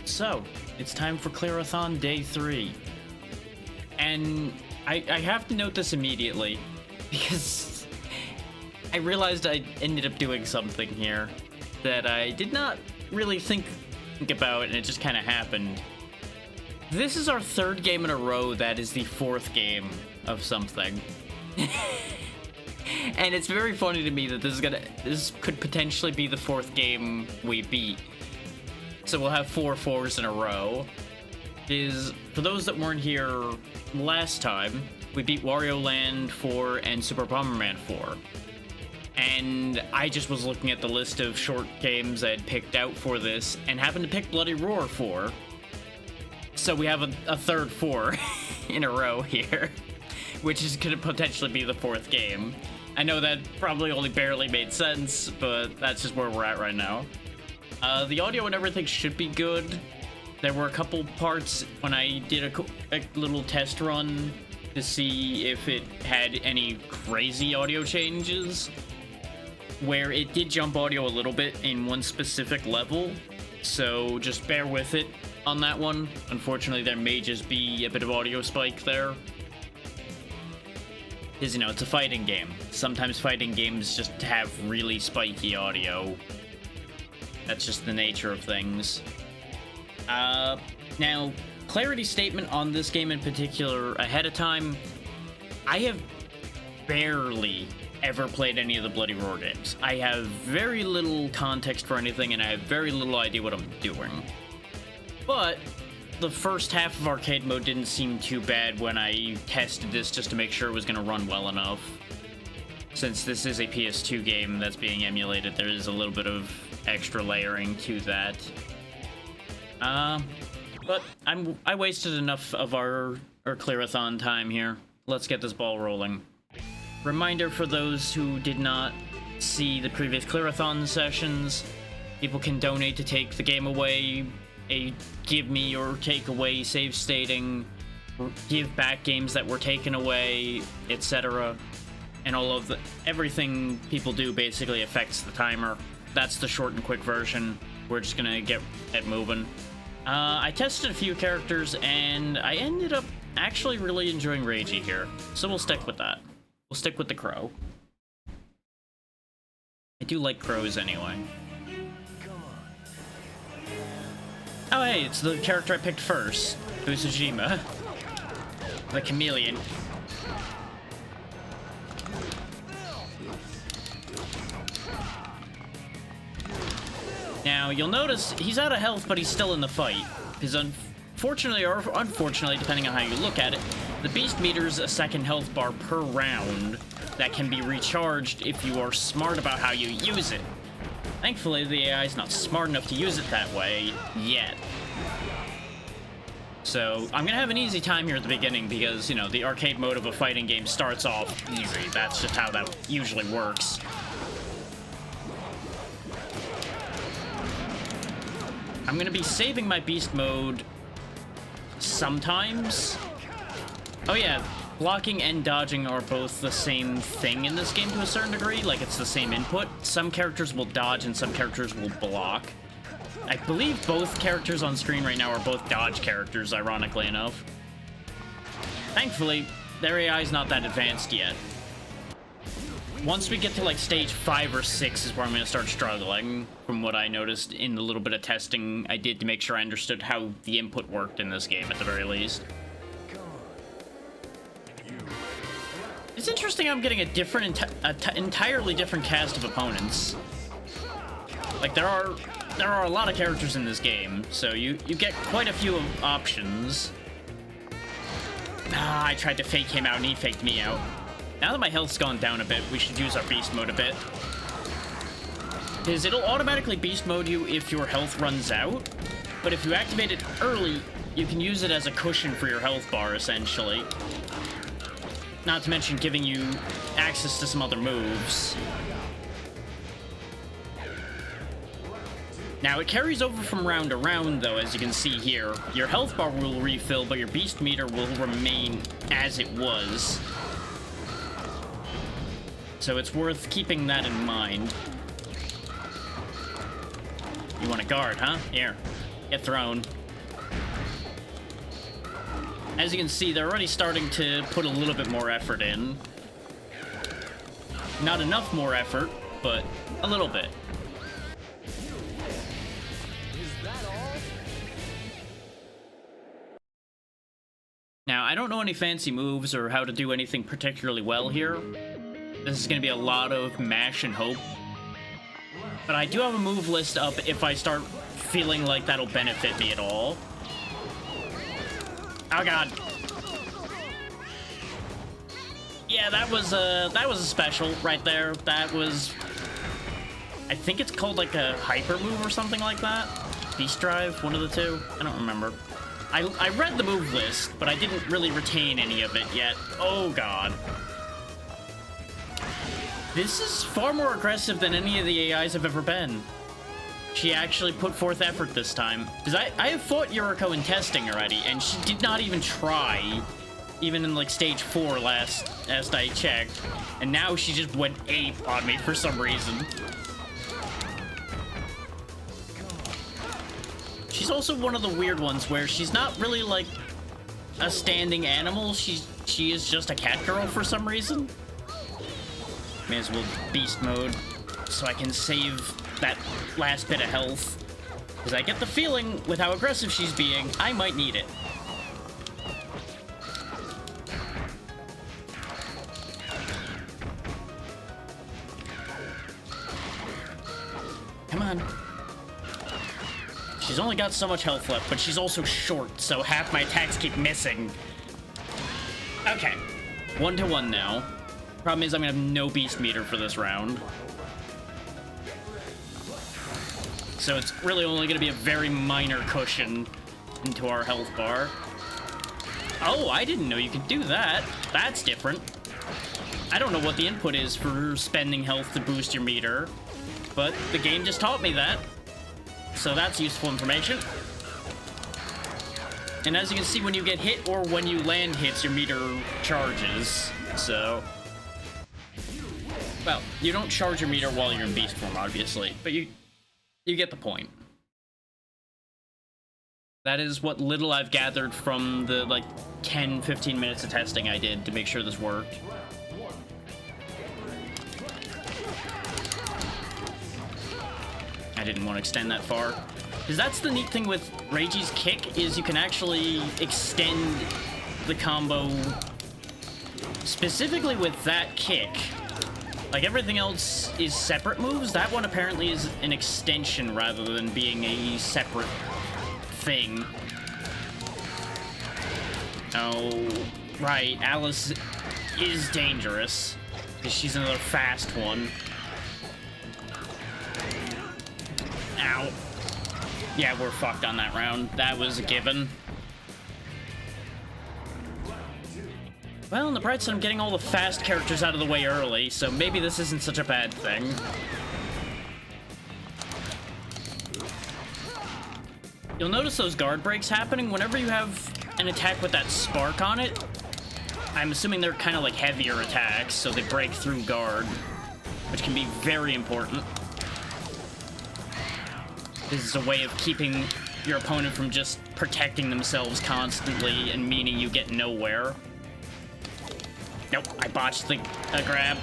So, it's time for Clear-a-thon Day 3. And I have to note this immediately, because I realized I ended up doing something here that I did not really think about, and it just kind of happened. This is our third game in a row that is the fourth game of something. And it's very funny to me that this could potentially be the fourth game we beat. So we'll have 4 4s in a row. For those that weren't here last time, we beat Wario Land 4 and Super Bomberman 4. And I just was looking at the list of short games I had picked out for this and happened to pick Bloody Roar 4. So we have a third 4 in a row here, which is going to potentially be the fourth game. I know that probably only barely made sense, but that's just where we're at right now. The audio and everything should be good. There were a couple parts when I did a little test run to see if it had any crazy audio changes, where it did jump audio a little bit in one specific level, so just bear with it on that one. Unfortunately, there may just be a bit of audio spike there. Because, you know, it's a fighting game. Sometimes fighting games just have really spiky audio. That's just the nature of things. Now, clarity statement on this game in particular ahead of time. I have barely ever played any of the Bloody Roar games. I have very little context for anything, and I have very little idea what I'm doing. But the first half of arcade mode didn't seem too bad when I tested this just to make sure it was going to run well enough. Since this is a PS2 game that's being emulated, there is a little bit of extra layering to that. But I wasted enough of our Clear-a-thon time here. Let's get this ball rolling. Reminder for those who did not see the previous Clear-a-thon sessions, people can donate to take the game away, a give me or take away save stating, give back games that were taken away, etc. And all of everything people do basically affects the timer. That's the short and quick version. We're just gonna get moving. I tested a few characters and I ended up actually really enjoying Reiji here, so we'll stick with that. We'll stick with the crow. I do like crows anyway. Oh hey, it's the character I picked first, Usujima, the chameleon. Now, you'll notice he's out of health, but he's still in the fight. Because unfortunately, or unfortunately, depending on how you look at it, the beast meter's a second health bar per round that can be recharged if you are smart about how you use it. Thankfully, the AI is not smart enough to use it that way yet. So, I'm gonna have an easy time here at the beginning because, you know, the arcade mode of a fighting game starts off easy. That's just how that usually works. I'm gonna be saving my beast mode sometimes. Oh yeah, blocking and dodging are both the same thing in this game to a certain degree, like it's the same input. Some characters will dodge and some characters will block. I believe both characters on screen right now are both dodge characters, ironically enough. Thankfully, their AI is not that advanced yet. Once we get to like stage 5 or 6 is where I'm going to start struggling, from what I noticed in the little bit of testing I did to make sure I understood how the input worked in this game at the very least. It's interesting I'm getting a different, entirely different cast of opponents. Like there are a lot of characters in this game, so you get quite a few options. I tried to fake him out and he faked me out. Now that my health's gone down a bit, we should use our beast mode a bit. Because it'll automatically beast mode you if your health runs out, but if you activate it early, you can use it as a cushion for your health bar, essentially. Not to mention giving you access to some other moves. Now, it carries over from round to round, though, as you can see here. Your health bar will refill, but your beast meter will remain as it was. So it's worth keeping that in mind. You want a guard, huh? Here. Get thrown. As you can see, they're already starting to put a little bit more effort in. Not enough more effort, but a little bit. Now, I don't know any fancy moves or how to do anything particularly well here. This is going to be a lot of mash and hope. But I do have a move list up if I start feeling like that'll benefit me at all. Oh god. Yeah, that was a special right there. That was, I think it's called like a hyper move or something like that. Beast Drive, one of the two. I don't remember. I read the move list, but I didn't really retain any of it yet. Oh god. This is far more aggressive than any of the AIs have ever been. She actually put forth effort this time. Because I have fought Yuriko in testing already, and she did not even try. Even in like stage 4 last I checked. And now she just went ape on me for some reason. She's also one of the weird ones where she's not really like a standing animal. She is just a cat girl for some reason. May as well beast mode so I can save that last bit of health. Because I get the feeling, with how aggressive she's being, I might need it. Come on. She's only got so much health left, but she's also short, so half my attacks keep missing. Okay. 1-1 now. Problem is I'm gonna have no beast meter for this round. So it's really only gonna be a very minor cushion into our health bar. Oh, I didn't know you could do that. That's different. I don't know what the input is for spending health to boost your meter, but the game just taught me that. So that's useful information. And as you can see, when you get hit or when you land hits, your meter charges. So, well, you don't charge your meter while you're in beast form, obviously, but you get the point. That is what little I've gathered from the like 10-15 minutes of testing I did to make sure this worked. I didn't want to extend that far. Because that's the neat thing with Reiji's kick, is you can actually extend the combo specifically with that kick. Like, everything else is separate moves. That one apparently is an extension rather than being a separate thing. Oh, right. Alice is dangerous because she's another fast one. Ow. Yeah, we're fucked on that round. That was a given. Well, on the bright side, I'm getting all the fast characters out of the way early, so maybe this isn't such a bad thing. You'll notice those guard breaks happening whenever you have an attack with that spark on it. I'm assuming they're kind of like heavier attacks, so they break through guard, which can be very important. This is a way of keeping your opponent from just protecting themselves constantly and meaning you get nowhere. Nope, I botched the grab.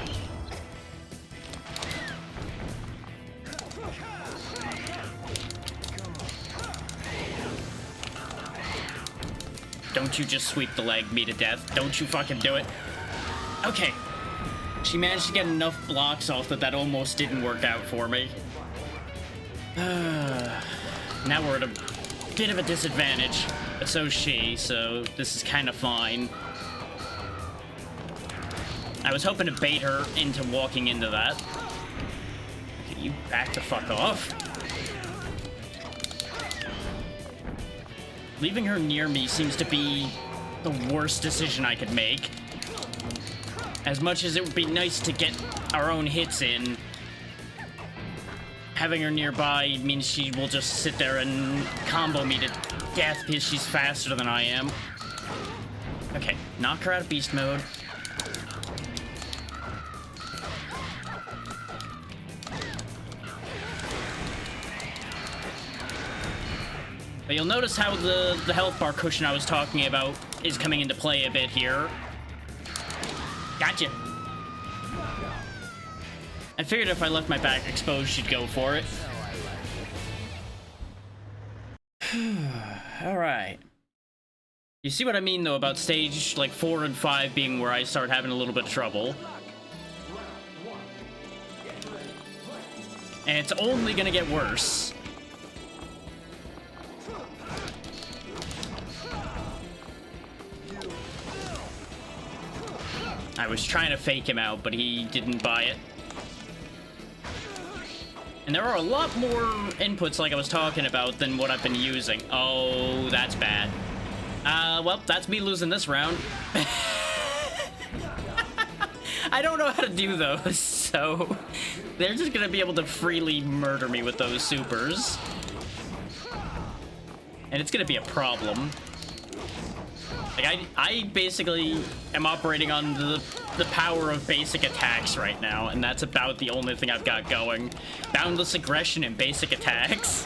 Don't you just sweep the leg me to death. Don't you fucking do it. Okay. She managed to get enough blocks off that almost didn't work out for me. Now we're at a bit of a disadvantage, but so's she, so this is kind of fine. I was hoping to bait her into walking into that. Okay, you back the fuck off. Leaving her near me seems to be the worst decision I could make. As much as it would be nice to get our own hits in, having her nearby means she will just sit there and combo me to death because she's faster than I am. Okay, knock her out of beast mode. But you'll notice how the health bar cushion I was talking about is coming into play a bit here. Gotcha. I figured if I left my back exposed, she'd go for it. Alright. You see what I mean, though, about stage, like, 4 and 5 being where I start having a little bit of trouble. And it's only gonna get worse. I was trying to fake him out, but he didn't buy it. And there are a lot more inputs, like I was talking about, than what I've been using. Oh, that's bad. Well, that's me losing this round. I don't know how to do those, so they're just gonna be able to freely murder me with those supers. And it's gonna be a problem. Like, I basically am operating on the power of basic attacks right now, and that's about the only thing I've got going. Boundless aggression and basic attacks.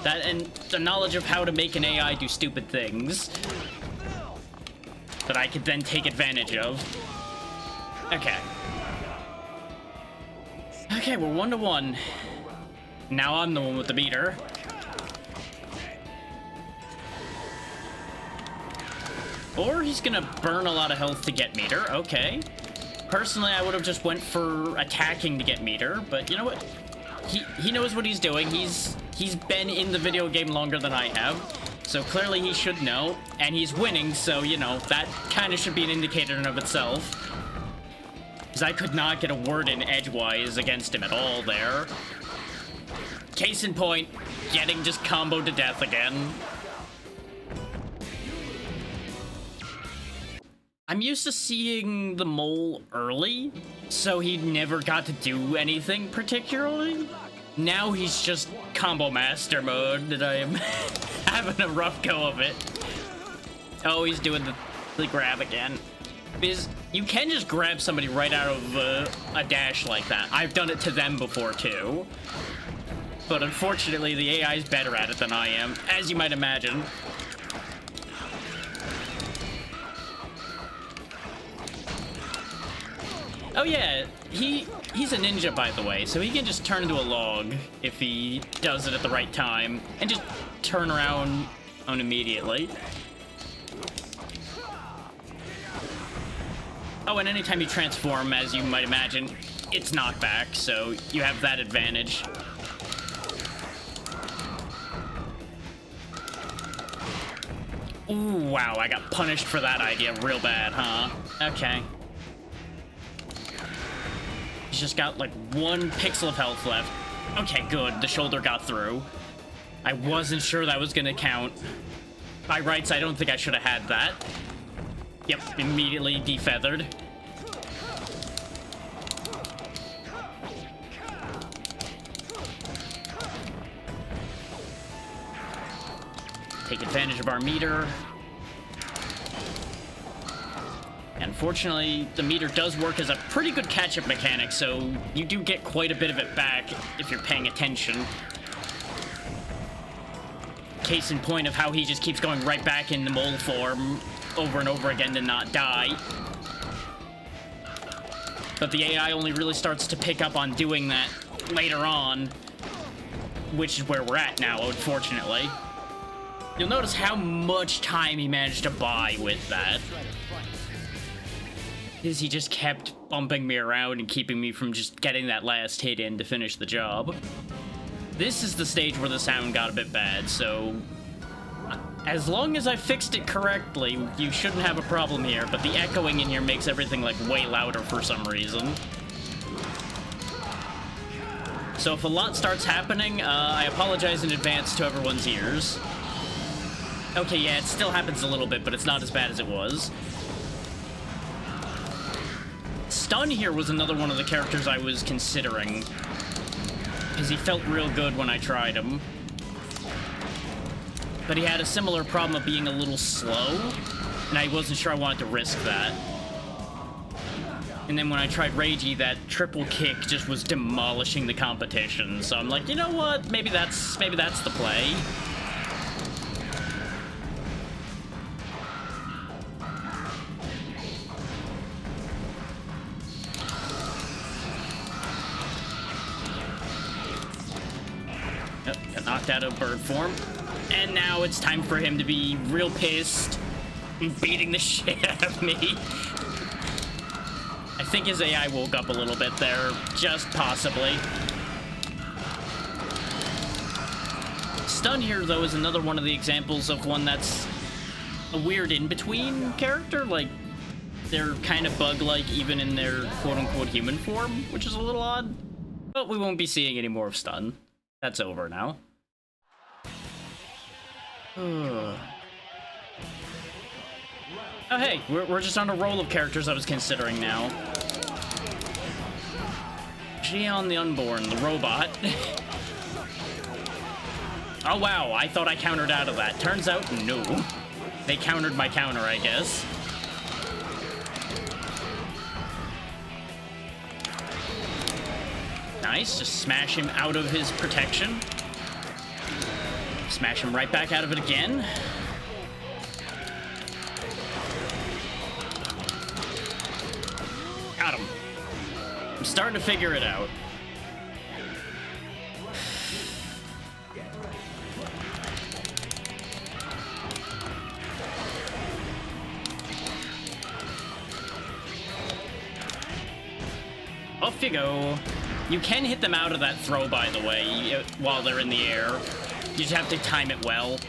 That and the knowledge of how to make an AI do stupid things that I could then take advantage of. Okay. Okay, we're 1-1. Now I'm the one with the meter. Or he's gonna burn a lot of health to get meter. Okay. Personally, I would have just went for attacking to get meter, but you know what? He knows what he's doing. He's been in the video game longer than I have, so clearly he should know, and he's winning, so, you know, that kind of should be an indicator in of itself. Because I could not get a word in edgewise against him at all there. Case in point, getting just comboed to death again. I'm used to seeing the mole early, so he never got to do anything particularly. Now he's just combo master mode, and I am having a rough go of it. Oh, he's doing the grab again. Because you can just grab somebody right out of a dash like that. I've done it to them before, too. But unfortunately, the AI is better at it than I am, as you might imagine. Oh yeah, he's a ninja, by the way, so he can just turn into a log if he does it at the right time, and just turn around immediately. Oh, and anytime you transform, as you might imagine, it's knockback, so you have that advantage. Ooh, wow, I got punished for that idea real bad, huh? Okay. He's just got, like, 1 pixel of health left. Okay, good. The shoulder got through. I wasn't sure that was gonna count. By rights, I don't think I should have had that. Yep, immediately defeathered. Take advantage of our meter. Unfortunately, the meter does work as a pretty good catch-up mechanic, so you do get quite a bit of it back if you're paying attention. Case in point of how he just keeps going right back in the mole form over and over again to not die. But the AI only really starts to pick up on doing that later on, which is where we're at now, unfortunately. You'll notice how much time he managed to buy with that. Is he just kept bumping me around and keeping me from just getting that last hit in to finish the job. This is the stage where the sound got a bit bad, so as long as I fixed it correctly, you shouldn't have a problem here, but the echoing in here makes everything, like, way louder for some reason. So if a lot starts happening, I apologize in advance to everyone's ears. Okay, yeah, it still happens a little bit, but it's not as bad as it was. Stun here was another one of the characters I was considering, because he felt real good when I tried him. But he had a similar problem of being a little slow, and I wasn't sure I wanted to risk that. And then when I tried Ragey, that triple kick just was demolishing the competition. So I'm like, you know what? Maybe that's the play. Yep, got knocked out of bird form. And now it's time for him to be real pissed and beating the shit out of me. I think his AI woke up a little bit there, just possibly. Stun here, though, is another one of the examples of one that's a weird in-between character. Like, they're kind of bug-like even in their quote-unquote human form, which is a little odd. But we won't be seeing any more of Stun. That's over now. Oh, hey, we're just on a roll of characters I was considering now. Gion the Unborn, the robot. Oh, wow, I thought I countered out of that. Turns out, no. They countered my counter, I guess. Nice, just smash him out of his protection. Smash him right back out of it again. Got him. I'm starting to figure it out. Off you go. You can hit them out of that throw, by the way, while they're in the air. You just have to time it well.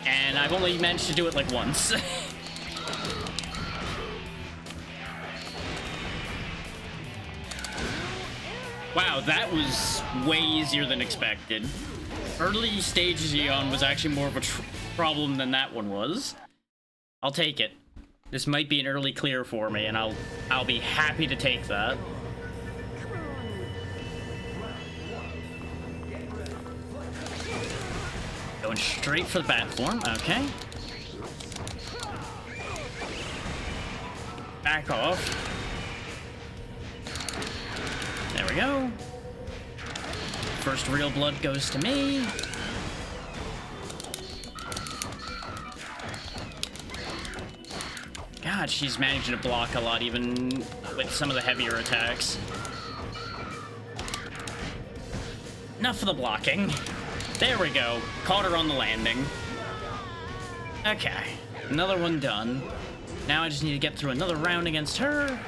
And I've only managed to do it like once. Wow, that was way easier than expected. Early stage Gion was actually more of a problem than that one was. I'll take it. This might be an early clear for me, and I'll be happy to take that. Going straight for the bat form, okay. Back off. There we go. First real blood goes to me. God, she's managing to block a lot, even with some of the heavier attacks. Enough of the blocking. There we go. Caught her on the landing. Okay. Another one done. Now I just need to get through another round against her.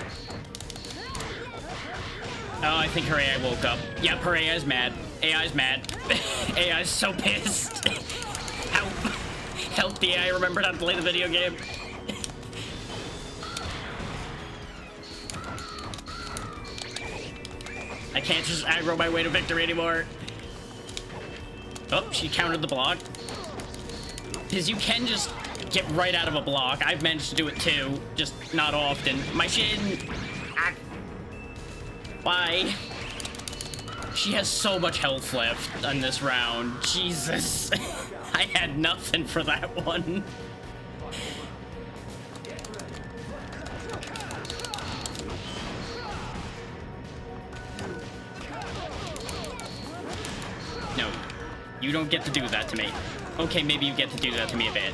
Oh, I think her AI woke up. Yep, her AI's mad. AI's mad. AI's so pissed. Help. Help the AI remembered how to play the video game. I can't just aggro my way to victory anymore. Oh, she countered the block. Because you can just get right out of a block. I've managed to do it too, just not often. My shin. Ah. Why? She has so much health left on this round. Jesus. I had nothing for that one. No. You don't get to do that to me. Okay, maybe you get to do that to me a bit.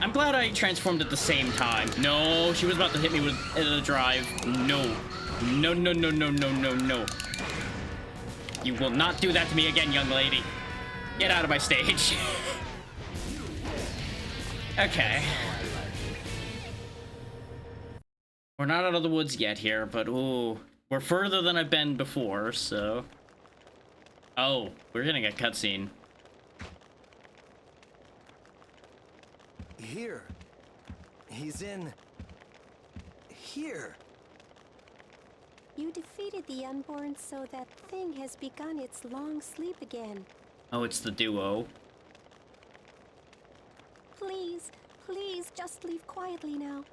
I'm glad I transformed at the same time. No, she was about to hit me with a drive. No. No, no, no, no, no, no, no. You will not do that to me again, young lady. Get out of my stage. Okay. We're not out of the woods yet here, but ooh, we're further than I've been before, so... Oh, we're getting a cutscene. Here. He's in... here. You defeated the Unborn, so that thing has begun its long sleep again. Oh, it's the duo. Please, please, just leave quietly now.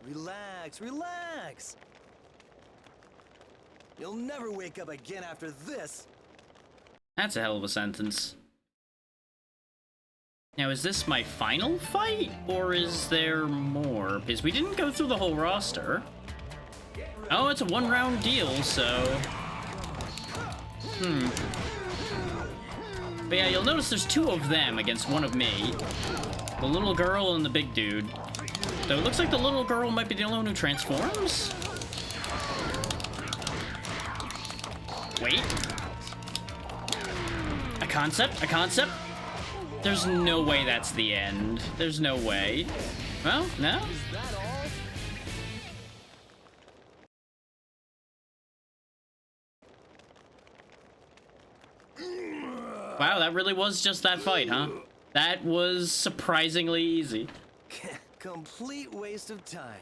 Relax, relax. You'll never wake up again after this. That's a hell of a sentence. Now, is this my final fight, or is there more? Because we didn't go through the whole roster. Oh, it's a one-round deal, so... But yeah, you'll notice there's two of them against one of me. The little girl and the big dude. Though it looks like the little girl might be the only one who transforms? Wait. A concept? A concept? There's no way that's the end. There's no way. Well, no? Wow, that really was just that fight, huh? That was surprisingly easy. Complete waste of time.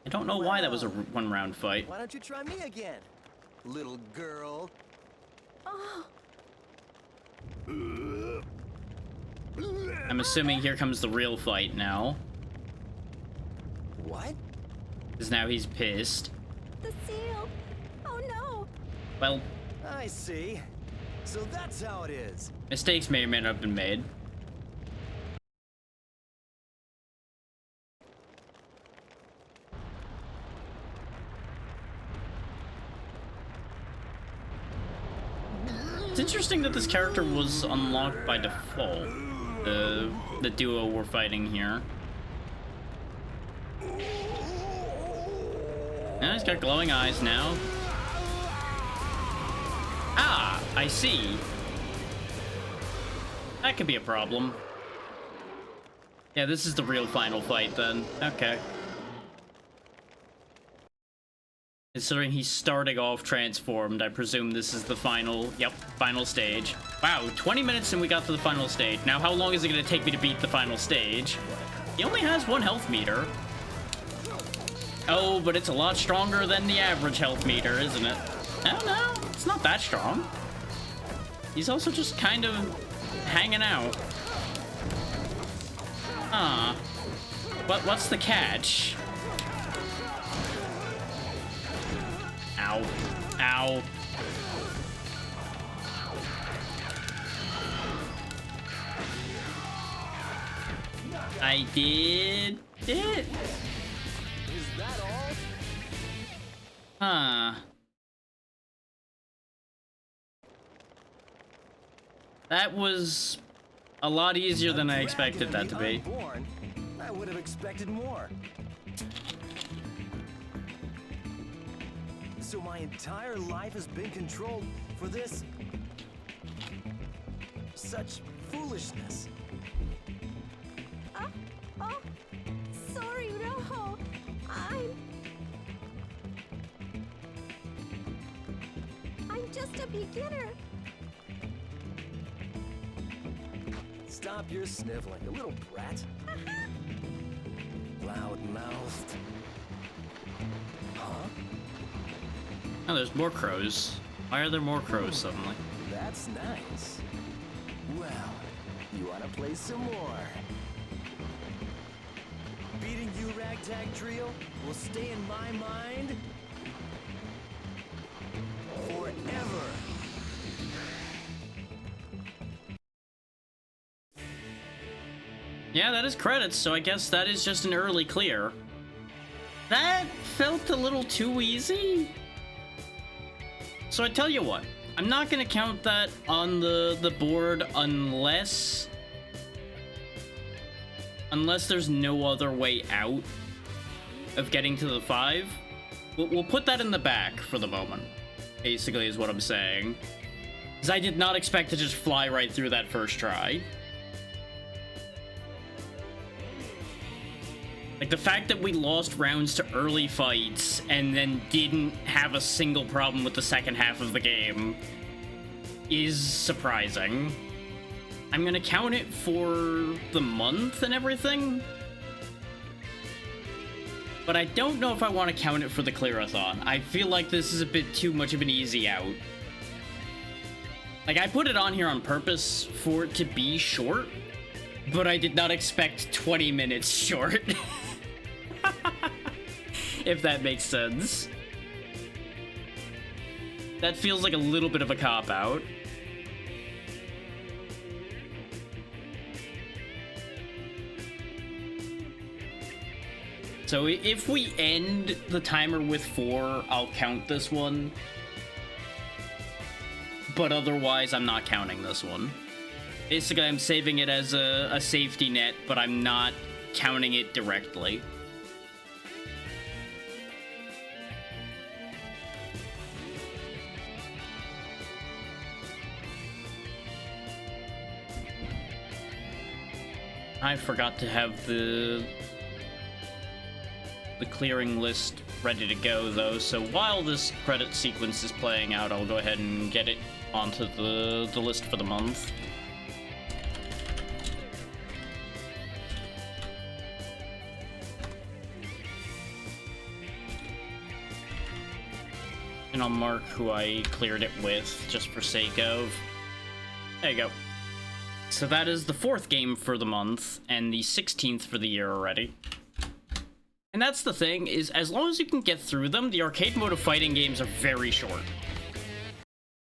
I don't know why that was a one-round fight. Why don't you try me again, little girl? Oh, I'm assuming here comes the real fight now. What? Because now he's pissed. the seal. Oh no. Well, I see. So that's how it is. mistakes may or may not have been made. It's interesting that this character was unlocked by default. The duo we're fighting here. Yeah, he's got glowing eyes now. Ah, I see. That could be a problem. Yeah, this is the real final fight then. Okay. Considering he's starting off transformed, I presume this is the final, final stage. Wow, 20 minutes and we got to the final stage. Now, how long is it going to take me to beat the final stage? He only has one health meter. Oh, but it's a lot stronger than the average health meter, isn't it? I don't know. It's not that strong. He's also just kind of hanging out. Huh. What's the catch? Ow. Ow. I did it. Is that all? Huh. That was a lot easier than I expected that to be. Unborn? I would have expected more. So my entire life has been controlled for this... such foolishness. Oh, sorry, Rojo. I'm just a beginner. Stop your sniveling, you little brat. Loud-mouthed. Huh? Oh, there's more crows. Why are there more crows suddenly? That's nice. Well, you wanna play some more? Beating you, Ragtag Trio, will stay in my mind forever. Yeah, that is credits, so I guess that is just an early clear. That felt a little too easy. So I tell you what, I'm not gonna count that on the board unless there's no other way out of getting to the 5. We'll put that in the back for the moment, basically is what I'm saying. Because I did not expect to just fly right through that first try. Like, the fact that we lost rounds to early fights and then didn't have a single problem with the second half of the game is surprising. I'm gonna count it for the month and everything, but I don't know if I want to count it for the Clear-a-thon. I feel like this is a bit too much of an easy out. Like, I put it on here on purpose for it to be short, but I did not expect 20 minutes short. If that makes sense. That feels like a little bit of a cop-out. So if we end the timer with 4, I'll count this one. But otherwise, I'm not counting this one. Basically, I'm saving it as a safety net, but I'm not counting it directly. I forgot to have the clearing list ready to go, though, so while this credit sequence is playing out, I'll go ahead and get it onto the list for the month. And I'll mark who I cleared it with, just for sake of. There you go. So that is the 4th game for the month, and the 16th for the year already. And that's the thing, is as long as you can get through them, the arcade mode of fighting games are very short.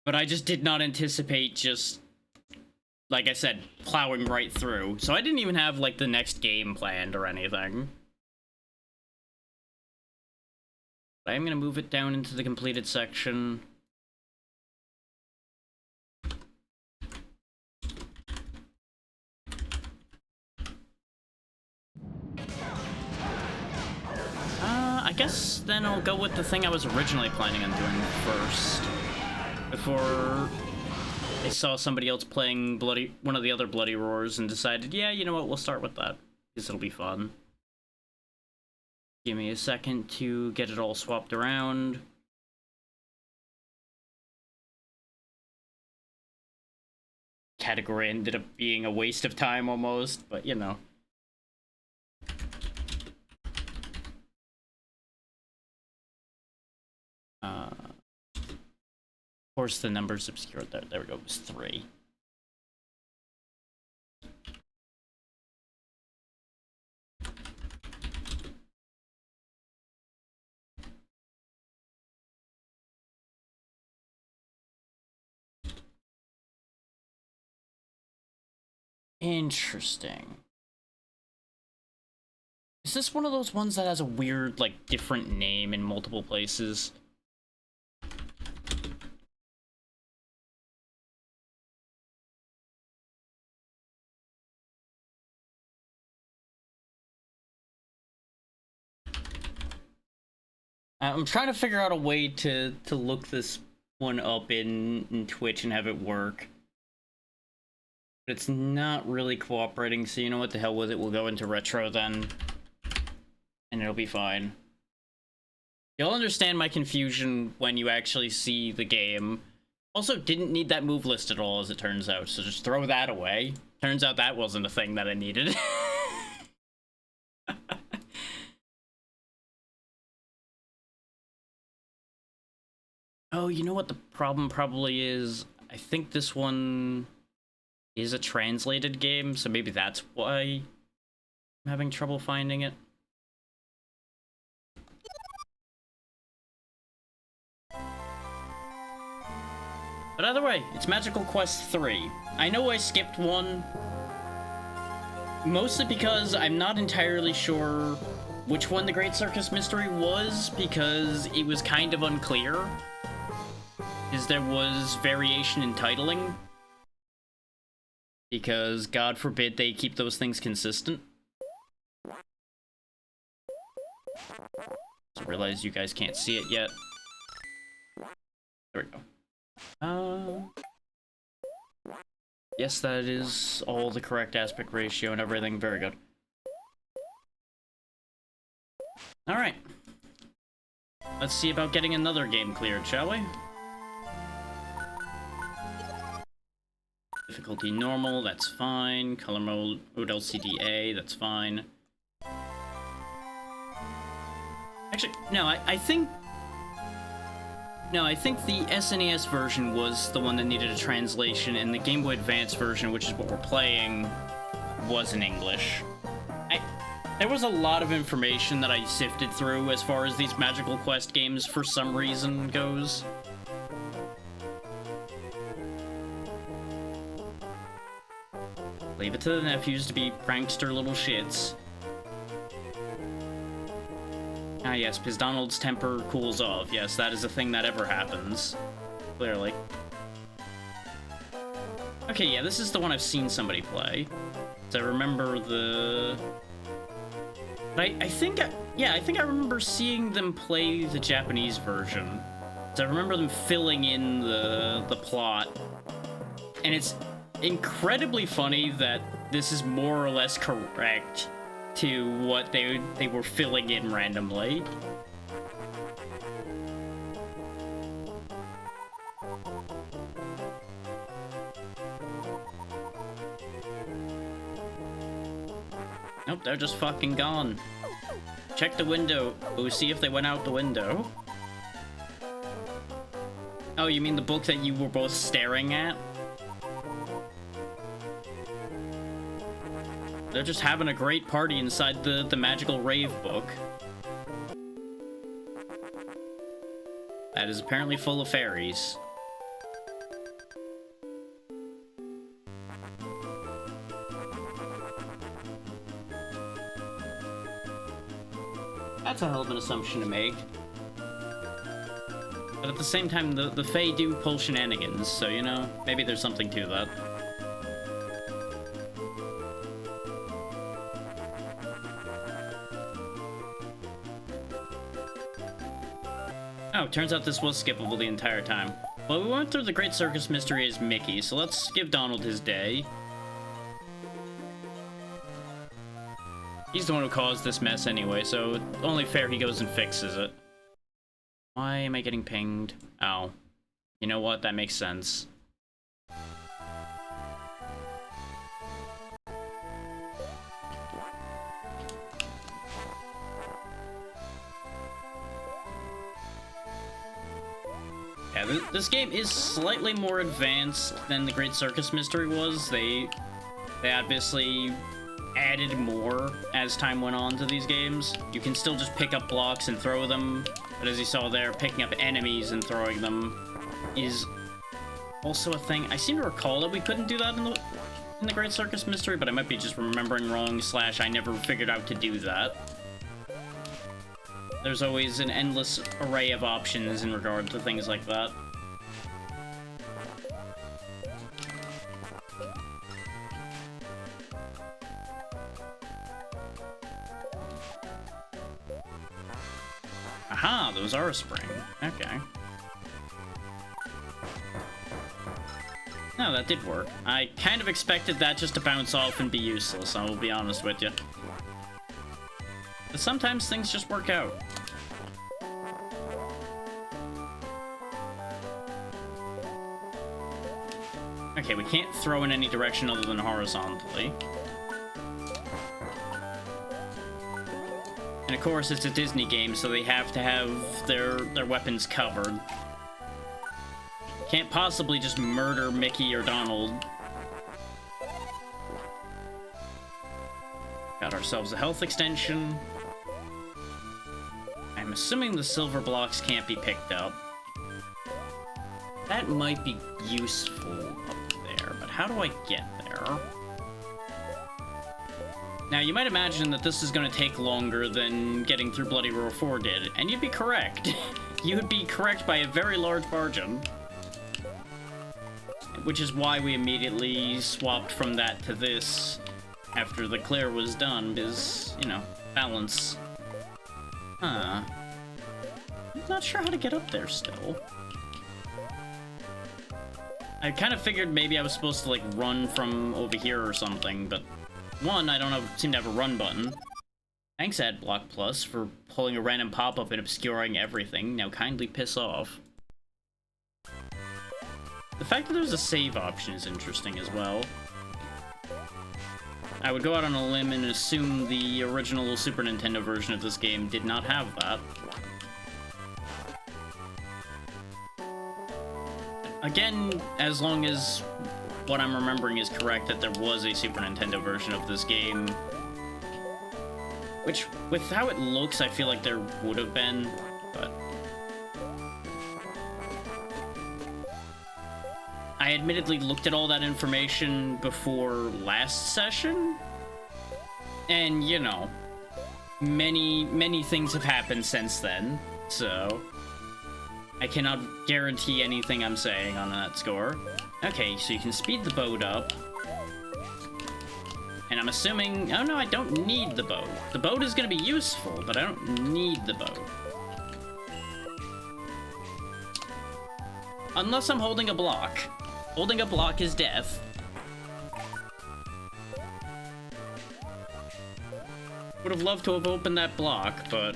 But I just did not anticipate just, like I said, plowing right through. So I didn't even have, like, the next game planned or anything. But I'm gonna move it down into the completed section. I guess then I'll go with the thing I was originally planning on doing first. Before I saw somebody else playing one of the other Bloody Roars and decided, yeah, you know what, we'll start with that. Because it'll be fun. Give me a second to get it all swapped around. Category ended up being a waste of time almost, but you know. Of course, the number's obscured there. There we go, it was 3. Interesting. Is this one of those ones that has a weird, like, different name in multiple places? I'm trying to figure out a way to look this one up in Twitch and have it work. But it's not really cooperating, so you know what, the hell with it, we'll go into retro then. And it'll be fine. You'll understand my confusion when you actually see the game. Also, didn't need that move list at all, as it turns out, so just throw that away. Turns out that wasn't a thing that I needed. Oh, you know what the problem probably is? I think this one is a translated game, so maybe that's why I'm having trouble finding it. But either way, it's Magical Quest 3. I know I skipped one, mostly because I'm not entirely sure which one the Great Circus Mystery was, because it was kind of unclear. Is there was variation in titling, because God forbid they keep those things consistent. Just realize you guys can't see it yet. There we go. Yes, that is all the correct aspect ratio and everything. Very good. Alright. Let's see about getting another game cleared, shall we? Difficulty normal, that's fine. Color mode LCD-A, that's fine. Actually, no, I think... No, I think the SNES version was the one that needed a translation, and the Game Boy Advance version, which is what we're playing, was in English. There was a lot of information that I sifted through as far as these Magical Quest games for some reason goes. Leave it to the nephews to be prankster little shits. Ah, yes, because Donald's temper cools off. Yes, that is a thing that ever happens. Clearly. Okay, yeah, this is the one I've seen somebody play. So I remember the... But I think I remember seeing them play the Japanese version. So I remember them filling in the plot. And it's incredibly funny that this is more or less correct to what they were filling in randomly. Nope, they're just fucking gone. Check the window. Oh, see if they went out the window. Oh, you mean the book that you were both staring at? They're just having a great party inside the magical rave book. That is apparently full of fairies. That's a hell of an assumption to make. But at the same time, the Fae do pull shenanigans, so, you know, maybe there's something to that. Oh, turns out this was skippable the entire time. Well, we went through the Great Circus Mystery as Mickey, so let's give Donald his day. He's the one who caused this mess anyway, so only fair he goes and fixes it. Why am I getting pinged? Oh. You know what? That makes sense. Yeah, this game is slightly more advanced than the Great Circus Mystery was. They obviously added more as time went on to these games. You can still just pick up blocks and throw them, but as you saw there, picking up enemies and throwing them is also a thing. I seem to recall that we couldn't do that in the Great Circus Mystery, but I might be just remembering wrong, / I never figured out to do that. There's always an endless array of options in regard to things like that. Aha, those are a spring. Okay. No, that did work. I kind of expected that just to bounce off and be useless, I will be honest with you. But sometimes things just work out. Okay, we can't throw in any direction other than horizontally. And of course, it's a Disney game, so they have to have their weapons covered. Can't possibly just murder Mickey or Donald. Got ourselves a health extension. I'm assuming the silver blocks can't be picked up. That might be useful up there, but how do I get there? Now, you might imagine that this is going to take longer than getting through Bloody Roar 4 did, and you'd be correct. You would be correct by a very large margin. Which is why we immediately swapped from that to this after the clear was done, because, you know, balance. Huh. I'm not sure how to get up there still. I kind of figured maybe I was supposed to, like, run from over here or something, but... One, I don't seem to have a run button. Thanks, Adblock Plus, for pulling a random pop-up and obscuring everything. Now kindly piss off. The fact that there's a save option is interesting as well. I would go out on a limb and assume the original Super Nintendo version of this game did not have that. Again, as long as what I'm remembering is correct, that there was a Super Nintendo version of this game. Which, with how it looks, I feel like there would have been, but... I admittedly looked at all that information before last session, and, you know, many things have happened since then, so I cannot guarantee anything I'm saying on that score. Okay, so you can speed the boat up. And I'm assuming... Oh, no, I don't need the boat. The boat is going to be useful, but I don't need the boat. Unless I'm holding a block. Holding a block is death. Would have loved to have opened that block, but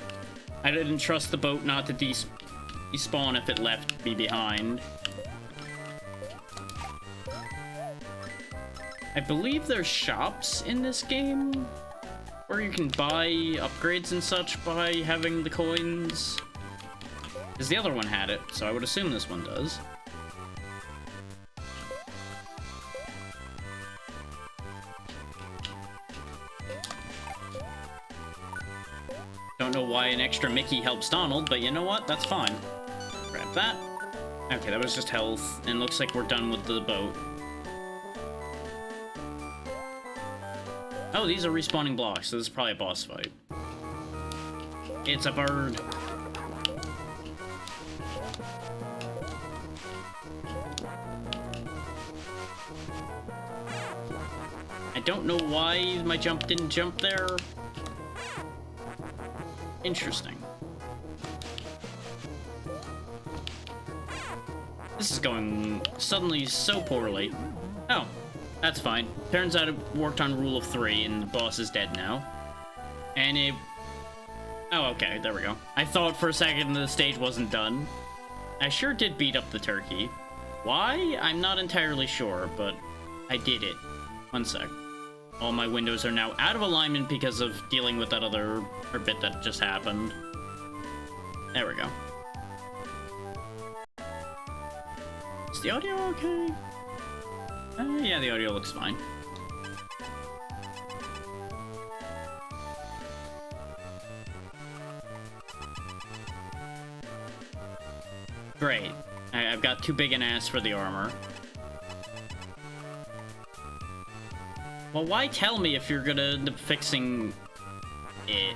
I didn't trust the boat not to despawn if it left me behind. I believe there's shops in this game where you can buy upgrades and such by having the coins. Because the other one had it, so I would assume this one does. Don't know why an extra Mickey helps Donald, but you know what? That's fine. Grab that. Okay, that was just health, and looks like we're done with the boat. Oh, these are respawning blocks, so this is probably a boss fight. It's a bird. I don't know why my jump didn't jump there. Interesting. This is going suddenly so poorly. Oh, that's fine. Turns out it worked on rule of 3 and the boss is dead now. And it... Oh, okay, there we go. I thought for a second the stage wasn't done. I sure did beat up the turkey. Why? I'm not entirely sure, but I did it. One sec. All my windows are now out of alignment because of dealing with that other bit that just happened. There we go. Is the audio okay? Yeah, the audio looks fine. Great. I've got too big an ass for the armor. Well, why tell me if you're gonna end up fixing it?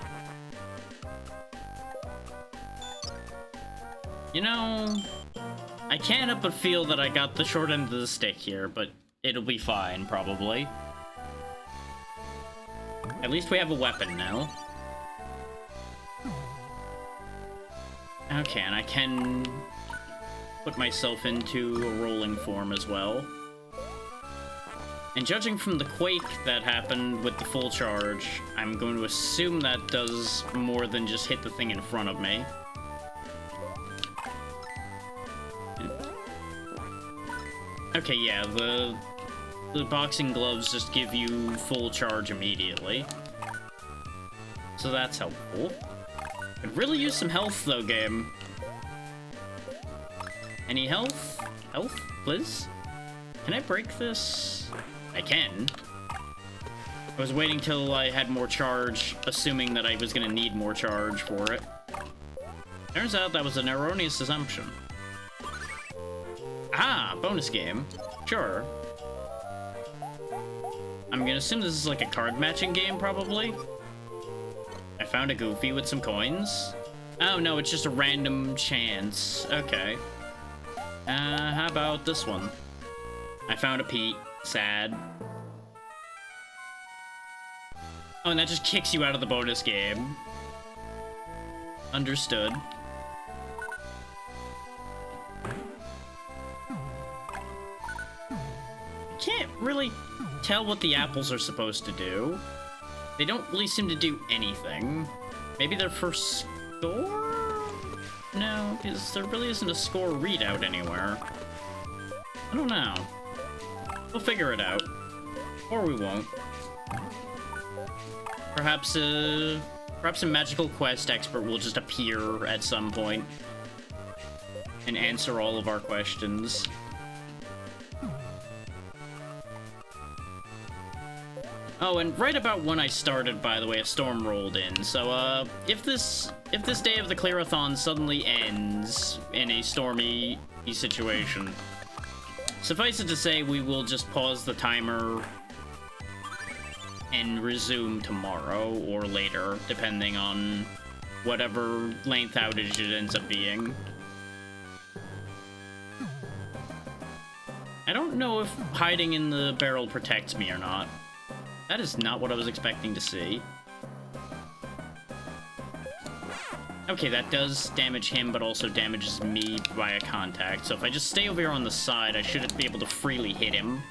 You know, I can't help but feel that I got the short end of the stick here, but it'll be fine, probably. At least we have a weapon now. Okay, and I can put myself into a rolling form as well. And judging from the quake that happened with the full charge, I'm going to assume that does more than just hit the thing in front of me. Okay, yeah, the boxing gloves just give you full charge immediately. So that's helpful. Could really use some health, though, game. Any health? Health, please? Can I break this? I can. I was waiting till I had more charge, assuming that I was gonna need more charge for it. Turns out that was an erroneous assumption. Ah, bonus game. Sure. I'm gonna assume this is like a card matching game, probably. I found a Goofy with some coins. Oh no, it's just a random chance. Okay. How about this one? I found a Pete. Sad. Oh, and that just kicks you out of the bonus game. Understood. Can't really tell what the apples are supposed to do. They don't really seem to do anything. Maybe they're for score? No, because there really isn't a score readout anywhere. I don't know. We'll figure it out. Or we won't. Perhaps a magical quest expert will just appear at some point and answer all of our questions. Oh, and right about when I started, by the way, a storm rolled in. So, if this day of the Clear-a-thon suddenly ends in a stormy situation, suffice it to say, we will just pause the timer and resume tomorrow or later, depending on whatever length outage it ends up being. I don't know if hiding in the barrel protects me or not. That is not what I was expecting to see. Okay, that does damage him, but also damages me via contact. So if I just stay over here on the side, I should be able to freely hit him.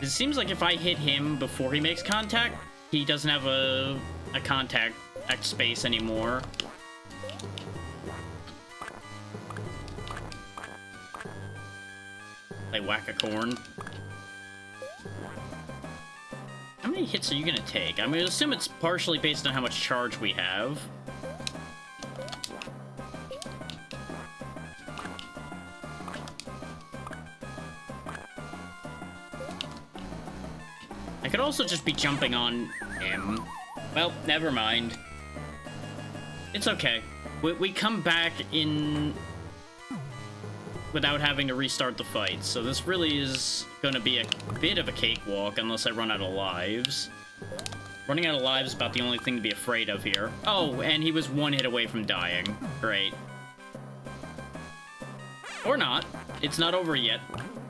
It seems like if I hit him before he makes contact, he doesn't have a contact X space anymore. Like whack-a-corn. How many hits are you gonna take? I'm gonna assume it's partially based on how much charge we have. I could also just be jumping on him. Well, never mind. It's okay. We come back in without having to restart the fight, so this really is gonna be a bit of a cakewalk unless I run out of lives. Running out of lives is about the only thing to be afraid of here. Oh, and he was one hit away from dying. Great. Or not. It's not over yet.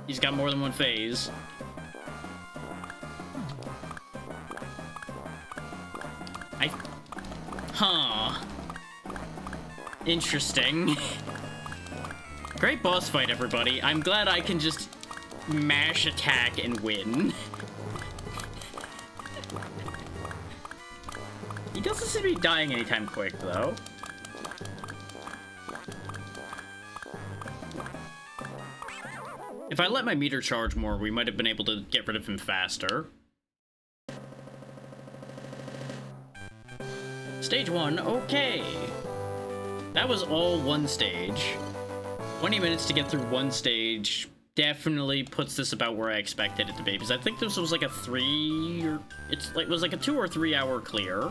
He's got more than one phase. Huh. Interesting. Great boss fight, everybody. I'm glad I can just mash attack and win. He doesn't seem to be dying anytime quick, though. If I let my meter charge more, we might have been able to get rid of him faster. Stage 1, okay. That was all one stage. 20 minutes to get through one stage definitely puts this about where I expected it to be, because I think this was like a 2 or 3 hour clear.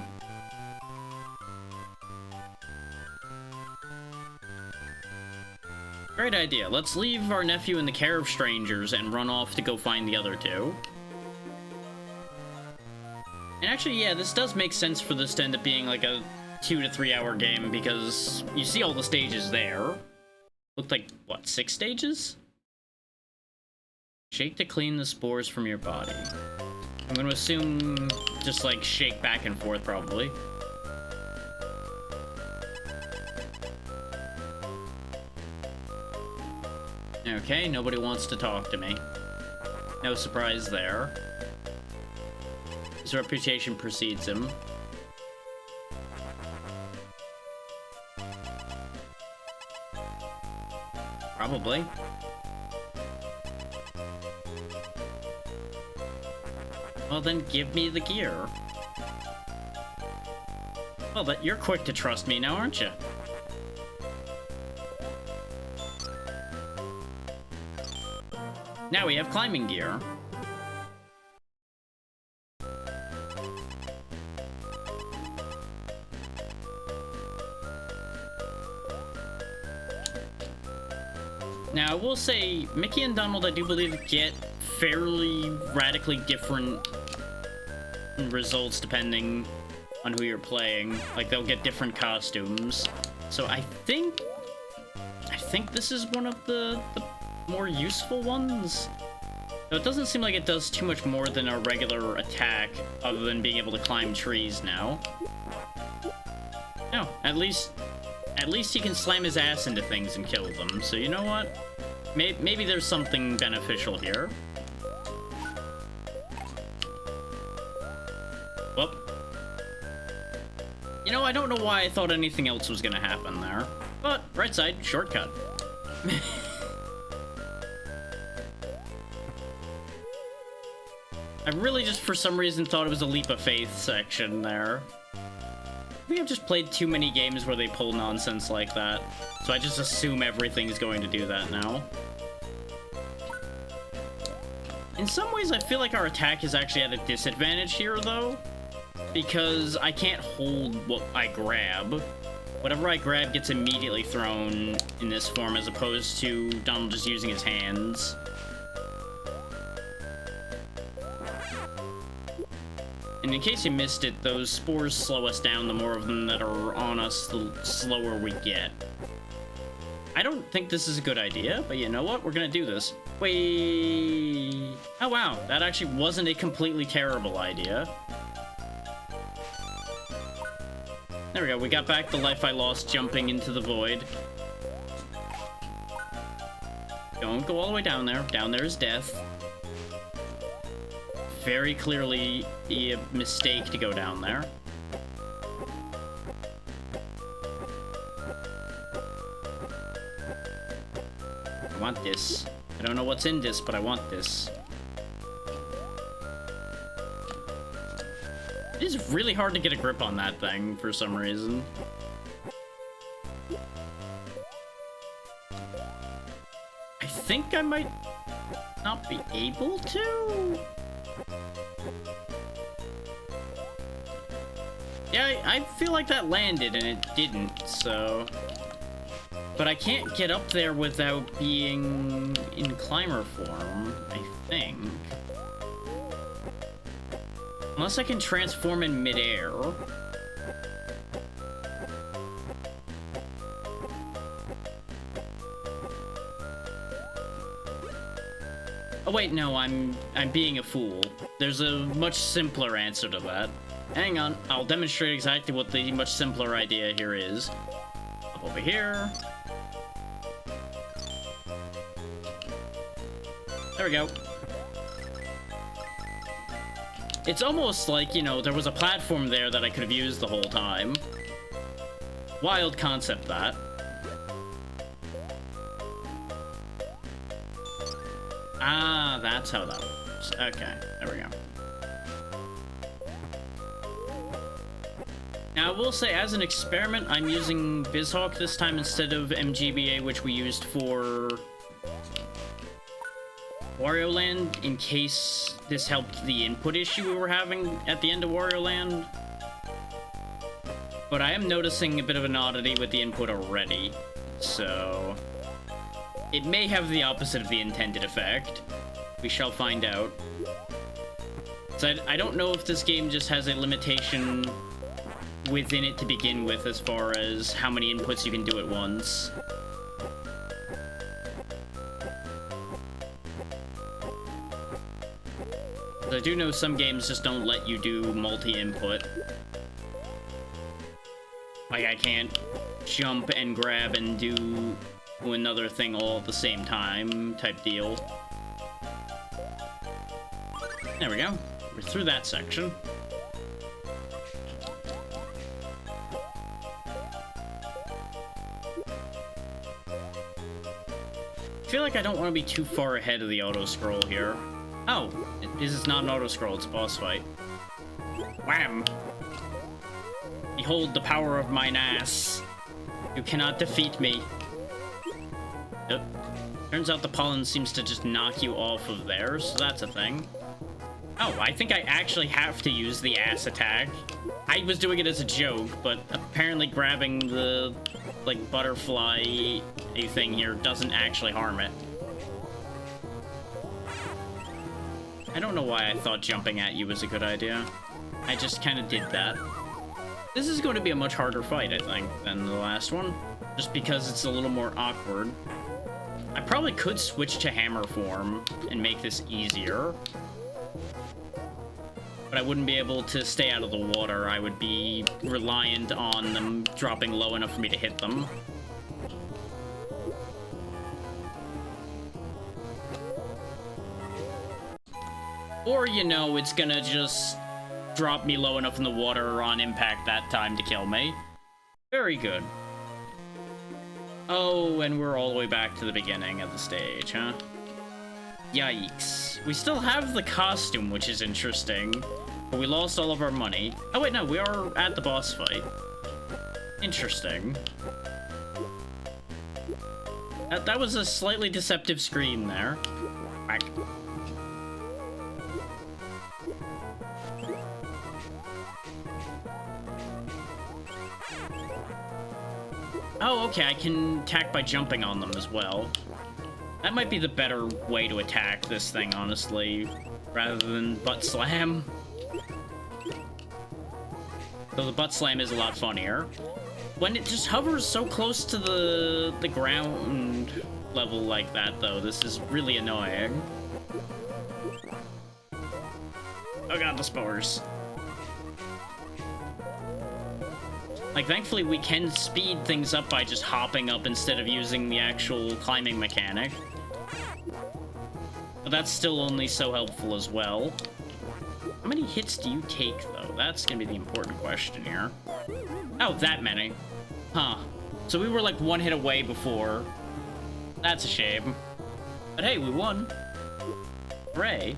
Great idea. Let's leave our nephew in the care of strangers and run off to go find the other two. And actually, yeah, this does make sense for this to end up being like a 2 to 3 hour game, because you see all the stages there. Looked like, what, 6 stages? Shake to clean the spores from your body. I'm gonna assume just, like, shake back and forth, probably. Okay, nobody wants to talk to me. No surprise there. His reputation precedes him. Probably. Well, then give me the gear. Well, but you're quick to trust me now, aren't you? Now we have climbing gear. Now, I will say, Mickey and Donald, I do believe, get fairly radically different results depending on who you're playing. Like, they'll get different costumes. So I think this is one of the more useful ones. Though it doesn't seem like it does too much more than a regular attack, other than being able to climb trees now. No, at least he can slam his ass into things and kill them. So you know what? Maybe there's something beneficial here. Whoop. You know, I don't know why I thought anything else was gonna happen there. But, right side, shortcut. I really just, for some reason, thought it was a leap of faith section there. I think I've just played too many games where they pull nonsense like that. So I just assume everything's going to do that now. In some ways, I feel like our attack is actually at a disadvantage here, though. Because I can't hold what I grab. Whatever I grab gets immediately thrown in this form, as opposed to Donald just using his hands. And in case you missed it, those spores slow us down. The more of them that are on us, the slower we get. I don't think this is a good idea, but you know what? We're gonna do this. Wait. Oh, wow. That actually wasn't a completely terrible idea. There we go. We got back the life I lost jumping into the void. Don't go all the way down there. Down there is death. Very clearly a mistake to go down there. I want this. I don't know what's in this, but I want this. It is really hard to get a grip on that thing for some reason. I think I might not be able to. Yeah, I feel like that landed and it didn't, so... But I can't get up there without being in climber form, I think. Unless I can transform in midair. Oh wait, no, I'm being a fool. There's a much simpler answer to that. Hang on, I'll demonstrate exactly what the much simpler idea here is. Up over here. There we go. It's almost like, you know, there was a platform there that I could have used the whole time. Wild concept, that. Ah, that's how that works. Okay, there we go. Now, I will say, as an experiment, I'm using BizHawk this time instead of MGBA, which we used for Wario Land, in case this helped the input issue we were having at the end of Wario Land. But I am noticing a bit of an oddity with the input already, so it may have the opposite of the intended effect. We shall find out. So I don't know if this game just has a limitation within it to begin with as far as how many inputs you can do at once. I do know some games just don't let you do multi-input. Like, I can't jump and grab and do another thing all at the same time type deal. There we go. We're through that section. I feel like I don't want to be too far ahead of the auto-scroll here. Oh, this is not an auto-scroll, it's a boss fight. Wham! Behold the power of mine ass. You cannot defeat me. Yep. Turns out the pollen seems to just knock you off of there, so that's a thing. Oh, I think I actually have to use the ass attack. I was doing it as a joke, but apparently grabbing the, like, butterfly thing here doesn't actually harm it. I don't know why I thought jumping at you was a good idea. I just kind of did that. This is going to be a much harder fight, I think, than the last one. Just because it's a little more awkward. I probably could switch to hammer form and make this easier. But I wouldn't be able to stay out of the water. I would be reliant on them dropping low enough for me to hit them. Or, you know, it's gonna just drop me low enough in the water on impact that time to kill me. Very good. Oh, and we're all the way back to the beginning of the stage, huh? Yikes. We still have the costume, which is interesting, but we lost all of our money. Oh, wait, no, we are at the boss fight. Interesting. That was a slightly deceptive screen there. Whack. Oh, okay, I can attack by jumping on them as well. That might be the better way to attack this thing, honestly, rather than butt slam. So the butt slam is a lot funnier. When it just hovers so close to the ground level like that, though, this is really annoying. Oh god, the spores. Like, thankfully we can speed things up by just hopping up instead of using the actual climbing mechanic. But that's still only so helpful as well. How many hits do you take, though? That's gonna be the important question here. Oh, that many. Huh. So we were like one hit away before. That's a shame. But hey, we won. Hooray.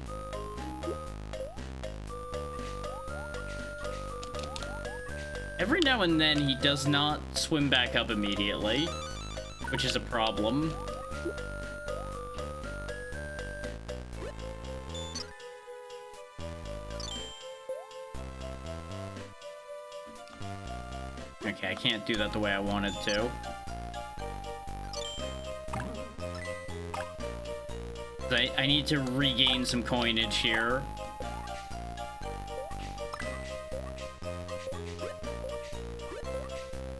Every now and then he does not swim back up immediately, which is a problem. Okay, I can't do that the way I wanted to. I need to regain some coinage here.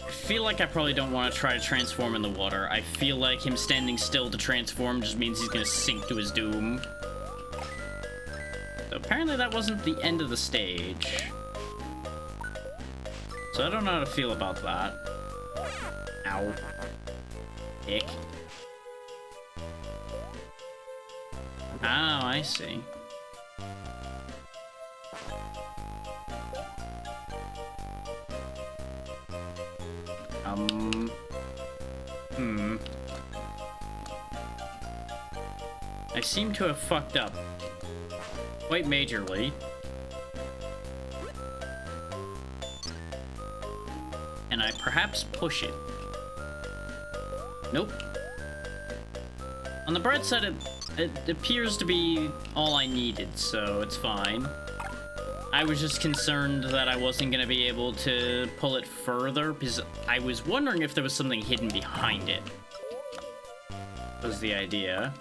I feel like I probably don't want to try to transform in the water. I feel like him standing still to transform just means he's gonna sink to his doom. So apparently that wasn't the end of the stage. So I don't know how to feel about that. Ow. Ick. Oh, I see. I seem to have fucked up. Quite majorly. And I perhaps push it. Nope. On the bright side, it appears to be all I needed, so it's fine. I was just concerned that I wasn't going to be able to pull it further, because I was wondering if there was something hidden behind it. Was the idea.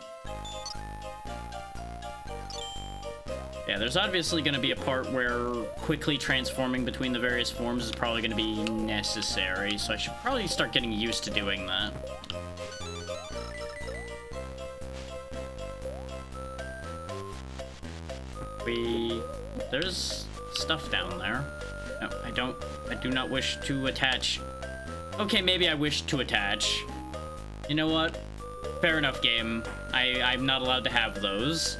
Yeah, there's obviously going to be a part where quickly transforming between the various forms is probably going to be necessary, so I should probably start getting used to doing that. There's stuff down there. No, I do not wish to attach. Okay, maybe I wish to attach. You know what? Fair enough, game. I'm not allowed to have those.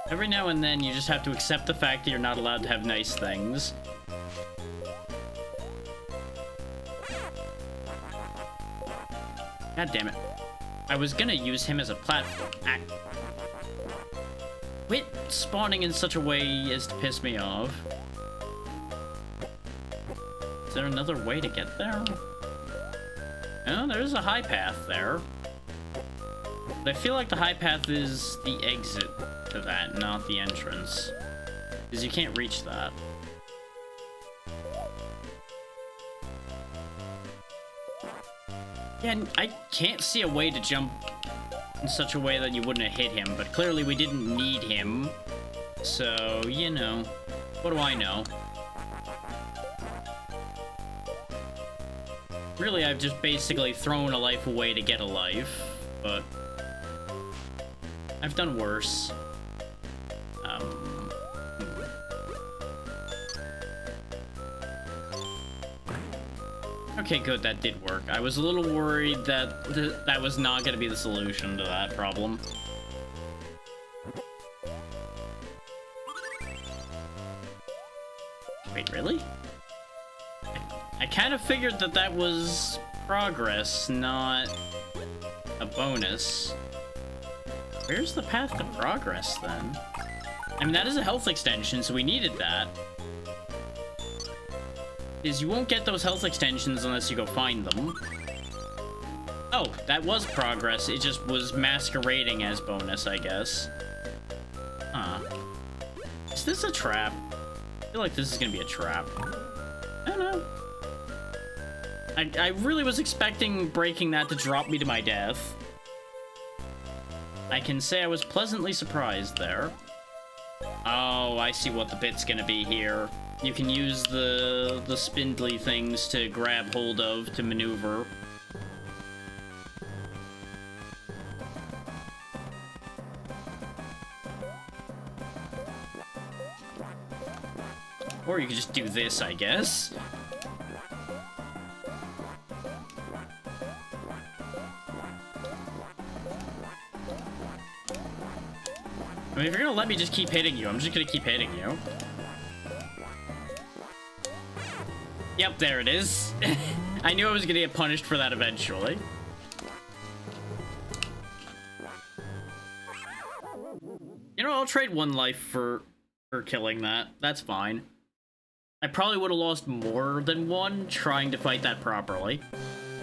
Every now and then, you just have to accept the fact that you're not allowed to have nice things. God damn it. I was gonna use him as a platform. Ah. Quit spawning in such a way as to piss me off. Is there another way to get there? Oh, there's a high path there. But I feel like the high path is the exit to that, not the entrance. Because you can't reach that. Yeah, and I can't see a way to jump in such a way that you wouldn't have hit him, but clearly we didn't need him. So, you know, what do I know? Really, I've just basically thrown a life away to get a life, but I've done worse. Okay, good, that did work. I was a little worried that that was not going to be the solution to that problem. Wait, really? I kind of figured that that was progress, not a bonus. Where's the path to progress, then? I mean, that is a health extension, so we needed that. Is you won't get those health extensions unless you go find them. Oh, that was progress. It just was masquerading as bonus, I guess. Huh. Is this a trap? I feel like this is gonna be a trap. I don't know. I really was expecting breaking that to drop me to my death. I can say I was pleasantly surprised there. Oh, I see what the bit's gonna be here. You can use the spindly things to grab hold of to maneuver. Or you could just do this, I guess. I mean, if you're gonna let me just keep hitting you, I'm just gonna keep hitting you. Yep, there it is. I knew I was gonna get punished for that eventually. You know, I'll trade one life for killing that. That's fine. I probably would have lost more than one trying to fight that properly.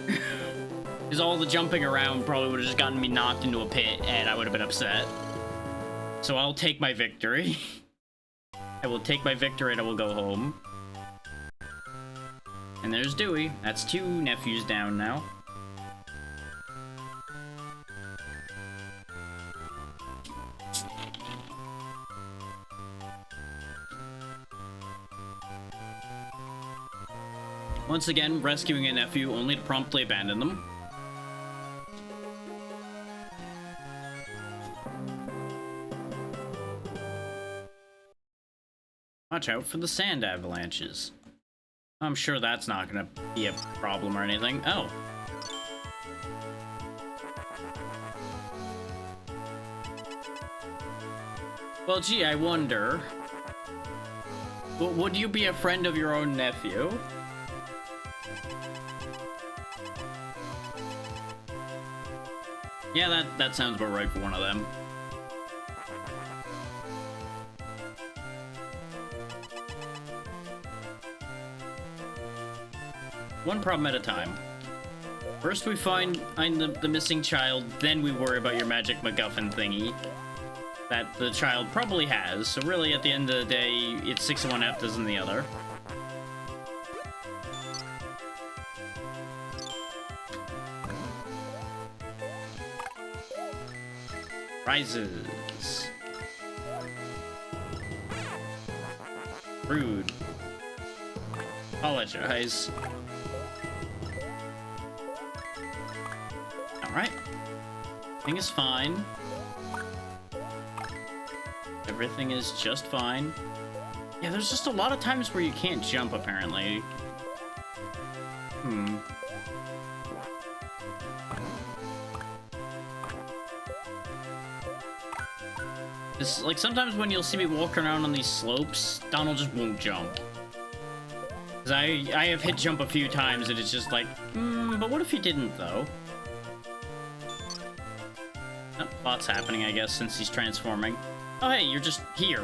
Because all the jumping around probably would have just gotten me knocked into a pit, and I would have been upset. So I'll take my victory. I will take my victory and I will go home. And there's Dewey. That's 2 nephews down now. Once again, rescuing a nephew only to promptly abandon them. Watch out for the sand avalanches. I'm sure that's not gonna be a problem or anything. Oh. Well, gee, I wonder. Would you be a friend of your own nephew? Yeah, that sounds about right for one of them. One problem at a time. First we find the missing child, then we worry about your magic MacGuffin thingy that the child probably has. So really, at the end of the day, it's 6 in one, half dozen the other. Rises. Rude. Apologize. Alright. Everything is fine. Everything is just fine. Yeah, there's just a lot of times where you can't jump, apparently. It's like, sometimes when you'll see me walking around on these slopes, Donald just won't jump. Because I have hit jump a few times, and it's just like, but what if he didn't, though? Oh, lots happening, I guess, since he's transforming. Oh, hey, you're just here.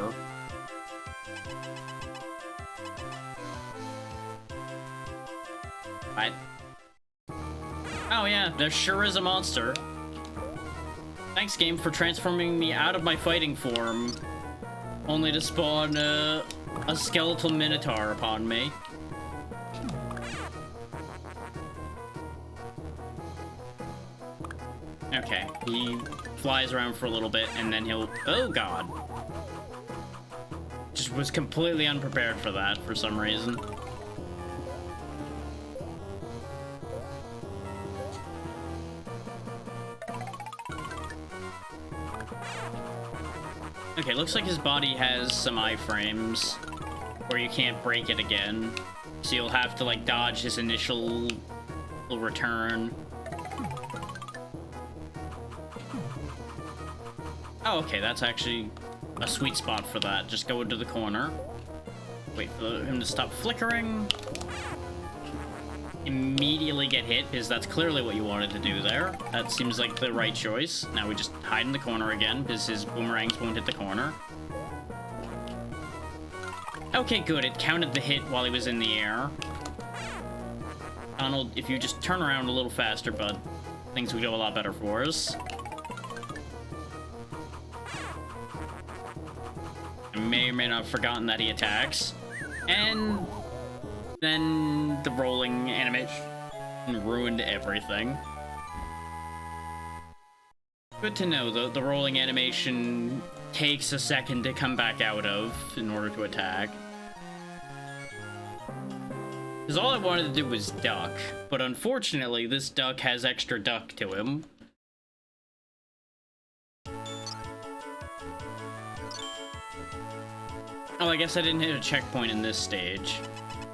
Right. Oh, yeah, there sure is a monster. Thanks, game, for transforming me out of my fighting form, only to spawn a skeletal minotaur upon me. Okay, he flies around for a little bit, and then he'll... Oh, God. Just was completely unprepared for that for some reason. Okay, looks like his body has some iframes where you can't break it again. So you'll have to, like, dodge his initial return. Oh, okay, that's actually a sweet spot for that. Just go into the corner. Wait for him to stop flickering. Immediately get hit, because that's clearly what you wanted to do there. That seems like the right choice. Now we just hide in the corner again, because his boomerangs won't hit the corner. Okay, good. It counted the hit while he was in the air. Donald, if you just turn around a little faster, bud, things would go a lot better for us. I may or may not have forgotten that he attacks. And then the rolling animation ruined everything. Good to know, the rolling animation takes a second to come back out of in order to attack. Because all I wanted to do was duck, but unfortunately this duck has extra duck to him. Oh, I guess I didn't hit a checkpoint in this stage.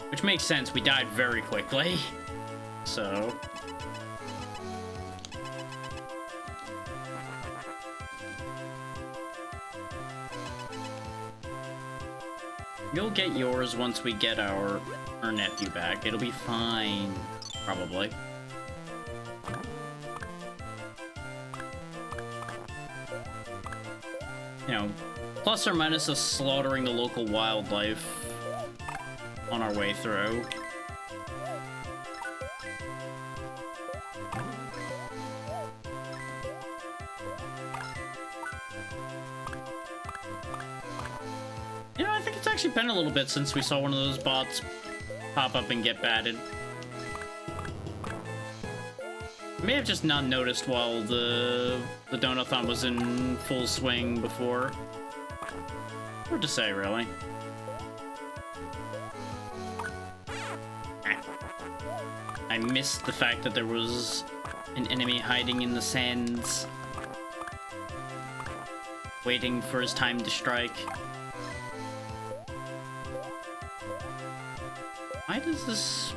Which makes sense, we died very quickly. So... You'll get yours once we get our nephew back. It'll be fine, probably. You know, plus or minus us slaughtering the local wildlife on our way through. You know, I think it's actually been a little bit since we saw one of those bots pop up and get batted. I may have just not noticed while the Donathon was in full swing before. Hard to say, really. I missed the fact that there was an enemy hiding in the sands, waiting for his time to strike. Why does this...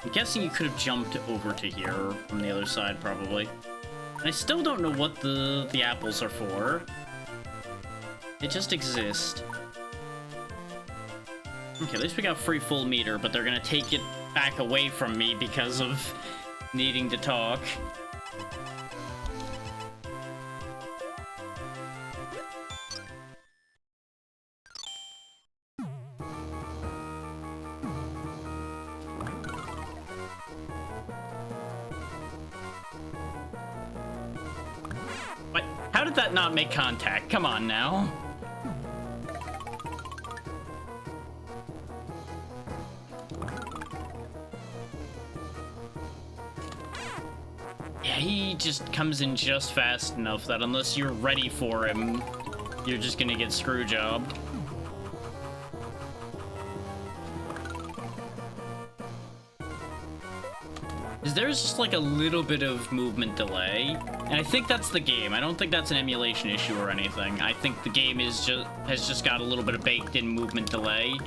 I'm guessing you could have jumped over to here from the other side, probably. And I still don't know what the apples are for. They just exist. Okay, at least we got free full meter, but they're gonna take it back away from me because of needing to talk. What? How did that not make contact? Come on now. Yeah, he just comes in just fast enough that unless you're ready for him, you're just gonna get screw jobbed. There's just like a little bit of movement delay, and I think that's the game. I don't think that's an emulation issue or anything. I think the game has just got a little bit of baked-in movement delay.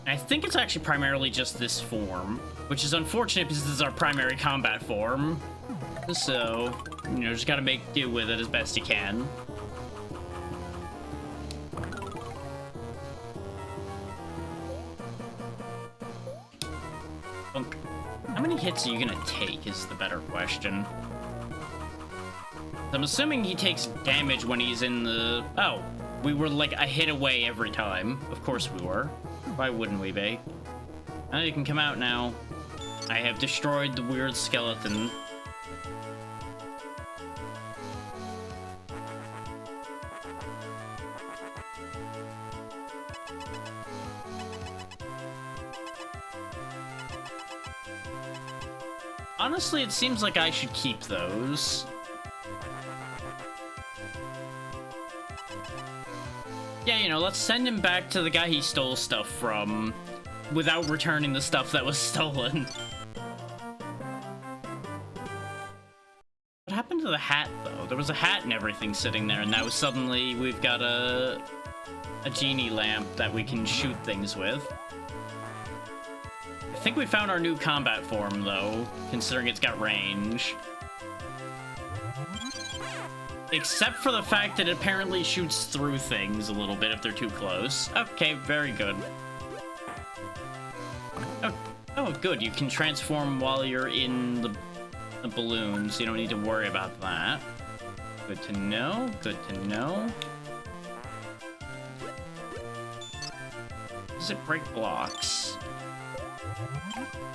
And I think it's actually primarily just this form, which is unfortunate because this is our primary combat form. So, you know, just gotta make do with it as best you can. How many hits are you gonna take is the better question. I'm assuming he takes damage when he's in the... Oh, we were like a hit away every time. Of course we were. Why wouldn't we be? Now you can come out now. I have destroyed the weird skeleton. Honestly, it seems like I should keep those. Yeah, you know, let's send him back to the guy he stole stuff from without returning the stuff that was stolen. What happened to the hat, though? There was a hat and everything sitting there, and now suddenly we've got a genie lamp that we can shoot things with. I think we found our new combat form, though, considering it's got range. Except for the fact that it apparently shoots through things a little bit if they're too close. Okay, very good. Oh, good. You can transform while you're in the balloon, so you don't need to worry about that. Good to know. Good to know. Does it break blocks?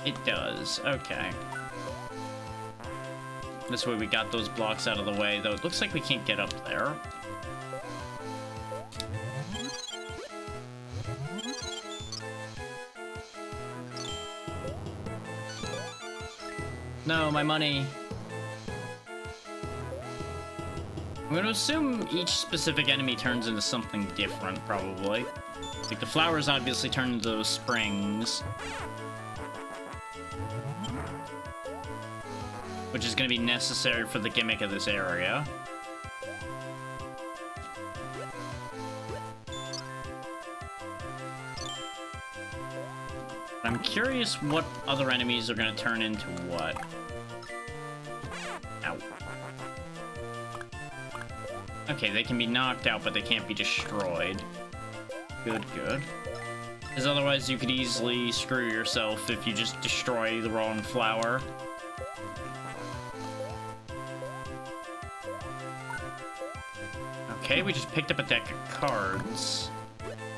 It does. Okay. This way we got those blocks out of the way, though it looks like we can't get up there. No, my money. I'm going to assume each specific enemy turns into something different, probably. Like, the flowers obviously turn into those springs. Which is going to be necessary for the gimmick of this area. I'm curious what other enemies are going to turn into what. Ow. Okay, they can be knocked out, but they can't be destroyed. Good, good. Because otherwise you could easily screw yourself if you just destroy the wrong flower. Okay, we just picked up a deck of cards.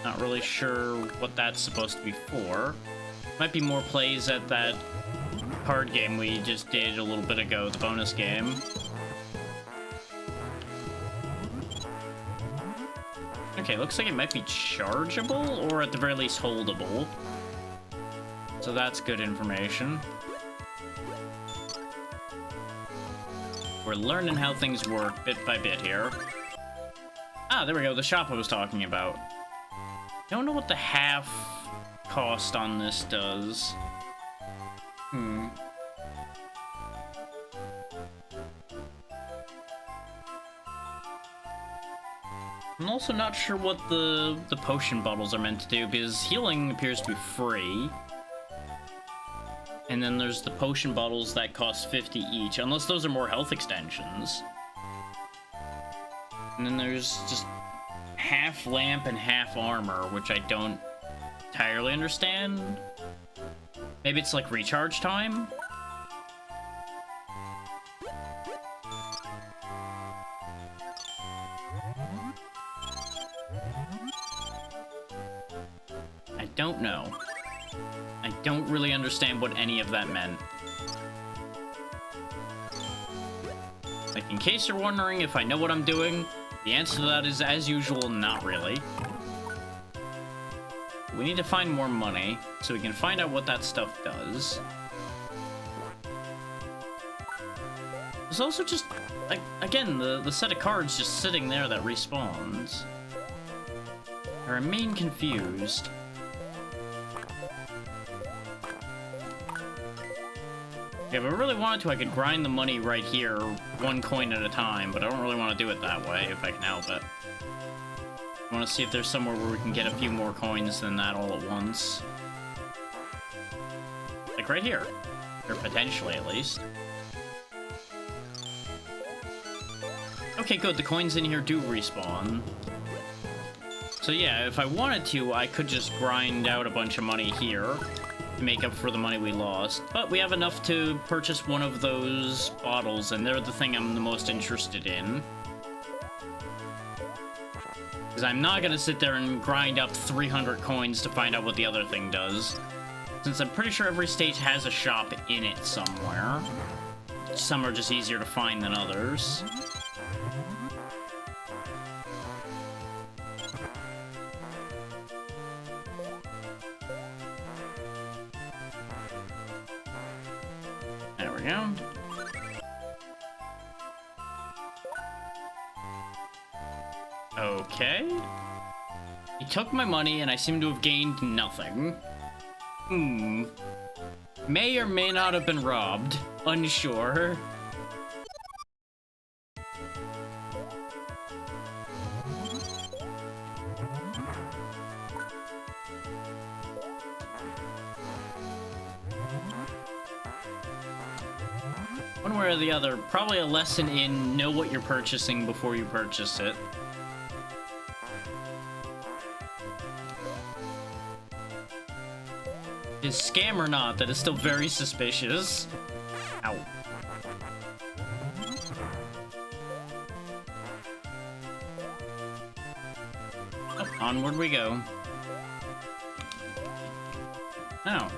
Not really sure what that's supposed to be for. Might be more plays at that card game we just did a little bit ago, the bonus game. Okay, looks like it might be chargeable, or at the very least holdable. So that's good information. We're learning how things work bit by bit here. Ah, there we go, the shop I was talking about. Don't know what the half cost on this does. I'm also not sure what the potion bottles are meant to do, because healing appears to be free. And then there's the potion bottles that cost 50 each, unless those are more health extensions. And then there's just half lamp and half armor, which I don't entirely understand. Maybe it's like recharge time? I don't know. I don't really understand what any of that meant. Like, in case you're wondering if I know what I'm doing, the answer to that is, as usual, not really. We need to find more money, so we can find out what that stuff does. There's also just, like, again, the set of cards just sitting there that respawns. I remain confused. If I really wanted to, I could grind the money right here, one coin at a time, but I don't really want to do it that way, if I can help it. I want to see if there's somewhere where we can get a few more coins than that all at once. Like right here. Or potentially, at least. Okay, good, the coins in here do respawn. So yeah, if I wanted to, I could just grind out a bunch of money here to make up for the money we lost, but we have enough to purchase one of those bottles, and they're the thing I'm the most interested in. Because I'm not gonna sit there and grind up 300 coins to find out what the other thing does, since I'm pretty sure every stage has a shop in it somewhere. Some are just easier to find than others. There we go. Okay. He took my money and I seem to have gained nothing. May or may not have been robbed. Unsure. One way or the other, probably a lesson in know what you're purchasing before you purchase it. Is scam or not, that is still very suspicious. Ow. Oh, onward we go. Oh.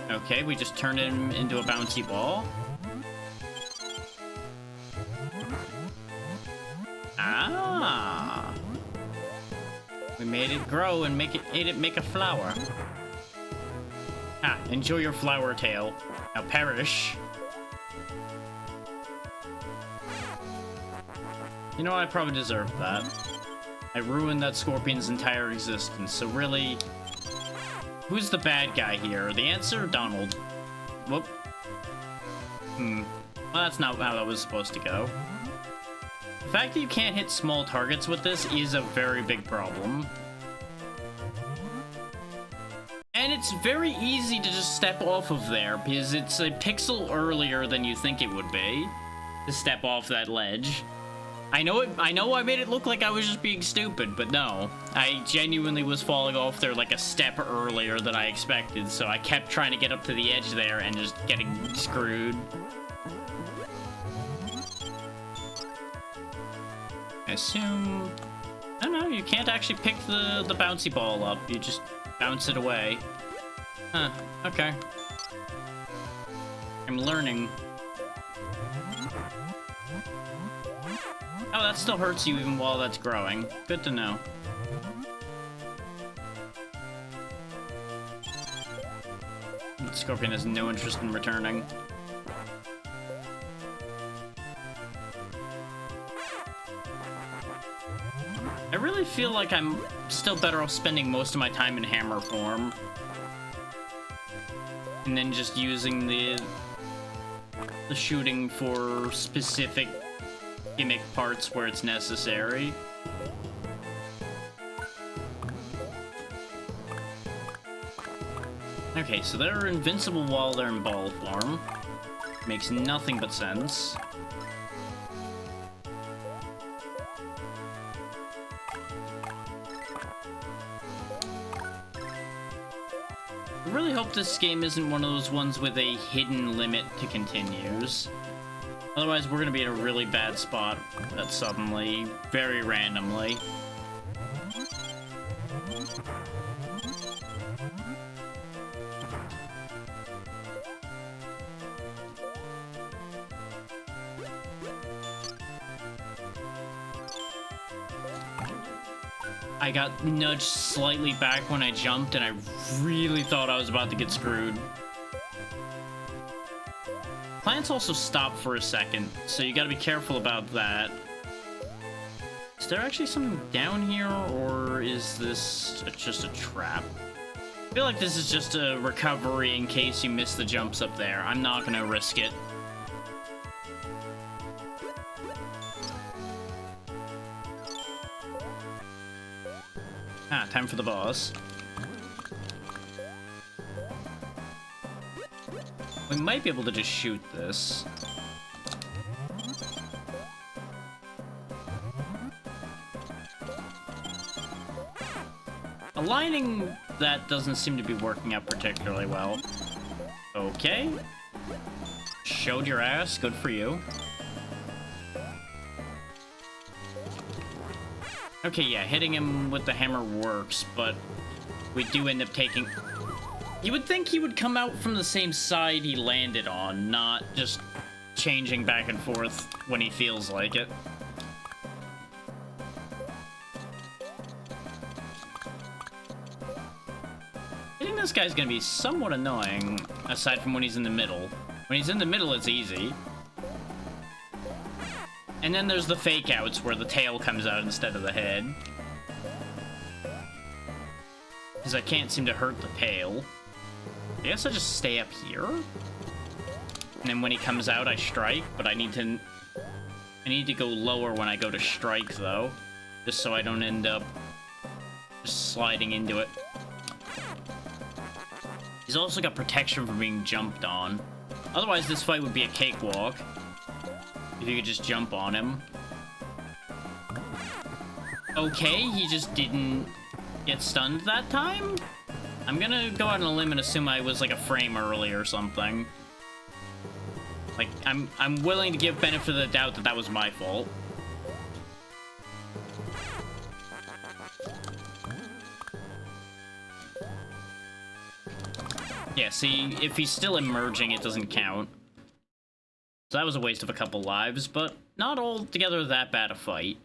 Okay, we just turned him into a bouncy ball. Ah. We made it grow and made it make a flower. Ah, enjoy your flower tail. Now perish. You know, I probably deserved that. I ruined that scorpion's entire existence, so really... Who's the bad guy here? The answer? Donald. Whoop. Well, that's not how that was supposed to go. The fact that you can't hit small targets with this is a very big problem. And it's very easy to just step off of there, because it's a pixel earlier than you think it would be to step off that ledge. I know I made it look like I was just being stupid, but no. I genuinely was falling off there like a step earlier than I expected, so I kept trying to get up to the edge there and just getting screwed. I assume... I don't know, you can't actually pick the bouncy ball up, you just bounce it away. Huh, okay. I'm learning. Oh, that still hurts you even while that's growing. Good to know. The scorpion has no interest in returning. I really feel like I'm still better off spending most of my time in hammer form. And then just using the shooting for specific gimmick parts where it's necessary. Okay, so they're invincible while they're in ball form. Makes nothing but sense. I really hope this game isn't one of those ones with a hidden limit to continues. Otherwise, we're gonna be in a really bad spot that suddenly, very randomly. I got nudged slightly back when I jumped, and I really thought I was about to get screwed. Plants also stop for a second, so you gotta be careful about that. Is there actually something down here, or is this just a trap? I feel like this is just a recovery in case you miss the jumps up there. I'm not gonna risk it. Ah, time for the boss. We might be able to just shoot this. Aligning that doesn't seem to be working out particularly well. Okay. Showed your ass, good for you. Okay, yeah, hitting him with the hammer works, but we do end up taking... You would think he would come out from the same side he landed on, not just changing back and forth when he feels like it. Hitting this guy's gonna be somewhat annoying, aside from when he's in the middle. When he's in the middle, it's easy. And then there's the fake outs where the tail comes out instead of the head. Because I can't seem to hurt the tail. I guess I just stay up here. And then when he comes out, I strike, but I need to go lower when I go to strike, though. Just so I don't end up just sliding into it. He's also got protection from being jumped on. Otherwise, this fight would be a cakewalk. If you could just jump on him. Okay, he just didn't get stunned that time? I'm gonna go out on a limb and assume I was like a frame early or something. Like, I'm willing to give benefit of the doubt that that was my fault. Yeah, see, if he's still emerging, it doesn't count. So that was a waste of a couple lives, but not altogether that bad a fight.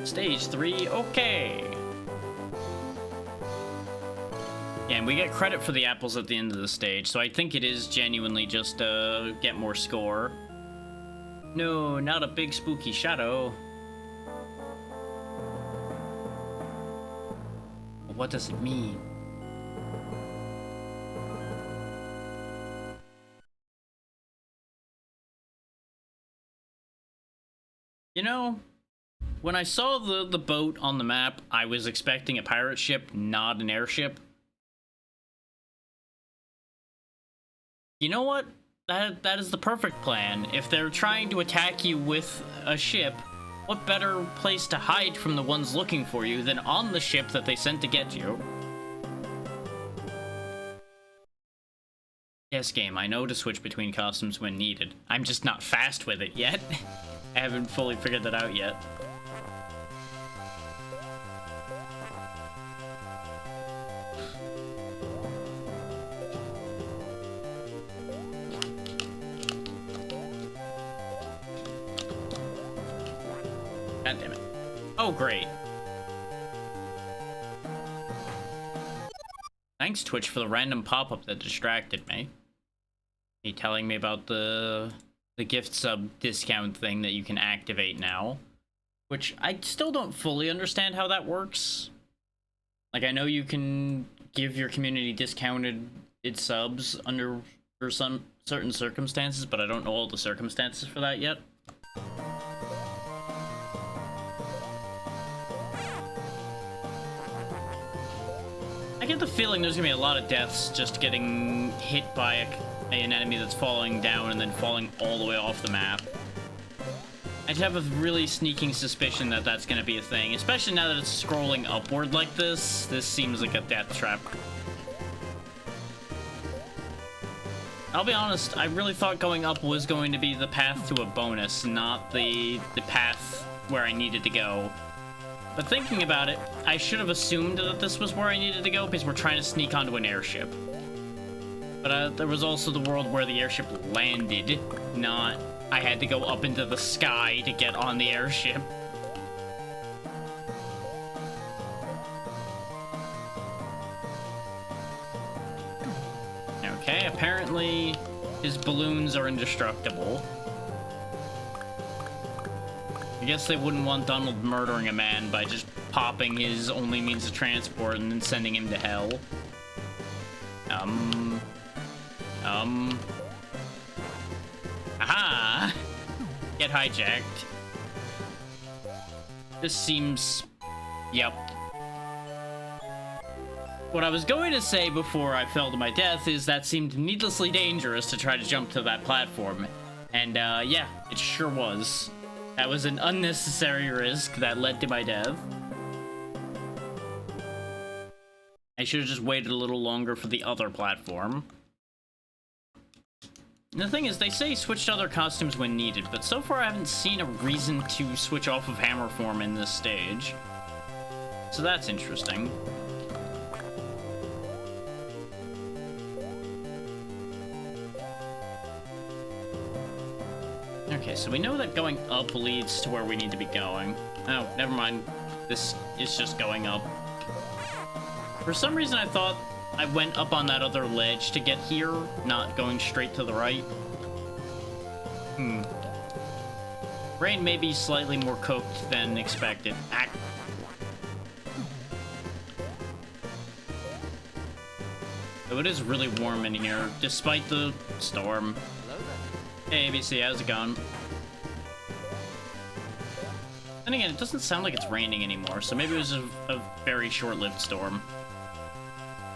Stage 3, okay. Yeah, and we get credit for the apples at the end of the stage, so I think it is genuinely just get more score. No, not a big spooky shadow. What does it mean? You know, when I saw the boat on the map, I was expecting a pirate ship, not an airship. You know what? That is the perfect plan. If they're trying to attack you with a ship, what better place to hide from the ones looking for you than on the ship that they sent to get you? Yes, game, I know to switch between costumes when needed. I'm just not fast with it yet. I haven't fully figured that out yet. God damn it. Oh, great. Thanks, Twitch, for the random pop-up that distracted me. You telling me about the gift sub discount thing that you can activate now, which I still don't fully understand how that works. Like, I know you can give your community discounted subs under for some certain circumstances, but I don't know all the circumstances for that yet. I get the feeling there's gonna be a lot of deaths just getting hit by an enemy that's falling down and then falling all the way off the map. I have a really sneaking suspicion that that's gonna be a thing, especially now that it's scrolling upward like this. This seems like a death trap. I'll be honest, I really thought going up was going to be the path to a bonus, not the path where I needed to go. But thinking about it, I should have assumed that this was where I needed to go because we're trying to sneak onto an airship. But there was also the world where the airship landed, not I had to go up into the sky to get on the airship. Okay, apparently his balloons are indestructible. I guess they wouldn't want Donald murdering a man by just popping his only means of transport and then sending him to hell. Aha! Get hijacked. This seems... Yep. What I was going to say before I fell to my death is that seemed needlessly dangerous to try to jump to that platform. And, yeah, it sure was. That was an unnecessary risk that led to my death. I should have just waited a little longer for the other platform. And the thing is, they say switch to other costumes when needed, but so far I haven't seen a reason to switch off of hammer form in this stage. So that's interesting. Okay, so we know that going up leads to where we need to be going. Oh, never mind. This is just going up. For some reason, I thought I went up on that other ledge to get here, not going straight to the right. Brain may be slightly more cooked than expected. So it is really warm in here, despite the storm. Hey, ABC, how's it going? And again, it doesn't sound like it's raining anymore, so maybe it was a very short-lived storm.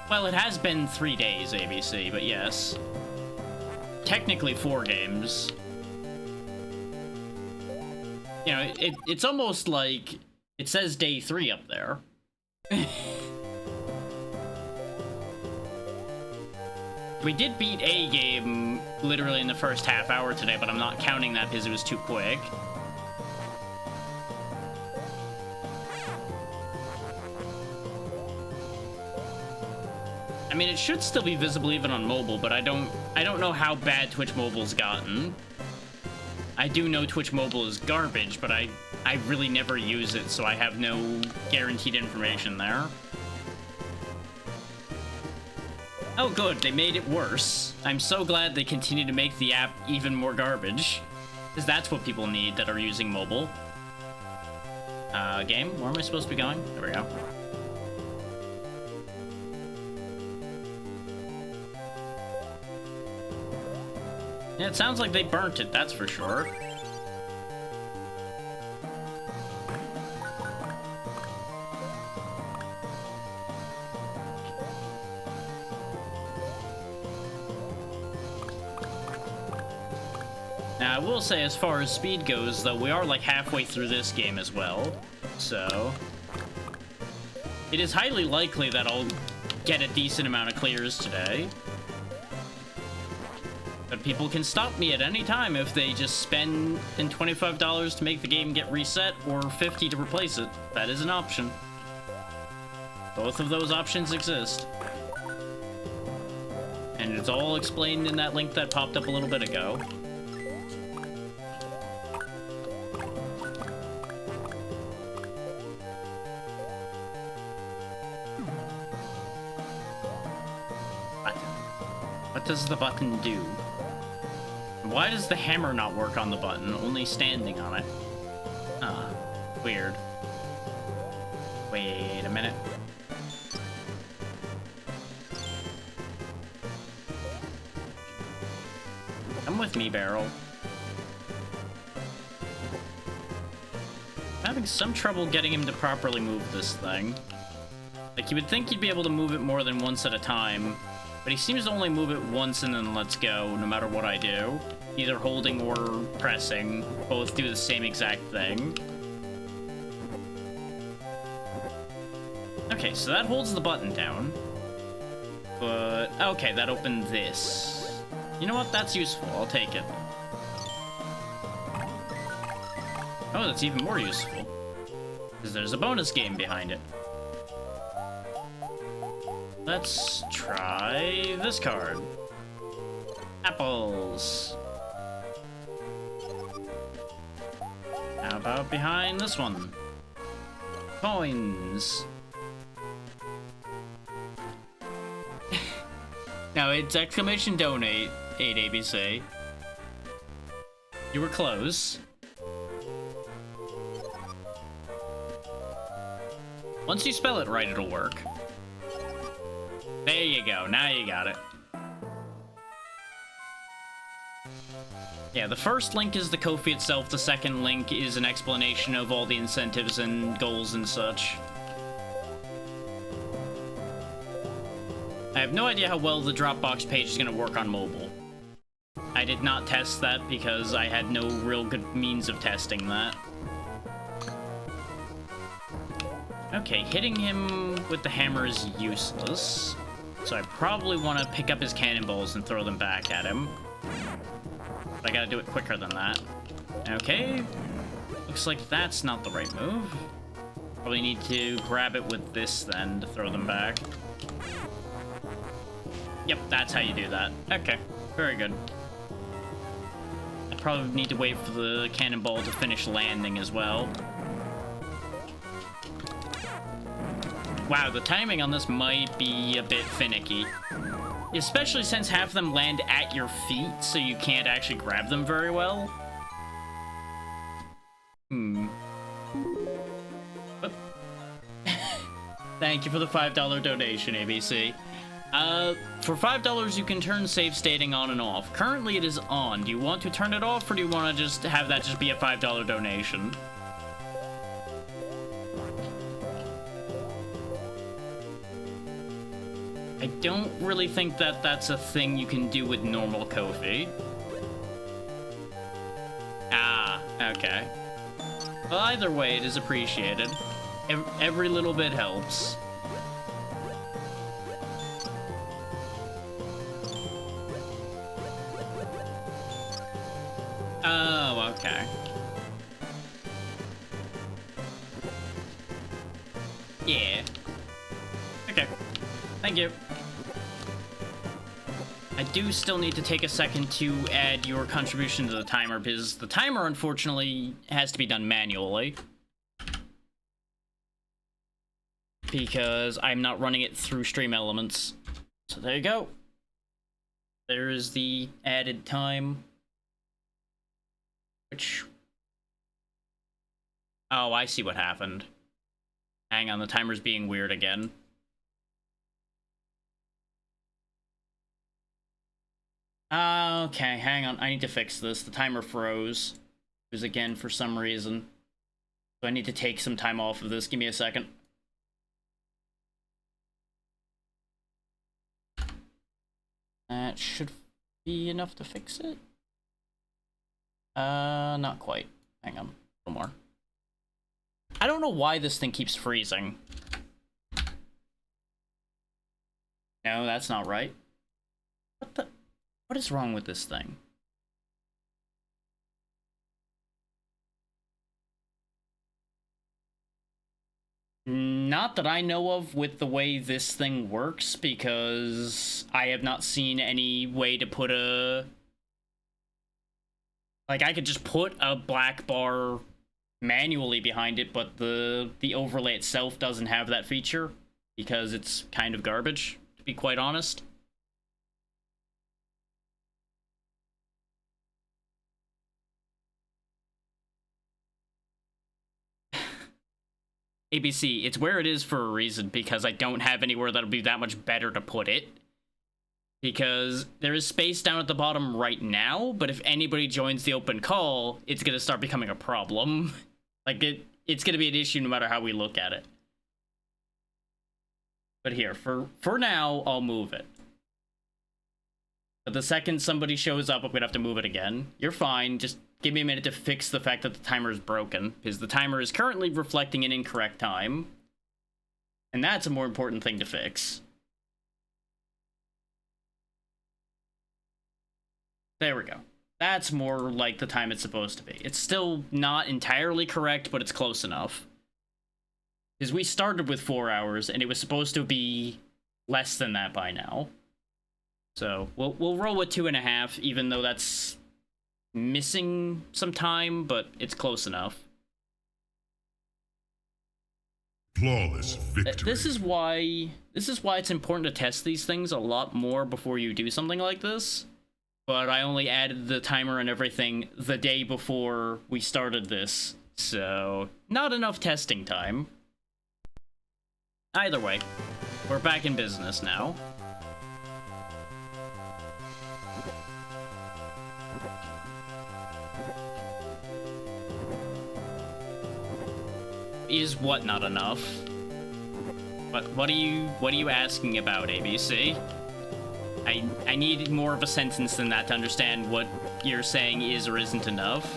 Well, it has been 3 days, ABC, but yes. Technically 4 games. You know, it's almost like it says day 3 up there. We did beat a game literally in the first half hour today, but I'm not counting that because it was too quick. I mean, it should still be visible even on mobile, but I don't know how bad Twitch Mobile's gotten. I do know Twitch Mobile is garbage, but I really never use it, so I have no guaranteed information there. Oh good, they made it worse. I'm so glad they continue to make the app even more garbage. Because that's what people need that are using mobile. Game, where am I supposed to be going? There we go. Yeah, it sounds like they burnt it, that's for sure. Now, I will say, as far as speed goes, though, we are like halfway through this game as well, so it is highly likely that I'll get a decent amount of clears today. But people can stop me at any time if they just spend $25 to make the game get reset or $50 to replace it. That is an option. Both of those options exist. And it's all explained in that link that popped up a little bit ago. What does the button do? Why does the hammer not work on the button, only standing on it? Huh. Weird. Wait a minute. Come with me, Barrel. I'm having some trouble getting him to properly move this thing. Like, you would think you'd be able to move it more than once at a time, but he seems to only move it once and then lets go, no matter what I do. Either holding or pressing. Both do the same exact thing. Okay, so that holds the button down. But, okay, that opened this. You know what? That's useful. I'll take it. Oh, that's even more useful. Because there's a bonus game behind it. Let's try this card. Apples. How about behind this one? Coins. Now it's exclamation donate 8ABC. You were close. Once you spell it right, it'll work. There you go, now you got it. Yeah, the first link is the Ko-fi itself, the second link is an explanation of all the incentives and goals and such. I have no idea how well the Dropbox page is going to work on mobile. I did not test that because I had no real good means of testing that. Okay, hitting him with the hammer is useless. So I probably want to pick up his cannonballs and throw them back at him. But I gotta do it quicker than that. Okay. Looks like that's not the right move. Probably need to grab it with this then to throw them back. Yep, that's how you do that. Okay, very good. I probably need to wait for the cannonball to finish landing as well. Wow, the timing on this might be a bit finicky. Especially since half of them land at your feet, so you can't actually grab them very well. Thank you for the $5 donation, ABC. For $5, you can turn save stating on and off. Currently, it is on. Do you want to turn it off, or do you want to just have that just be a $5 donation? I don't really think that that's a thing you can do with normal Ko-fi. Ah, okay. Well, either way, it is appreciated. Every little bit helps. Oh, okay. Yeah. Okay. Thank you. I do still need to take a second to add your contribution to the timer, because the timer, unfortunately, has to be done manually. Because I'm not running it through Stream Elements. So there you go. There is the added time. Which... Oh, I see what happened. Hang on, the timer's being weird again. Okay, hang on. I need to fix this. The timer froze. It was again for some reason. So I need to take some time off of this. Give me a second. That should be enough to fix it. Not quite. Hang on. A little more. I don't know why this thing keeps freezing. No, that's not right. What is wrong with this thing? Not that I know of with the way this thing works, because I have not seen any way to put a... Like, I could just put a black bar manually behind it, but the overlay itself doesn't have that feature, because it's kind of garbage, to be quite honest. ABC, it's where it is for a reason, because I don't have anywhere that'll be that much better to put it. Because there is space down at the bottom right now, but if anybody joins the open call, it's gonna start becoming a problem. Like, it's gonna be an issue no matter how we look at it. But here, for now, I'll move it. But the second somebody shows up, I'm gonna have to move it again. You're fine, just give me a minute to fix the fact that the timer is broken, because the timer is currently reflecting an incorrect time. And that's a more important thing to fix. There we go. That's more like the time it's supposed to be. It's still not entirely correct, but it's close enough. Because we started with 4 hours, and it was supposed to be less than that by now. So, we'll roll with 2.5, even though that's missing some time, but it's close enough. Flawless victory. This is why it's important to test these things a lot more before you do something like this. But I only added the timer and everything the day before we started this, so not enough testing time. Either way, we're back in business now. Is what not enough? What are you asking about, ABC? I need more of a sentence than that to understand what you're saying is or isn't enough.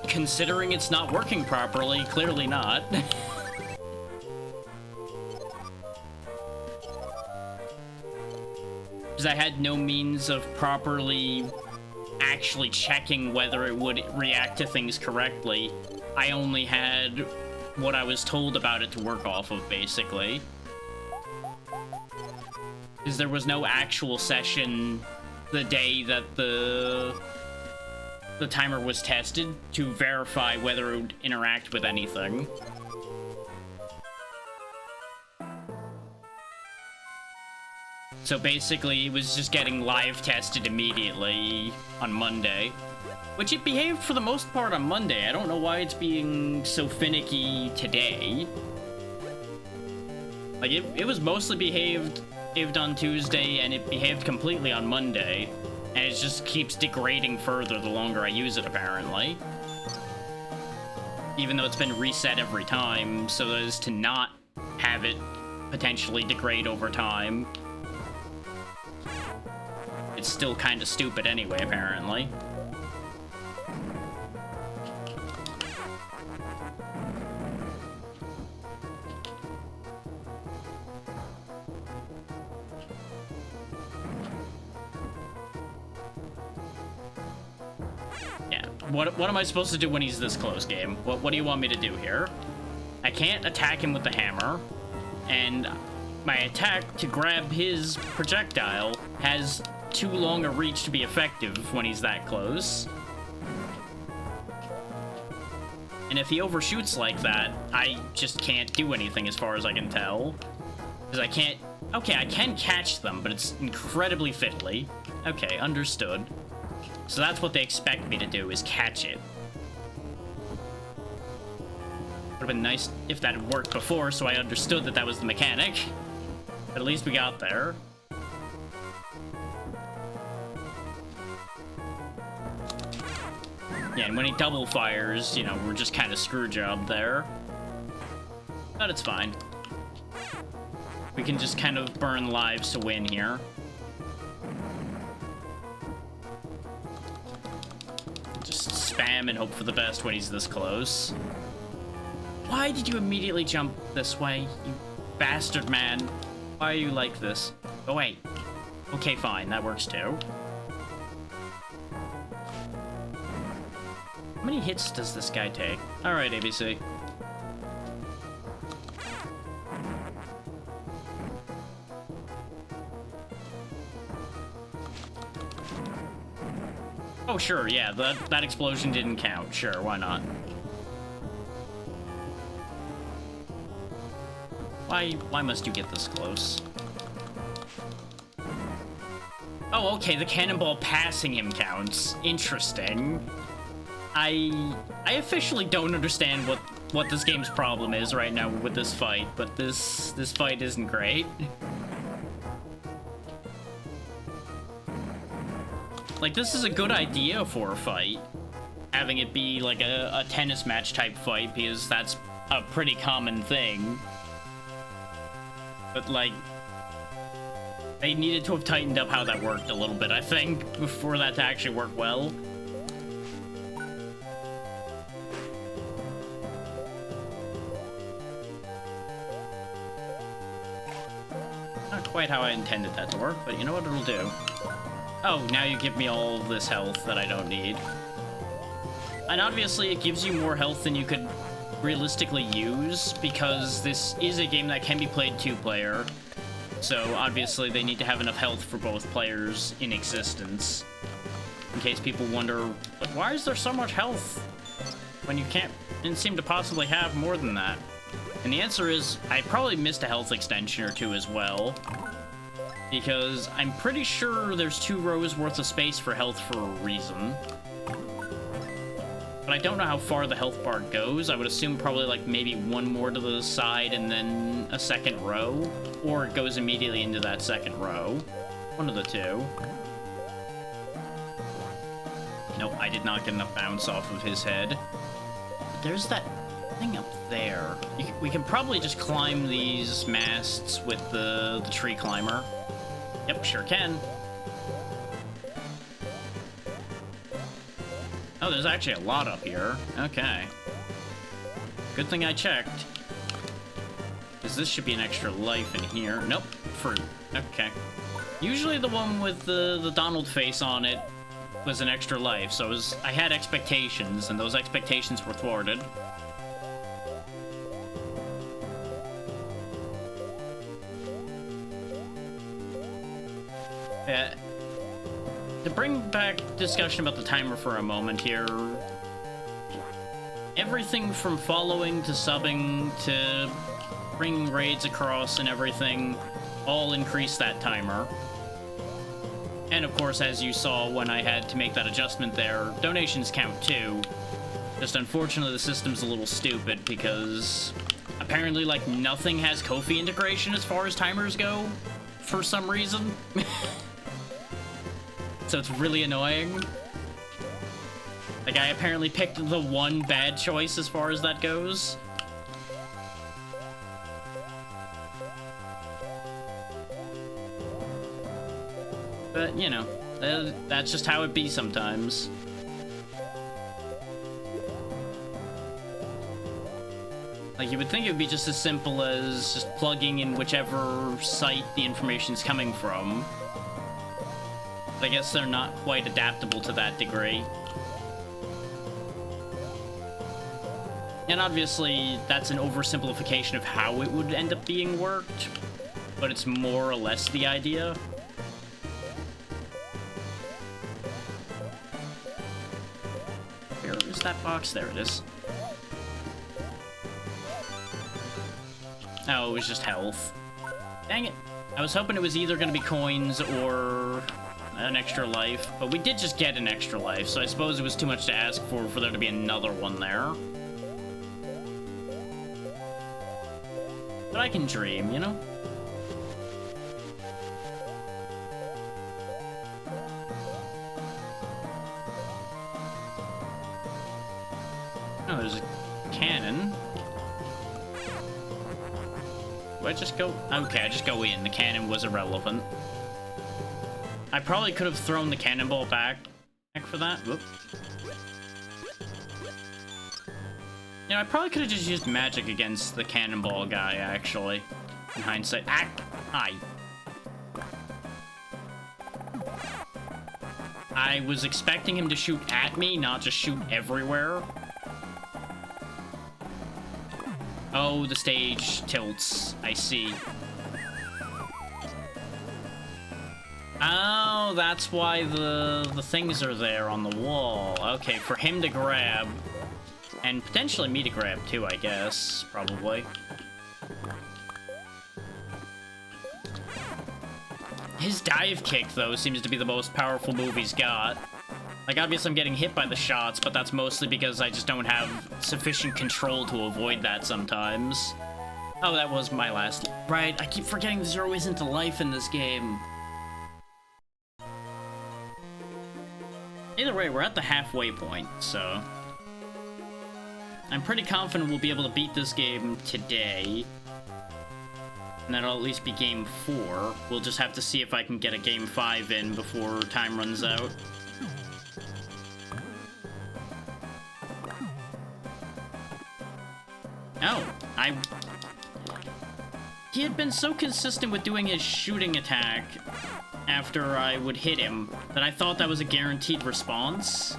Considering it's not working properly, clearly not. Because I had no means of properly actually checking whether it would react to things correctly. I only had what I was told about it to work off of, basically. Because there was no actual session the day that the timer was tested to verify whether it would interact with anything. So basically, it was just getting live tested immediately on Monday. Which it behaved for the most part on Monday. I don't know why it's being so finicky today. Like, it was mostly behaved on Tuesday, and it behaved completely on Monday. And it just keeps degrading further the longer I use it, apparently. Even though it's been reset every time, so as to not have it potentially degrade over time. It's still kind of stupid anyway, apparently. What am I supposed to do when he's this close, game? What do you want me to do here? I can't attack him with the hammer, and my attack to grab his projectile has too long a reach to be effective when he's that close. And if he overshoots like that, I just can't do anything as far as I can tell. Because I can't... Okay, I can catch them, but it's incredibly fiddly. Okay, understood. So that's what they expect me to do, is catch it. Would have been nice if that had worked before, so I understood that that was the mechanic. But at least we got there. Yeah, and when he double fires, you know, we're just kind of screw job there. But it's fine. We can just kind of burn lives to win here. Just spam and hope for the best when he's this close. Why did you immediately jump this way, you bastard man? Why are you like this? Oh, wait. Okay, fine. That works too. How many hits does this guy take? Alright, ABC. Oh, sure, yeah, that explosion didn't count. Sure, why not? Why must you get this close? Oh, okay, the cannonball passing him counts. Interesting. I officially don't understand what this game's problem is right now with this fight, but this fight isn't great. Like, this is a good idea for a fight. Having it be like a tennis match type fight, because that's a pretty common thing. But, like, they needed to have tightened up how that worked a little bit, I think, before that to actually work well. Not quite how I intended that to work, but you know what it'll do. Oh, now you give me all this health that I don't need. And obviously it gives you more health than you could realistically use, because this is a game that can be played two-player. So obviously they need to have enough health for both players in existence. In case people wonder, but why is there so much health when you didn't seem to possibly have more than that? And the answer is, I probably missed a health extension or two as well. Because I'm pretty sure there's 2 rows worth of space for health for a reason. But I don't know how far the health bar goes. I would assume probably like maybe 1 more to the side and then a second row. Or it goes immediately into that second row. One of the two. Nope, I did not get enough bounce off of his head. There's that thing up there. We can probably just climb these masts with the tree climber. Yep, sure can. Oh, there's actually a lot up here. Okay. Good thing I checked. Because this should be an extra life in here. Nope, fruit. Okay. Usually the one with the Donald face on it was an extra life, so I had expectations, and those expectations were thwarted. To bring back discussion about the timer for a moment here, everything from following to subbing to bringing raids across and everything all increase that timer. And of course, as you saw when I had to make that adjustment there, donations count too. Just unfortunately the system's a little stupid because apparently like nothing has Ko-fi integration as far as timers go for some reason. So it's really annoying. Like, I apparently picked the one bad choice as far as that goes. But, you know, that's just how it be sometimes. Like, you would think it would be just as simple as just plugging in whichever site the information's coming from. But I guess they're not quite adaptable to that degree. And obviously, that's an oversimplification of how it would end up being worked, but it's more or less the idea. Where is that box? There it is. Oh, it was just health. Dang it. I was hoping it was either going to be coins or an extra life, but we did just get an extra life, so I suppose it was too much to ask for there to be another one there. But I can dream, you know? Oh, there's a cannon. Do I just go? Okay, I just go in. The cannon was irrelevant. I probably could have thrown the cannonball back for that. Whoop. You know, I probably could have just used magic against the cannonball guy, actually. In hindsight. Ah! Hi. I was expecting him to shoot at me, not just shoot everywhere. Oh, the stage tilts. I see. Oh, that's why the things are there on the wall. Okay, for him to grab. And potentially me to grab too, I guess. Probably. His dive kick, though, seems to be the most powerful move he's got. Like, obviously I'm getting hit by the shots, but that's mostly because I just don't have sufficient control to avoid that sometimes. Oh, that was my last... Right, I keep forgetting zero isn't a life in this game. Either way, we're at the halfway point, so... I'm pretty confident we'll be able to beat this game today. And that'll at least be game 4. We'll just have to see if I can get a game 5 in before time runs out. Oh, he had been so consistent with doing his shooting attack after I would hit him that I thought that was a guaranteed response.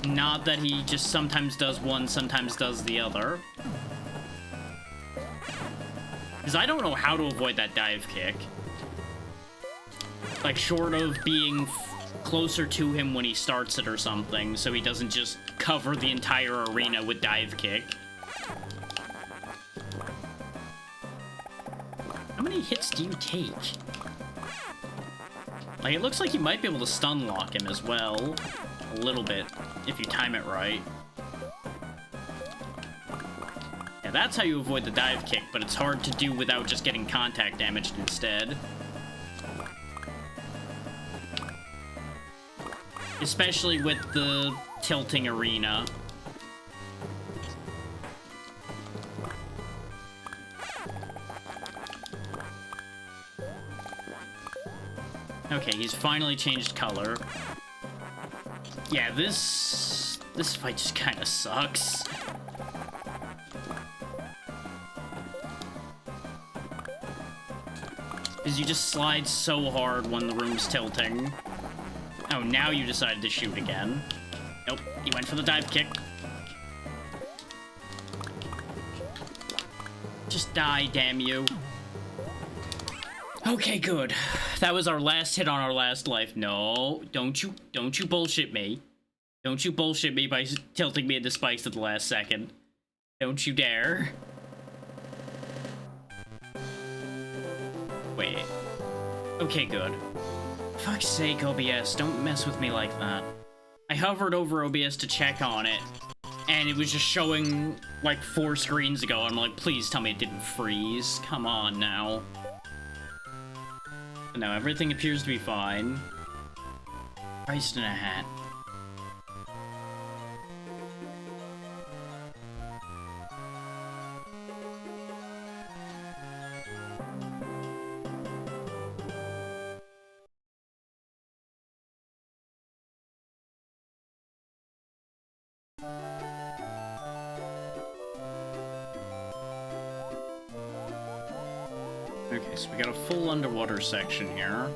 Not that he just sometimes does one, sometimes does the other. Because I don't know how to avoid that dive kick. Like, short of being closer to him when he starts it or something, so he doesn't just cover the entire arena with dive kick. How many hits do you take? Like, it looks like you might be able to stun lock him as well. A little bit, if you time it right. Yeah, that's how you avoid the dive kick, but it's hard to do without just getting contact damaged instead. Especially with the tilting arena. Okay, he's finally changed color. Yeah, this fight just kind of sucks. Because you just slide so hard when the room's tilting. Oh, now you decided to shoot again. Nope, he went for the dive kick. Just die, damn you. Okay, good. That was our last hit on our last life. No, don't you bullshit me. Don't you bullshit me by tilting me into spikes at the last second. Don't you dare. Wait. Okay, good. Fuck's sake, OBS, don't mess with me like that. I hovered over OBS to check on it, and it was just showing, like, 4 screens ago. I'm like, please tell me it didn't freeze. Come on, now. But no, everything appears to be fine. Christ in a hat. Okay, so we got a full underwater section here.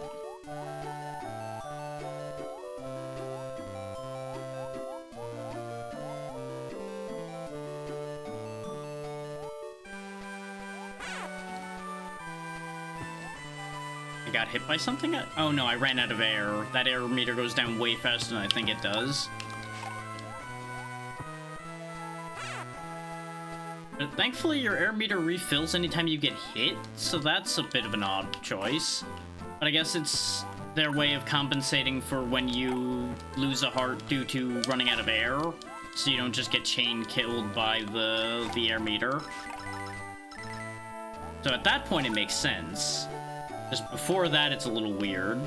I got hit by something? Oh no, I ran out of air. That air meter goes down way faster than I think it does. But thankfully, your air meter refills anytime you get hit, so that's a bit of an odd choice. But I guess it's their way of compensating for when you lose a heart due to running out of air, so you don't just get chain killed by the air meter. So at that point, it makes sense. Just before that, it's a little weird.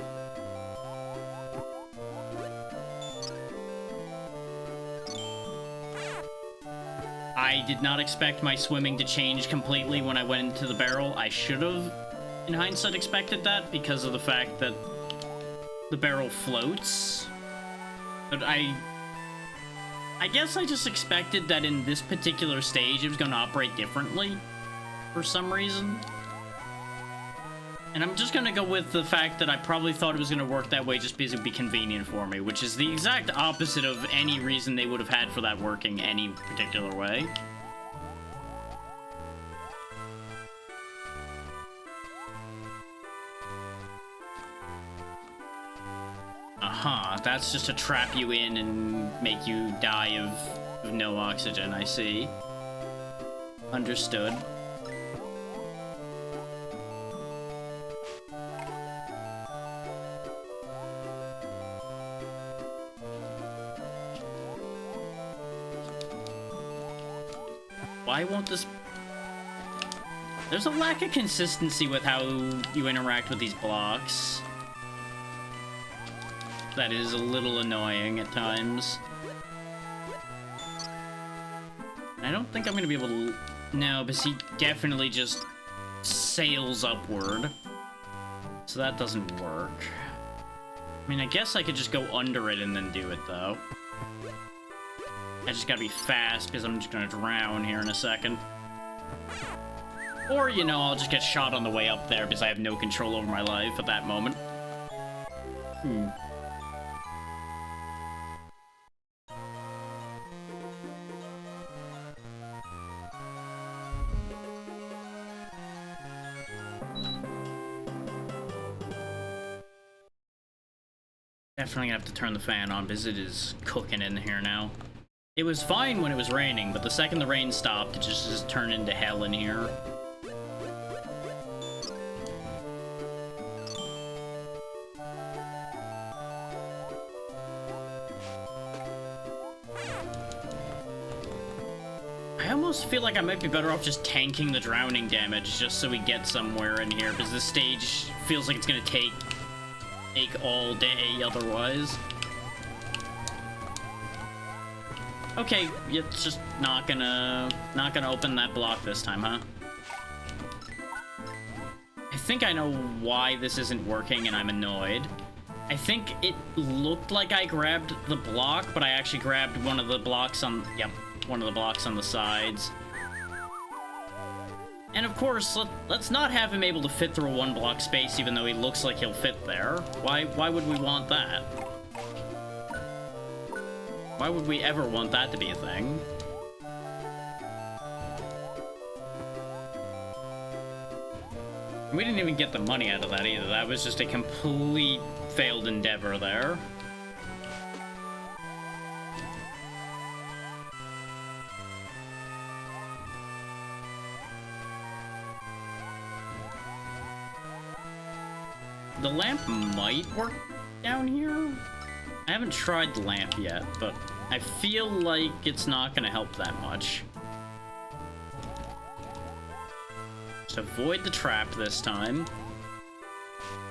I did not expect my swimming to change completely when I went into the barrel. I should have, in hindsight, expected that because of the fact that the barrel floats. But I guess I just expected that in this particular stage it was going to operate differently for some reason. And I'm just going to go with the fact that I probably thought it was going to work that way just because it would be convenient for me, which is the exact opposite of any reason they would have had for that working any particular way. That's just to trap you in and make you die of no oxygen, I see. Understood. Why won't this... There's a lack of consistency with how you interact with these blocks. That is a little annoying at times. I don't think I'm gonna be able to... No, because he definitely just sails upward. So that doesn't work. I mean, I guess I could just go under it and then do it, though. I just gotta be fast, because I'm just gonna drown here in a second. Or, you know, I'll just get shot on the way up there, because I have no control over my life at that moment. Definitely gonna have to turn the fan on because it is cooking in here now. It was fine when it was raining, but the second the rain stopped, it just turned into hell in here. I almost feel like I might be better off just tanking the drowning damage just so we get somewhere in here, because this stage feels like it's gonna take all day otherwise. Okay, it's just not gonna open that block this time, huh? I think I know why this isn't working and I'm annoyed. I think it looked like I grabbed the block, but I actually grabbed one of the blocks on, yep, one of the blocks on the sides. And of course, let's not have him able to fit through a one block space even though he looks like he'll fit there. Why would we want that? Why would we ever want that to be a thing? We didn't even get the money out of that either. That was just a complete failed endeavor there. The lamp might work down here. I haven't tried the lamp yet, but I feel like it's not gonna help that much. Just avoid the trap this time.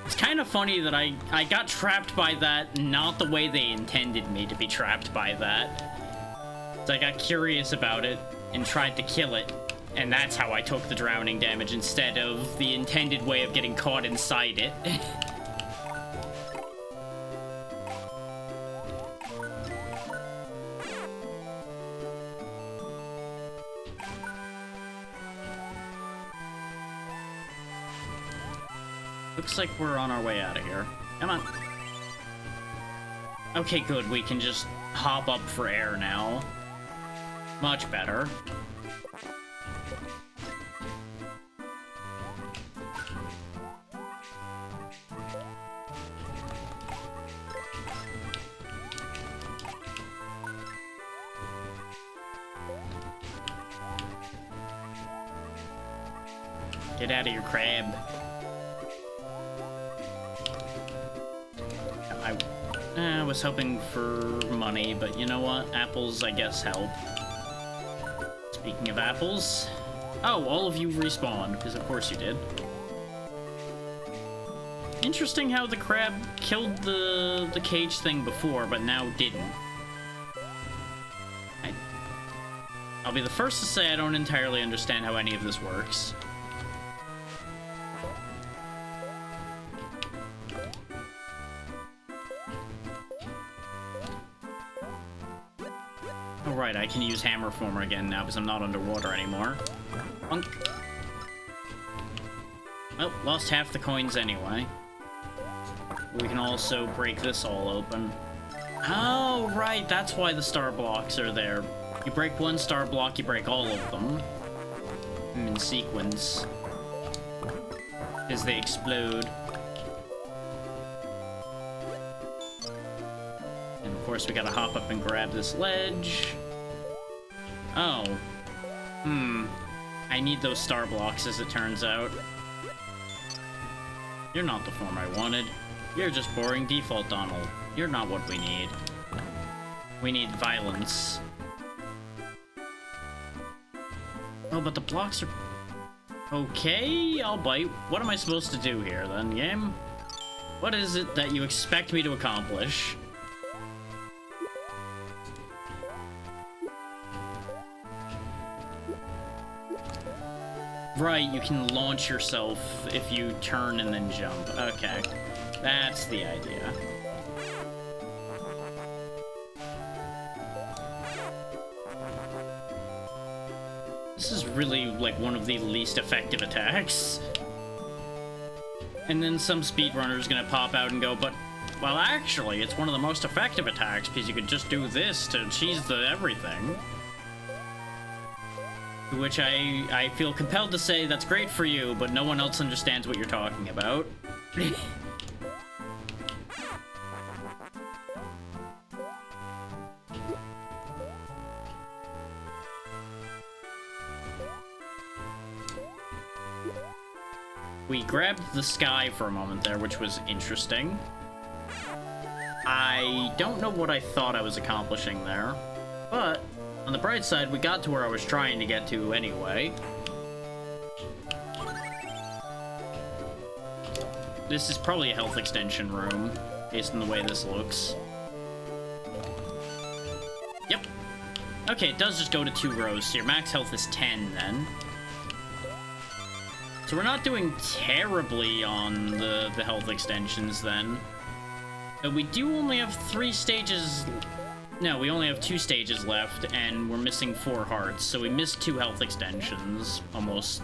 It's kind of funny that I got trapped by that not the way they intended me to be trapped by that. So I got curious about it and tried to kill it, and that's how I took the drowning damage instead of the intended way of getting caught inside it. Looks like we're on our way out of here. Come on. Okay, good. We can just hop up for air now. Much better. Get out of your crab. I was hoping for money, but you know what? Apples, I guess, help. Speaking of apples... Oh, all of you respawned, because of course you did. Interesting how the crab killed the cage thing before, but now didn't. I'll be the first to say I don't entirely understand how any of this works. Oh right, I can use hammer former again now because I'm not underwater anymore. Bonk. Well, lost half the coins anyway. We can also break this all open. Oh, right, that's why the star blocks are there. You break one star block, you break all of them. In sequence. As they explode. And of course we gotta hop up and grab this ledge. Oh. I need those star blocks, as it turns out. You're not the form I wanted. You're just boring default Donald. You're not what we need. We need violence. Oh, but the blocks are... Okay, I'll bite. What am I supposed to do here, then, game? What is it that you expect me to accomplish? Right, you can launch yourself if you turn and then jump. Okay, that's the idea. This is really, like, one of the least effective attacks. And then some speedrunner's gonna pop out and go, but, well, actually, it's one of the most effective attacks because you could just do this to cheese the everything. To which I feel compelled to say that's great for you, but no one else understands what you're talking about. We grabbed the sky for a moment there, which was interesting. I don't know what I thought I was accomplishing there, but on the bright side, we got to where I was trying to get to anyway. This is probably a health extension room, based on the way this looks. Yep. Okay, it does just go to 2 rows, so your max health is 10 then. So we're not doing terribly on the health extensions then. But we do only have 3 stages... No, we only have 2 stages left, and we're missing 4 hearts, so we missed 2 health extensions, almost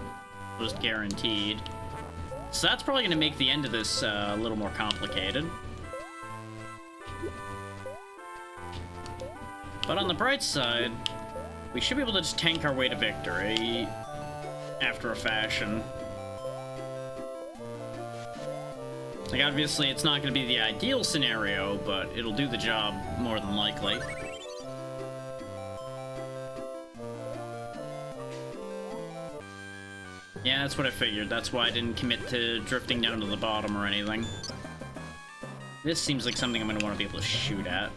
guaranteed. So that's probably going to make the end of this a little more complicated. But on the bright side, we should be able to just tank our way to victory, after a fashion. Like, obviously, it's not going to be the ideal scenario, but it'll do the job more than likely. Yeah, that's what I figured. That's why I didn't commit to drifting down to the bottom or anything. This seems like something I'm going to want to be able to shoot at.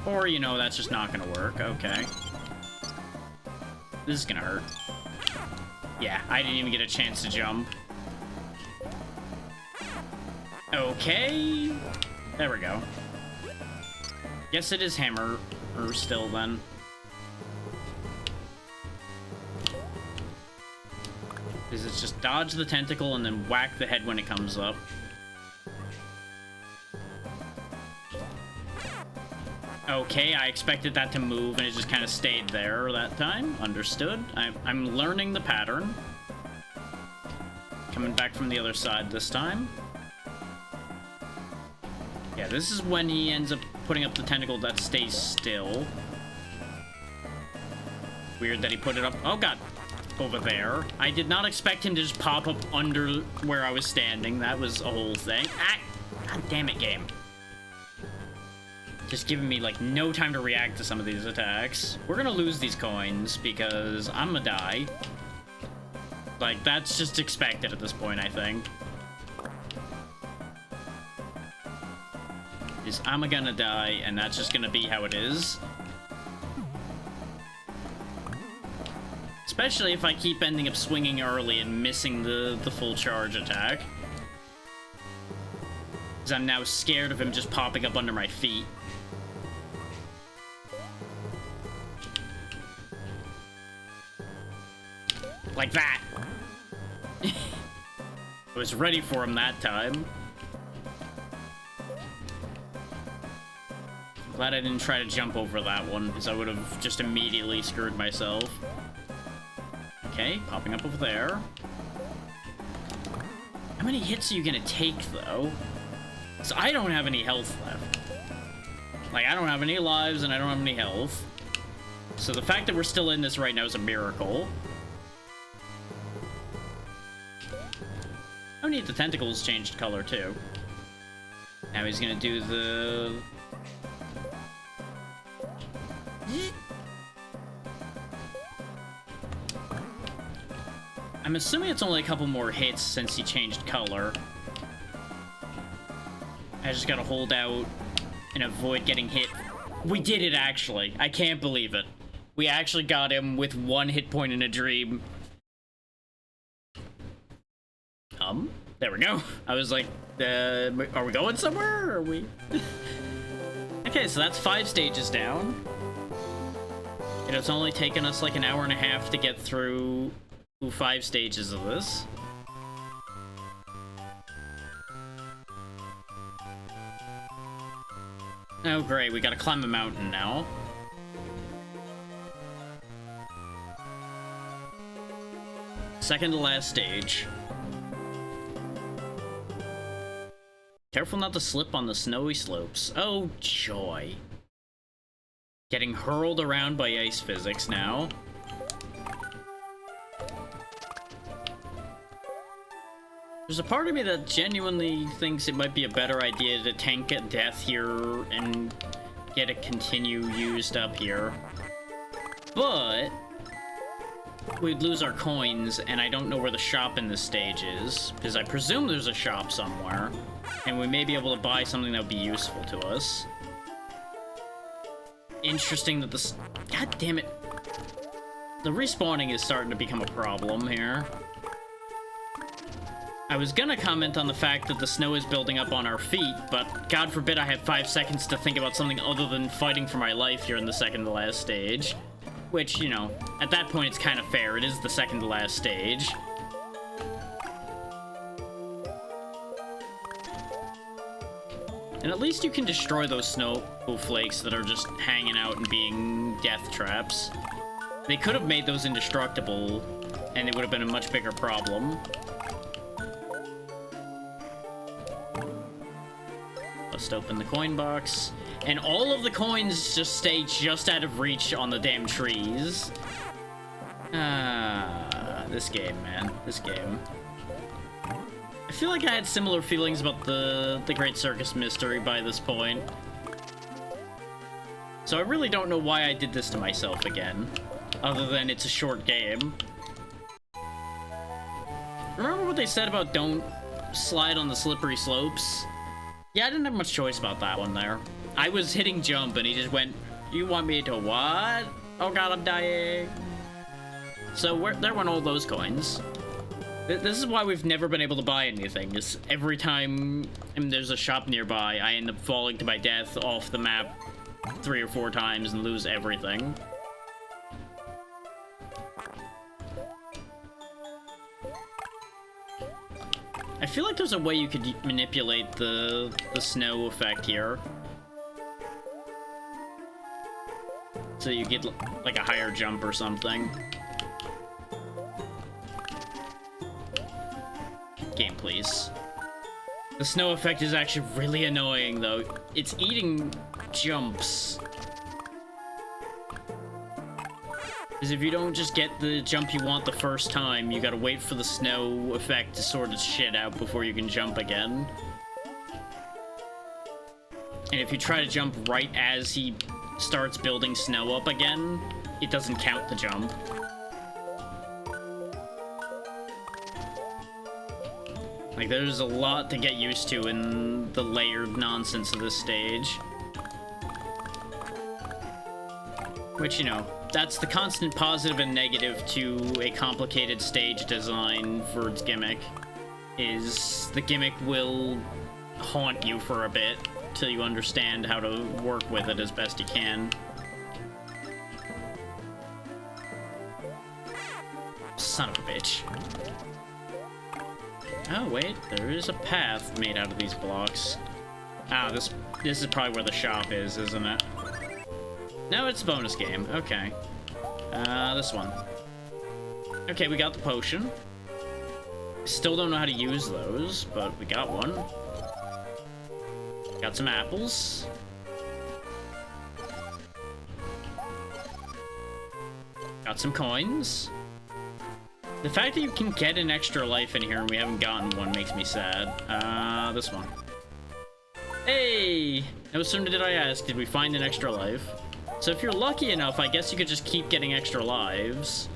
Or, you know, that's just not going to work. Okay. This is going to hurt. Yeah, I didn't even get a chance to jump. Okay. There we go. Guess it is hammer or still then. Is it just dodge the tentacle and then whack the head when it comes up? Okay, I expected that to move, and it just kind of stayed there that time. Understood. I'm learning the pattern. Coming back from the other side this time. Yeah, this is when he ends up putting up the tentacle that stays still. Weird that he put it up. Oh, God. Over there. I did not expect him to just pop up under where I was standing. That was a whole thing. Ah! God damn it, game. Just giving me, like, no time to react to some of these attacks. We're gonna lose these coins because I'm gonna die. Like, that's just expected at this point, I think. Is I'm gonna die, and that's just gonna be how it is. Especially if I keep ending up swinging early and missing the full charge attack. Because I'm now scared of him just popping up under my feet. Like that. I was ready for him that time. I'm glad I didn't try to jump over that one, because I would have just immediately screwed myself. Okay, popping up over there. How many hits are you gonna take, though? So I don't have any health left. Like, I don't have any lives, and I don't have any health. So the fact that we're still in this right now is a miracle. Oh, neat, the tentacles changed color, too. Now he's gonna do the... I'm assuming it's only a couple more hits since he changed color. I just gotta hold out and avoid getting hit. We did it, actually. I can't believe it. We actually got him with 1 hit point in a dream. There we go. I was like, are we going somewhere? Or are we? Okay, so that's 5 stages down. And it's only taken us like an hour and a half to get through 5 stages of this. Oh, great. We gotta climb a mountain now. Second to last stage. Careful not to slip on the snowy slopes. Oh, joy. Getting hurled around by ice physics now. There's a part of me that genuinely thinks it might be a better idea to tank at death here and get a continue used up here. But we'd lose our coins, and I don't know where the shop in this stage is, because I presume there's a shop somewhere, and we may be able to buy something that would be useful to us. Interesting that this... God damn it. The respawning is starting to become a problem here. I was gonna comment on the fact that the snow is building up on our feet, but God forbid I have 5 seconds to think about something other than fighting for my life here in the second to last stage. Which, you know, at that point it's kind of fair. It is the second to last stage. And at least you can destroy those snowflakes that are just hanging out and being death traps. They could have made those indestructible, and it would have been a much bigger problem. Bust open the coin box. And all of the coins just stay just out of reach on the damn trees. Ah, this game, man. This game. I feel like I had similar feelings about the Great Circus Mystery by this point. So I really don't know why I did this to myself again, other than it's a short game. Remember what they said about don't slide on the slippery slopes? Yeah, I didn't have much choice about that one there. I was hitting jump and he just went, you want me to what? Oh god, I'm dying. So there went all those coins. This is why we've never been able to buy anything, is every time there's a shop nearby, I end up falling to my death off the map 3 or 4 times and lose everything. I feel like there's a way you could manipulate the snow effect here. So you get like a higher jump or something. Game, please. The snow effect is actually really annoying, though. It's eating jumps. Because if you don't just get the jump you want the first time, you gotta wait for the snow effect to sort its shit out before you can jump again. And if you try to jump right as he starts building snow up again, it doesn't count the jump. Like, there's a lot to get used to in the layered nonsense of this stage. Which, you know, that's the constant positive and negative to a complicated stage design for its gimmick. Is the gimmick will haunt you for a bit till you understand how to work with it as best you can. Son of a bitch. Oh, wait, there is a path made out of these blocks. Ah, this is probably where the shop is, isn't it? No, it's a bonus game. Okay. This one. Okay, we got the potion. Still don't know how to use those, but we got one. Got some apples. Got some coins. The fact that you can get an extra life in here and we haven't gotten one makes me sad. This one. Hey! No sooner did I ask, did we find an extra life? So if you're lucky enough, I guess you could just keep getting extra lives.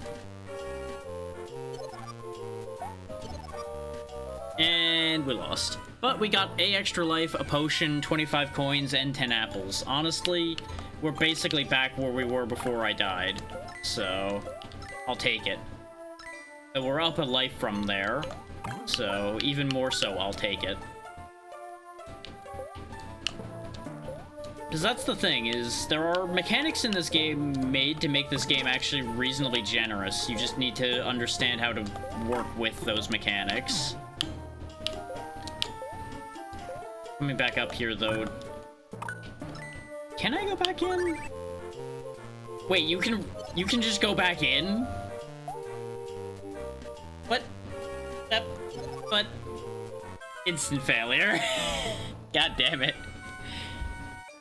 And we lost. But we got a extra life, a potion, 25 coins, and 10 apples. Honestly, we're basically back where we were before I died. So, I'll take it. But we're up a life from there. So, even more so, I'll take it. Because that's the thing, is there are mechanics in this game made to make this game actually reasonably generous. You just need to understand how to work with those mechanics. Coming back up here, though. Can I go back in? Wait, you can just go back in? What? But... Instant failure. God damn it.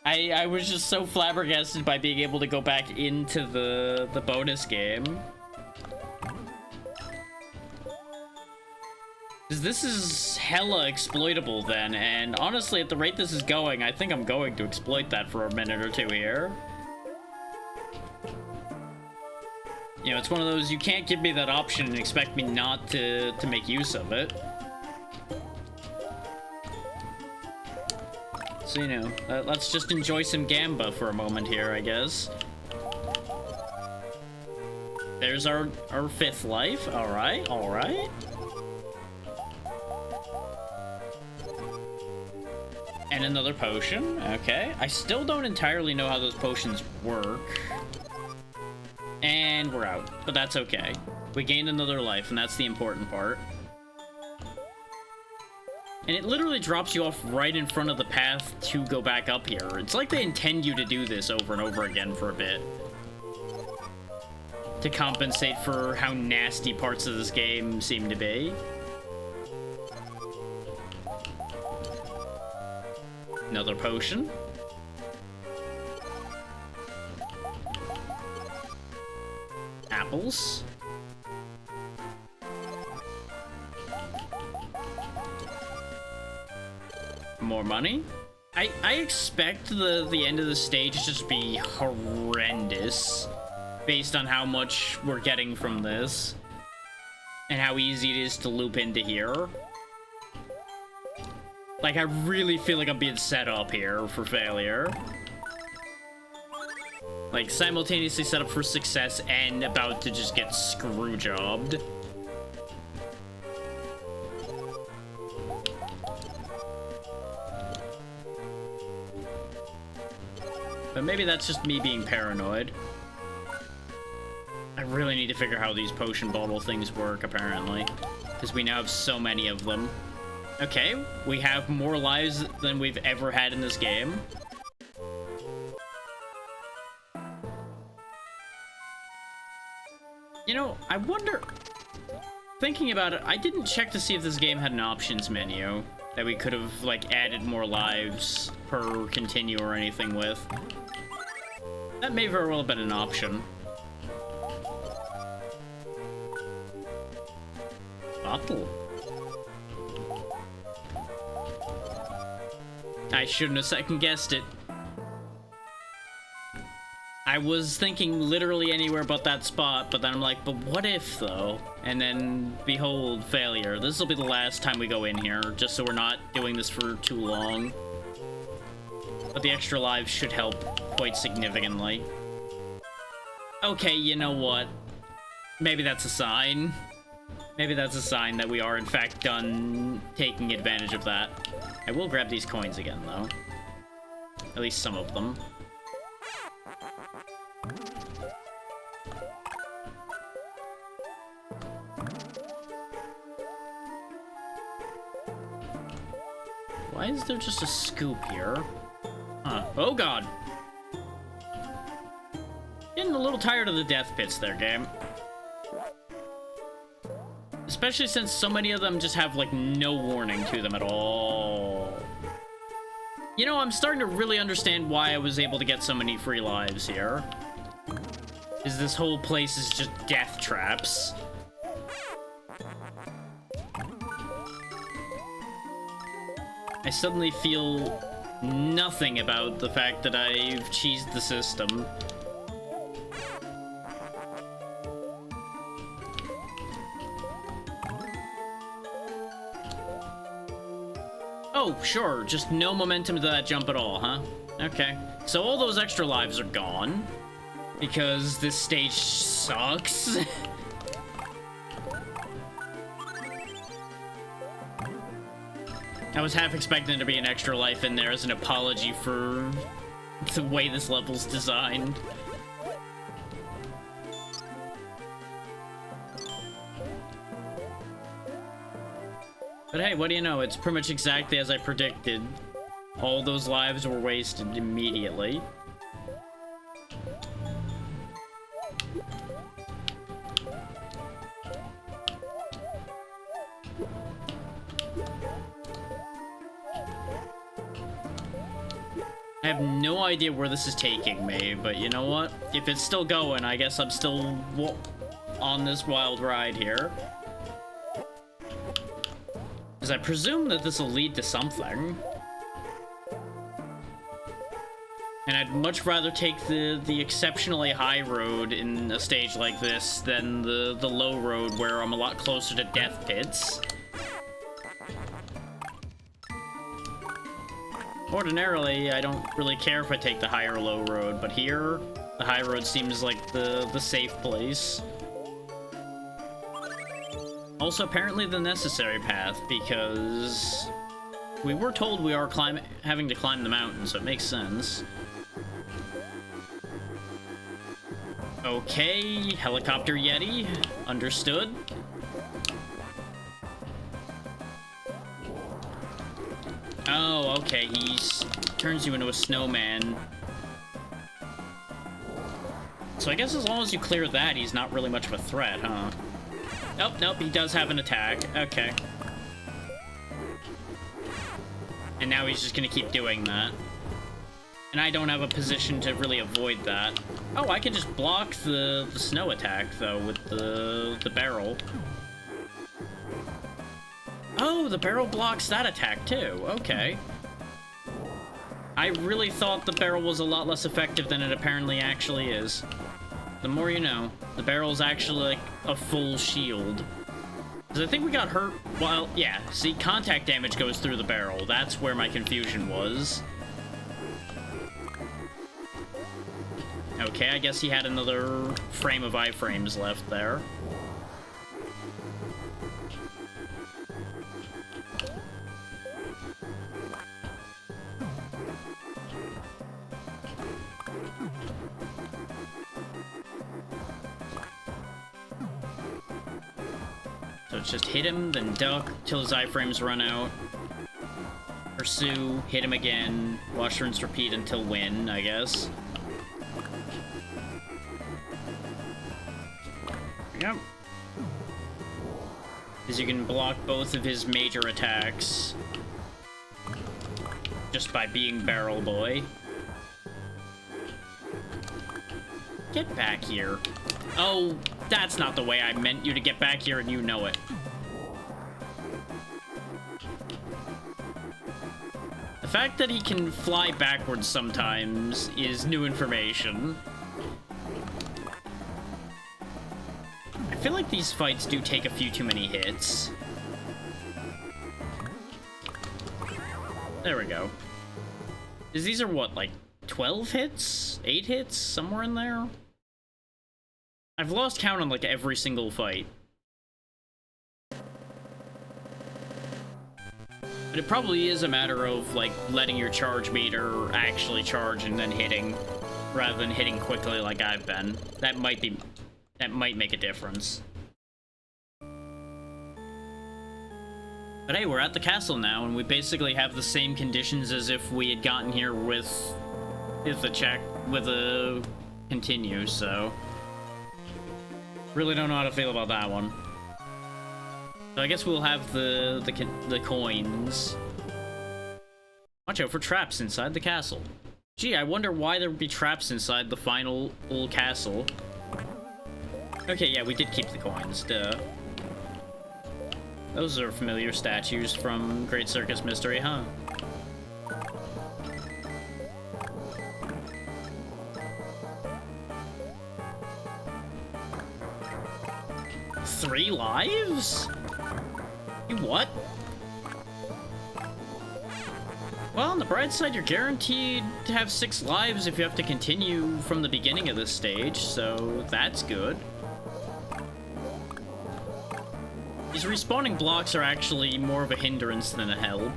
I was just so flabbergasted by being able to go back into the bonus game. This is hella exploitable then, and honestly, at the rate this is going, I think I'm going to exploit that for a minute or two here. You know, it's one of those, you can't give me that option and expect me not to make use of it. So, you know, let's just enjoy some Gamba for a moment here, I guess. There's our 5th life. Alright, alright. And another potion. Okay. I still don't entirely know how those potions work. And we're out. But that's okay. We gained another life, and that's the important part. And it literally drops you off right in front of the path to go back up here. It's like they intend you to do this over and over again for a bit. To compensate for how nasty parts of this game seem to be. Another potion. Apples. More money. I expect the end of the stage to just be horrendous based on how much we're getting from this and how easy it is to loop into here. Like, I really feel like I'm being set up here for failure. Like, simultaneously set up for success and about to just get screw-jobbed. But maybe that's just me being paranoid. I really need to figure out how these potion bottle things work, apparently. Because we now have so many of them. Okay, we have more lives than we've ever had in this game. You know, I wonder... Thinking about it, I didn't check to see if this game had an options menu that we could have, like, added more lives per continue or anything with. That may very well have been an option. Bottle. I shouldn't have second-guessed it. I was thinking literally anywhere but that spot, but then I'm like, but what if, though? And then, behold, failure. This will be the last time we go in here, just so we're not doing this for too long. But the extra lives should help quite significantly. Okay, you know what? Maybe that's a sign. Maybe that's a sign that we are, in fact, done taking advantage of that. I will grab these coins again, though. At least some of them. Why is there just a scoop here? Huh. Oh god! Getting a little tired of the death pits there, game. Especially since so many of them just have, like, no warning to them at all. You know, I'm starting to really understand why I was able to get so many free lives here. Is this whole place is just death traps. I suddenly feel nothing about the fact that I've cheesed the system. Oh, sure, just no momentum to that jump at all, huh? Okay. So all those extra lives are gone. Because this stage sucks. I was half expecting there to be an extra life in there as an apology for the way this level's designed. But hey, what do you know? It's pretty much exactly as I predicted. All those lives were wasted immediately. I have no idea where this is taking me, but you know what? If it's still going, I guess I'm still on this wild ride here. Because I presume that this will lead to something. And I'd much rather take the exceptionally high road in a stage like this than the low road where I'm a lot closer to death pits. Ordinarily, I don't really care if I take the high or low road, but here, the high road seems like the safe place. Also, apparently the necessary path, because we were told we are having to climb the mountain, so it makes sense. Okay, helicopter Yeti. Understood. Oh, okay, he turns you into a snowman. So I guess as long as you clear that, he's not really much of a threat, huh? Oh, nope, he does have an attack. Okay. And now he's just gonna keep doing that. And I don't have a position to really avoid that. Oh, I can just block the snow attack, though, with the barrel. Oh, the barrel blocks that attack, too. Okay. I really thought the barrel was a lot less effective than it apparently actually is. The more you know. The barrel's actually, like, a full shield. Because I think we got hurt while... Yeah, see, contact damage goes through the barrel. That's where my confusion was. Okay, I guess he had another frame of iframes left there. So it's just hit him, then duck, till his iframes run out. Pursue, hit him again, watch, rinse, repeat until win, I guess. Yep. Because you can block both of his major attacks just by being Barrel Boy. Get back here. Oh, that's not the way I meant you to get back here, and you know it. The fact that he can fly backwards sometimes is new information. I feel like these fights do take a few too many hits. There we go. These are what, like 12 hits? 8 hits? Somewhere in there? I've lost count on like every single fight. But it probably is a matter of like letting your charge meter actually charge and then hitting, rather than hitting quickly like I've been. That might make a difference. But hey, we're at the castle now, and we basically have the same conditions as if we had gotten here with a continue, so really don't know how to feel about that one. So I guess we'll have the coins. Watch out for traps inside the castle. Gee, I wonder why there would be traps inside the final old castle. Okay, yeah, we did keep the coins, duh. Those are familiar statues from Great Circus Mystery, huh? Three lives? You what? Well, on the bright side, you're guaranteed to have 6 lives if you have to continue from the beginning of this stage, so that's good. These respawning blocks are actually more of a hindrance than a help.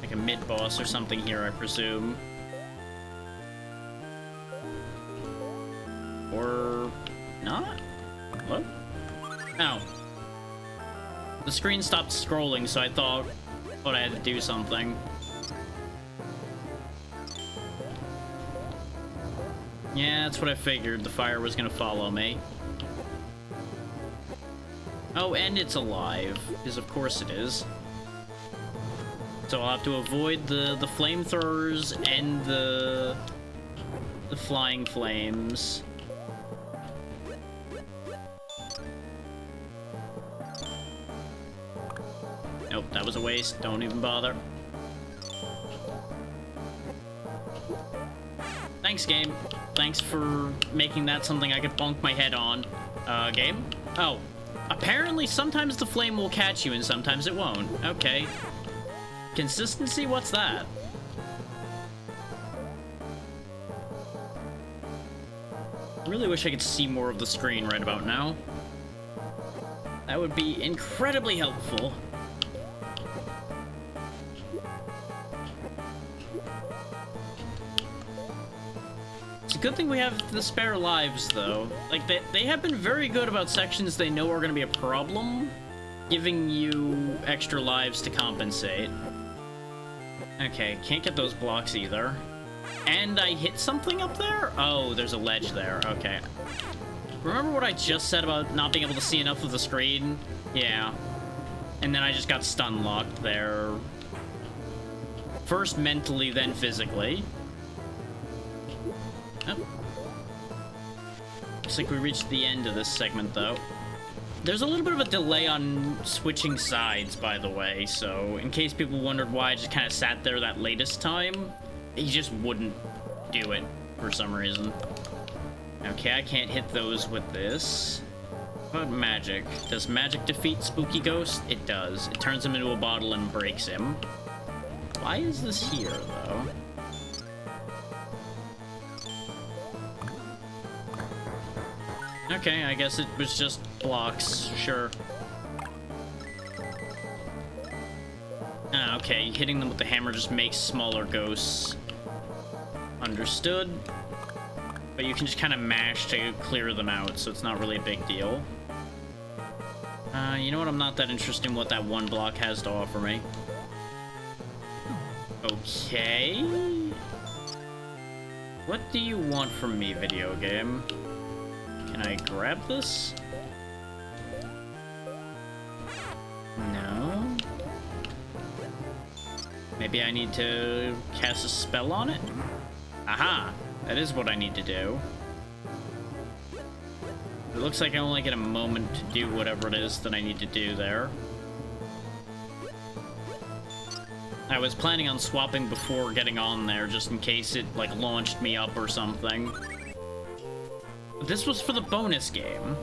Like a mid-boss or something here, I presume. Or not? What? Oh. The screen stopped scrolling, so I thought I had to do something. Yeah, that's what I figured. The fire was gonna follow me. Oh, and it's alive, because of course it is. So I'll have to avoid the flamethrowers and the flying flames. Nope, that was a waste. Don't even bother. Thanks, game. Thanks for making that something I could bonk my head on. Game? Oh. Apparently sometimes the flame will catch you and sometimes it won't. Okay. Consistency? What's that? I really wish I could see more of the screen right about now. That would be incredibly helpful. Good thing we have the spare lives, though. Like, they have been very good about sections they know are going to be a problem, giving you extra lives to compensate. Okay, can't get those blocks either. And I hit something up there? Oh, there's a ledge there. Okay. Remember what I just said about not being able to see enough of the screen? Yeah. And then I just got stun locked there. First mentally, then physically. Oh. Looks like we reached the end of this segment, though. There's a little bit of a delay on switching sides, by the way, so in case people wondered why I just kind of sat there that latest time, he just wouldn't do it for some reason. Okay, I can't hit those with this. What about magic? Does magic defeat Spooky Ghost? It does. It turns him into a bottle and breaks him. Why is this here, though? Okay, I guess it was just blocks, sure. Ah, okay, hitting them with the hammer just makes smaller ghosts. Understood. But you can just kind of mash to clear them out, so it's not really a big deal. You know what? I'm not that interested in what that one block has to offer me. Okay. What do you want from me, video game? Can I grab this? No. Maybe I need to cast a spell on it? Aha! That is what I need to do. It looks like I only get a moment to do whatever it is that I need to do there. I was planning on swapping before getting on there, just in case it, like, launched me up or something. But this was for the bonus game.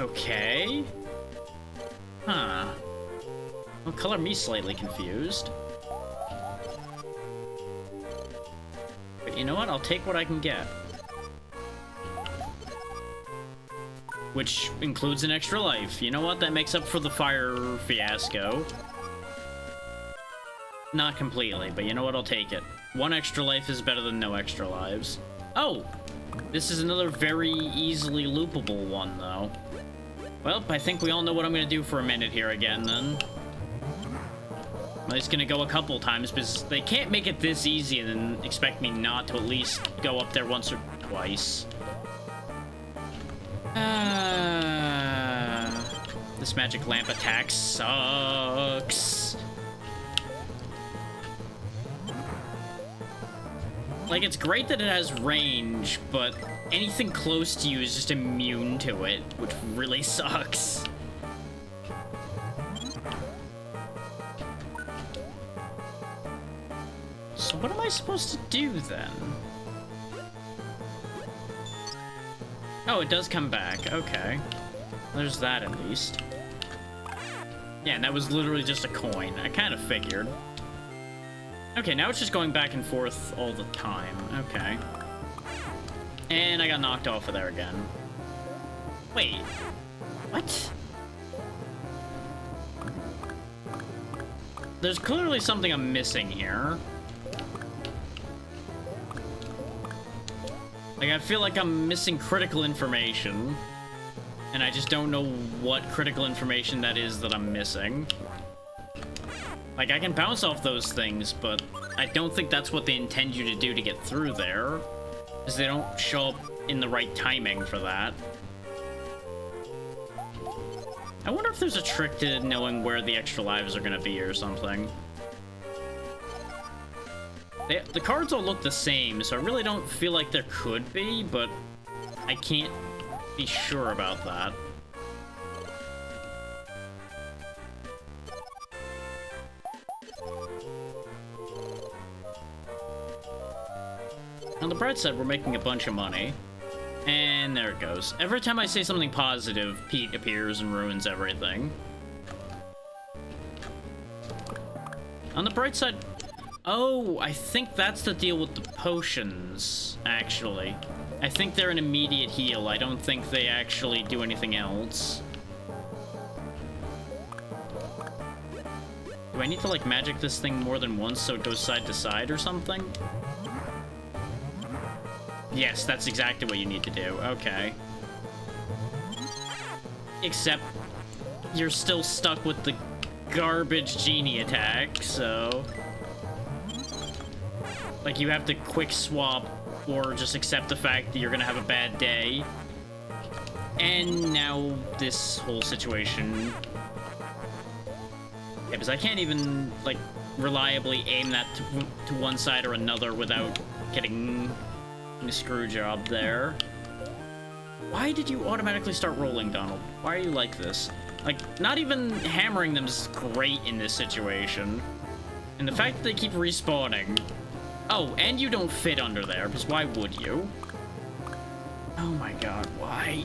Okay. Huh. Well, color me slightly confused. But you know what? I'll take what I can get. Which includes an extra life. You know what? That makes up for the fire fiasco. Not completely, but you know what? I'll take it. One extra life is better than no extra lives. Oh! This is another very easily loopable one, though. Well, I think we all know what I'm gonna do for a minute here again, then. I'm just gonna go a couple times, because they can't make it this easy and then expect me not to at least go up there once or twice. This magic lamp attack sucks. Like, it's great that it has range, but anything close to you is just immune to it, which really sucks. So what am I supposed to do, then? Oh, it does come back. Okay. There's that, at least. Yeah, and that was literally just a coin. I kind of figured. Okay, now it's just going back and forth all the time. Okay. And I got knocked off of there again. Wait. What? There's clearly something I'm missing here. Like, I feel like I'm missing critical information. And I just don't know what critical information that is that I'm missing. Like, I can bounce off those things, but I don't think that's what they intend you to do to get through there. Because they don't show up in the right timing for that. I wonder if there's a trick to knowing where the extra lives are going to be or something. The cards all look the same, so I really don't feel like there could be, but I can't be sure about that. On the bright side, we're making a bunch of money. And there it goes. Every time I say something positive, Pete appears and ruins everything. On the bright side... Oh, I think that's the deal with the potions, actually. I think they're an immediate heal. I don't think they actually do anything else. Do I need to, like, magic this thing more than once so it goes side to side or something? Yes, that's exactly what you need to do. Okay. Except you're still stuck with the garbage genie attack, so... Like, you have to quick swap or just accept the fact that you're gonna have a bad day. And now this whole situation... Yeah, because I can't even, like, reliably aim that to one side or another without getting a screw job there. Why did you automatically start rolling, Donald? Why are you like this? Like, not even hammering them is great in this situation. And the fact that they keep respawning... Oh, and you don't fit under there, because why would you? Oh my god, why?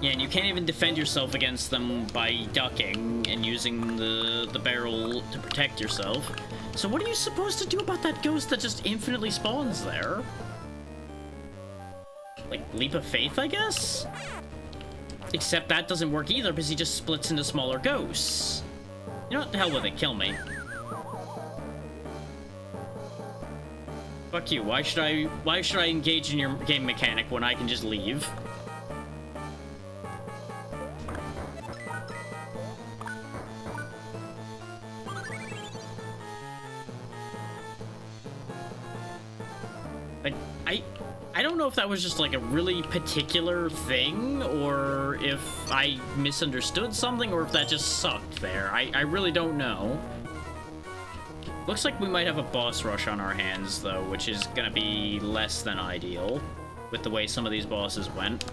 Yeah, and you can't even defend yourself against them by ducking and using the barrel to protect yourself. So what are you supposed to do about that ghost that just infinitely spawns there? Like, leap of faith, I guess? Except that doesn't work either, because he just splits into smaller ghosts. You know what, the hell with it, kill me. Fuck you, why should I engage in your game mechanic when I can just leave? Like, I don't know if that was just like a really particular thing, or if I misunderstood something, or if that just sucked there. I really don't know. Looks like we might have a boss rush on our hands, though, which is gonna be less than ideal. with the way some of these bosses went.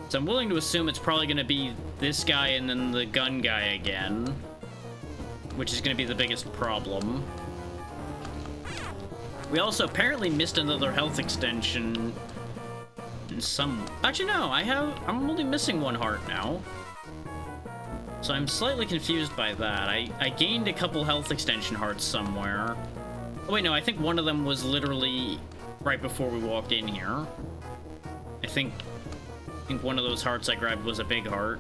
So I'm willing to assume it's probably going to be this guy and then the gun guy again, which is going to be the biggest problem. We also apparently missed another health extension in some... Actually, no, I'm only missing one heart now. So I'm slightly confused by that. I gained a couple health extension hearts somewhere. Oh, wait, no, I think one of them was literally right before we walked in here. I think one of those hearts I grabbed was a big heart.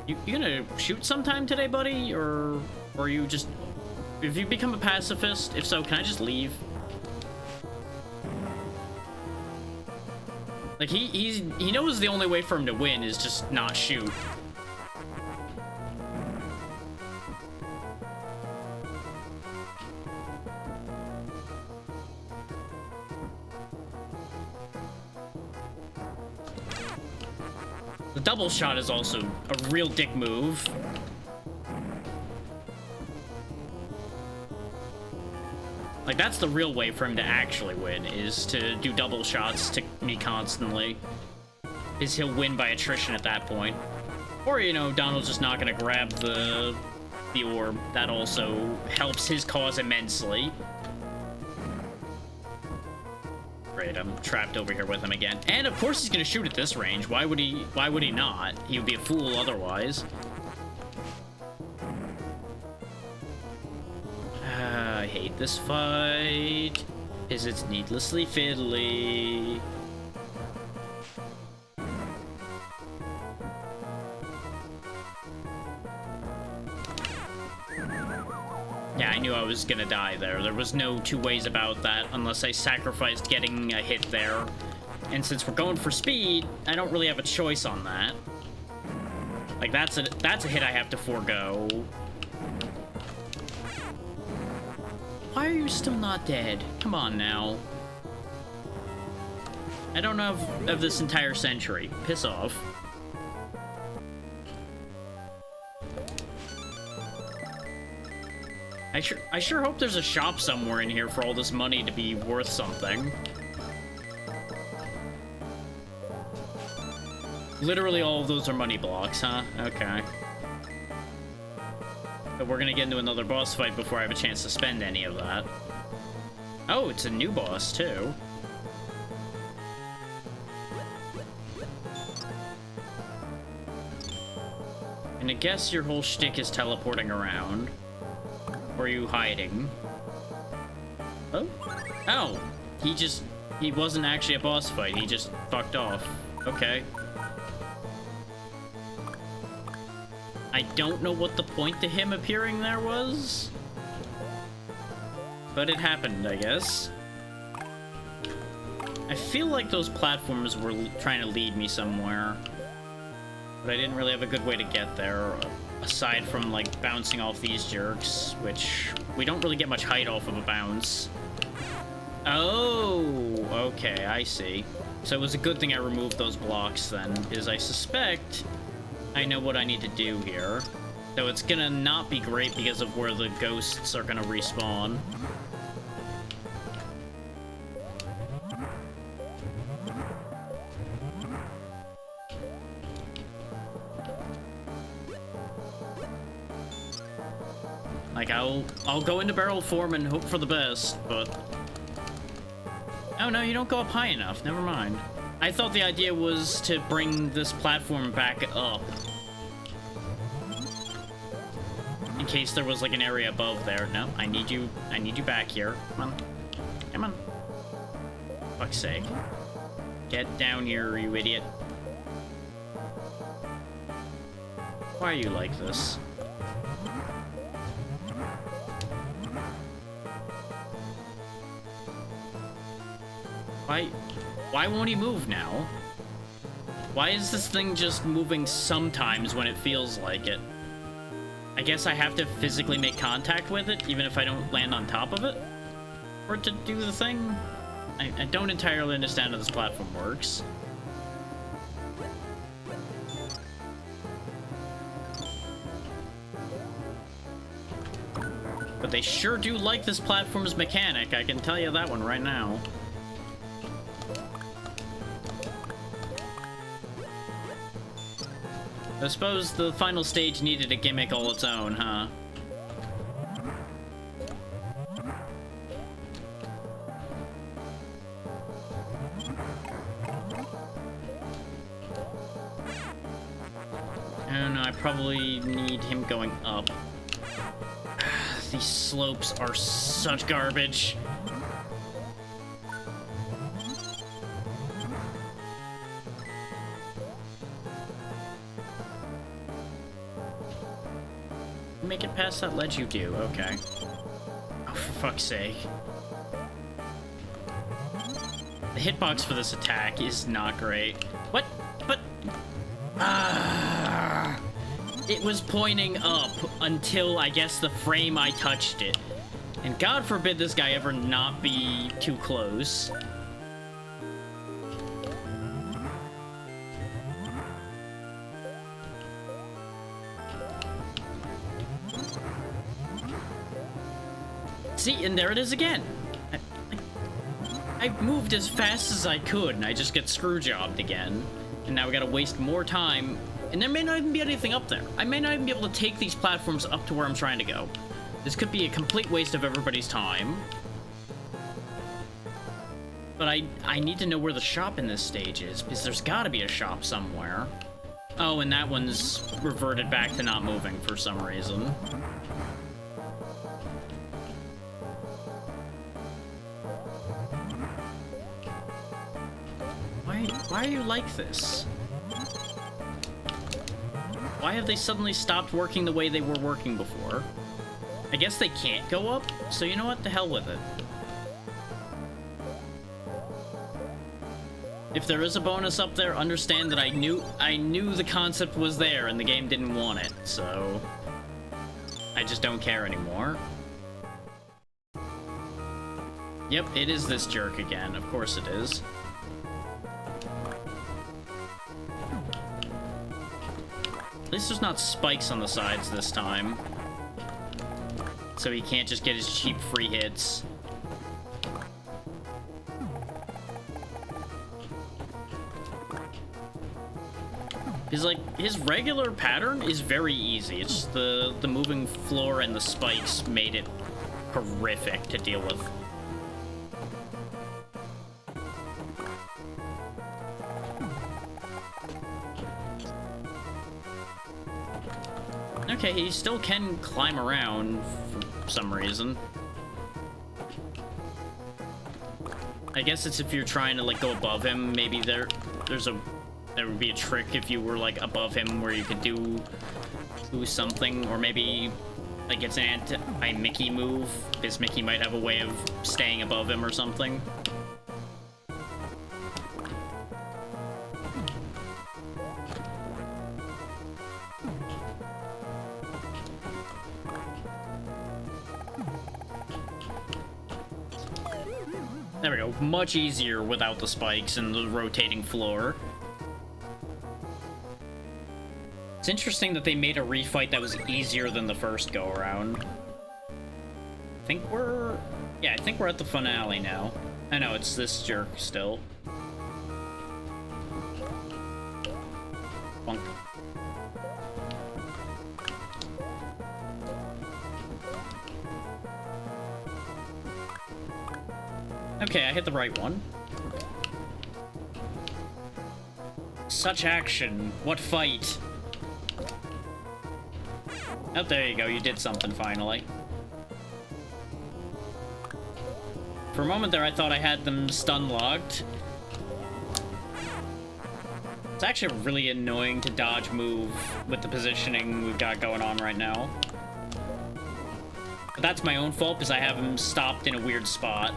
You gonna shoot sometime today, buddy? Or you just... If you become a pacifist, if so, can I just leave? Like, he knows the only way for him to win is just not shoot. The double shot is also a real dick move. Like, that's the real way for him to actually win, is to do double shots to me constantly. Is he'll win by attrition at that point. Or, you know, Donald's just not gonna grab the orb. That also helps his cause immensely. Great, I'm trapped over here with him again. And of course he's gonna shoot at this range. Why would he not? He would be a fool otherwise. I hate this fight, because it's needlessly fiddly. Yeah, I knew I was gonna die there. There was no two ways about that unless I sacrificed getting a hit there. And since we're going for speed, I don't really have a choice on that. Like, that's a hit I have to forego. Why are you still not dead? Come on now. I don't know of this entire century. Piss off. I sure hope there's a shop somewhere in here for all this money to be worth something. Literally all of those are money blocks, huh? Okay. But we're gonna get into another boss fight before I have a chance to spend any of that. Oh, it's a new boss, too. And I guess your whole shtick is teleporting around. Or are you hiding? Oh? Oh! He wasn't actually a boss fight, he just fucked off. Okay. I don't know what the point to him appearing there was. But it happened, I guess. I feel like those platforms were trying to lead me somewhere. But I didn't really have a good way to get there. Aside from, like, bouncing off these jerks, which we don't really get much height off of a bounce. Oh, okay, I see. So it was a good thing I removed those blocks then, because I suspect I know what I need to do here. Though it's gonna not be great because of where the ghosts are gonna respawn. Like, I'll go into barrel form and hope for the best, but... Oh, no, you don't go up high enough. Never mind. I thought the idea was to bring this platform back up. In case there was, like, an area above there. No, I need you back here. Come on. Come on. Fuck's sake. Get down here, you idiot. Why are you like this? Why won't he move now? Why is this thing just moving sometimes when it feels like it? I guess I have to physically make contact with it, even if I don't land on top of it? For it to do the thing? I don't entirely understand how this platform works. But they sure do like this platform's mechanic, I can tell you that one right now. I suppose the final stage needed a gimmick all its own, huh? I don't know, I probably need him going up. These slopes are such garbage. Make it past that ledge, you do. Okay. Oh, for fuck's sake. The hitbox for this attack is not great. What? But... it was pointing up until, I guess, the frame I touched it. And God forbid this guy ever not be too close. See, and there it is again. I moved as fast as I could, and I just get screw-jobbed again. And now we gotta waste more time, and there may not even be anything up there. I may not even be able to take these platforms up to where I'm trying to go. This could be a complete waste of everybody's time. But I need to know where the shop in this stage is, because there's gotta be a shop somewhere. Oh, and that one's reverted back to not moving for some reason. Why are you like this? Why have they suddenly stopped working the way they were working before? I guess they can't go up, so you know what? The hell with it. If there is a bonus up there, understand that I knew the concept was there and the game didn't want it, so I just don't care anymore. Yep, it is this jerk again. Of course it is. At least there's not spikes on the sides this time. So he can't just get his cheap free hits. Because, like, his regular pattern is very easy. It's just the moving floor and the spikes made it horrific to deal with. Okay, he still can climb around for some reason. I guess it's if you're trying to, like, go above him. Maybe there would be a trick if you were, like, above him where you could do something. Or maybe, like, it's an anti-Mickey move, because Mickey might have a way of staying above him or something. There we go. Much easier without the spikes and the rotating floor. It's interesting that they made a refight that was easier than the first go-around. I think we're at the finale now. I know, it's this jerk still. Bonk. Okay, I hit the right one. Such action. What fight? Oh, there you go. You did something finally. For a moment there, I thought I had them stun locked. It's actually really annoying to dodge move with the positioning we've got going on right now. But that's my own fault because I have him stopped in a weird spot.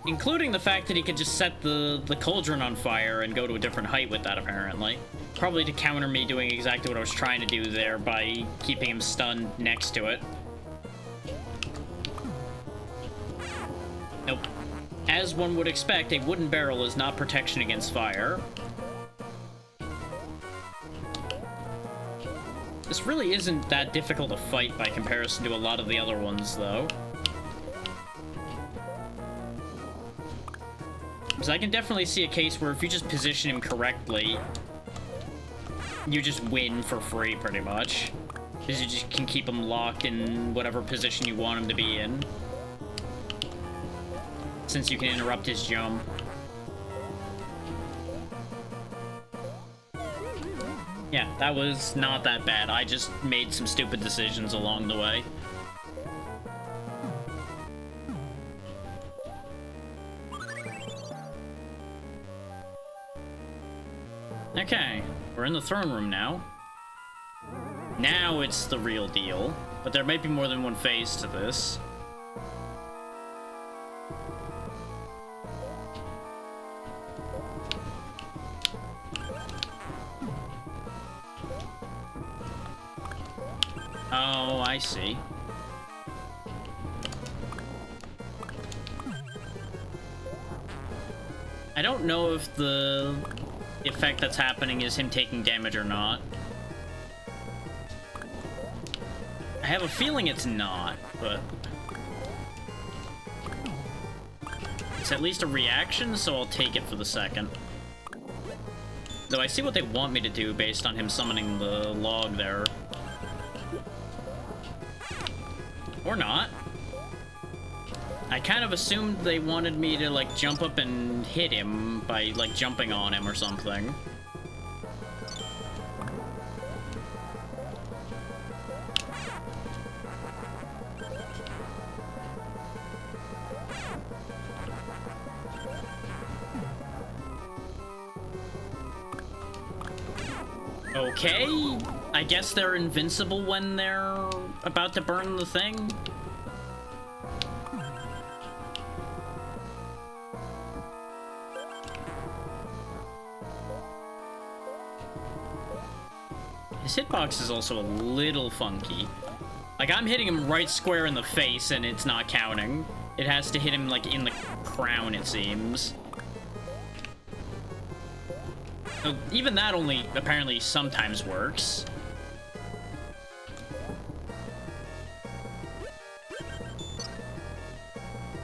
Including the fact that he could just set the cauldron on fire and go to a different height with that, apparently. Probably to counter me doing exactly what I was trying to do there by keeping him stunned next to it. Nope. As one would expect, a wooden barrel is not protection against fire. This really isn't that difficult to fight by comparison to a lot of the other ones, though. Because I can definitely see a case where if you just position him correctly, you just win for free, pretty much. Because you just can keep him locked in whatever position you want him to be in. Since you can interrupt his jump. Yeah, that was not that bad. I just made some stupid decisions along the way. Okay, we're in the throne room now. Now it's the real deal, but there might be more than one phase to this. Oh, I see. I don't know if the effect that's happening is him taking damage or not. I have a feeling it's not, but it's at least a reaction, so I'll take it for the second. Though I see what they want me to do based on him summoning the log there. Or not. I kind of assumed they wanted me to, like, jump up and hit him by, like, jumping on him or something. Okay, I guess they're invincible when they're about to burn the thing. His hitbox is also a little funky. Like, I'm hitting him right square in the face and it's not counting. It has to hit him, like, in the crown, it seems. So even that only apparently sometimes works.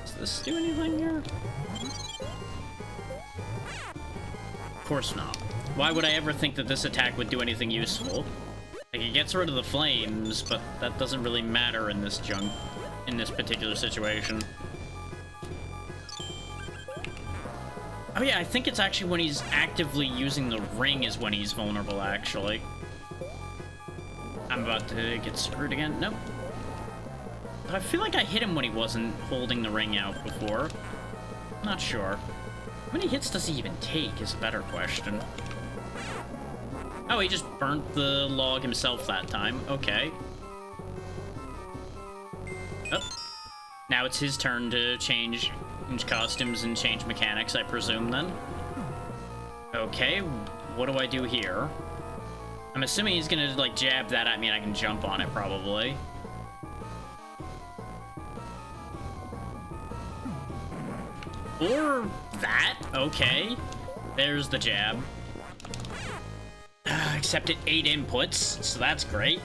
Does this do anything here? Of course not. Why would I ever think that this attack would do anything useful? Like, it gets rid of the flames, but that doesn't really matter in this particular situation. Oh yeah, I think it's actually when he's actively using the ring is when he's vulnerable, actually. I'm about to get screwed again. Nope. I feel like I hit him when he wasn't holding the ring out before. Not sure. How many hits does he even take is a better question. Oh, he just burnt the log himself that time. Okay. Oh. Now it's his turn to change costumes and change mechanics, I presume, then. Okay, what do I do here? I'm assuming he's gonna, like, jab that at me and I can jump on it, probably. Or that? Okay. There's the jab. Except at 8 inputs, so that's great.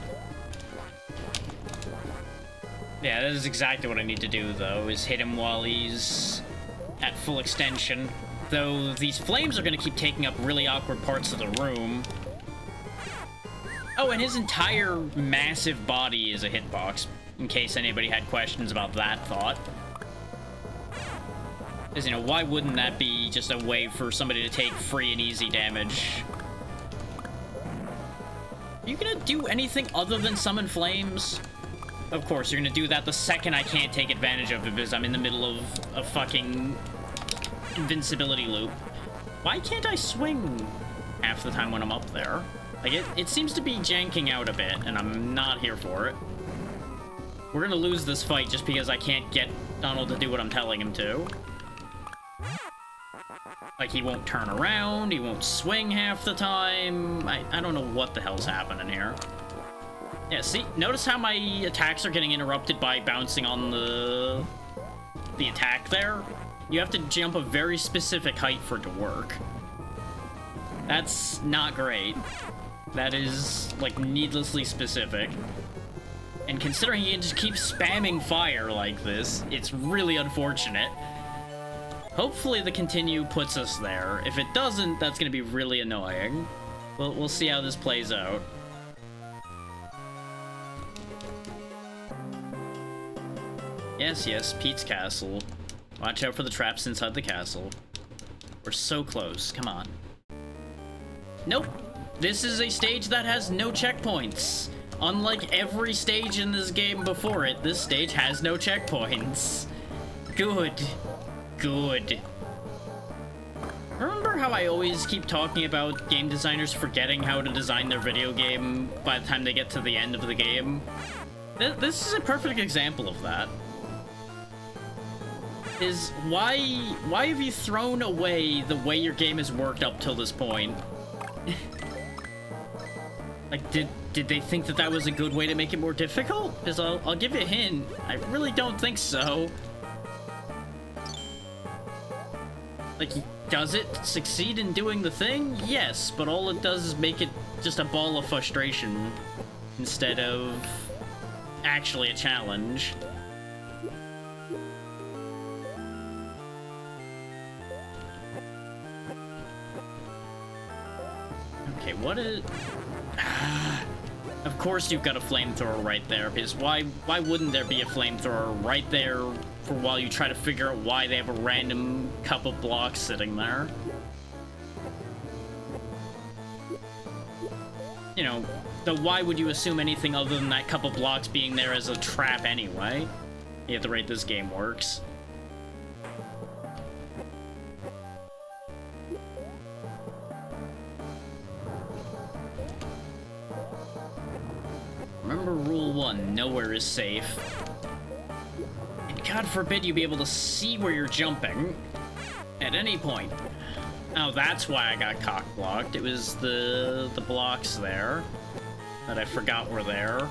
Yeah, that is exactly what I need to do, though, is hit him while he's at full extension. Though these flames are going to keep taking up really awkward parts of the room. Oh, and his entire massive body is a hitbox, in case anybody had questions about that thought. Because, you know, why wouldn't that be just a way for somebody to take free and easy damage? Are you going to do anything other than summon flames? Of course, you're gonna do that the second I can't take advantage of it because I'm in the middle of a fucking invincibility loop. Why can't I swing half the time when I'm up there? Like, it seems to be janking out a bit, and I'm not here for it. We're gonna lose this fight just because I can't get Donald to do what I'm telling him to. Like, he won't turn around, he won't swing half the time. I don't know what the hell's happening here. Yeah, see, notice how my attacks are getting interrupted by bouncing on the attack there? You have to jump a very specific height for it to work. That's not great. That is, like, needlessly specific. And considering he just keeps spamming fire like this, it's really unfortunate. Hopefully the continue puts us there. If it doesn't, that's gonna be really annoying. We'll see how this plays out. Yes, Pete's castle. Watch out for the traps inside the castle. We're so close, come on. Nope. This is a stage that has no checkpoints. Unlike every stage in this game before it, this stage has no checkpoints. Good. Good. Remember how I always keep talking about game designers forgetting how to design their video game by the time they get to the end of the game? This is a perfect example of that. Is why have you thrown away the way your game has worked up till this point? Like, did they think that that was a good way to make it more difficult? Because I'll give you a hint, I really don't think so. Like, does it succeed in doing the thing? Yes, but all it does is make it just a ball of frustration instead of actually a challenge. Okay, what is... Of course you've got a flamethrower right there, because why wouldn't there be a flamethrower right there for while you try to figure out why they have a random cup of blocks sitting there? You know, though why would you assume anything other than that cup of blocks being there as a trap anyway? You have to rate this game works. Remember rule 1, nowhere is safe. And God forbid you be able to see where you're jumping at any point. Oh, that's why I got cock-blocked. It was the blocks there that I forgot were there.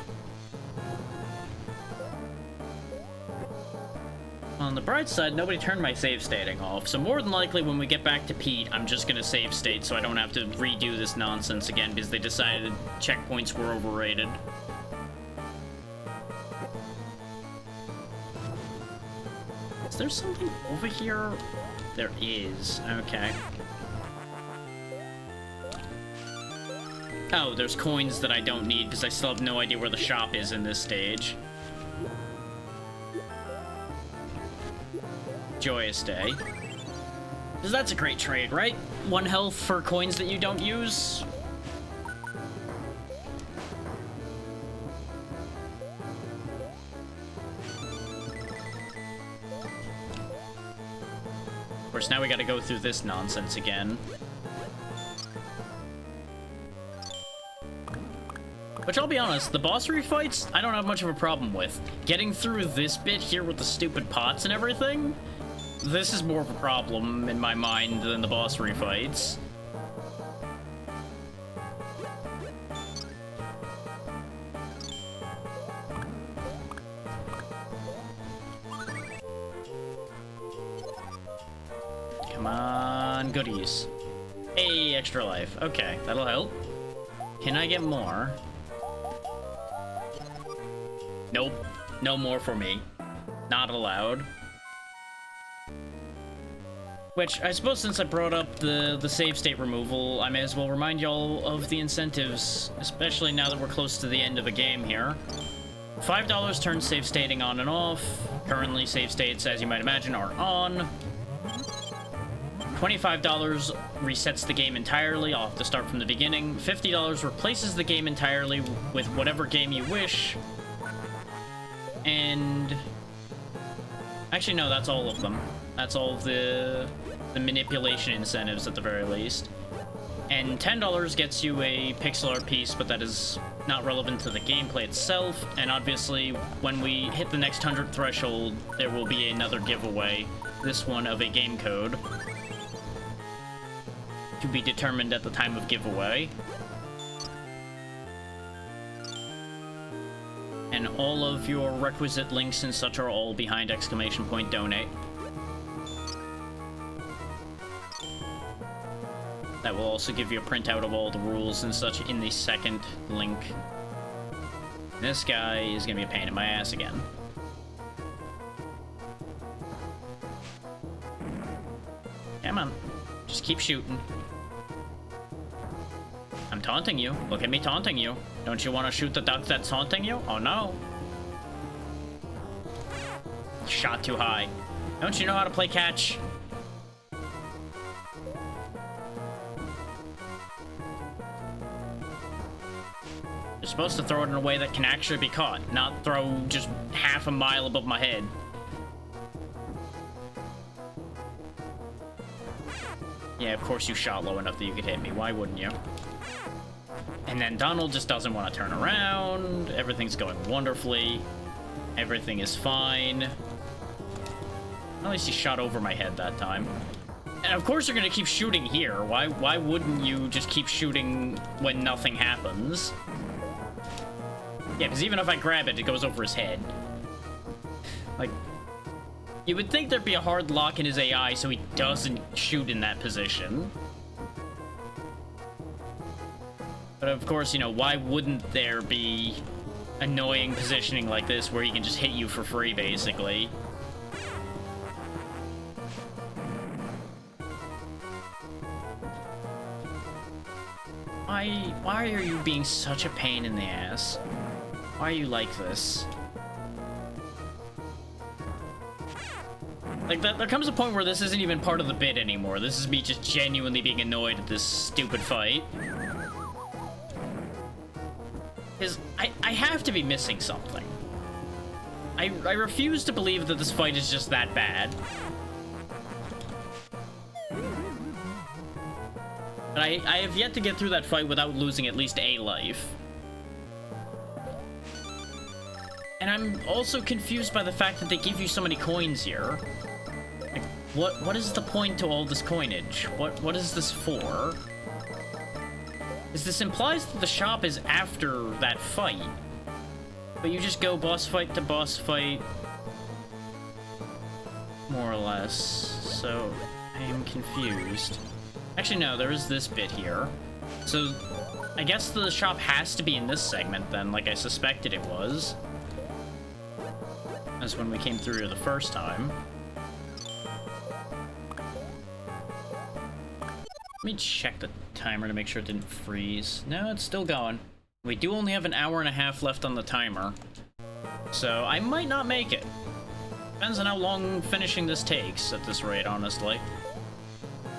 On the bright side, nobody turned my save stating off, so more than likely when we get back to Pete, I'm just gonna save state so I don't have to redo this nonsense again because they decided checkpoints were overrated. Is there something over here? There is. Okay. Oh, there's coins that I don't need because I still have no idea where the shop is in this stage. Joyous day. Because that's a great trade, right? 1 health for coins that you don't use. Of course, now we gotta go through this nonsense again. Which, I'll be honest, the boss refights, I don't have much of a problem with. Getting through this bit here with the stupid pots and everything, this is more of a problem in my mind than the boss refights. Come on, goodies. Hey, extra life. Okay, that'll help. Can I get more? Nope. No more for me. Not allowed. Which, I suppose since I brought up the save state removal, I may as well remind y'all of the incentives, especially now that we're close to the end of the game here. $5 turns save stating on and off. Currently, save states, as you might imagine, are on. $25 resets the game entirely. I'll have to start from the beginning. $50 replaces the game entirely with whatever game you wish. And... actually, no, that's all of them. That's all of the manipulation incentives at the very least. And $10 gets you a pixel art piece, but that is not relevant to the gameplay itself. And obviously, when we hit the next 100 threshold, there will be another giveaway. This one of a game code. To be determined at the time of giveaway. And all of your requisite links and such are all behind !donate. That will also give you a printout of all the rules and such in the second link. This guy is gonna be a pain in my ass again. Come on. Just keep shooting. I'm taunting you. Look at me taunting you. Don't you want to shoot the duck that's taunting you? Oh no. Shot too high. Don't you know how to play catch? You're supposed to throw it in a way that can actually be caught, not throw just half a mile above my head. Yeah, of course you shot low enough that you could hit me. Why wouldn't you? And then Donald just doesn't want to turn around. Everything's going wonderfully. Everything is fine. At least he shot over my head that time. And of course you're gonna keep shooting here. Why wouldn't you just keep shooting when nothing happens? Yeah, because even if I grab it, it goes over his head. Like, you would think there'd be a hard lock in his AI so he doesn't shoot in that position. But of course, you know, why wouldn't there be annoying positioning like this where he can just hit you for free, basically? Why are you being such a pain in the ass? Why are you like this? Like, there comes a point where this isn't even part of the bit anymore. This is me just genuinely being annoyed at this stupid fight. Because I have to be missing something. I refuse to believe that this fight is just that bad. But I have yet to get through that fight without losing at least a life. And I'm also confused by the fact that they give you so many coins here. Like, what is the point to all this coinage? What is this for? Because this implies that the shop is after that fight. But you just go boss fight to boss fight. More or less. So, I am confused. Actually, no, there is this bit here. So, I guess the shop has to be in this segment then, like I suspected it was. That's when we came through here the first time. Let me check the timer to make sure it didn't freeze. No, it's still going. We do only have an hour and a half left on the timer. So, I might not make it. Depends on how long finishing this takes at this rate, honestly.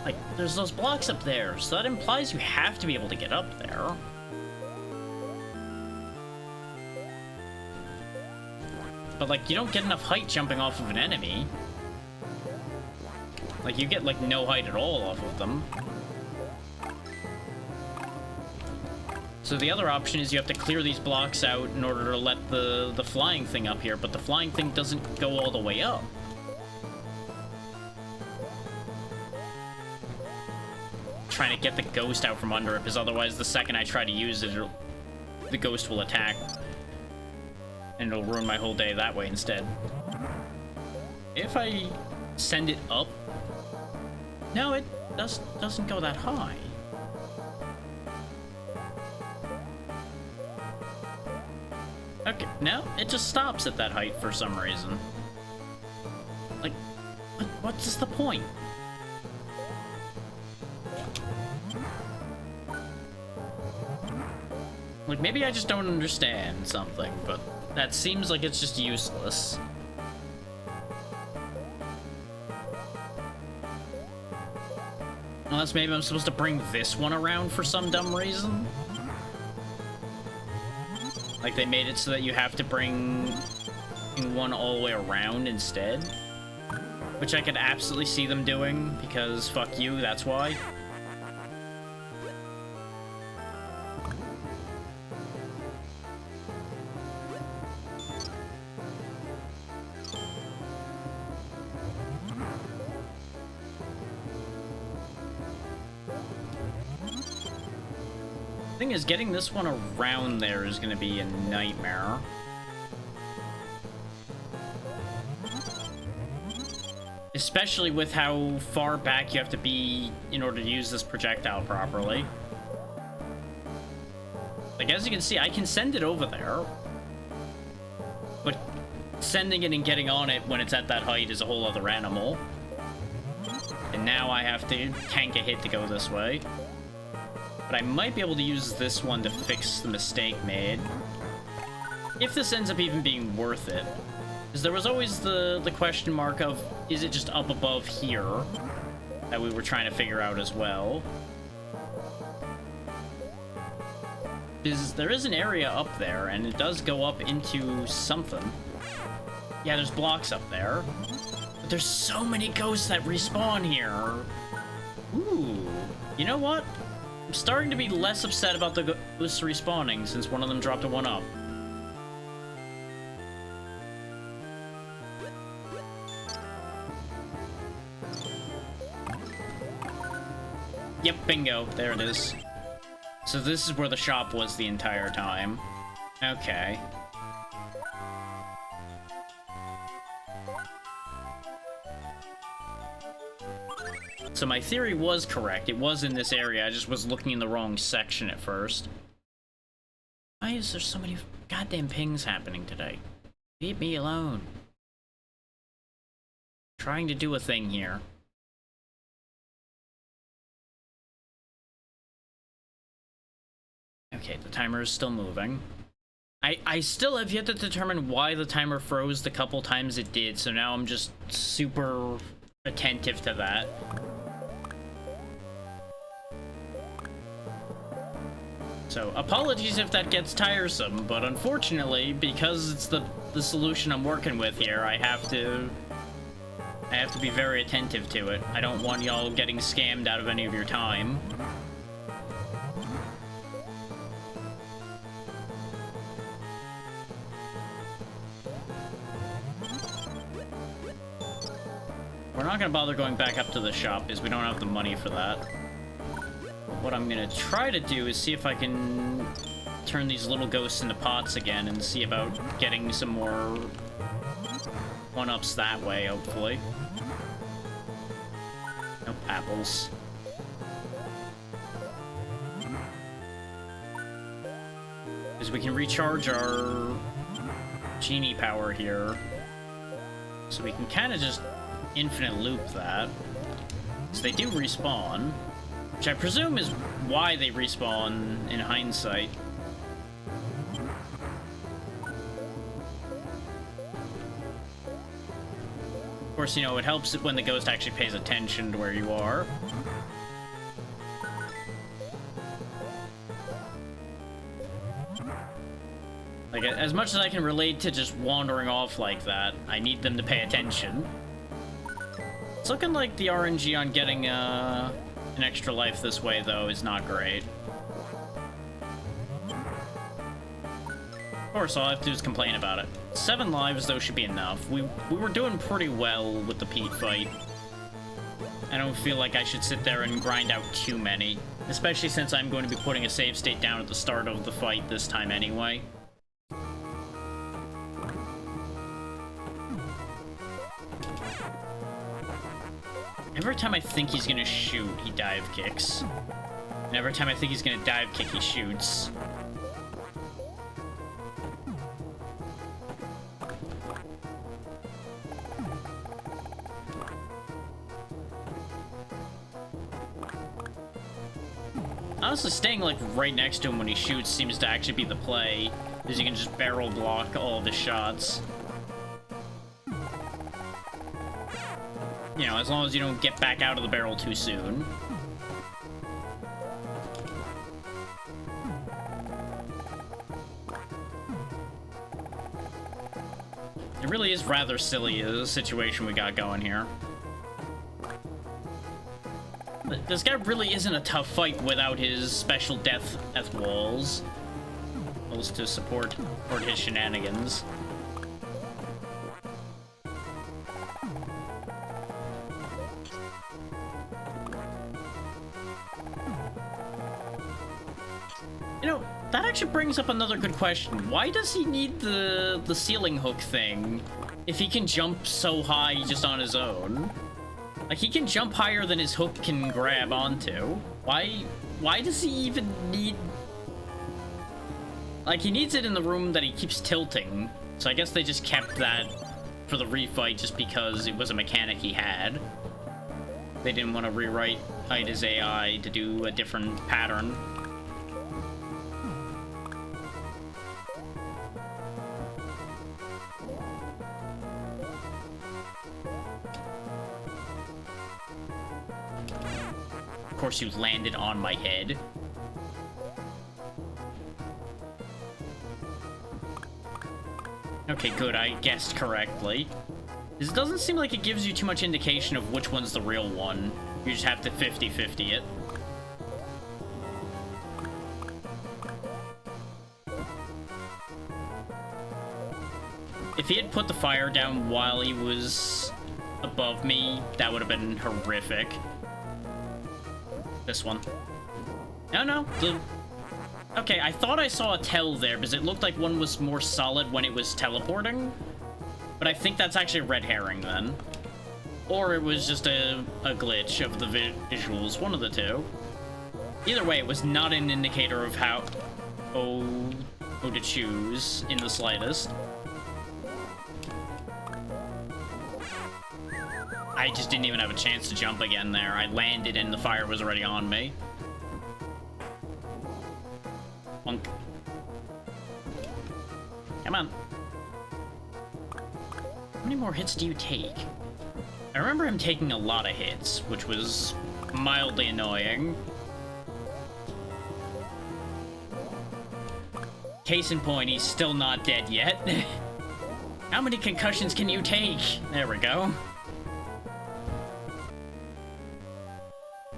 Like, there's those blocks up there, so that implies you have to be able to get up there. But, like, you don't get enough height jumping off of an enemy. Like, you get, like, no height at all off of them. So the other option is you have to clear these blocks out in order to let the flying thing up here, but the flying thing doesn't go all the way up. Trying to get the ghost out from under it, because otherwise the second I try to use it, the ghost will attack. And it'll ruin my whole day that way instead. If I send it up... No, it doesn't go that high. Okay, no, it just stops at that height for some reason. Like, what's the point? Like, maybe I just don't understand something, but that seems like it's just useless. Unless maybe I'm supposed to bring this one around for some dumb reason. Like, they made it so that you have to bring one all the way around instead. Which I could absolutely see them doing, because fuck you, that's why. Thing is, getting this one around there is going to be a nightmare. Especially with how far back you have to be in order to use this projectile properly. Like, as you can see, I can send it over there. But sending it and getting on it when it's at that height is a whole other animal. And now I have to tank a hit to go this way. But I might be able to use this one to fix the mistake made. If this ends up even being worth it. Because there was always the question mark of, is it just up above here? That we were trying to figure out as well. Because there is an area up there, and it does go up into something. Yeah, there's blocks up there. But there's so many ghosts that respawn here. Ooh. You know what? I'm starting to be less upset about the ghosts respawning since one of them dropped a 1-up. Yep, bingo. There it is. So this is where the shop was the entire time. Okay. So my theory was correct. It was in this area. I just was looking in the wrong section at first. Why is there so many goddamn pings happening today? Leave me alone. Trying to do a thing here. Okay, the timer is still moving. I still have yet to determine why the timer froze the couple times it did, so now I'm just super attentive to that. So, apologies if that gets tiresome, but unfortunately, because it's the solution I'm working with here, I have to be very attentive to it. I don't want y'all getting scammed out of any of your time. We're not gonna bother going back up to the shop because we don't have the money for that. What I'm gonna try to do is see if I can turn these little ghosts into pots again and see about getting some more 1-ups that way, hopefully. Nope, apples. Because we can recharge our genie power here. So we can kind of just infinite loop that. So they do respawn. Which I presume is why they respawn in hindsight. Of course, you know, it helps when the ghost actually pays attention to where you are. Like, as much as I can relate to just wandering off like that, I need them to pay attention. It's looking like the RNG on getting, an extra life this way, though, is not great. Of course, all I have to do is complain about it. 7 lives, though, should be enough. We were doing pretty well with the Pete fight. I don't feel like I should sit there and grind out too many. Especially since I'm going to be putting a save state down at the start of the fight this time anyway. Every time I think he's gonna shoot, he dive kicks. And every time I think he's gonna dive kick, he shoots. Honestly, staying like right next to him when he shoots seems to actually be the play, because you can just barrel block all of his shots. You know, as long as you don't get back out of the barrel too soon. It really is rather silly, the situation we got going here. This guy really isn't a tough fight without his special death walls. Those to support his shenanigans. You know, that actually brings up another good question. Why does he need the ceiling hook thing if he can jump so high just on his own? Like, he can jump higher than his hook can grab onto. Why does he even need... Like, he needs it in the room that he keeps tilting. So I guess they just kept that for the refight just because it was a mechanic he had. They didn't want to rewrite Ida's AI to do a different pattern. Of course you landed on my head. Okay, good, I guessed correctly. This doesn't seem like it gives you too much indication of which one's the real one. You just have to 50-50 it. If he had put the fire down while he was above me, that would have been horrific. This one. No. Okay, I thought I saw a tell there because it looked like one was more solid when it was teleporting. But I think that's actually a red herring then. Or it was just a glitch of the visuals, one of the two. Either way, it was not an indicator of how to choose in the slightest. I just didn't even have a chance to jump again there. I landed and the fire was already on me. Bonk. Come on. How many more hits do you take? I remember him taking a lot of hits, which was mildly annoying. Case in point, he's still not dead yet. How many concussions can you take? There we go.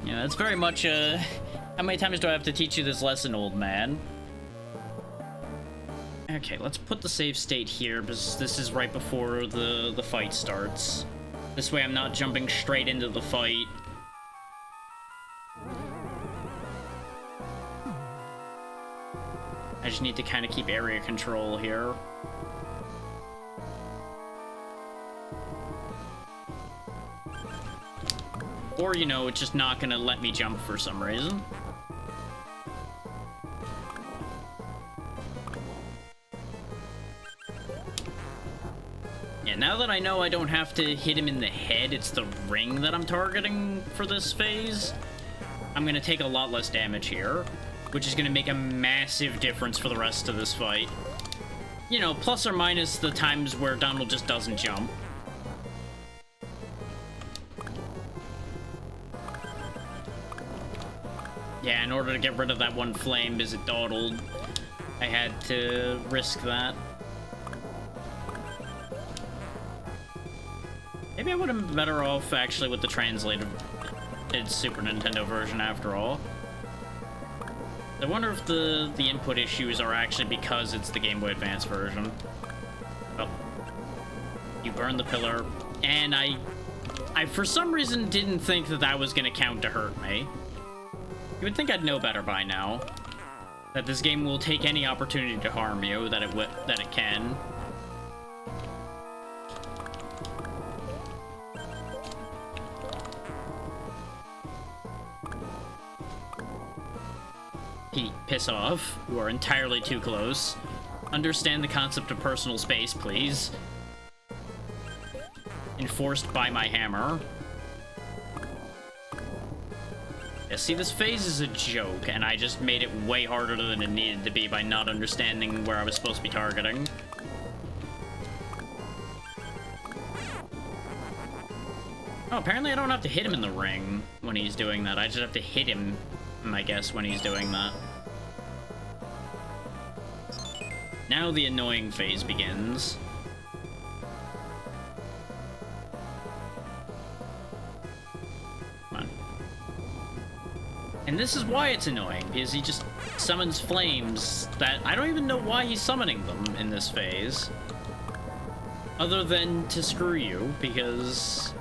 Yeah, that's very much, how many times do I have to teach you this lesson, old man? Okay, let's put the save state here, because this is right before the fight starts. This way I'm not jumping straight into the fight. I just need to kind of keep area control here. Or, you know, it's just not gonna let me jump for some reason. Yeah, now that I know I don't have to hit him in the head, it's the ring that I'm targeting for this phase, I'm gonna take a lot less damage here, which is gonna make a massive difference for the rest of this fight. You know, plus or minus the times where Donald just doesn't jump. Yeah, in order to get rid of that one flame because it dawdled, I had to risk that. Maybe I would have been better off, actually, with the translated Super Nintendo version, after all. I wonder if the input issues are actually because it's the Game Boy Advance version. Oh. You burned the pillar. And I for some reason, didn't think that that was going to count to hurt me. You would think I'd know better by now. That this game will take any opportunity to harm you that it can. Pete, piss off. You are entirely too close. Understand the concept of personal space, please. Enforced by my hammer. Yeah, see, this phase is a joke, and I just made it way harder than it needed to be by not understanding where I was supposed to be targeting. Oh, apparently I don't have to hit him in the ring when he's doing that. I just have to hit him, I guess, when he's doing that. Now the annoying phase begins. Come on. And this is why it's annoying, because he just summons flames that I don't even know why he's summoning them in this phase. Other than to screw you, because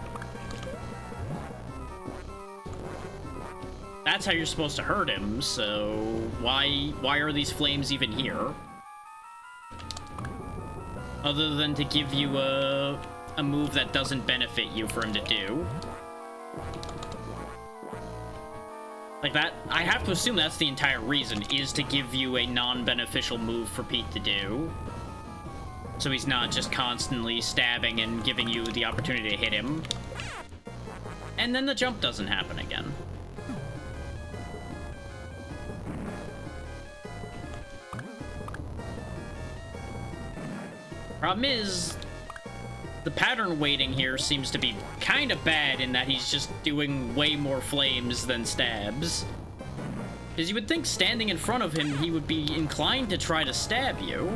that's how you're supposed to hurt him, so why are these flames even here? Other than to give you a move that doesn't benefit you for him to do. Like that, I have to assume that's the entire reason, is to give you a non-beneficial move for Pete to do. So he's not just constantly stabbing and giving you the opportunity to hit him. And then the jump doesn't happen again. Problem is, the pattern weighting here seems to be kind of bad in that he's just doing way more flames than stabs. Because you would think standing in front of him, he would be inclined to try to stab you.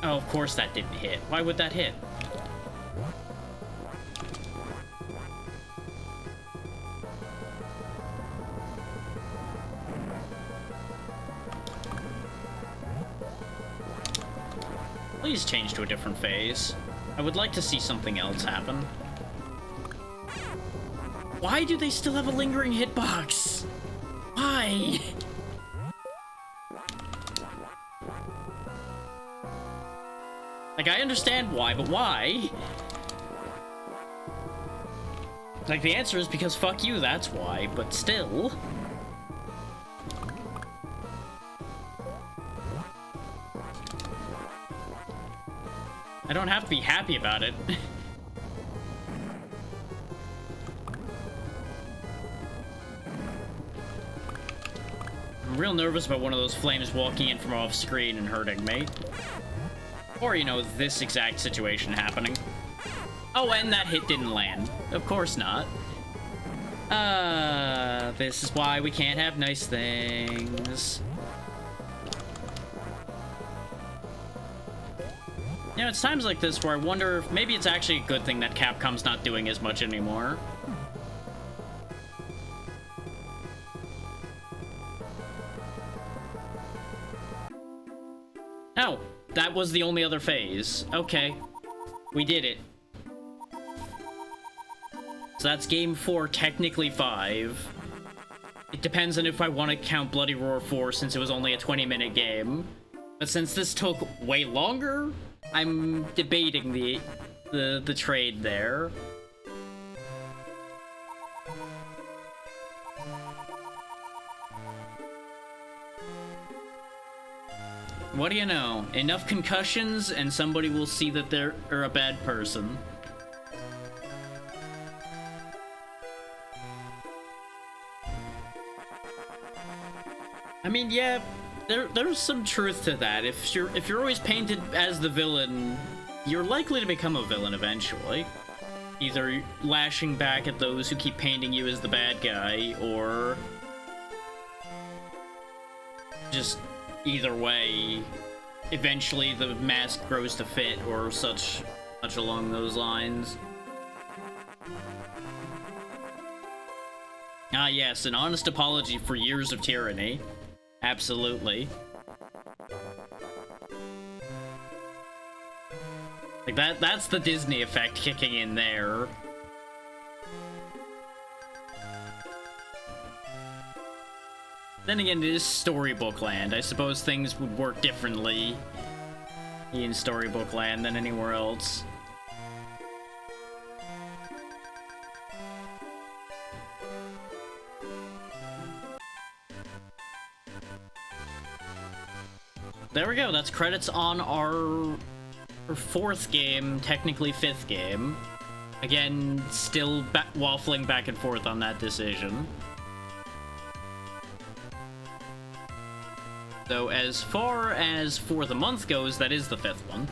Oh, of course that didn't hit. Why would that hit? Please change to a different phase. I would like to see something else happen. Why do they still have a lingering hitbox? Why? Like, I understand why, but why? Like, the answer is because fuck you, that's why, but still. I don't have to be happy about it. I'm real nervous about one of those flames walking in from off screen and hurting me. Or, you know, this exact situation happening. Oh, and that hit didn't land. Of course not. This is why we can't have nice things. You know, it's times like this where I wonder if maybe it's actually a good thing that Capcom's not doing as much anymore. Oh, that was the only other phase. Okay. We did it. So that's game 4, technically 5. It depends on if I want to count Bloody Roar 4 since it was only a 20-minute game. But since this took way longer, I'm debating the trade there. What do you know? Enough concussions and somebody will see that they're a bad person. I mean, yeah, there's some truth to that. If you're always painted as the villain, you're likely to become a villain eventually. Either lashing back at those who keep painting you as the bad guy, or just either way, eventually the mask grows to fit, or such along those lines. Ah yes, an honest apology for years of tyranny. Absolutely. Like that's the Disney effect kicking in there. Then again, it is Storybook Land. I suppose things would work differently in Storybook Land than anywhere else. There we go, that's credits on our 4th game, technically 5th game. Again, still waffling back and forth on that decision. So as far as For the Month goes, that is the 5th one.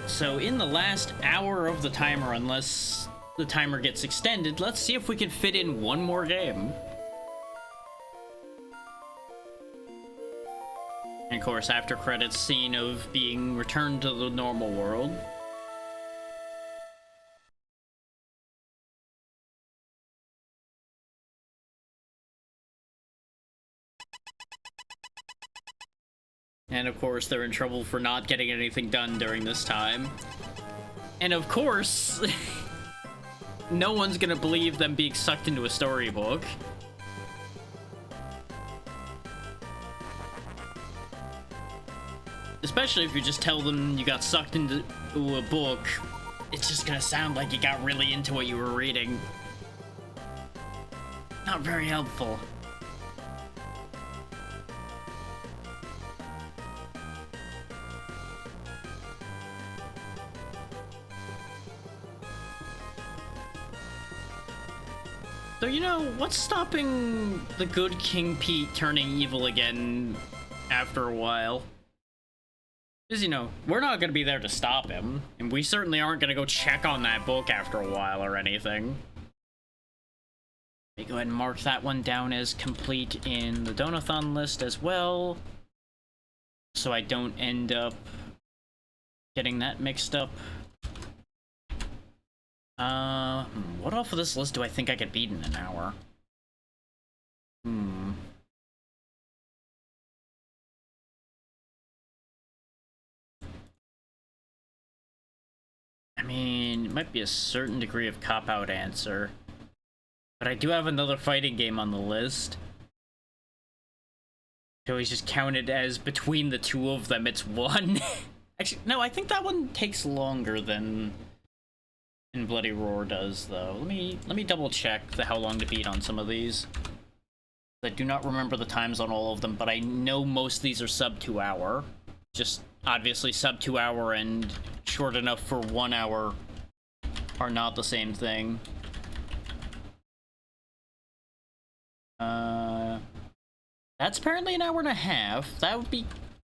So in the last hour of the timer, unless the timer gets extended, let's see if we can fit in one more game. And of course, after credits scene of being returned to the normal world. then of course they're in trouble for not getting anything done during this time. And of course, no one's gonna believe them being sucked into a storybook. Especially if you just tell them you got sucked into a book, it's just gonna sound like you got really into what you were reading. Not very helpful. So, you know, what's stopping the good King Pete turning evil again after a while? Because, you know, we're not going to be there to stop him, and we certainly aren't going to go check on that book after a while or anything. Let me go ahead and mark that one down as complete in the Donathon list as well, so I don't end up getting that mixed up. What off of this list do I think I could beat in an hour? I mean, it might be a certain degree of cop-out answer, but I do have another fighting game on the list. So he's just counted as between the two of them, it's one. Actually, no, I think that one takes longer than in Bloody Roar does, though. Let me double check how long to beat on some of these. I do not remember the times on all of them, but I know most of these are sub 2 hour. Just obviously sub 2 hour and short enough for 1 hour are not the same thing. That's apparently an hour and a half. That would be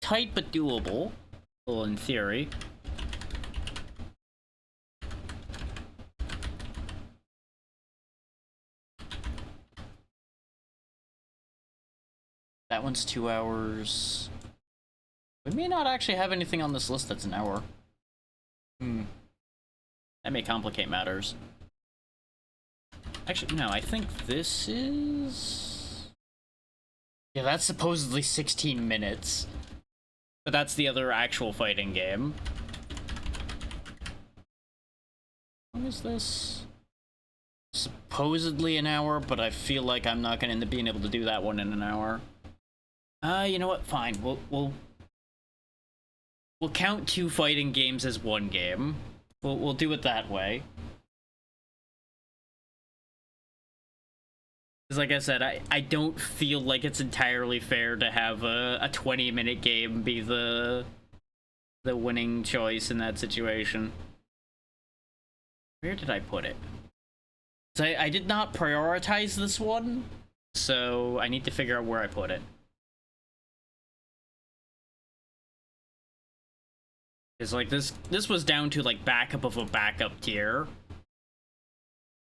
tight but doable. Well, in theory. That one's 2 hours. We may not actually have anything on this list that's an hour. That may complicate matters. Actually, no, I think this is... Yeah, that's supposedly 16 minutes. But that's the other actual fighting game. What is this? Supposedly an hour, but I feel like I'm not going to end up being able to do that one in an hour. You know what? Fine. We'll count 2 fighting games as 1 game. We'll do it that way. Because like I said, I don't feel like it's entirely fair to have a 20-minute game be the winning choice in that situation. Where did I put it? So I did not prioritize this one, so I need to figure out where I put it. It's like this was down to like backup of a backup tier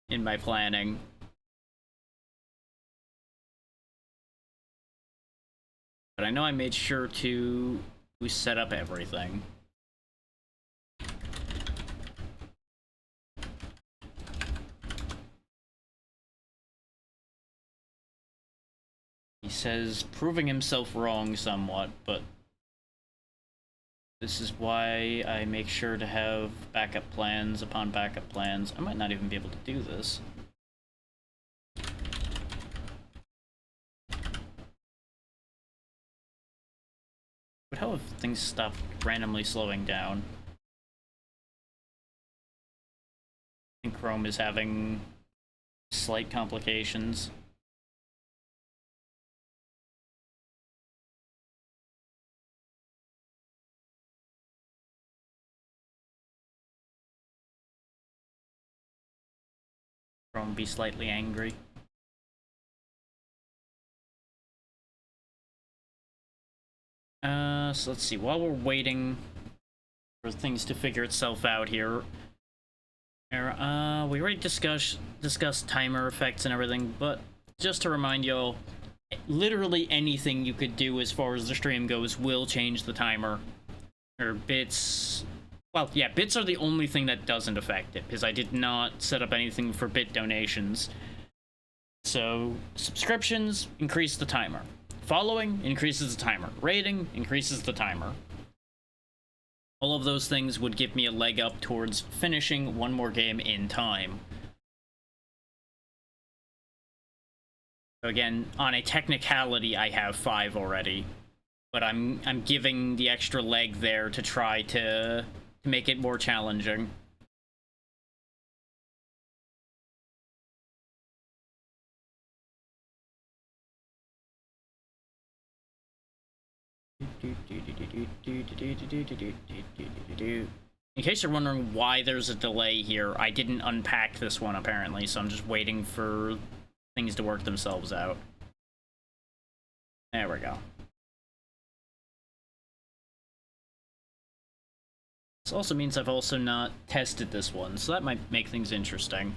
in my planning. But I know I made sure to set up everything. He says proving himself wrong somewhat, but this is why I make sure to have backup plans upon backup plans. I might not even be able to do this. But how if things stop randomly slowing down? I think Chrome is having slight complications. Chrome be slightly angry. So let's see, while we're waiting for things to figure itself out here, we already discussed timer effects and everything, but just to remind y'all, literally anything you could do as far as the stream goes will change the timer. Or bits... Well, yeah, bits are the only thing that doesn't affect it, because I did not set up anything for bit donations. So, subscriptions increase the timer. following increases the timer. Raiding increases the timer. All of those things would give me a leg up towards finishing one more game in time. So again, on a technicality, I have 5 already, but I'm giving the extra leg there to try to make it more challenging. In case you're wondering why there's a delay here, I didn't unpack this one apparently, so I'm just waiting for things to work themselves out. There we go. This also means I've also not tested this one, so that might make things interesting.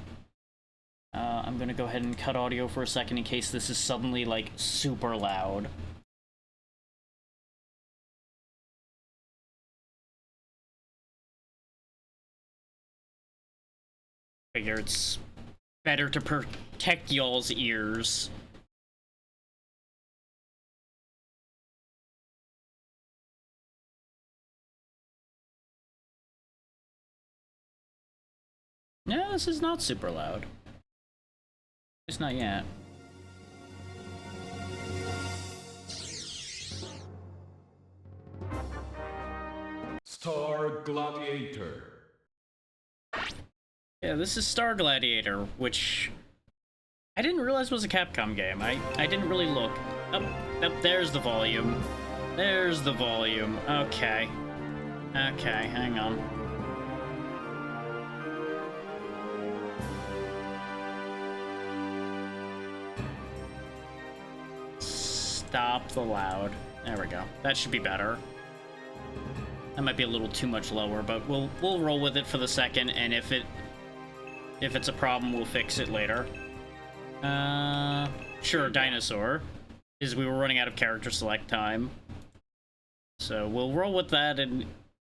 I'm gonna go ahead and cut audio for a second in case this is suddenly, like, super loud. Figure it's better to protect y'all's ears. No, this is not super loud. It's not yet. Star Gladiator. Yeah, this is Star Gladiator, which I didn't realize was a Capcom game. I didn't really look. Oh, there's the volume. There's the volume. Okay. Okay, hang on. Stop the loud. There we go. That should be better. That might be a little too much lower, but we'll roll with it for the second, and if it's a problem, we'll fix it later. Sure, dinosaur. Because we were running out of character select time. So we'll roll with that, and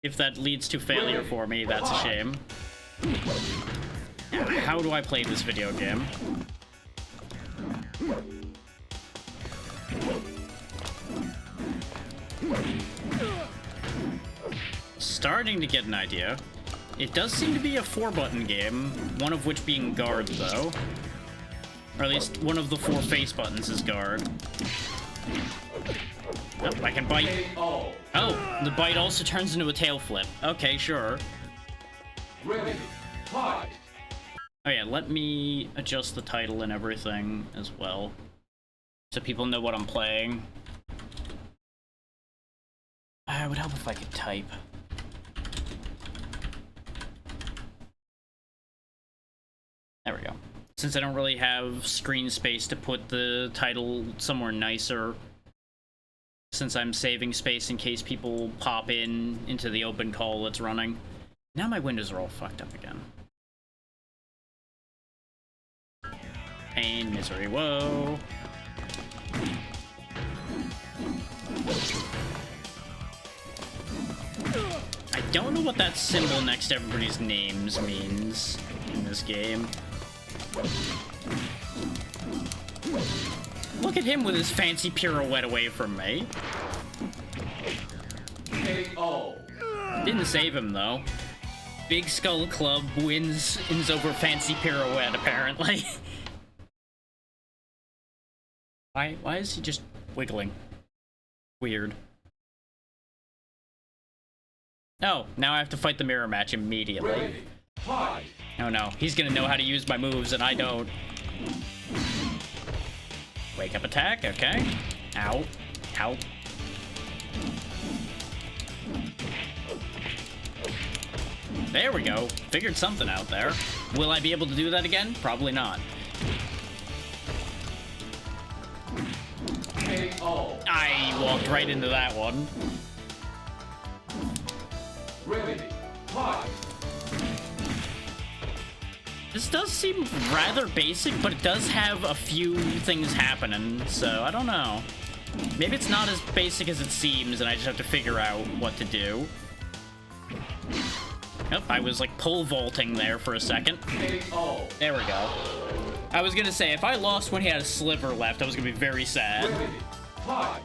if that leads to failure for me, that's a shame. Now, how do I play this video game? Starting to get an idea. It does seem to be a 4-button game, one of which being guard, though. Or at least one of the 4 face buttons is guard. Oh, I can bite. Oh, the bite also turns into a tail flip. Okay, sure. Ready. Fight. Oh yeah, let me adjust the title and everything as well, so people know what I'm playing. It would help if I could type. There we go. Since I don't really have screen space to put the title somewhere nicer, since I'm saving space in case people pop into the open call that's running. Now my windows are all fucked up again. Pain, misery, woe. I don't know what that symbol next to everybody's names means in this game. Look at him with his fancy pirouette away from me. Didn't save him, though. Big Skull Club wins over fancy pirouette, apparently. Why is he just wiggling? Weird. Oh, now I have to fight the mirror match immediately. Oh no, he's gonna know how to use my moves and I don't. Wake up attack, okay. Ow. Ow. There we go. Figured something out there. Will I be able to do that again? Probably not. I walked right into that one. Ready. Fight. This does seem rather basic, but it does have a few things happening, so I don't know. Maybe it's not as basic as it seems, and I just have to figure out what to do. Oh, I was like pole vaulting there for a second. There we go. I was gonna say, if I lost when he had a sliver left, I was gonna be very sad. fight!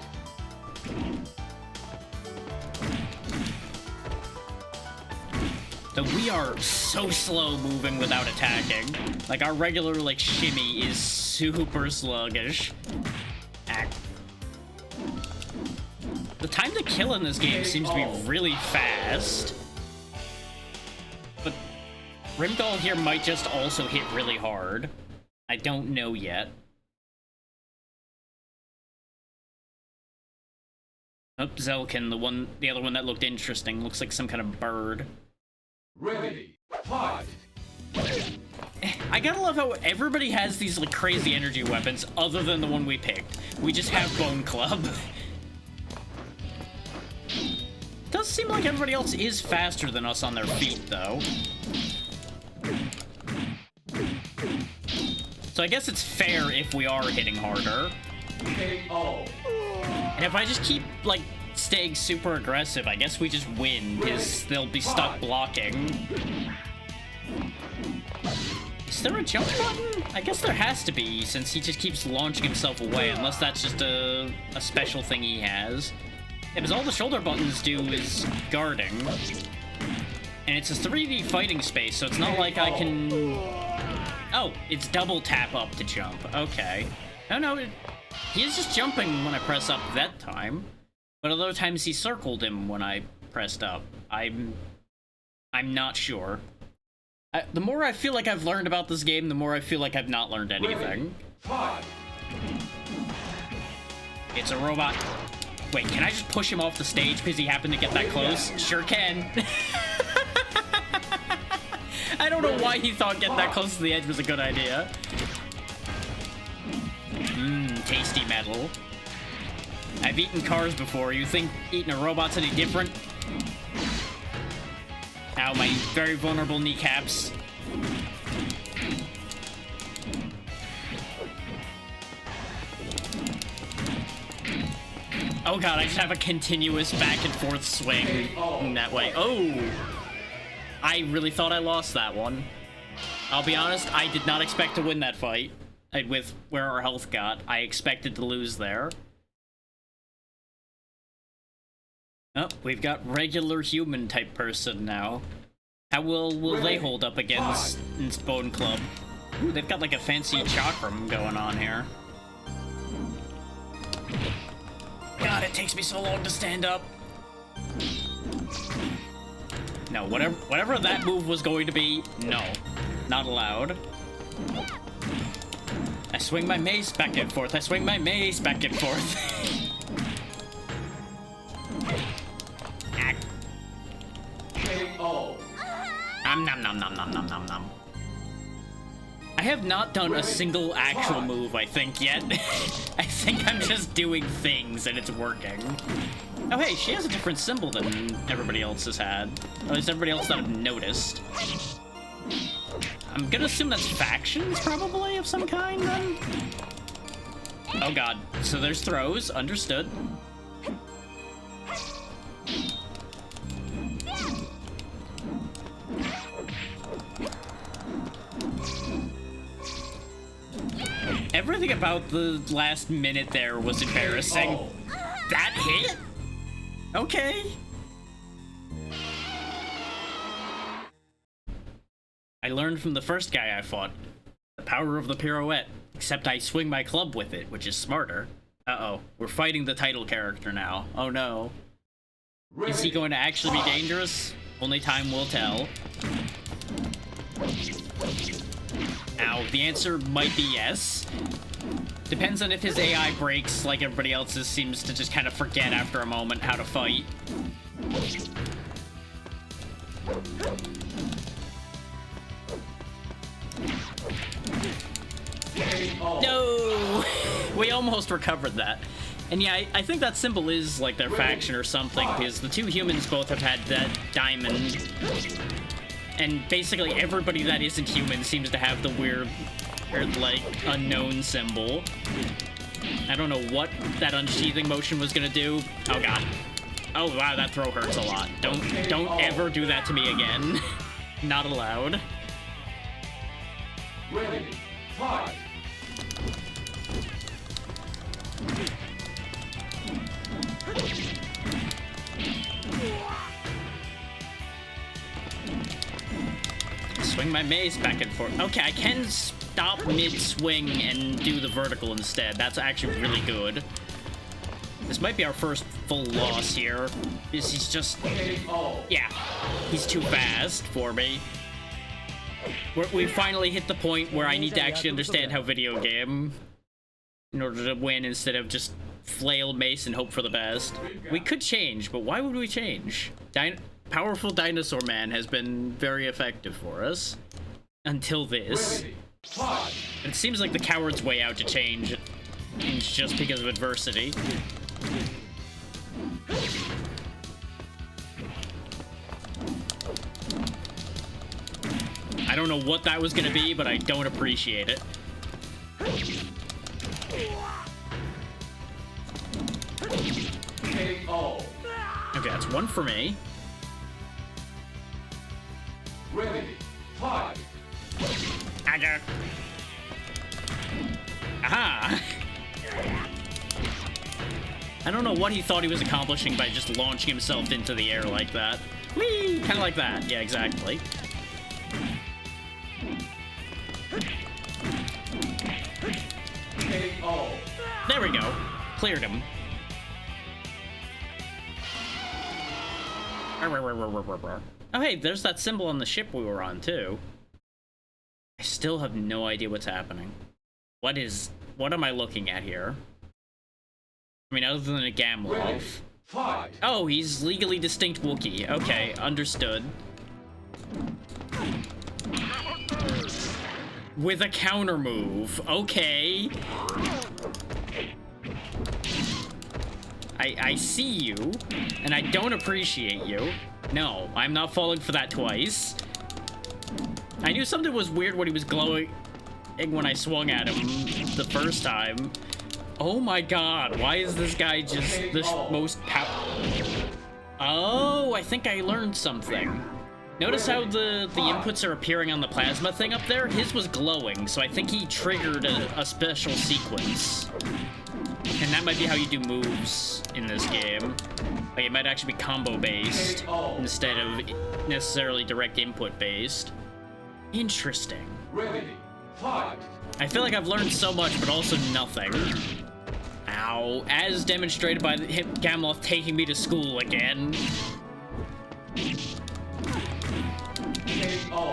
So we are so slow moving without attacking. Like, our regular, like, shimmy is super sluggish. Act. The time to kill in this game seems to be really fast. But Rimdall here might just also hit really hard. I don't know yet. Oh, Zelkin, the other one that looked interesting, looks like some kind of bird. Ready, fight! I gotta love how everybody has these like crazy energy weapons other than the one we picked. We just have Bone Club. Does seem like everybody else is faster than us on their feet, though. So I guess it's fair if we are hitting harder. KO. And if I just keep, like, staying super aggressive, I guess we just win, because they'll be stuck blocking. Is there a jump button? I guess there has to be, since he just keeps launching himself away, unless that's just a special thing he has. Yeah, because all the shoulder buttons do is guarding. And it's a 3D fighting space, so it's not like I can... Oh, it's double tap up to jump. Okay. No, he is just jumping when I press up that time. But other times he circled him when I pressed up. I'm not sure. The more I feel like I've learned about this game, the more I feel like I've not learned anything. It's a robot. Wait, can I just push him off the stage because he happened to get that close? Sure can. I don't know why he thought getting that close to the edge was a good idea. Tasty metal. I've eaten cars before. You think eating a robot's any different? Ow, my very vulnerable kneecaps. Oh god, I just have a continuous back and forth swing in that way. Oh! I really thought I lost that one. I'll be honest, I did not expect to win that fight. With where our health got, I expected to lose there. Oh, we've got regular human type person now. How will they hold up against Bone Club? Ooh, they've got like a fancy chakram going on here. God, it takes me so long to stand up. No, whatever that move was going to be, no. Not allowed. I swing my mace back and forth. I swing my mace back and forth. Nom nom nom nom nom nom nom nom. I have not done a single actual move, I think, yet. I think I'm just doing things and it's working. Oh hey, she has a different symbol than everybody else has had. At least everybody else that I've noticed. I'm gonna assume that's factions, probably, of some kind, then? Oh god, so there's throws, understood. Everything about the last minute there was embarrassing. That hit? Okay. I learned from the first guy I fought. The power of the pirouette. Except I swing my club with it, which is smarter. Uh-oh. We're fighting the title character now. Oh no. Is he going to actually be dangerous? Only time will tell. Ow, the answer might be yes. Depends on if his AI breaks like everybody else's seems to just kind of forget after a moment how to fight. No! We almost recovered that. And yeah, I think that symbol is like their faction or something, because the two humans both have had that diamond. And basically everybody that isn't human seems to have the weird like, unknown symbol. I don't know what that unsheathing motion was gonna do. Oh god. Oh wow, that throw hurts a lot. Don't ever do that to me again. Not allowed. Ready, fight! Swing my mace back and forth. Okay, I can stop mid-swing and do the vertical instead. That's actually really good. This might be our first full loss here. He's just... Yeah, he's too fast for me. We finally hit the point where I need to actually understand how video game in order to win instead of just flail mace and hope for the best. We could change, but why would we change? Powerful Dinosaur Man has been very effective for us until this. It seems like the coward's way out to change just because of adversity. I don't know what that was gonna be, but I don't appreciate it. Okay, that's one for me. Ready, fight. Aha! I don't know what he thought he was accomplishing by just launching himself into the air like that. Whee! Kind of like that. Yeah, exactly. There we go. Cleared him. Oh, hey, there's that symbol on the ship we were on, too. I still have no idea what's happening. What am I looking at here? I mean, other than a Gamlov. Oh, he's legally distinct Wookiee. Okay, understood. With a counter move. Okay. I see you, and I don't appreciate you. No, I'm not falling for that twice. I knew something was weird when he was glowing when I swung at him the first time. Oh my god, why is this guy just the most Oh, I think I learned something. Notice how the inputs are appearing on the plasma thing up there? His was glowing, so I think he triggered a special sequence. And that might be how you do moves in this game. Like, it might actually be combo-based instead of necessarily direct input-based. Interesting. Ready, fight. I feel like I've learned so much, but also nothing. Ow. As demonstrated by Gamloff taking me to school again.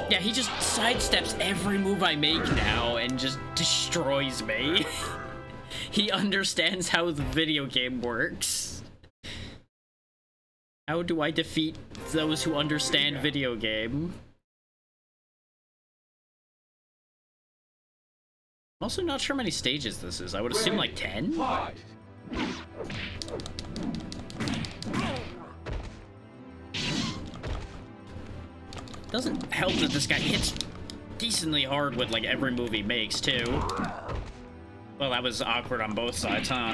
Yeah, he just sidesteps every move I make now and just destroys me. He understands how the video game works. How do I defeat those who understand video game? I'm also not sure how many stages this is. I would assume like 10? Doesn't help that this guy hits decently hard with like every move he makes too. Well, that was awkward on both sides, huh?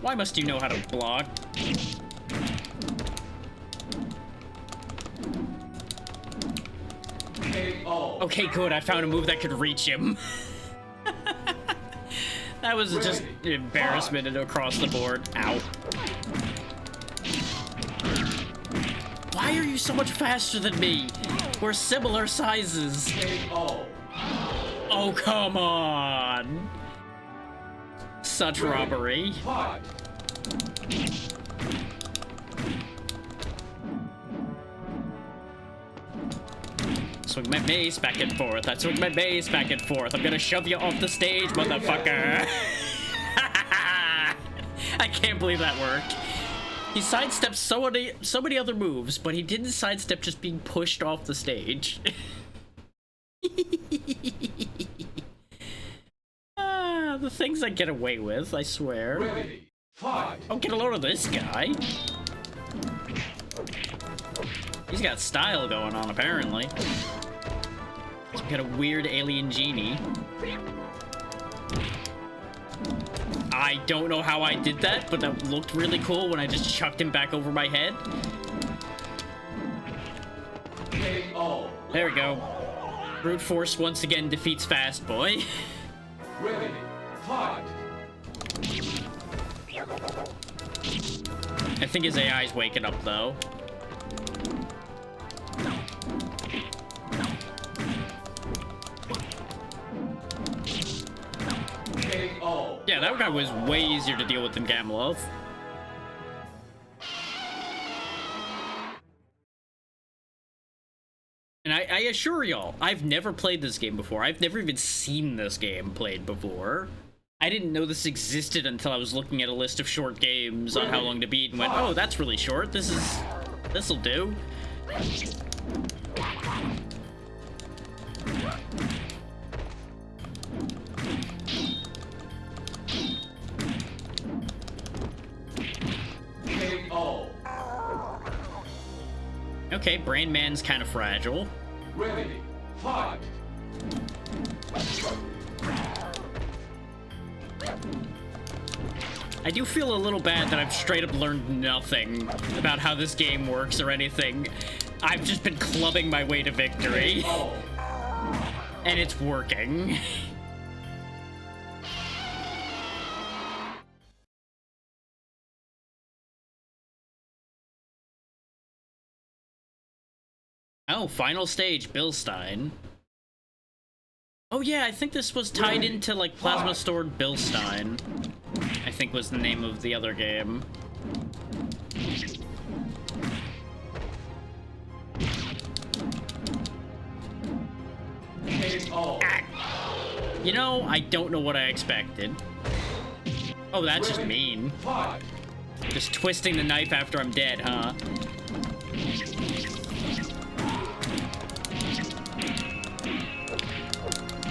Why must you know how to block? Okay, good. I found a move that could reach him. That was just an embarrassment across the board. Ow. Why are you so much faster than me? We're similar sizes. Oh, come on. Such robbery. Swing my mace back and forth. I swing my mace back and forth. I'm gonna shove you off the stage, motherfucker. I can't believe that worked. He sidestepped so many other moves, but he didn't sidestep just being pushed off the stage. The things I get away with, I swear. Ready, fight. Oh, get a load of this guy. He's got style going on, apparently. He's got a weird alien genie. I don't know how I did that, but that looked really cool when I just chucked him back over my head. There we go. Brute force once again defeats Fast Boy. Ready, fight. I think his AI is waking up, though. yeah, that guy was way easier to deal with than Gamloth. And I assure y'all, I've never played this game before. I've never even seen this game played before. I didn't know this existed until I was looking at a list of short games on how long to beat and went, oh, that's really short. This'll do. Okay, Brain Man's kind of fragile. Ready, fight! I do feel a little bad that I've straight up learned nothing about how this game works or anything. I've just been clubbing my way to victory. And it's working. Oh, final stage, Bilstein. Oh yeah, I think this was tied into like Plasma Stored Bilstein. I think was the name of the other game. Ah. You know, I don't know what I expected. Oh, that's just mean. Just twisting the knife after I'm dead, huh?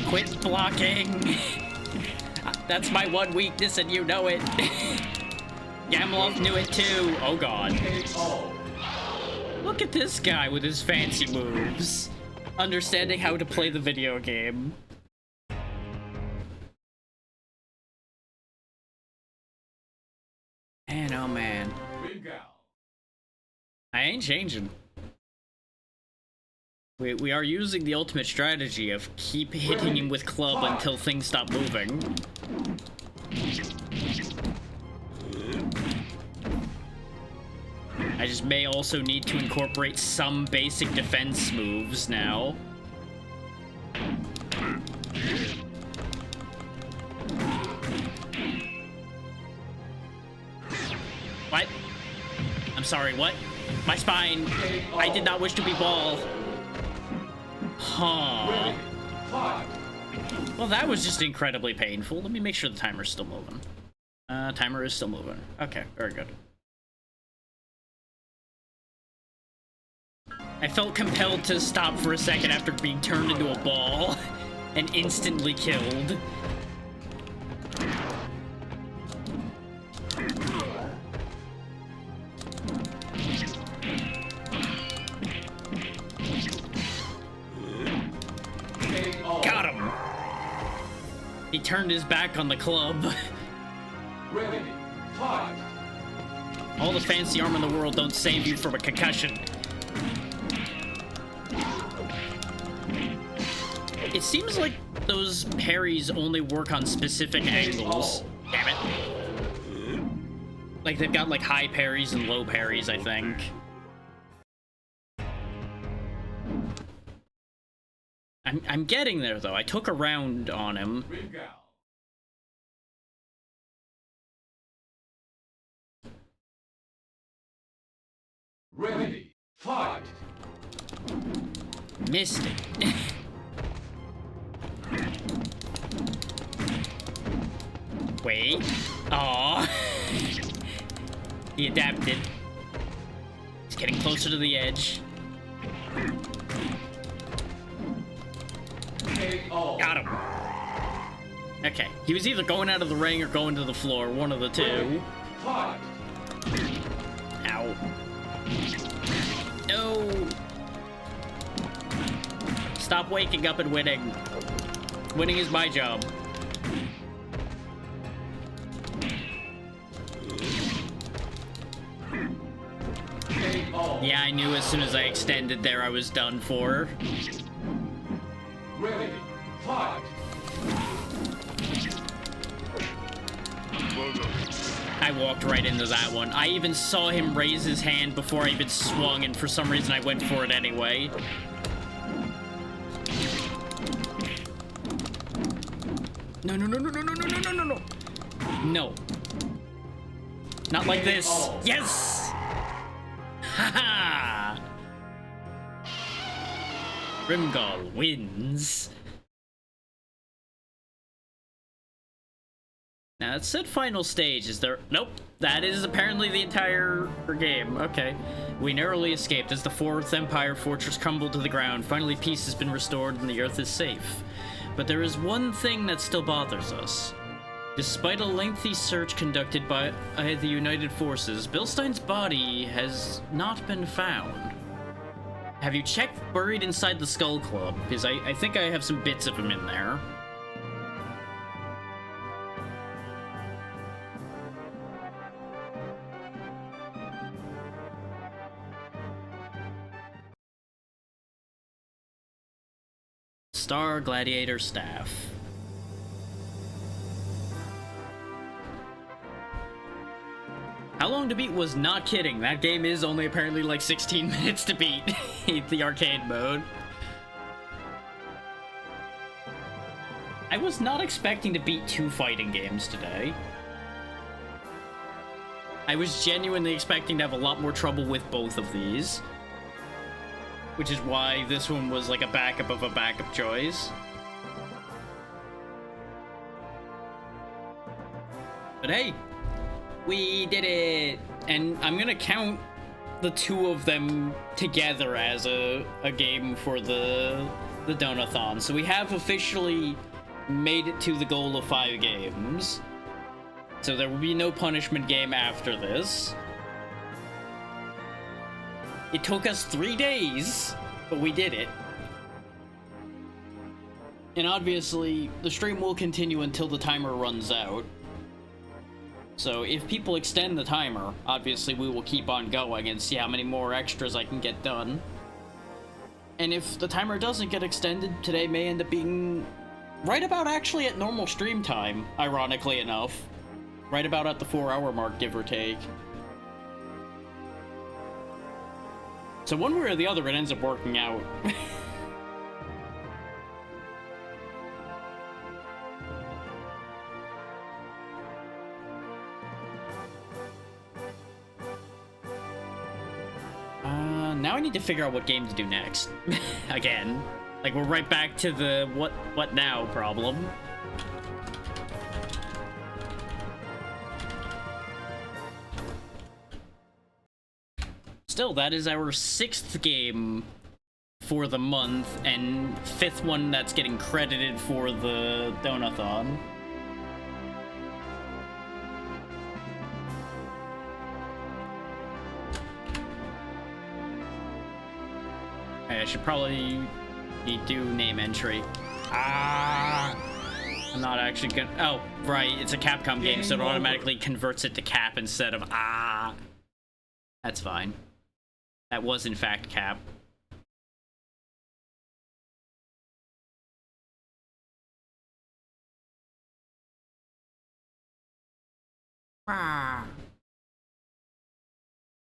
Quit blocking. That's my one weakness and you know it. Gamloth knew it too. Oh god. Look at this guy with his fancy moves. Understanding how to play the video game. Man, oh man. I ain't changing. We are using the ultimate strategy of keep hitting him with club until things stop moving. I just may also need to incorporate some basic defense moves now. What? I'm sorry, what? My spine. I did not wish to be ball. Huh. Well, that was just incredibly painful. Let me make sure the timer's still moving. Timer is still moving. Okay, very good. I felt compelled to stop for a second after being turned into a ball and instantly killed. Got him! He turned his back on the club. Ready, fight! All the fancy armor in the world don't save you from a concussion. It seems like those parries only work on specific angles. Damn it. Like they've got like high parries and low parries, I think. I'm getting there though. I took a round on him. Ready, fight! Missed it. Wait. Aww. He adapted. He's getting closer to the edge. Got him. Okay. He was either going out of the ring or going to the floor. One of the two. Ow. No. Stop waking up and winning. Winning is my job. Yeah, I knew as soon as I extended there I was done for. Ready, fight! I walked right into that one. I even saw him raise his hand before I even swung, and for some reason I went for it anyway. No, no, no, no, no, no, no, no, no, no. No. Not like this. Yes! Haha! Grimgall wins. Now, it said final stage. Is there... Nope. That is apparently the entire game. Okay. We narrowly escaped as the Fourth Empire fortress crumbled to the ground. Finally, peace has been restored and the Earth is safe. But there is one thing that still bothers us. Despite a lengthy search conducted by the United Forces, Bilstein's body has not been found. Have you checked buried inside the Skull Club? Because I think I have some bits of him in there. Star Gladiator Staff. How long to beat was not kidding. That game is only apparently like 16 minutes to beat. The arcade mode. I was not expecting to beat 2 fighting games today. I was genuinely expecting to have a lot more trouble with both of these. Which is why this one was like a backup of a backup choice. But hey, we did it! And I'm gonna count the 2 of them together as a game for the Donathon. So we have officially made it to the goal of 5 games. So there will be no punishment game after this. It took us 3 days, but we did it. And obviously, the stream will continue until the timer runs out. So if people extend the timer, obviously we will keep on going and see how many more extras I can get done. And if the timer doesn't get extended, today may end up being right about actually at normal stream time, ironically enough. Right about at the 4-hour mark, give or take. So one way or the other, it ends up working out. Now I need to figure out what game to do next. Again. Like, we're right back to the what now problem. Still, that is our 6th game for the month, and 5th one that's getting credited for the Donathon. I should probably do name entry. I'm not actually gonna... Oh, right, it's a Capcom game, so it automatically converts it to Cap instead of That's fine. That was, in fact, Cap.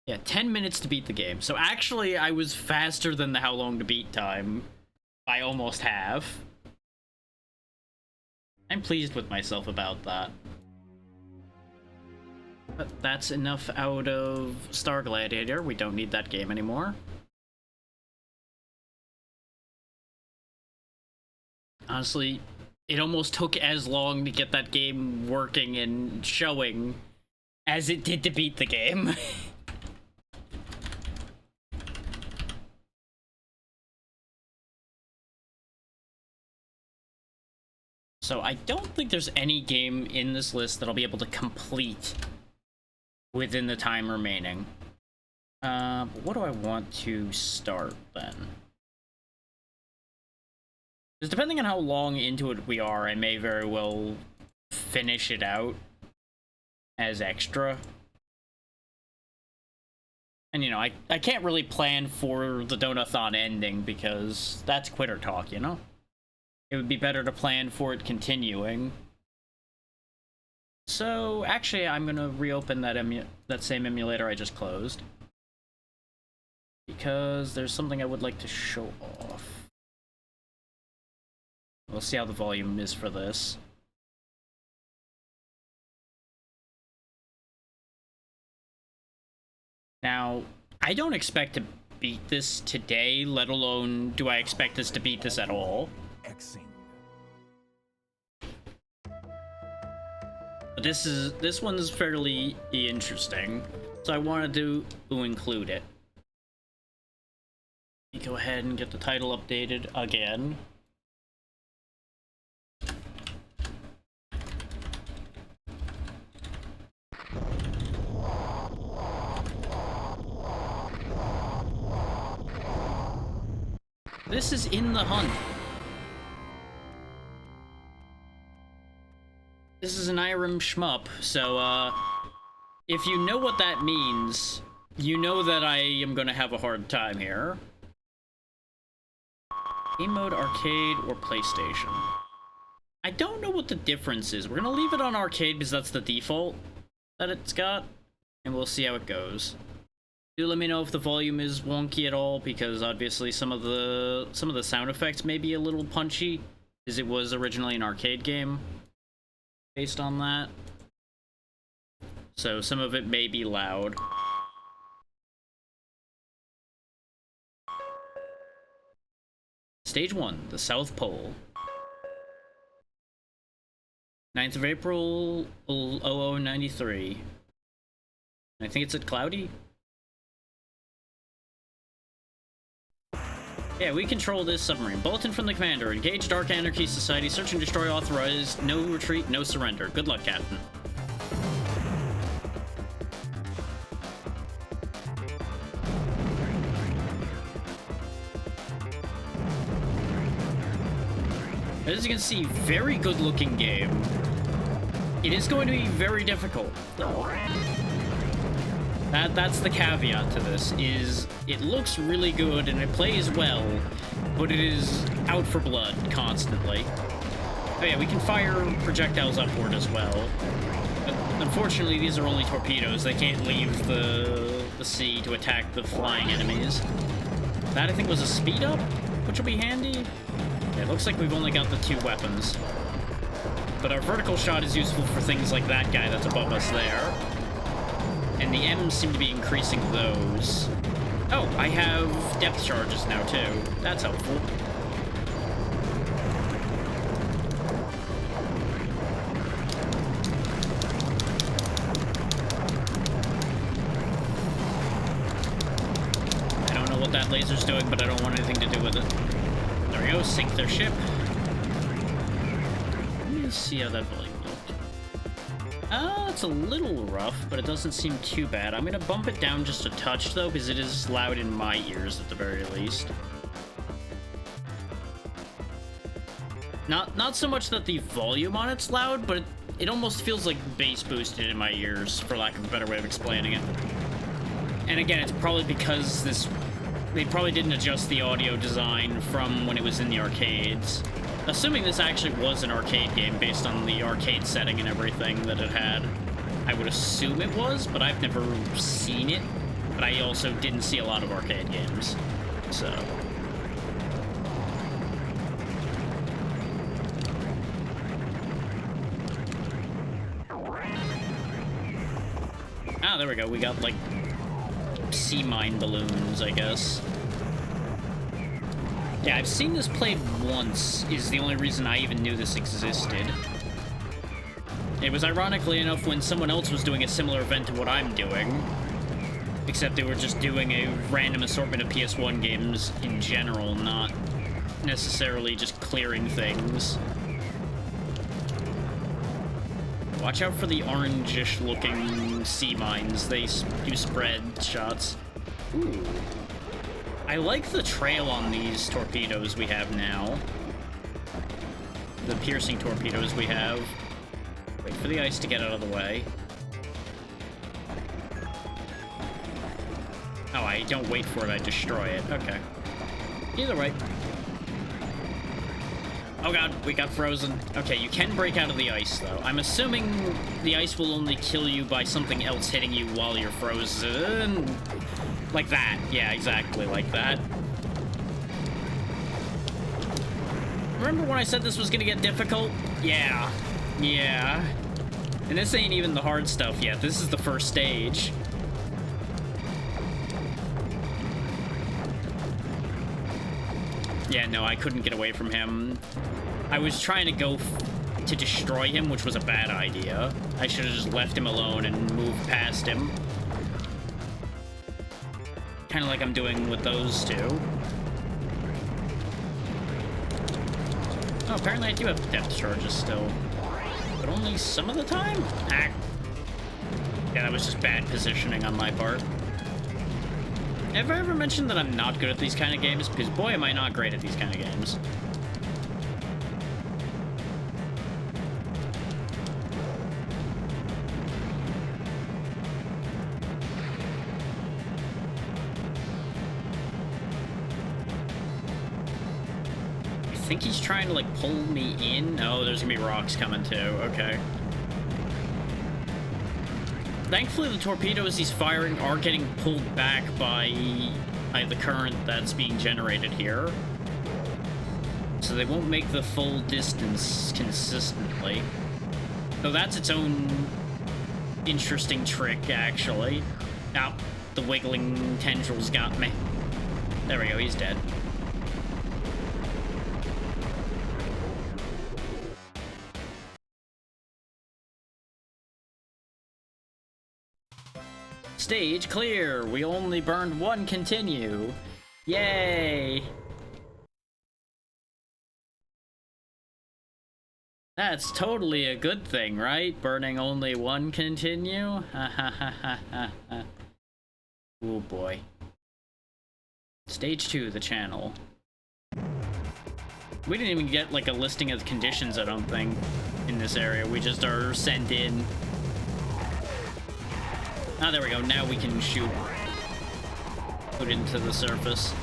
Yeah, 10 minutes to beat the game. So actually, I was faster than the how long to beat time. By almost half. I'm pleased with myself about that. But that's enough out of Star Gladiator. We don't need that game anymore. Honestly, it almost took as long to get that game working and showing as it did to beat the game. So I don't think there's any game in this list that I'll be able to complete within the time remaining. What do I want to start then? Because depending on how long into it we are, I may very well finish it out as extra. And you know, I can't really plan for the Donathon ending because that's quitter talk, you know? It would be better to plan for it continuing. So, actually, I'm gonna reopen that same emulator I just closed. Because there's something I would like to show off. We'll see how the volume is for this. Now, I don't expect to beat this today, let alone do I expect us to beat this at all. Xing. But this one's fairly interesting, so I wanted to include it. Let me go ahead and get the title updated again. This is In the Hunt. This is an Irem shmup, so, if you know what that means, you know that I am gonna have a hard time here. Game mode, arcade, or PlayStation. I don't know what the difference is. We're gonna leave it on arcade because that's the default that it's got, and we'll see how it goes. Do let me know if the volume is wonky at all, because obviously some of the sound effects may be a little punchy, as it was originally an arcade game based on that. So some of it may be loud. Stage 1, the South Pole. 9th of April, 0093. I think it's at Cloudy. Yeah, we control this submarine. Bulletin from the commander. Engage Dark Anarchy Society. Search and destroy authorized. No retreat, no surrender. Good luck, Captain. As you can see, very good looking game. It is going to be very difficult, though. That's the caveat to this, is it looks really good and it plays well, but it is out for blood constantly. Oh yeah, we can fire projectiles upward as well. But unfortunately, these are only torpedoes. They can't leave the sea to attack the flying enemies. That, I think, was a speed up, which will be handy. Yeah, it looks like we've only got the 2 weapons. But our vertical shot is useful for things like that guy that's above us there. And the M's seem to be increasing those. Oh, I have depth charges now, too. That's helpful. I don't know what that laser's doing, but I don't want anything to do with it. There we go, sink their ship. Let me see how that volume looked. It's a little rough, but it doesn't seem too bad. I'm gonna bump it down just a touch, though, because it is loud in my ears at the very least. Not so much that the volume on it's loud, but it almost feels like bass boosted in my ears, for lack of a better way of explaining it. And again, it's probably because they probably didn't adjust the audio design from when it was in the arcades. Assuming this actually was an arcade game based on the arcade setting and everything that it had. I would assume it was, but I've never seen it. But I also didn't see a lot of arcade games, so... Ah, there we go. We got, like, sea mine balloons, I guess. Yeah, I've seen this played once, is the only reason I even knew this existed. It was ironically enough when someone else was doing a similar event to what I'm doing. Except they were just doing a random assortment of PS1 games in general, not necessarily just clearing things. Watch out for the orangish looking sea mines. They do spread shots. Ooh. I like the trail on these torpedoes we have now. The piercing torpedoes we have. Wait for the ice to get out of the way. Oh, I don't wait for it, I destroy it. Okay. Either way. Oh god, we got frozen. Okay, you can break out of the ice, though. I'm assuming the ice will only kill you by something else hitting you while you're frozen. Like that. Yeah, exactly like that. Remember when I said this was gonna get difficult? Yeah. Yeah. And this ain't even the hard stuff yet. This is the first stage. Yeah, no, I couldn't get away from him. I was trying to go to destroy him, which was a bad idea. I should have just left him alone and moved past him. Kind of like I'm doing with those two. Oh, apparently I do have depth charges still. But only some of the time? Ah. Yeah, that was just bad positioning on my part. Have I ever mentioned that I'm not good at these kind of games? Because boy, am I not great at these kind of games. I think he's trying to, like, pull me in. Oh, there's gonna be rocks coming too. Okay. Thankfully, the torpedoes he's firing are getting pulled back by the current that's being generated here. So they won't make the full distance consistently. So that's its own interesting trick, actually. Now, the wiggling tendrils got me. There we go, he's dead. Stage clear! We only burned one continue! Yay! That's totally a good thing, right? Burning only one continue? Ha ha ha ha ha ha. Oh boy. Stage 2, the channel. We didn't even get like a listing of the conditions, I don't think, in this area. We just are sent in. Ah, there we go. Now we can shoot. Put into the surface.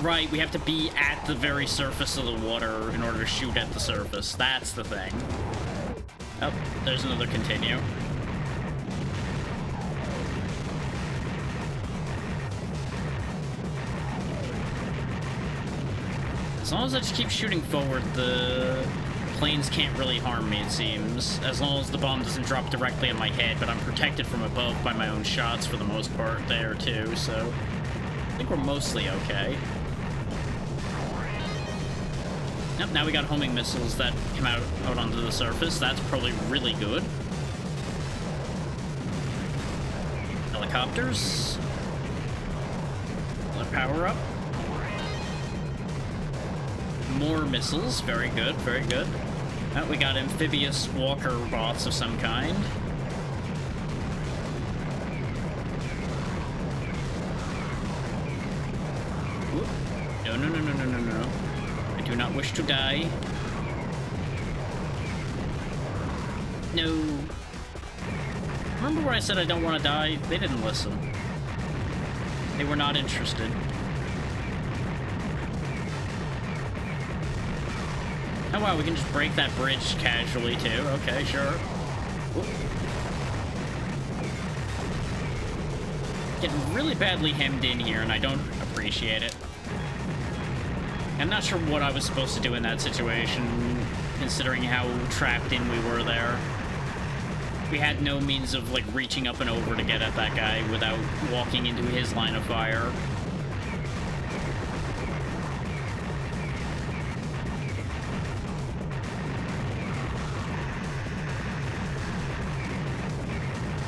Right, we have to be at the very surface of the water in order to shoot at the surface. That's the thing. Oh, there's another continue. As long as I just keep shooting forward, the planes can't really harm me, it seems. As long as the bomb doesn't drop directly on my head, but I'm protected from above by my own shots for the most part there, too, so I think we're mostly okay. Yep, now we got homing missiles that come out onto the surface. That's probably really good. Helicopters. Another power up. More missiles. Very good, very good. Oh, we got amphibious walker bots of some kind. Whoop. No, no, no, no, no, no, no. I do not wish to die. No. Remember when I said I don't want to die? They didn't listen. They were not interested. Oh wow, we can just break that bridge casually too. Okay, sure. Whoop. Getting really badly hemmed in here, and I don't appreciate it. I'm not sure what I was supposed to do in that situation, considering how trapped in we were there. We had no means of, like, reaching up and over to get at that guy without walking into his line of fire.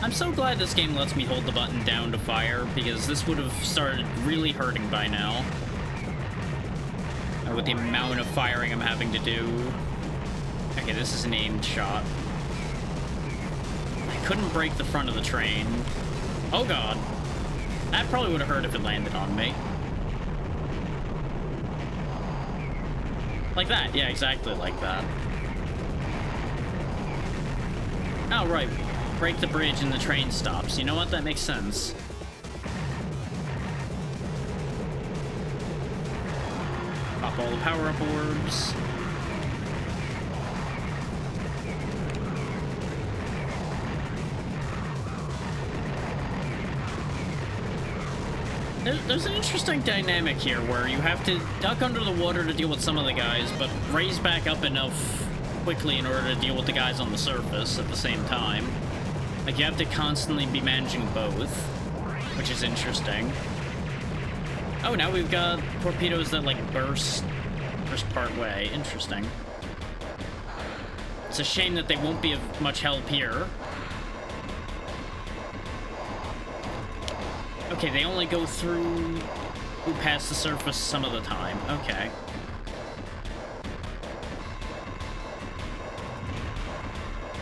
I'm so glad this game lets me hold the button down to fire, because this would have started really hurting by now. With the amount of firing I'm having to do. Okay, this is an aimed shot. I couldn't break the front of the train. Oh god. That probably would have hurt if it landed on me. Like that, yeah, exactly like that. Oh, right. Break the bridge and the train stops. You know what? That makes sense. Pop all the power-up orbs. There's an interesting dynamic here where you have to duck under the water to deal with some of the guys, but raise back up enough quickly in order to deal with the guys on the surface at the same time. Like, you have to constantly be managing both, which is interesting. Oh, now we've got torpedoes that, like, burst part way. Interesting. It's a shame that they won't be of much help here. Okay, they only go through past the surface some of the time. Okay.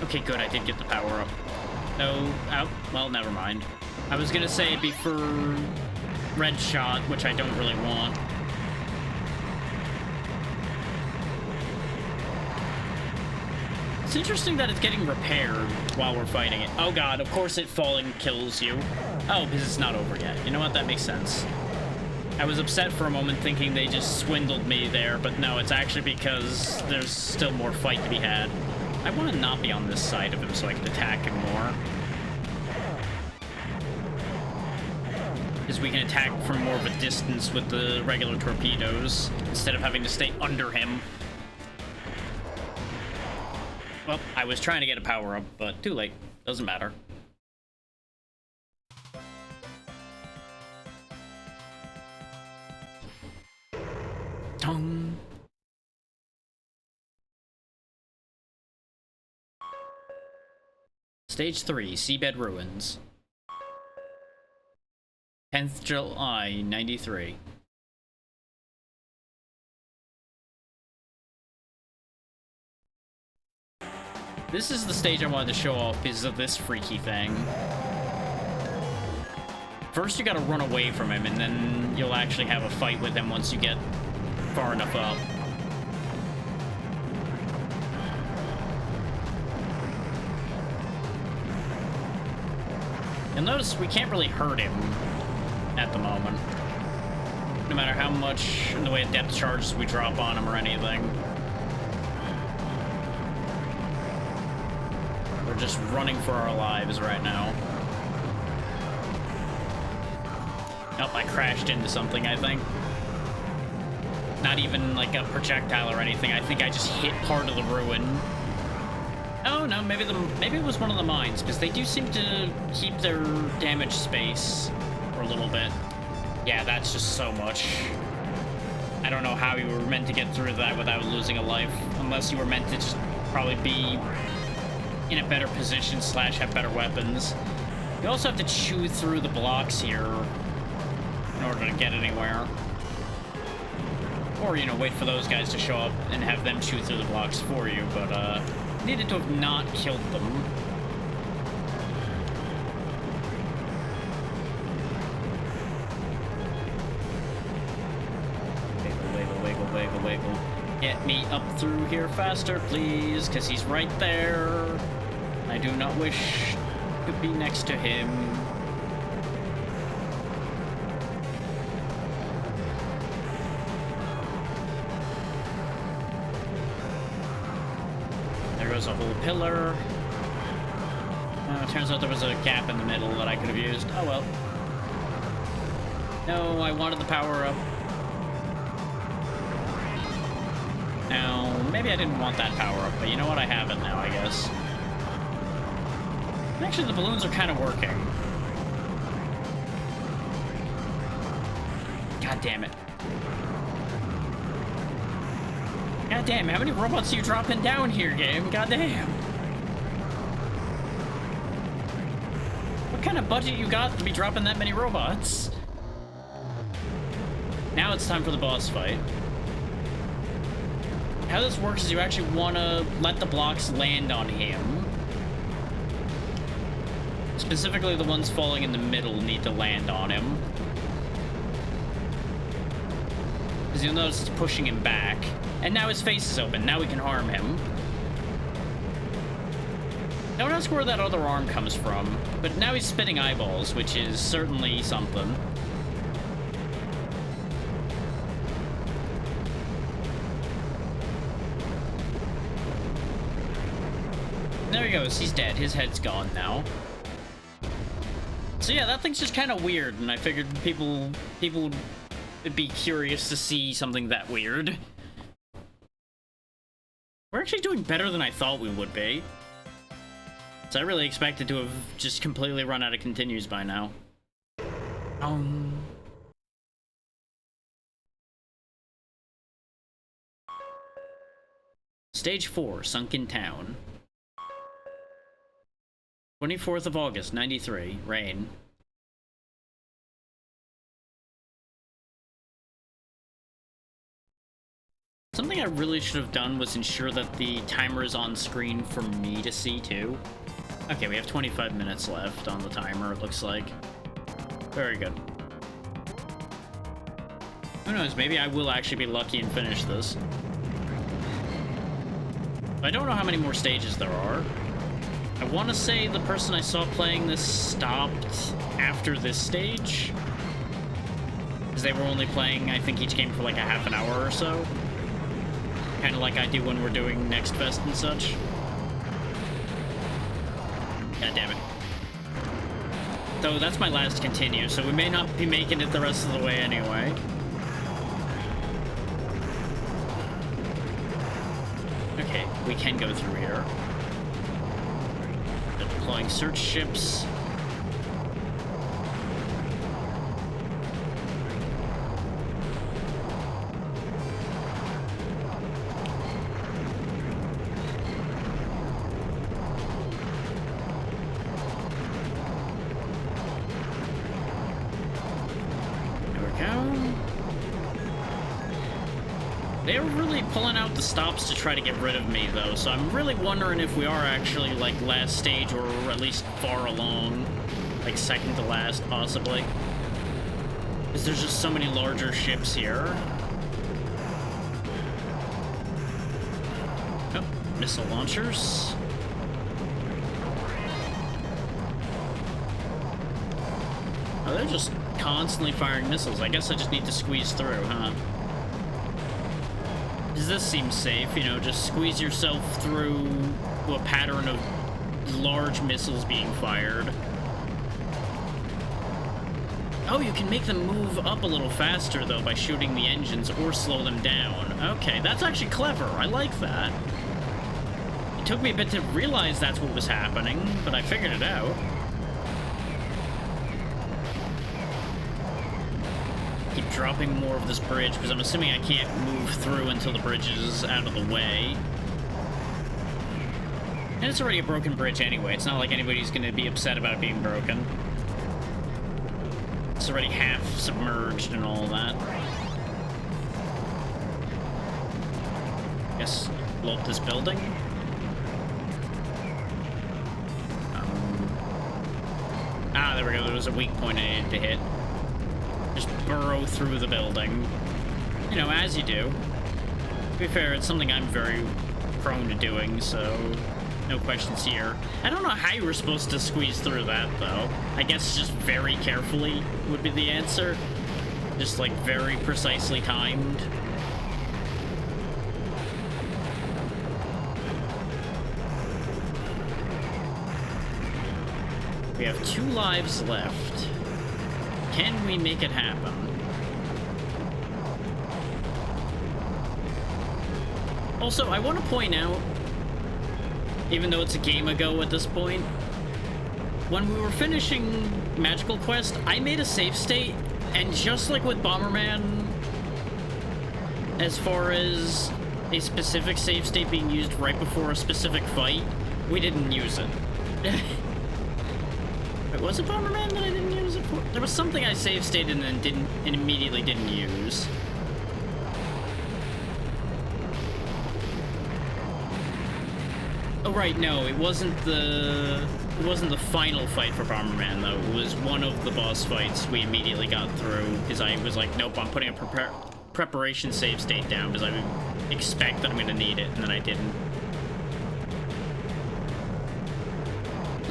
Okay, good. I did get the power up. No. Oh, well, never mind. I was gonna say it'd be for red shot, which I don't really want. It's interesting that it's getting repaired while we're fighting it. Oh god, of course it falling kills you. Oh, because it's not over yet. You know what? That makes sense. I was upset for a moment thinking they just swindled me there, but no, it's actually because there's still more fight to be had. I want to not be on this side of him so I can attack him more. Because we can attack from more of a distance with the regular torpedoes instead of having to stay under him. Well, I was trying to get a power up, but too late. Doesn't matter. Tong. Stage 3, Seabed Ruins. 10th July, 93. This is the stage I wanted to show off because of this freaky thing. First you gotta run away from him, and then you'll actually have a fight with him once you get far enough up. You'll notice we can't really hurt him at the moment. No matter how much in the way of depth charges we drop on him or anything. We're just running for our lives right now. Nope, I crashed into something, I think. Not even like a projectile or anything. I think I just hit part of the ruin. Oh no, maybe it was one of the mines, because they do seem to keep their damage space for a little bit. Yeah, that's just so much. I don't know how you were meant to get through that without losing a life, unless you were meant to just probably be in a better position / have better weapons. You also have to chew through the blocks here in order to get anywhere. Or, you know, wait for those guys to show up and have them chew through the blocks for you, but, needed to have not killed them. Wiggle, wiggle, wiggle, wiggle, wiggle. Get me up through here faster, please, because he's right there. I do not wish to be next to him. There goes a whole pillar. It turns out there was a gap in the middle that I could have used. Oh well. No, I wanted the power up. Now, maybe I didn't want that power up, but you know what? I have it now, I guess. Actually, the balloons are kind of working. God damn it. God damn, how many robots are you dropping down here, game? God damn. What kind of budget you got to be dropping that many robots? Now it's time for the boss fight. How this works is you actually want to let the blocks land on him. Specifically, the ones falling in the middle need to land on him. Because you'll notice it's pushing him back. And now his face is open. Now we can harm him. Don't ask where that other arm comes from. But now he's spitting eyeballs, which is certainly something. There he goes. He's dead. His head's gone now. So yeah, that thing's just kind of weird, and I figured people would be curious to see something that weird. We're actually doing better than I thought we would be. So I really expected to have just completely run out of continues by now. Stage 4, Sunken Town. 24th of August, 93, rain. Something I really should have done was ensure that the timer is on screen for me to see, too. Okay, we have 25 minutes left on the timer, it looks like. Very good. Who knows, maybe I will actually be lucky and finish this. I don't know how many more stages there are. I want to say the person I saw playing this stopped after this stage. Because they were only playing, I think, each game for like a half an hour or so. Kind of like I do when we're doing Next Fest and such. God damn it. Though that's my last continue, so we may not be making it the rest of the way anyway. Okay, we can go through here. They're deploying search ships. They're really pulling out the stops to try to get rid of me, though, so I'm really wondering if we are actually, like, last stage, or at least far along. Like, second to last, possibly. Because there's just so many larger ships here. Oh, missile launchers. Oh, they're just constantly firing missiles. I guess I just need to squeeze through, huh? This seems safe, you know, just squeeze yourself through a pattern of large missiles being fired. Oh, you can make them move up a little faster, though, by shooting the engines or slow them down. Okay, that's actually clever. I like that. It took me a bit to realize that's what was happening, but I figured it out. Keep dropping more of this bridge, because I'm assuming I can't move through until the bridge is out of the way. And it's already a broken bridge anyway. It's not like anybody's going to be upset about it being broken. It's already half submerged and all that. Guess blow up this building. There we go. There was a weak point I needed to hit. Just burrow through the building. You know, as you do. To be fair, it's something I'm very prone to doing, so no questions here. I don't know how you were supposed to squeeze through that, though. I guess just very carefully would be the answer. Just, like, very precisely timed. We have 2 lives left. Can we make it happen? Also, I want to point out, even though it's a game ago at this point, when we were finishing Magical Quest, I made a save state, and just like with Bomberman, as far as a specific save state being used right before a specific fight, we didn't use it. Wait, was it Bomberman that I didn't use it for? There was something I save stated and then immediately didn't use. Oh right, no, it wasn't the final fight for Bomberman though. It was one of the boss fights we immediately got through because I was like, nope, I'm putting a preparation save state down because I would expect that I'm gonna need it, and then I didn't.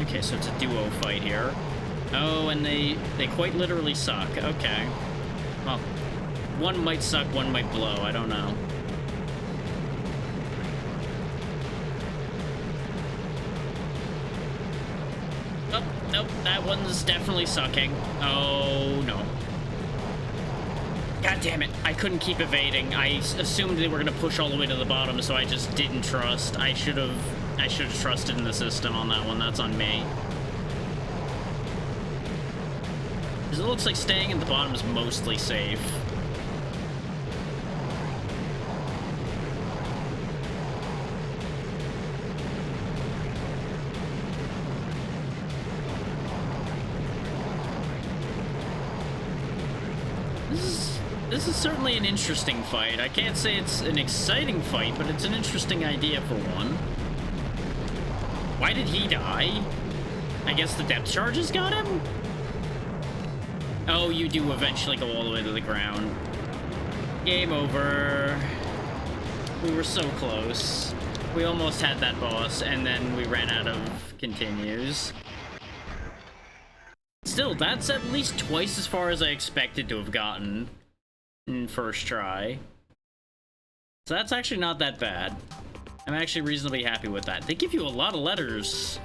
Okay, so it's a duo fight here. Oh, and they quite literally suck. Okay. Well, one might suck, one might blow. I don't know. Oh, nope, that one's definitely sucking. Oh, no. God damn it. I couldn't keep evading. I assumed they were going to push all the way to the bottom, so I just didn't trust. I should have trusted in the system on that one. That's on me. Because it looks like staying at the bottom is mostly safe. This is certainly an interesting fight. I can't say it's an exciting fight, but it's an interesting idea for one. Why did he die? I guess the depth charges got him? Oh, you do eventually go all the way to the ground. Game over. We were so close. We almost had that boss, and then we ran out of continues. Still, that's at least twice as far as I expected to have gotten in first try. So that's actually not that bad. I'm actually reasonably happy with that. They give you a lot of letters.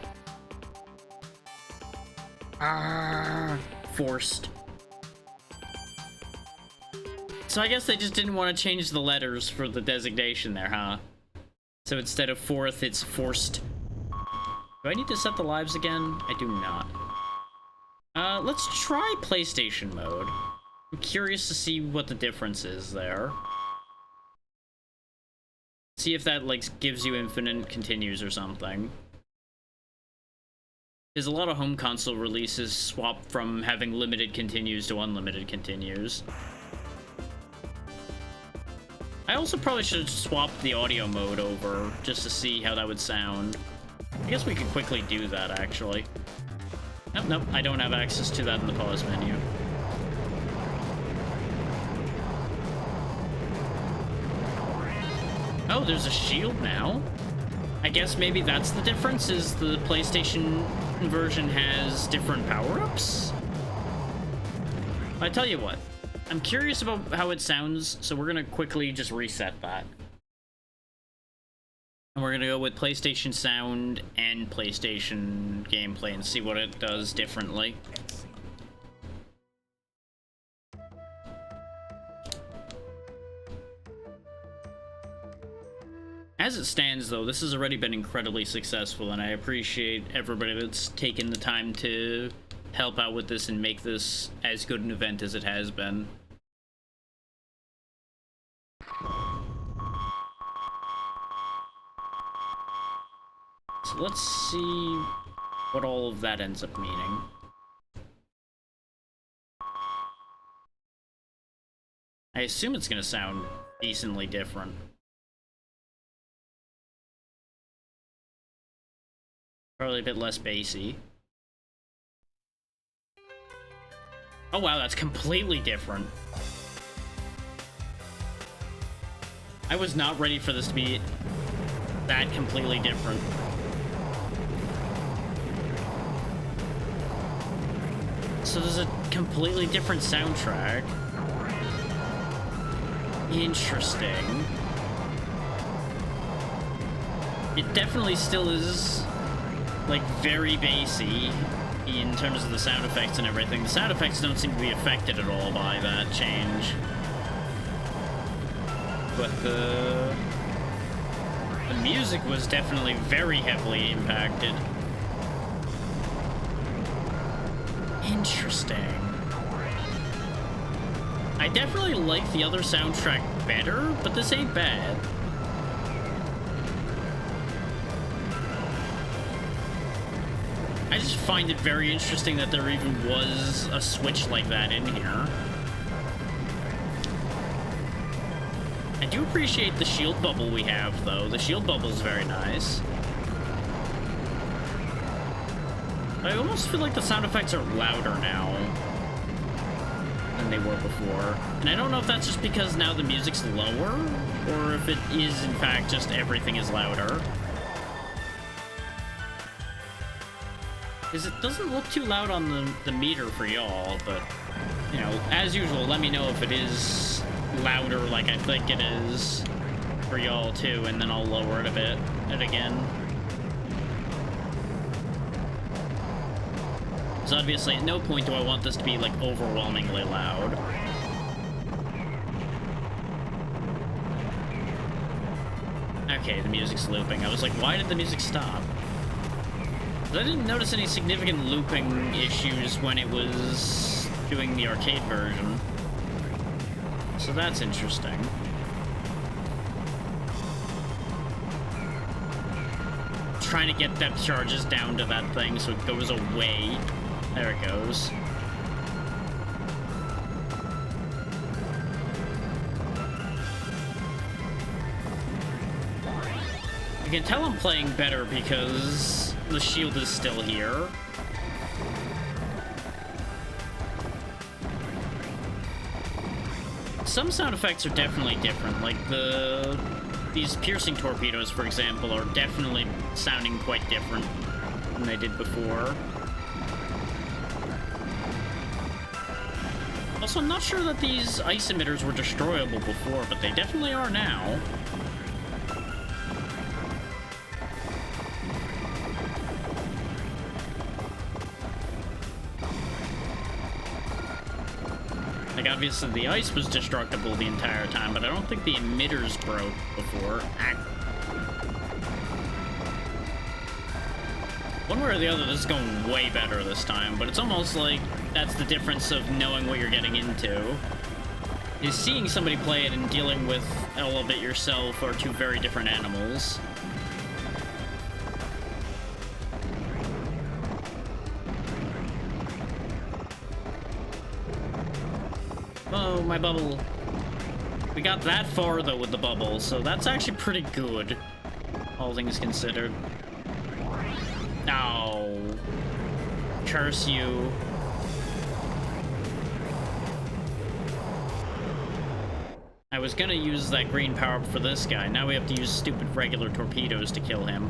Forced. So I guess they just didn't want to change the letters for the designation there, huh? So instead of fourth, it's forced. Do I need to set the lives again? I do not. Let's try PlayStation mode. I'm curious to see what the difference is there. See if that, like, gives you infinite continues or something. There's a lot of home console releases swap from having limited continues to unlimited continues. I also probably should have swapped the audio mode over just to see how that would sound. I guess we could quickly do that, actually. Nope, I don't have access to that in the pause menu. Oh, there's a shield now. I guess maybe that's the difference, is the PlayStation version has different power-ups? I tell you what, I'm curious about how it sounds, so we're gonna quickly just reset that. And we're gonna go with PlayStation sound and PlayStation gameplay and see what it does differently. As it stands, though, this has already been incredibly successful, and I appreciate everybody that's taken the time to help out with this and make this as good an event as it has been. So let's see what all of that ends up meaning. I assume it's gonna sound decently different. Probably a bit less bassy. Oh wow, that's completely different. I was not ready for this to be that completely different. So there's a completely different soundtrack. Interesting. It definitely still is, like, very bassy in terms of the sound effects and everything. The sound effects don't seem to be affected at all by that change. But the music was definitely very heavily impacted. Interesting. I definitely like the other soundtrack better, but this ain't bad. I just find it very interesting that there even was a switch like that in here. I do appreciate the shield bubble we have, though. The shield bubble is very nice. I almost feel like the sound effects are louder now than they were before. And I don't know if that's just because now the music's lower, or if it is, in fact, just everything is louder. Because it doesn't look too loud on the meter for y'all, but, you know, as usual, let me know if it is louder like I think it is for y'all too, and then I'll lower it a bit, again. So obviously at no point do I want this to be, like, overwhelmingly loud. Okay, the music's looping. I was like, why did the music stop? I didn't notice any significant looping issues when it was doing the arcade version. So that's interesting. Trying to get depth charges down to that thing so it goes away. There it goes. can tell I'm playing better because the shield is still here. Some sound effects are definitely different, like these piercing torpedoes, for example, are definitely sounding quite different than they did before. Also, I'm not sure that these ice emitters were destroyable before, but they definitely are now. Like, obviously the ice was destructible the entire time, but I don't think the emitters broke before. One way or the other, this is going way better this time, but it's almost like that's the difference of knowing what you're getting into. Is seeing somebody play it and dealing with all of it yourself are two very different animals. Oh, my bubble. We got that far, though, with the bubble, so that's actually pretty good, all things considered. Oh. Curse you. I was gonna use that green power-up for this guy. Now we have to use stupid regular torpedoes to kill him.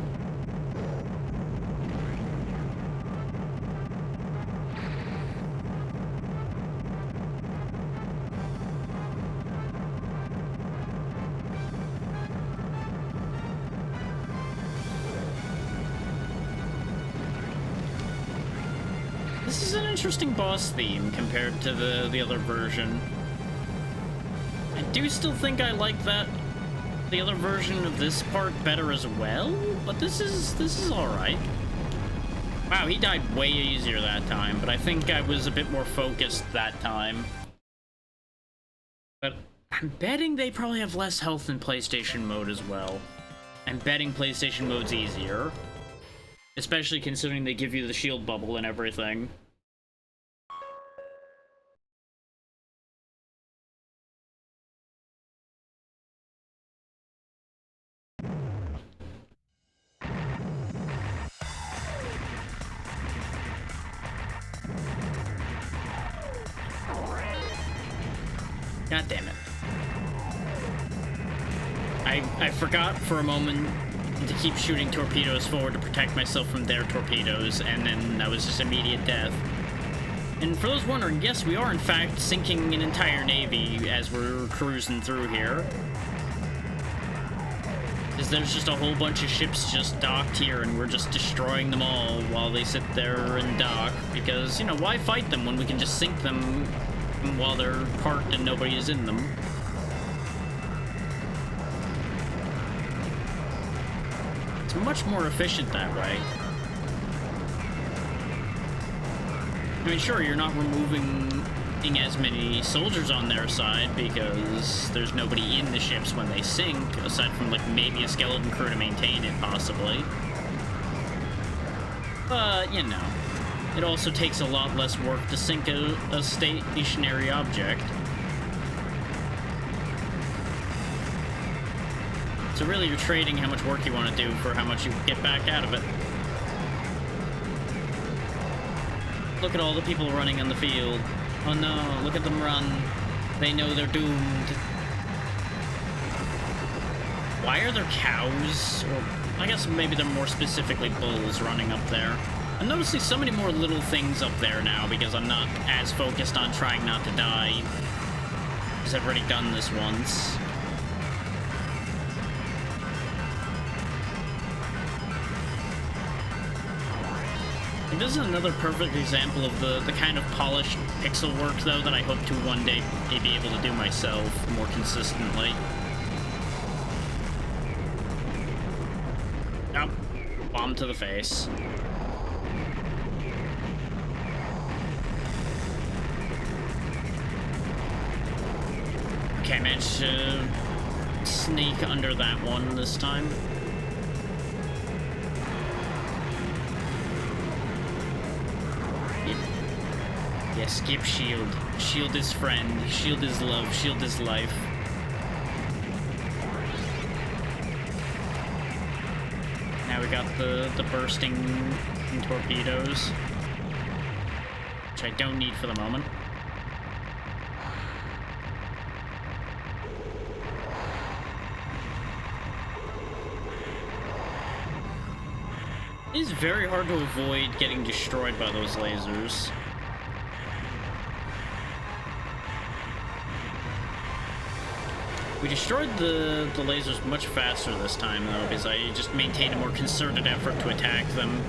This is an interesting boss theme compared to the other version. I do still think I like the other version of this part better as well, but this is all right. Wow, he died way easier that time, but I think I was a bit more focused that time. But I'm betting they probably have less health in PlayStation mode as well. I'm betting PlayStation mode's easier, especially considering they give you the shield bubble and everything. God damn it. I forgot for a moment to keep shooting torpedoes forward to protect myself from their torpedoes, and then that was just immediate death. And for those wondering, yes, we are in fact sinking an entire navy as we're cruising through here. Because there's just a whole bunch of ships just docked here, and we're just destroying them all while they sit there and dock. Because, you know, why fight them when we can just sink them while they're parked and nobody is in them? It's much more efficient that way. I mean, sure, you're not removing as many soldiers on their side because there's nobody in the ships when they sink, aside from, like, maybe a skeleton crew to maintain it, possibly. But, you know, it also takes a lot less work to sink a stationary object. So really, you're trading how much work you want to do for how much you get back out of it. Look at all the people running on the field. Oh no, look at them run. They know they're doomed. Why are there cows? Or I guess maybe they're more specifically bulls running up there. I'm noticing so many more little things up there now because I'm not as focused on trying not to die. Because I've already done this once. This is another perfect example of the kind of polished pixel work, though, that I hope to one day be able to do myself more consistently. Oh, bomb to the face. Okay, I managed to sneak under that one this time. Yes, skip shield. Shield is friend. Shield is love. Shield is life. got the bursting torpedoes, which I don't need for the moment. It is very hard to avoid getting destroyed by those lasers. We destroyed the lasers much faster this time, though, because I just maintained a more concerted effort to attack them.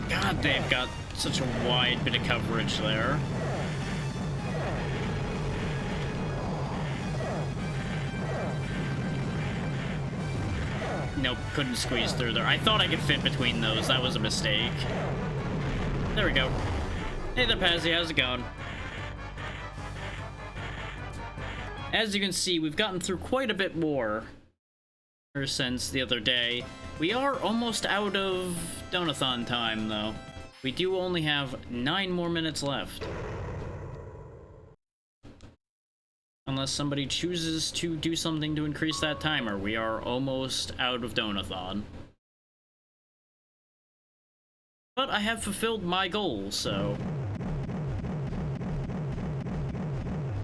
God, they've got such a wide bit of coverage there. Nope, couldn't squeeze through there. I thought I could fit between those. That was a mistake. There we go. Hey there, Pazzy. How's it going? As you can see, we've gotten through quite a bit more since the other day. We are almost out of Donathon time, though. We do only have 9 more minutes left. Unless somebody chooses to do something to increase that timer, we are almost out of Donathon. But I have fulfilled my goal, so...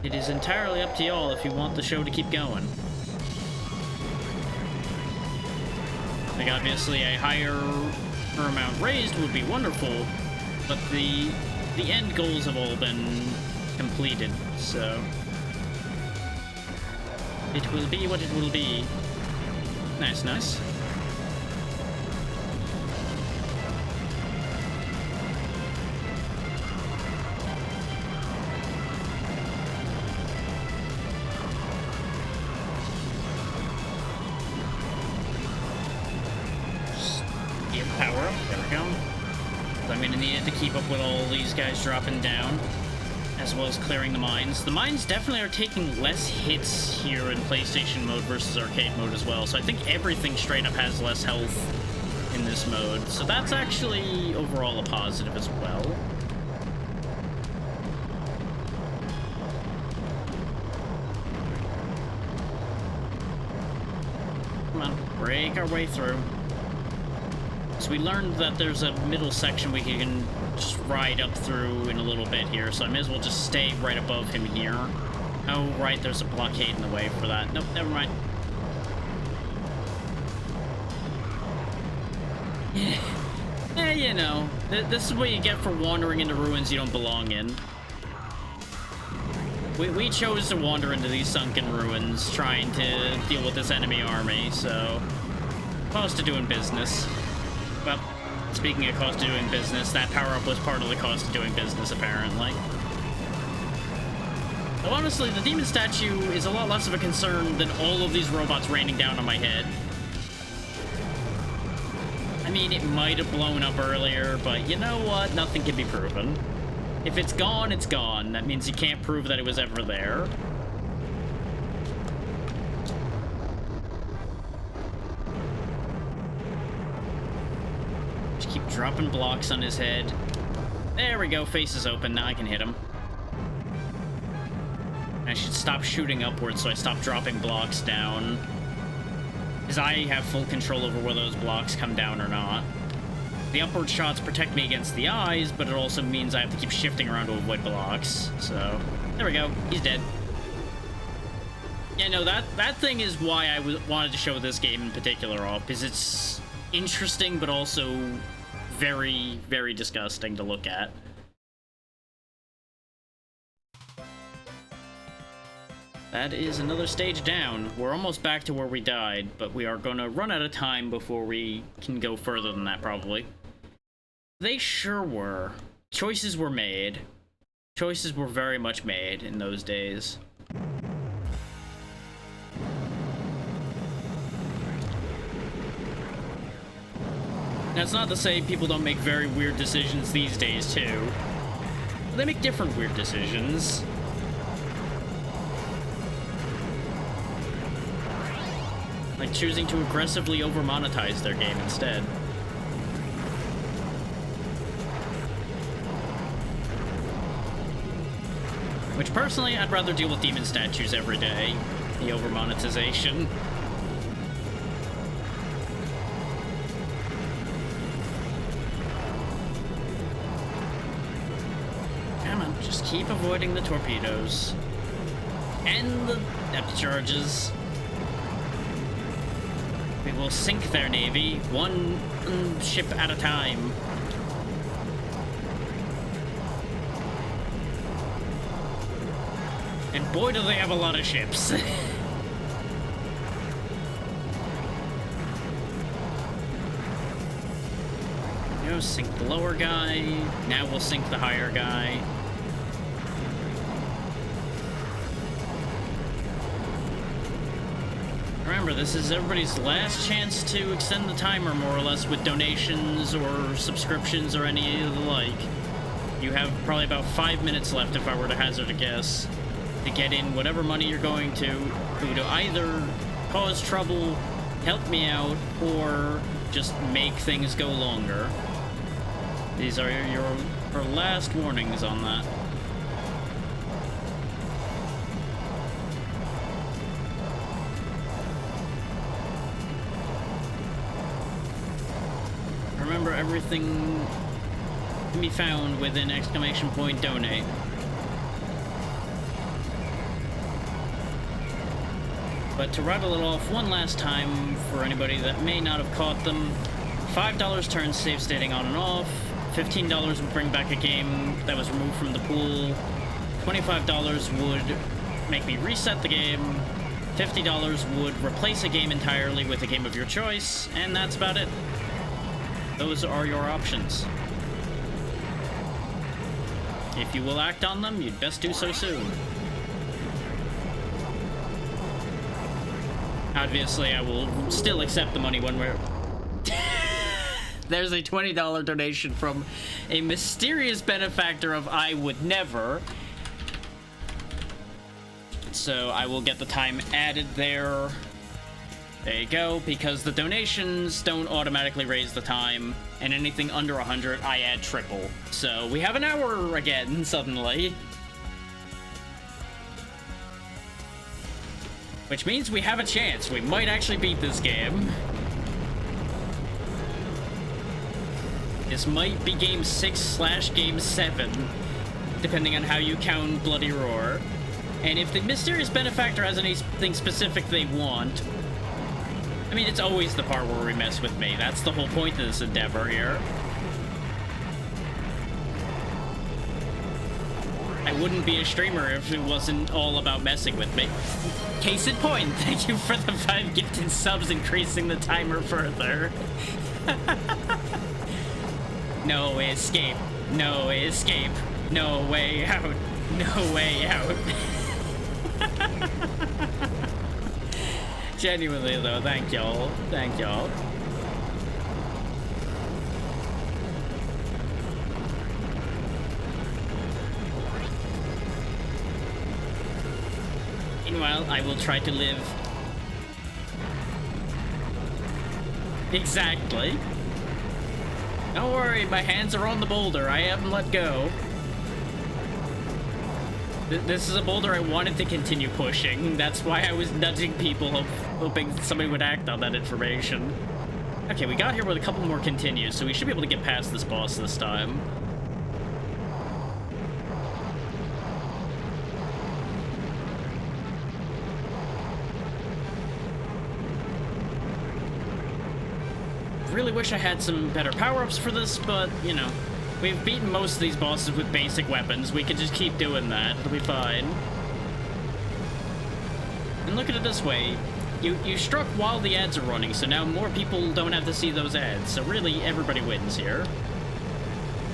it is entirely up to y'all if you want the show to keep going. Like, obviously, a higher amount raised would be wonderful, but the end goals have all been completed, so... it will be what it will be. Nice, nice. Power up, there we go. I'm gonna need it to keep up with all these guys dropping down, as well as clearing the mines. The mines definitely are taking less hits here in PlayStation mode versus arcade mode as well, so I think everything straight up has less health in this mode. So that's actually overall a positive as well. Come on, break our way through. So we learned that there's a middle section we can just ride up through in a little bit here, so I may as well just stay right above him here. Oh, right, there's a blockade in the way for that. Nope, never mind. Yeah, you know, this is what you get for wandering into ruins you don't belong in. We chose to wander into these sunken ruins, trying to deal with this enemy army, so... cost of doing business. Well, speaking of cost of doing business, that power-up was part of the cost of doing business, apparently. Though honestly, the demon statue is a lot less of a concern than all of these robots raining down on my head. I mean, it might have blown up earlier, but you know what? Nothing can be proven. If it's gone, it's gone. That means you can't prove that it was ever there. Keep dropping blocks on his head. There we go, face is open, now I can hit him. I should stop shooting upwards so I stop dropping blocks down. Because I have full control over whether those blocks come down or not. The upward shots protect me against the eyes, but it also means I have to keep shifting around to avoid blocks. So, there we go, he's dead. Yeah, no, that thing is why I wanted to show this game in particular off, because it's interesting, but also very, very disgusting to look at. That is another stage down. We're almost back to where we died, but we are gonna run out of time before we can go further than that, probably. They sure were. Choices were made. Choices were very much made in those days. That's not to say people don't make very weird decisions these days, too. They make different weird decisions. Like choosing to aggressively over-monetize their game instead. Which, personally, I'd rather deal with demon statues every day. The over-monetization. Come on, just keep avoiding the torpedoes. And the depth charges. We will sink their navy, one ship at a time. And boy, do they have a lot of ships. You know, sink the lower guy. Now we'll sink the higher guy. Remember, this is everybody's last chance to extend the timer, more or less, with donations or subscriptions or any of the like. You have probably about 5 minutes left, if I were to hazard a guess, to get in whatever money you're going to either cause trouble, help me out, or just make things go longer. These are your last warnings on that. Remember, everything can be found within !donate. But to rattle it off one last time for anybody that may not have caught them, $5 turns save stating on and off, $15 would bring back a game that was removed from the pool, $25 would make me reset the game, $50 would replace a game entirely with a game of your choice, and that's about it. Those are your options. If you will act on them, you'd best do so soon. Obviously, I will still accept the money when we're... There's a $20 donation from a mysterious benefactor of I Would Never. So I will get the time added there. There you go, because the donations don't automatically raise the time, and anything under 100, I add triple. So we have an hour again, suddenly. Which means we have a chance. We might actually beat this game. This might be game 6/game 7, depending on how you count Bloody Roar. And if the mysterious benefactor has anything specific they want, I mean, it's always the part where we mess with me. That's the whole point of this endeavor here. I wouldn't be a streamer if it wasn't all about messing with me. Case in point, thank you for the 5 gifted subs, increasing the timer further. No escape. No escape. No way out. No way out. Genuinely, though, thank y'all. Thank y'all. Meanwhile, I will try to live. Exactly. Don't worry, my hands are on the boulder. I haven't let go. This is a boulder I wanted to continue pushing. That's why I was nudging people, hoping somebody would act on that information. Okay, we got here with a couple more continues, so we should be able to get past this boss this time. Really wish I had some better power-ups for this, but, you know, we've beaten most of these bosses with basic weapons. We could just keep doing that. It'll be fine. And look at it this way. You struck while the ads are running, so now more people don't have to see those ads. So really, everybody wins here.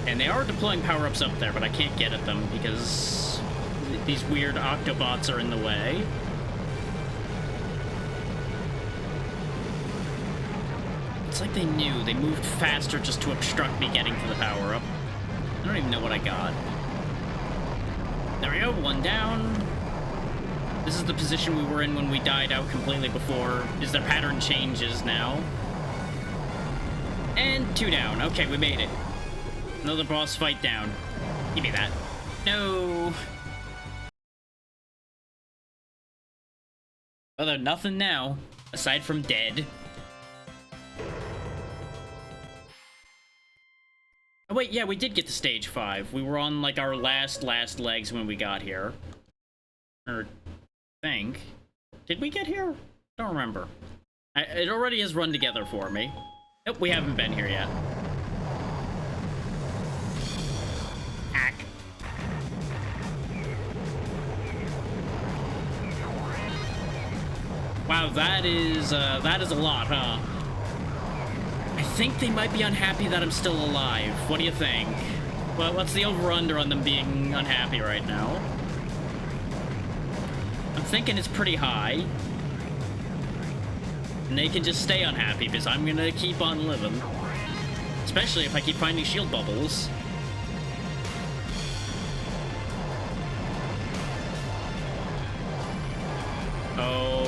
And they are deploying power-ups up there, but I can't get at them because these weird Octobots are in the way. It's like they knew. They moved faster just to obstruct me getting to the power-up. I don't even know what I got. There we go, one down. This is the position we were in when we died out completely before. Is their pattern changes now. And 2 down. Okay, we made it. Another boss fight down. Give me that. No. Well, there's nothing now, aside from dead. Oh wait, yeah, we did get to stage 5. We were on, like, our last legs when we got here. Or, think. Did we get here? Don't remember. It already has run together for me. Nope, we haven't been here yet. Ack. Wow, that is a lot, huh? I think they might be unhappy that I'm still alive. What do you think? Well, what's the over-under on them being unhappy right now? I'm thinking it's pretty high. And they can just stay unhappy because I'm gonna keep on living. Especially if I keep finding shield bubbles. Oh,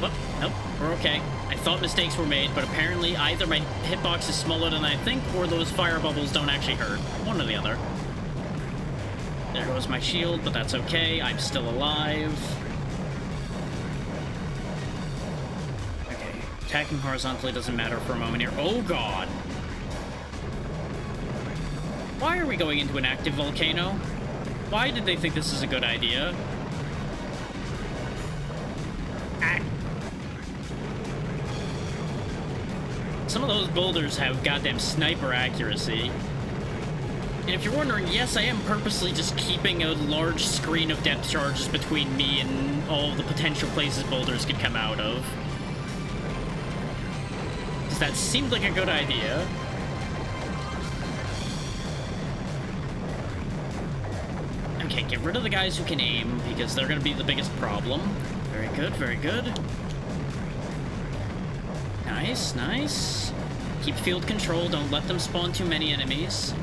whoop, nope, we're okay. I thought mistakes were made, but apparently either my hitbox is smaller than I think, or those fire bubbles don't actually hurt. One or the other. There goes my shield, but that's okay. I'm still alive. Okay, attacking horizontally doesn't matter for a moment here. Oh god! Why are we going into an active volcano? Why did they think this is a good idea? Some of those boulders have goddamn sniper accuracy. And if you're wondering, yes, I am purposely just keeping a large screen of depth charges between me and all the potential places boulders could come out of. Because that seemed like a good idea. Okay, get rid of the guys who can aim, because they're going to be the biggest problem. Very good, very good. Nice, nice. Keep field control, don't let them spawn too many enemies.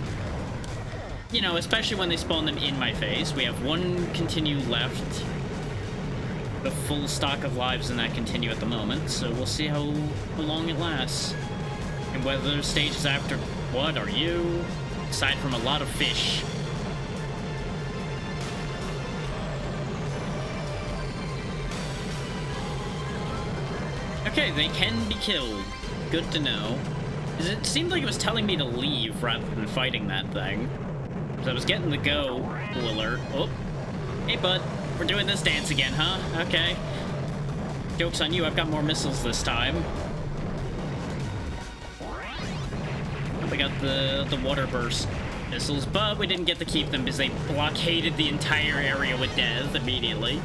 You know, especially when they spawn them in my face. We have one continue left. The full stock of lives in that continue at the moment, so we'll see how long it lasts. And whether there's stages after. What are you? Aside from a lot of fish. Okay, they can be killed. Good to know. It seemed like it was telling me to leave rather than fighting that thing. So I was getting the go alert. Oh. Hey, bud. We're doing this dance again, huh? Okay. Joke's on you, I've got more missiles this time. We got the water burst missiles, but we didn't get to keep them because they blockaded the entire area with death immediately.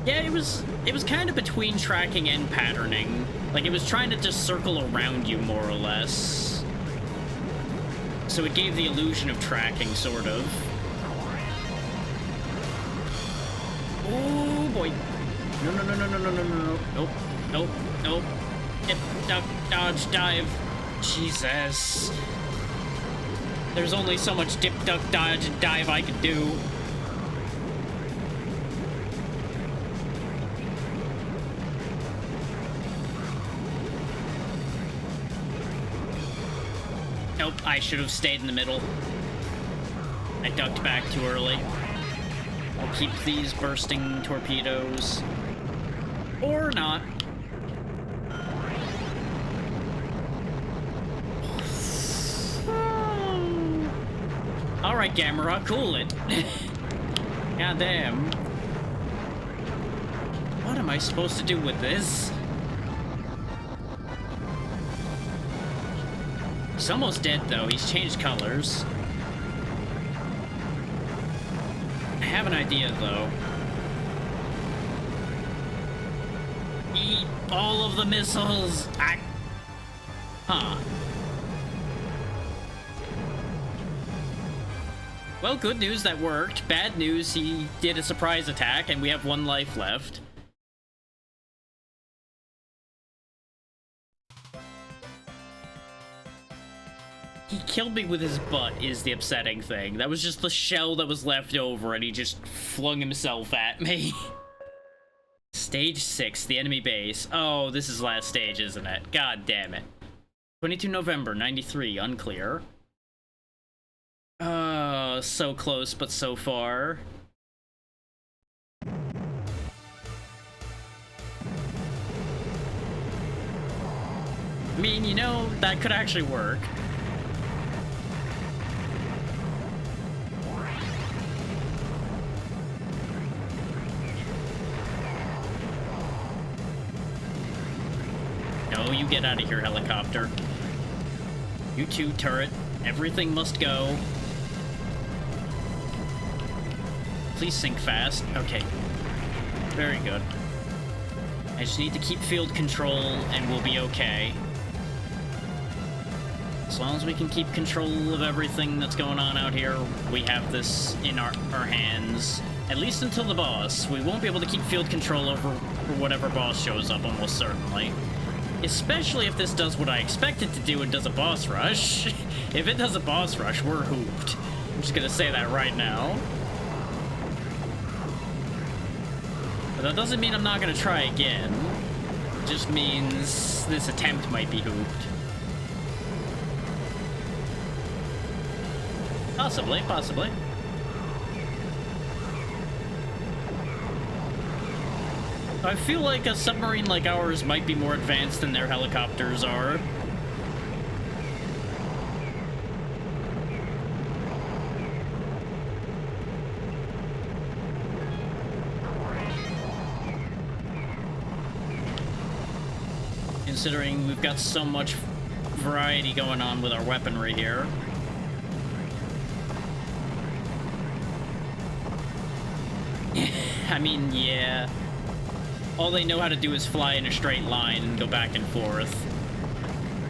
Yeah, it was kind of between tracking and patterning. Like, it was trying to just circle around you, more or less. So it gave the illusion of tracking, sort of. Oh, boy. No, no, no, no, no, no, no, no, no. Nope, nope, nope. Dip, duck, dodge, dive. Jesus. There's only so much dip, duck, dodge, and dive I could do. Nope, I should have stayed in the middle. I ducked back too early. I'll keep these bursting torpedoes. Or not. Alright, Gamera, cool it. God damn. What am I supposed to do with this? He's almost dead, though. He's changed colors. I have an idea, though. Eat all of the missiles! Huh. Well, good news, that worked. Bad news, he did a surprise attack, and we have 1 life left. He killed me with his butt, is the upsetting thing. That was just the shell that was left over, and he just flung himself at me. Stage 6, the enemy base. Oh, this is last stage, isn't it? God damn it. 22 November, 93, unclear. So close, but so far. mean, you know, that could actually work. No, you get out of here, helicopter. You too, turret. Everything must go. Please sink fast. Okay. Very good. I just need to keep field control and we'll be okay. As long as we can keep control of everything that's going on out here, we have this in our hands. At least until the boss. We won't be able to keep field control over whatever boss shows up, almost certainly. Especially if this does what I expect it to do and does a boss rush. If it does a boss rush, we're hooped. I'm just gonna say that right now. But that doesn't mean I'm not gonna try again. It just means this attempt might be hooped. Possibly, possibly. I feel like a submarine like ours might be more advanced than their helicopters are. Considering we've got so much variety going on with our weaponry here. I mean, yeah. All they know how to do is fly in a straight line and go back and forth.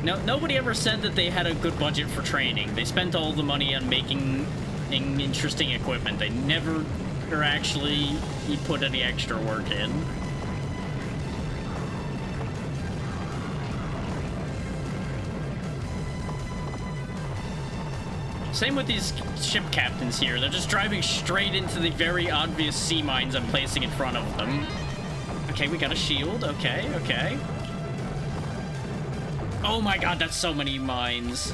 No, nobody ever said that they had a good budget for training. They spent all the money on making interesting equipment. They never or actually put any extra work in. Same with these ship captains here. They're just driving straight into the very obvious sea mines I'm placing in front of them. Okay, we got a shield. Okay, okay. Oh my god, that's so many mines.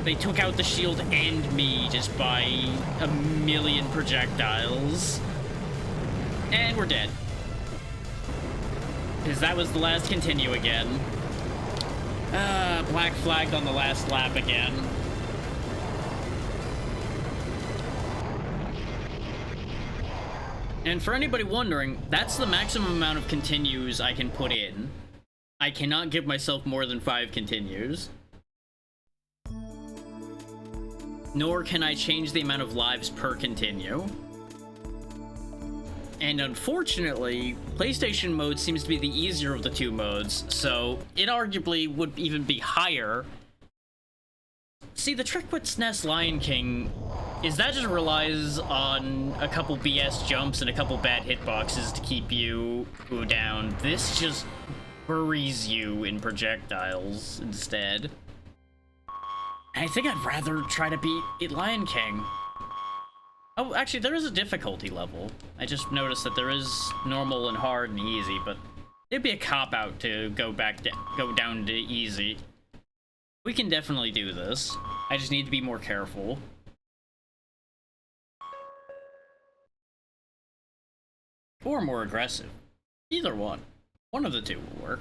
They took out the shield and me just by a million projectiles. And we're dead. Because that was the last continue again. Black flagged on the last lap again. And for anybody wondering, that's the maximum amount of continues I can put in. I cannot give myself more than 5 continues. Nor can I change the amount of lives per continue. And unfortunately, PlayStation mode seems to be the easier of the two modes, so it arguably would even be higher. See, the trick with SNES Lion King is that just relies on a couple BS jumps and a couple bad hitboxes to keep you down. This just buries you in projectiles instead. I think I'd rather try to beat Lion King. Oh, actually, there is a difficulty level. I just noticed that there is normal and hard and easy, but it'd be a cop-out to go down to easy. We can definitely do this. I just need to be more careful. Or more aggressive. Either one. One of the two will work.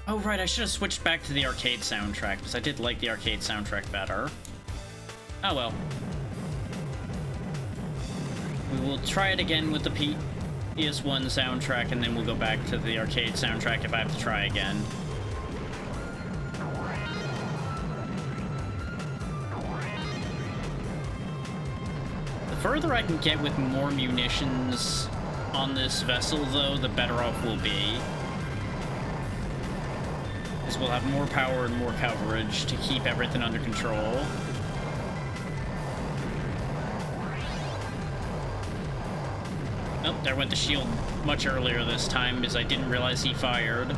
Oh, right, I should have switched back to the arcade soundtrack, because I did like the arcade soundtrack better. Oh well. We will try it again with the PS1 soundtrack, and then we'll go back to the arcade soundtrack if I have to try again. The further I can get with more munitions on this vessel, though, the better off we'll be. Because we'll have more power and more coverage to keep everything under control. Oh, there went the shield much earlier this time, as I didn't realize he fired.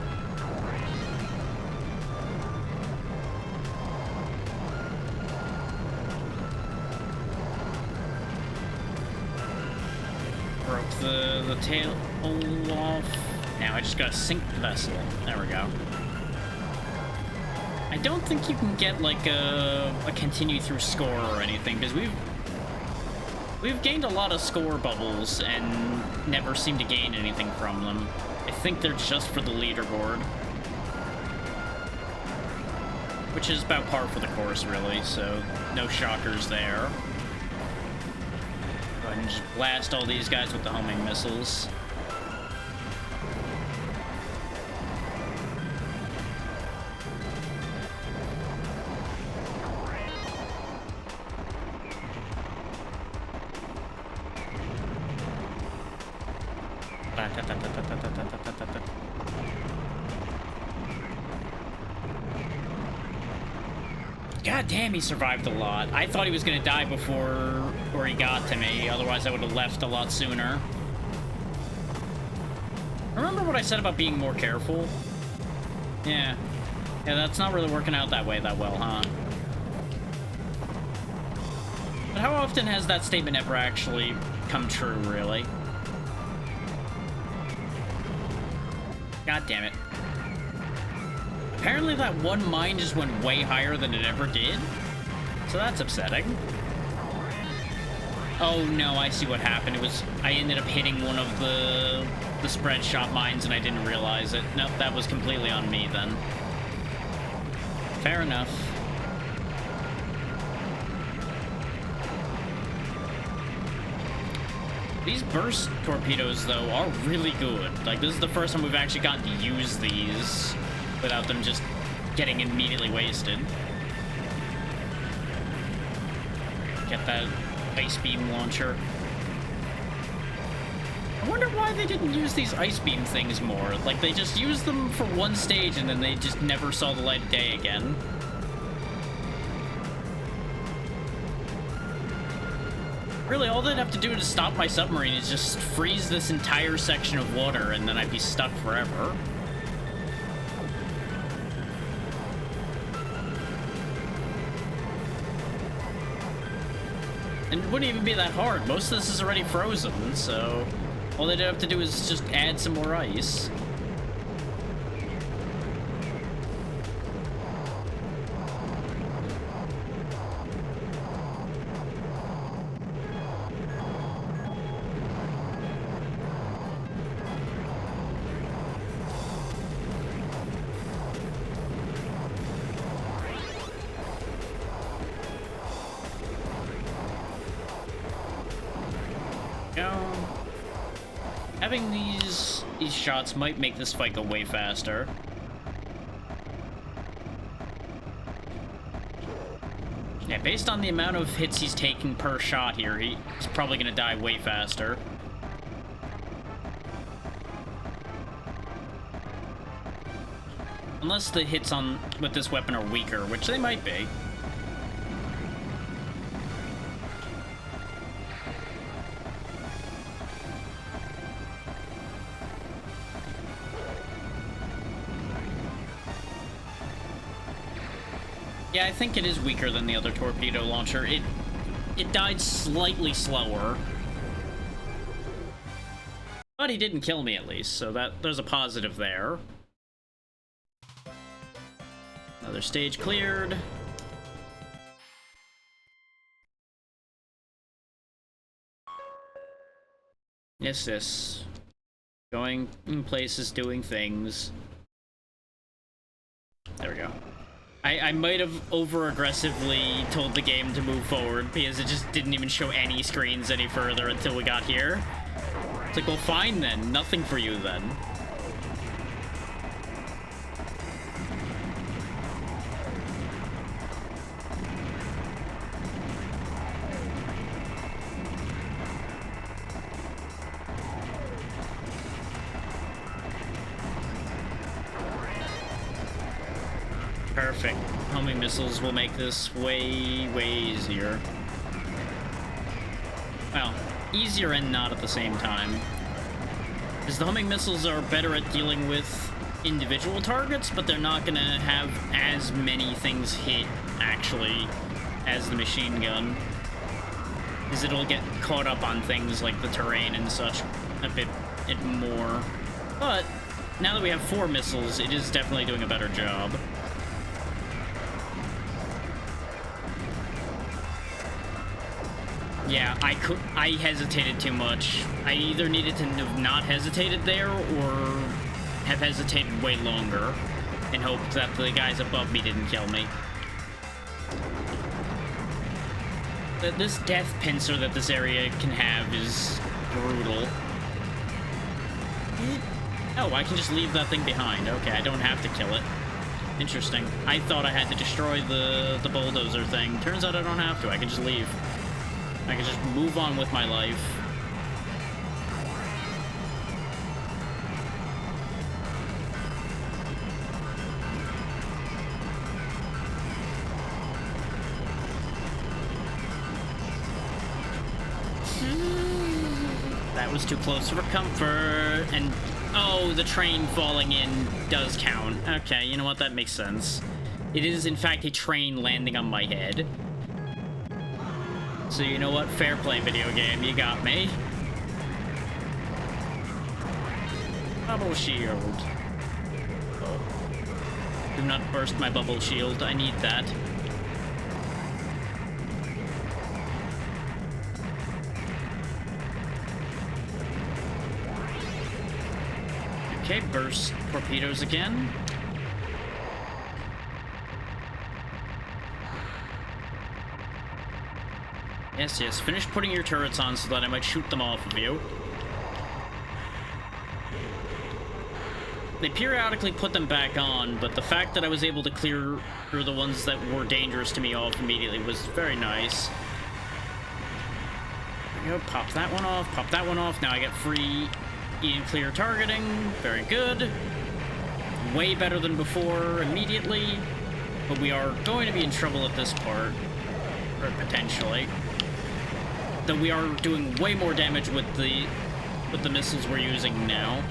Broke the tail off. Now I just gotta sink the vessel. There we go. I don't think you can get like a continue through score or anything, because We've gained a lot of score bubbles and never seem to gain anything from them. I think they're just for the leaderboard. Which is about par for the course, really, so no shockers there. Go ahead and just blast all these guys with the homing missiles. God damn, he survived a lot. I thought he was gonna die before he got to me, otherwise I would have left a lot sooner. Remember what I said about being more careful? Yeah, that's not really working out that way that well, huh? But how often has that statement ever actually come true, really? God damn it. Apparently that one mine just went way higher than it ever did. So that's upsetting. Oh no, I see what happened. I ended up hitting one of the spread shot mines and I didn't realize it. Nope, that was completely on me then. Fair enough. These burst torpedoes, though, are really good. Like, this is the first time we've actually gotten to use these without them just getting immediately wasted. Get that ice beam launcher. I wonder why they didn't use these ice beam things more. Like, they just used them for one stage and then they just never saw the light of day again. Really, all they'd have to do to stop my submarine is just freeze this entire section of water, and then I'd be stuck forever. And it wouldn't even be that hard. Most of this is already frozen, so all they'd have to do is just add some more ice. Having these shots might make this fight go way faster. Yeah, based on the amount of hits he's taking per shot here, he's probably gonna die way faster. Unless the hits with this weapon are weaker, which they might be. Yeah, I think it is weaker than the other torpedo launcher. It died slightly slower. But he didn't kill me, at least, so there's a positive there. Another stage cleared. Yes. Going in places, doing things. There we go. I might have over-aggressively told the game to move forward because it just didn't even show any screens any further until we got here. It's like, well, fine then. Nothing for you then. Perfect. Homing missiles will make this way, way easier. Well, easier and not at the same time. Because the homing missiles are better at dealing with individual targets, but they're not gonna have as many things hit, actually, as the machine gun. Because it'll get caught up on things like the terrain and such a bit more. But, now that we have 4 missiles, it is definitely doing a better job. Yeah, I hesitated too much. I either needed to have not hesitated there or have hesitated way longer and hoped that the guys above me didn't kill me. This death pincer that this area can have is brutal. Oh, I can just leave that thing behind. Okay, I don't have to kill it. Interesting. I thought I had to destroy the bulldozer thing. Turns out I don't have to. I can just leave. I can just move on with my life. That was too close for comfort. And oh, the train falling in does count. Okay, you know what? That makes sense. It is, in fact, a train landing on my head. So you know what? Fair play, video game. You got me. Bubble shield. Oh. Do not burst my bubble shield. I need that. Okay, burst torpedoes again. Yes, yes, finish putting your turrets on so that I might shoot them off of you. They periodically put them back on, but the fact that I was able to clear through the ones that were dangerous to me off immediately was very nice. There we go, pop that one off, pop that one off. Now I get free and clear targeting. Very good. Way better than before immediately, but we are going to be in trouble at this part, or potentially. Though we are doing way more damage with the missiles we're using now.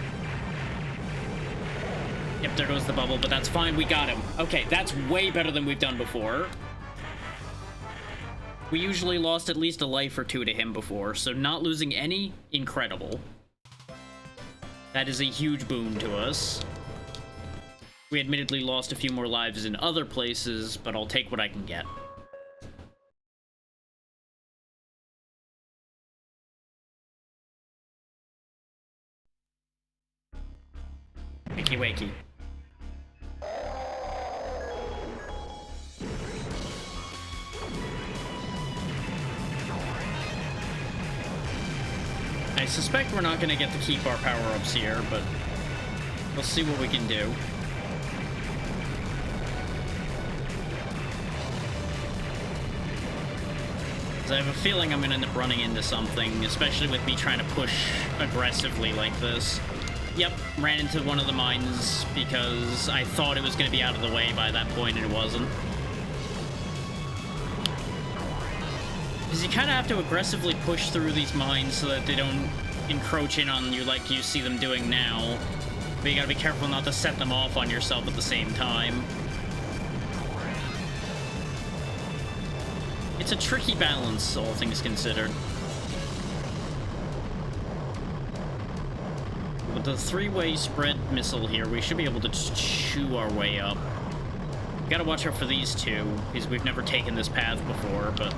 Yep, there goes the bubble, but that's fine. We got him. Okay, that's way better than we've done before. We usually lost at least a life or two to him before, so not losing any, incredible. That is a huge boon to us. We admittedly lost a few more lives in other places, but I'll take what I can get. Wakey wakey. I suspect we're not going to get to keep our power-ups here, but we'll see what we can do. I have a feeling I'm going to end up running into something, especially with me trying to push aggressively like this. Yep, ran into one of the mines because I thought it was going to be out of the way by that point, and it wasn't. Because you kind of have to aggressively push through these mines so that they don't encroach in on you like you see them doing now. But you gotta be careful not to set them off on yourself at the same time. It's a tricky balance, all things considered. With the three-way spread missile here, we should be able to just chew our way up. We gotta watch out for these two, because we've never taken this path before, but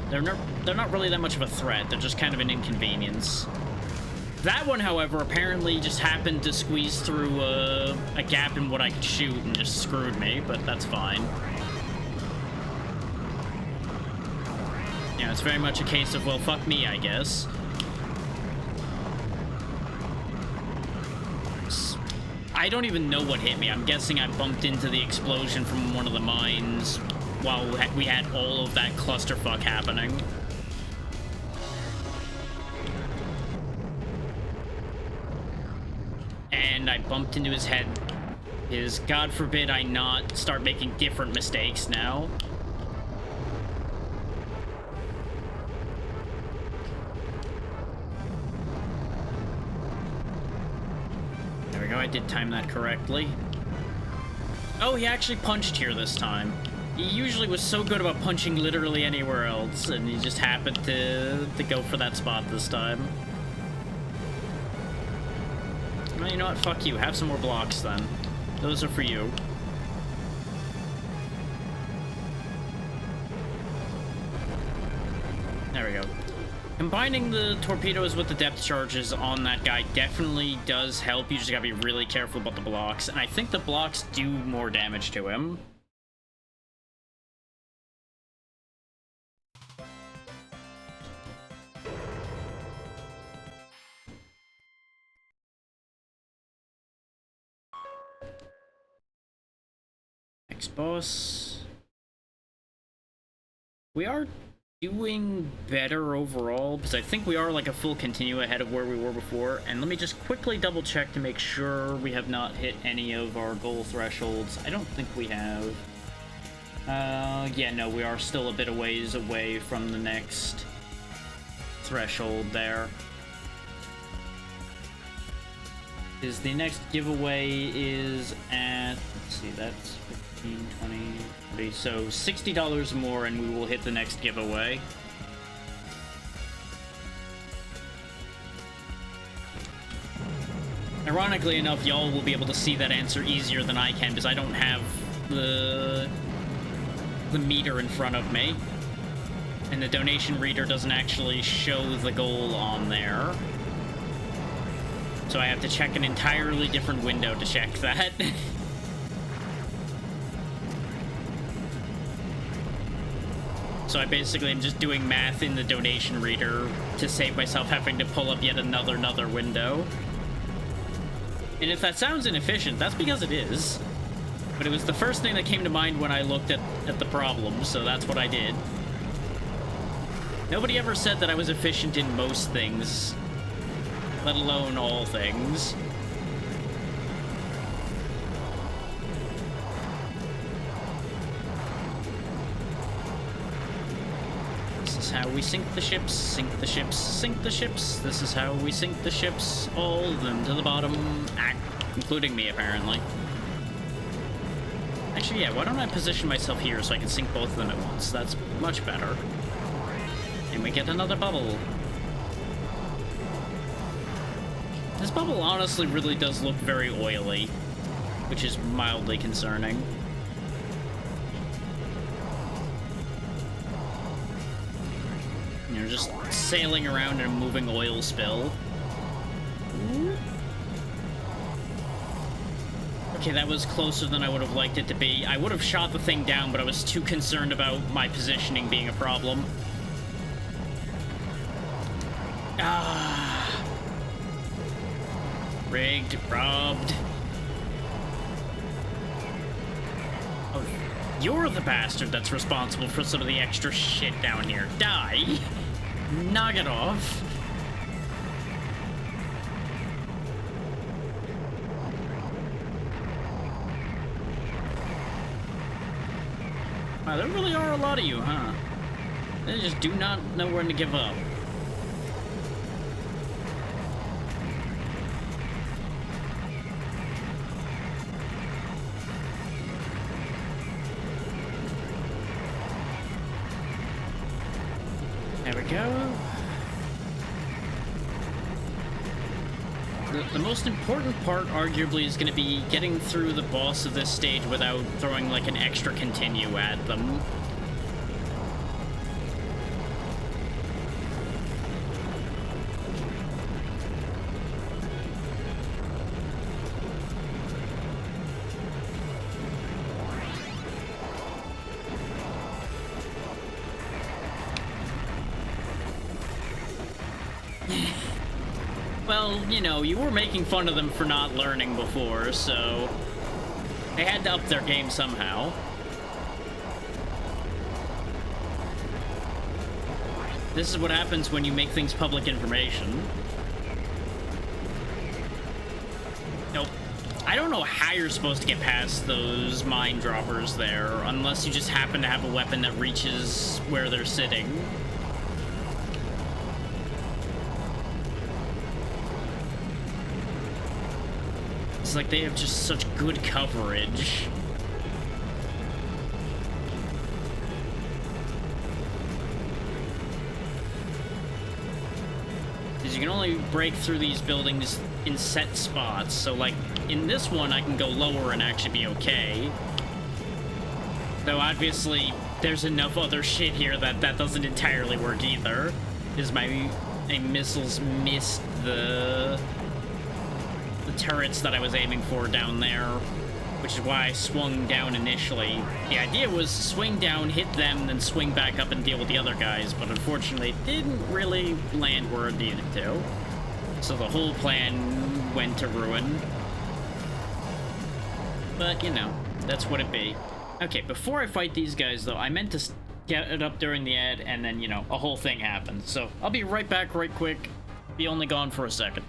they're not really that much of a threat. They're just kind of an inconvenience. That one, however, apparently just happened to squeeze through a gap in what I could shoot and just screwed me, but that's fine. Yeah, it's very much a case of, well, fuck me, I guess. I don't even know what hit me. I'm guessing I bumped into the explosion from one of the mines while we had all of that clusterfuck happening. And I bumped into his head. God forbid I not start making different mistakes now. There we go, I did time that correctly. Oh, he actually punched here this time. He usually was so good about punching literally anywhere else, and he just happened to go for that spot this time. Well, you know what? Fuck you. Have some more blocks, then. Those are for you. There we go. Combining the torpedoes with the depth charges on that guy definitely does help. You just gotta be really careful about the blocks. And I think the blocks do more damage to him. Next boss. We are doing better overall, because I think we are like a full continue ahead of where we were before. And let me just quickly double check to make sure we have not hit any of our goal thresholds. I don't think we have. Yeah, no, we are still a bit of ways away from the next threshold there. Is the next giveaway is at, let's see, that's 15, 20, 30, so $60 more and we will hit the next giveaway. Ironically enough, y'all will be able to see that answer easier than I can because I don't have the meter in front of me. And the donation reader doesn't actually show the goal on there. So I have to check an entirely different window to check that. So I basically am just doing math in the donation reader to save myself having to pull up yet another window. And if that sounds inefficient, that's because it is. But it was the first thing that came to mind when I looked at the problem, so that's what I did. Nobody ever said that I was efficient in most things, let alone all things. This is how we sink the ships, sink the ships, sink the ships. This is how we sink the ships, all of them to the bottom, including me, apparently. Actually, yeah, why don't I position myself here so I can sink both of them at once? That's much better. And we get another bubble. This bubble honestly really does look very oily, which is mildly concerning. You know, just sailing around in a moving oil spill. Okay, that was closer than I would have liked it to be. I would have shot the thing down, but I was too concerned about my positioning being a problem. Ah. Rigged, robbed. Oh, you're the bastard that's responsible for some of the extra shit down here. Die. Knock it off. Wow, there really are a lot of you, huh? They just do not know when to give up. There we go. The most important part, arguably, is going to be getting through the boss of this stage without throwing, like, an extra continue at them. Well, you know, you were making fun of them for not learning before, so they had to up their game somehow. This is what happens when you make things public information. Nope. I don't know how you're supposed to get past those mine droppers there, unless you just happen to have a weapon that reaches where they're sitting. It's like they have just such good coverage. Because you can only break through these buildings in set spots. So, like, in this one, I can go lower and actually be okay. Though, obviously, there's enough other shit here that doesn't entirely work either. is my missiles missed the turrets that I was aiming for down there, which is why I swung down initially. The idea was swing down, hit them, then swing back up and deal with the other guys, but unfortunately it didn't really land where it needed to. So the whole plan went to ruin. But, you know, that's what it be. Okay, before I fight these guys, though, I meant to get it up during the ad, and then, you know, a whole thing happened. So I'll be right back right quick. Be only gone for a second.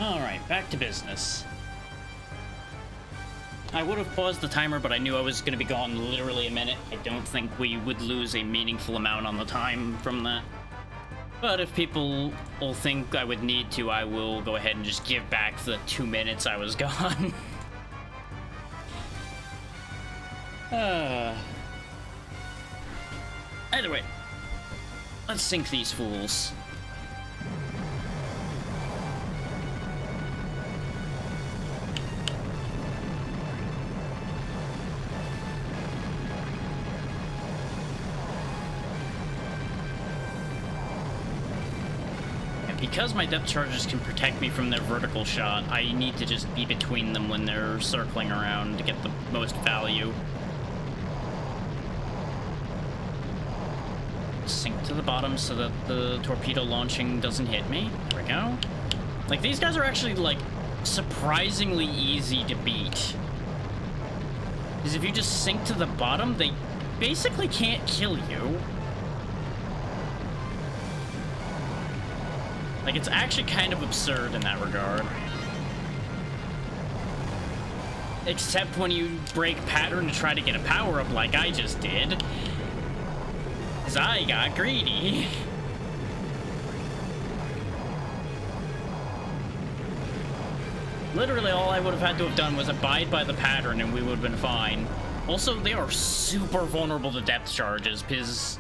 Alright, back to business. I would have paused the timer, but I knew I was going to be gone literally a minute. I don't think we would lose a meaningful amount on the time from that. But if people will think I would need to, I will go ahead and just give back the 2 minutes I was gone. Either way, let's sink these fools. Because my depth charges can protect me from their vertical shot, I need to just be between them when they're circling around to get the most value. Sink to the bottom so that the torpedo launching doesn't hit me. There we go. Like, these guys are actually, like, surprisingly easy to beat. Because if you just sink to the bottom, they basically can't kill you. Like, it's actually kind of absurd in that regard. Except when you break pattern to try to get a power-up like I just did. Because I got greedy. Literally all I would have had to have done was abide by the pattern and we would have been fine. Also, they are super vulnerable to depth charges because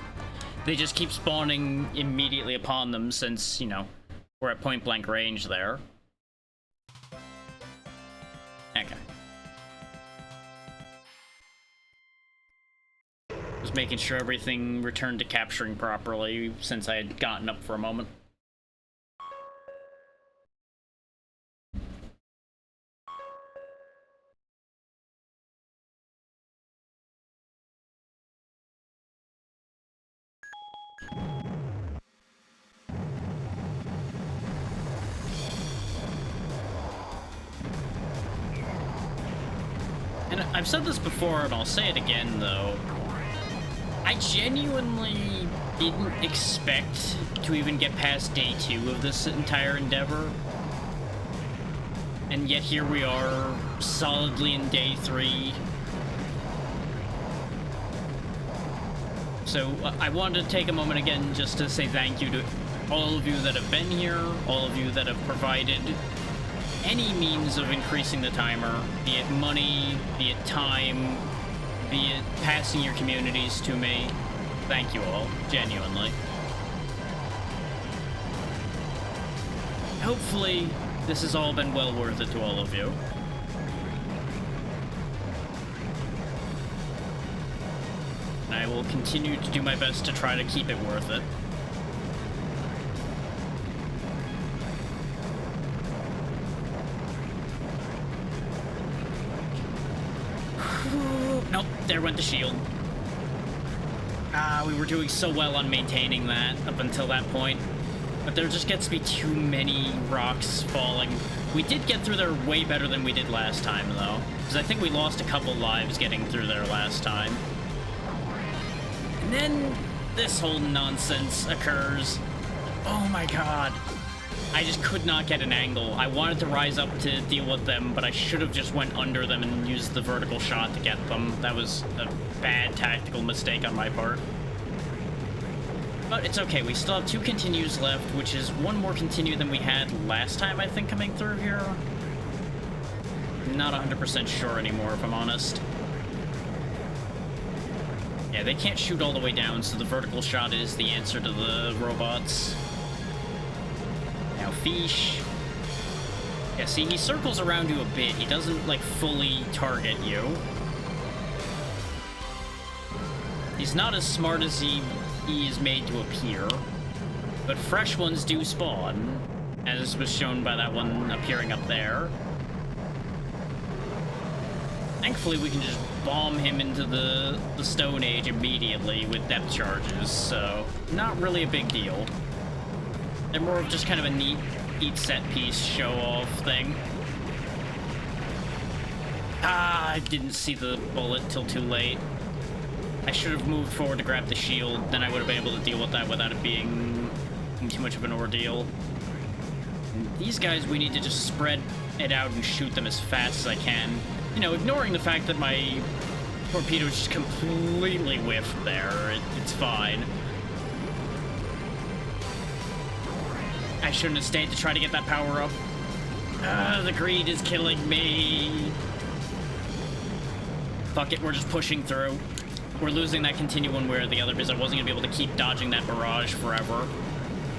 they just keep spawning immediately upon them since, you know, we're at point-blank range there. Okay. Just making sure everything returned to capturing properly since I had gotten up for a moment. And I've said this before, and I'll say it again, though. I genuinely didn't expect to even get past day 2 of this entire endeavor. And yet here we are, solidly in day 3. So I wanted to take a moment again just to say thank you to all of you that have been here, all of you that have provided any means of increasing the timer, be it money, be it time, be it passing your communities to me. Thank you all, genuinely. Hopefully, this has all been well worth it to all of you. And I will continue to do my best to try to keep it worth it. Nope, there went the shield. We were doing so well on maintaining that up until that point. But there just gets to be too many rocks falling. We did get through there way better than we did last time, though. Because I think we lost a couple lives getting through there last time. And then this whole nonsense occurs. Oh my god. I just could not get an angle. I wanted to rise up to deal with them, but I should have just went under them and used the vertical shot to get them. That was a bad tactical mistake on my part. But it's okay, we still have 2 continues left, which is 1 more continue than we had last time, I think, coming through here. Not 100% sure anymore, if I'm honest. Yeah, they can't shoot all the way down, so the vertical shot is the answer to the robots. Now, Fish. Yeah, see, he circles around you a bit. He doesn't, like, fully target you. He's not as smart as he is made to appear, but fresh ones do spawn, as was shown by that one appearing up there. Thankfully, we can just bomb him into the Stone Age immediately with depth charges, so not really a big deal. They're more of just kind of a neat set piece show-off thing. I didn't see the bullet till too late. I should have moved forward to grab the shield, then I would have been able to deal with that without it being too much of an ordeal. And these guys, we need to just spread it out and shoot them as fast as I can. You know, ignoring the fact that my torpedo just completely whiffed there. It's fine. I shouldn't have stayed to try to get that power up. The greed is killing me. Fuck it, we're just pushing through. We're losing that continue one way or the other because I wasn't going to be able to keep dodging that barrage forever.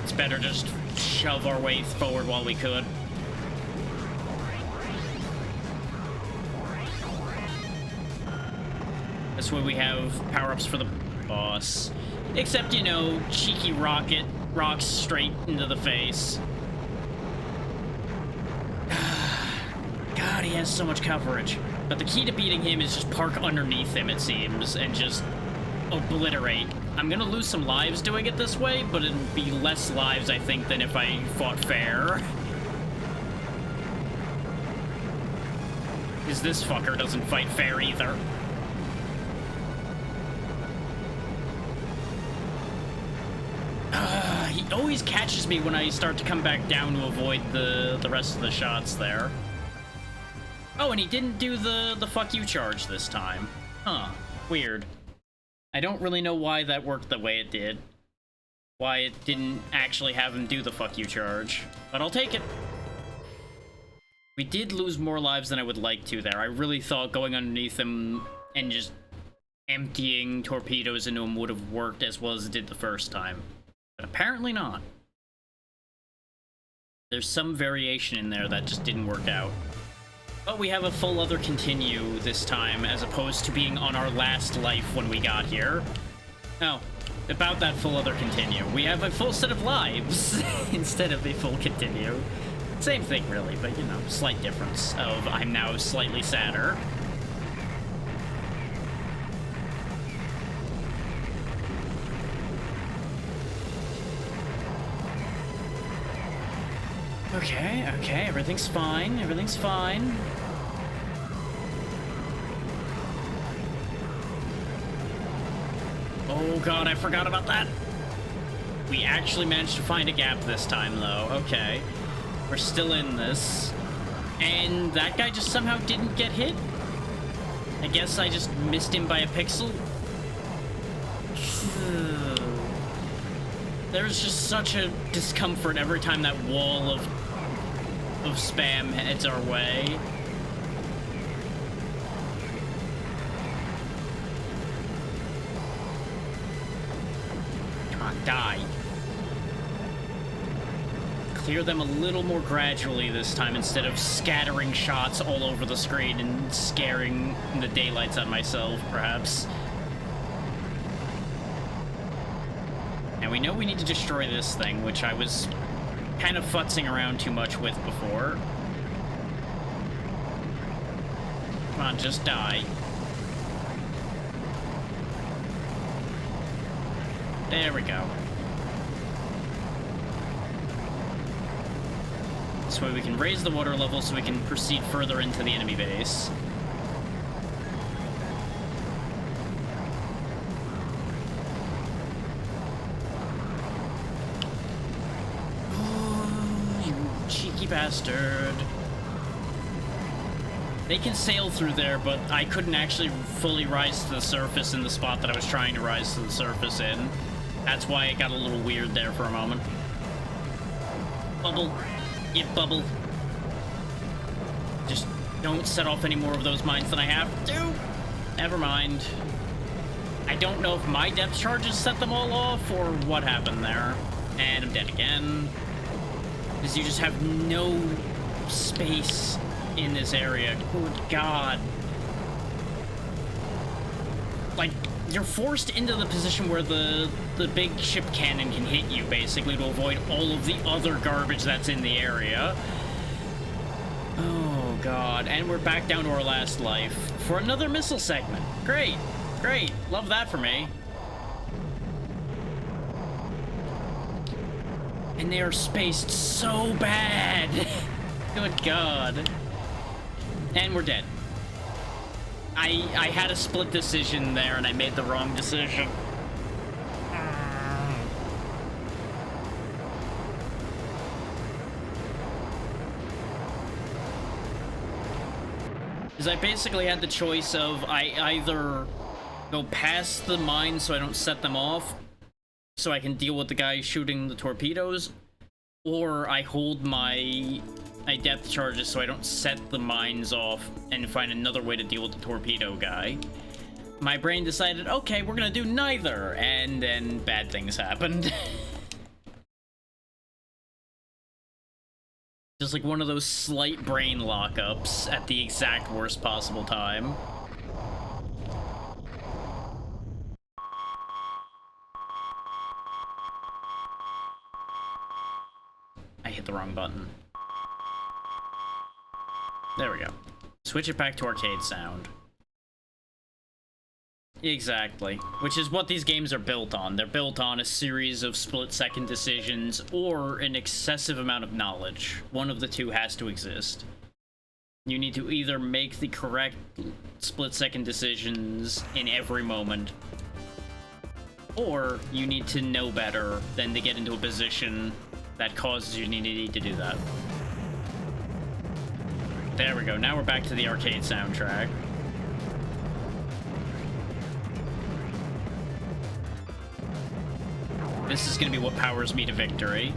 It's better just shove our way forward while we could. This way we have power-ups for the boss. Except, you know, cheeky rocket rocks straight into the face. God, he has so much coverage. But the key to beating him is just park underneath him, it seems, and just obliterate. I'm gonna lose some lives doing it this way, but it'd be less lives, I think, than if I fought fair. Because this fucker doesn't fight fair either. He always catches me when I start to come back down to avoid the rest of the shots there. Oh, and he didn't do the fuck you charge this time. Huh. Weird. I don't really know why that worked the way it did. Why it didn't actually have him do the fuck you charge. But I'll take it. We did lose more lives than I would like to there. I really thought going underneath him and just emptying torpedoes into him would have worked as well as it did the first time. But apparently not. There's some variation in there that just didn't work out. But we have a full other continue this time, as opposed to being on our last life when we got here. Oh, about that full other continue. We have a full set of lives instead of a full continue. Same thing, really, but, you know, slight difference of I'm now slightly sadder. Okay, everything's fine, everything's fine. Oh god, I forgot about that. We actually managed to find a gap this time, though. Okay. We're still in this. And that guy just somehow didn't get hit? I guess I just missed him by a pixel? There's just such a discomfort every time that wall of spam heads our way. Come on, die. Clear them a little more gradually this time instead of scattering shots all over the screen and scaring the daylights out of myself, perhaps. Now we know we need to destroy this thing, which I was kind of futzing around too much with before. Come on, just die. There we go. This way we can raise the water level so we can proceed further into the enemy base. Oh, you cheeky bastard. They can sail through there, but I couldn't actually fully rise to the surface in the spot that I was trying to rise to the surface in. That's why it got a little weird there for a moment. Bubble. You bubble. Just don't set off any more of those mines than I have to. Never mind. I don't know if my depth charges set them all off or what happened there. And I'm dead again. Because you just have no space in this area. Good God. Like, you're forced into the position where the big ship cannon can hit you, basically, to avoid all of the other garbage that's in the area. Oh, God. And we're back down to our last life for another missile segment. Great. Great. Love that for me. And they are spaced so bad. Good God. And we're dead. I had a split decision there, and I made the wrong decision. Because I basically had the choice of I either go past the mines so I don't set them off, so I can deal with the guy shooting the torpedoes, or I hold my depth charges so I don't set the mines off and find another way to deal with the torpedo guy. My brain decided, okay, we're gonna do neither, and then bad things happened. Just like one of those slight brain lockups at the exact worst possible time. I hit the wrong button. There we go. Switch it back to arcade sound. Exactly. Which is what these games are built on. They're built on a series of split-second decisions or an excessive amount of knowledge. One of the two has to exist. You need to either make the correct split-second decisions in every moment, or you need to know better than to get into a position that causes you to need to do that. There we go. Now we're back to the arcade soundtrack. This is going to be what powers me to victory.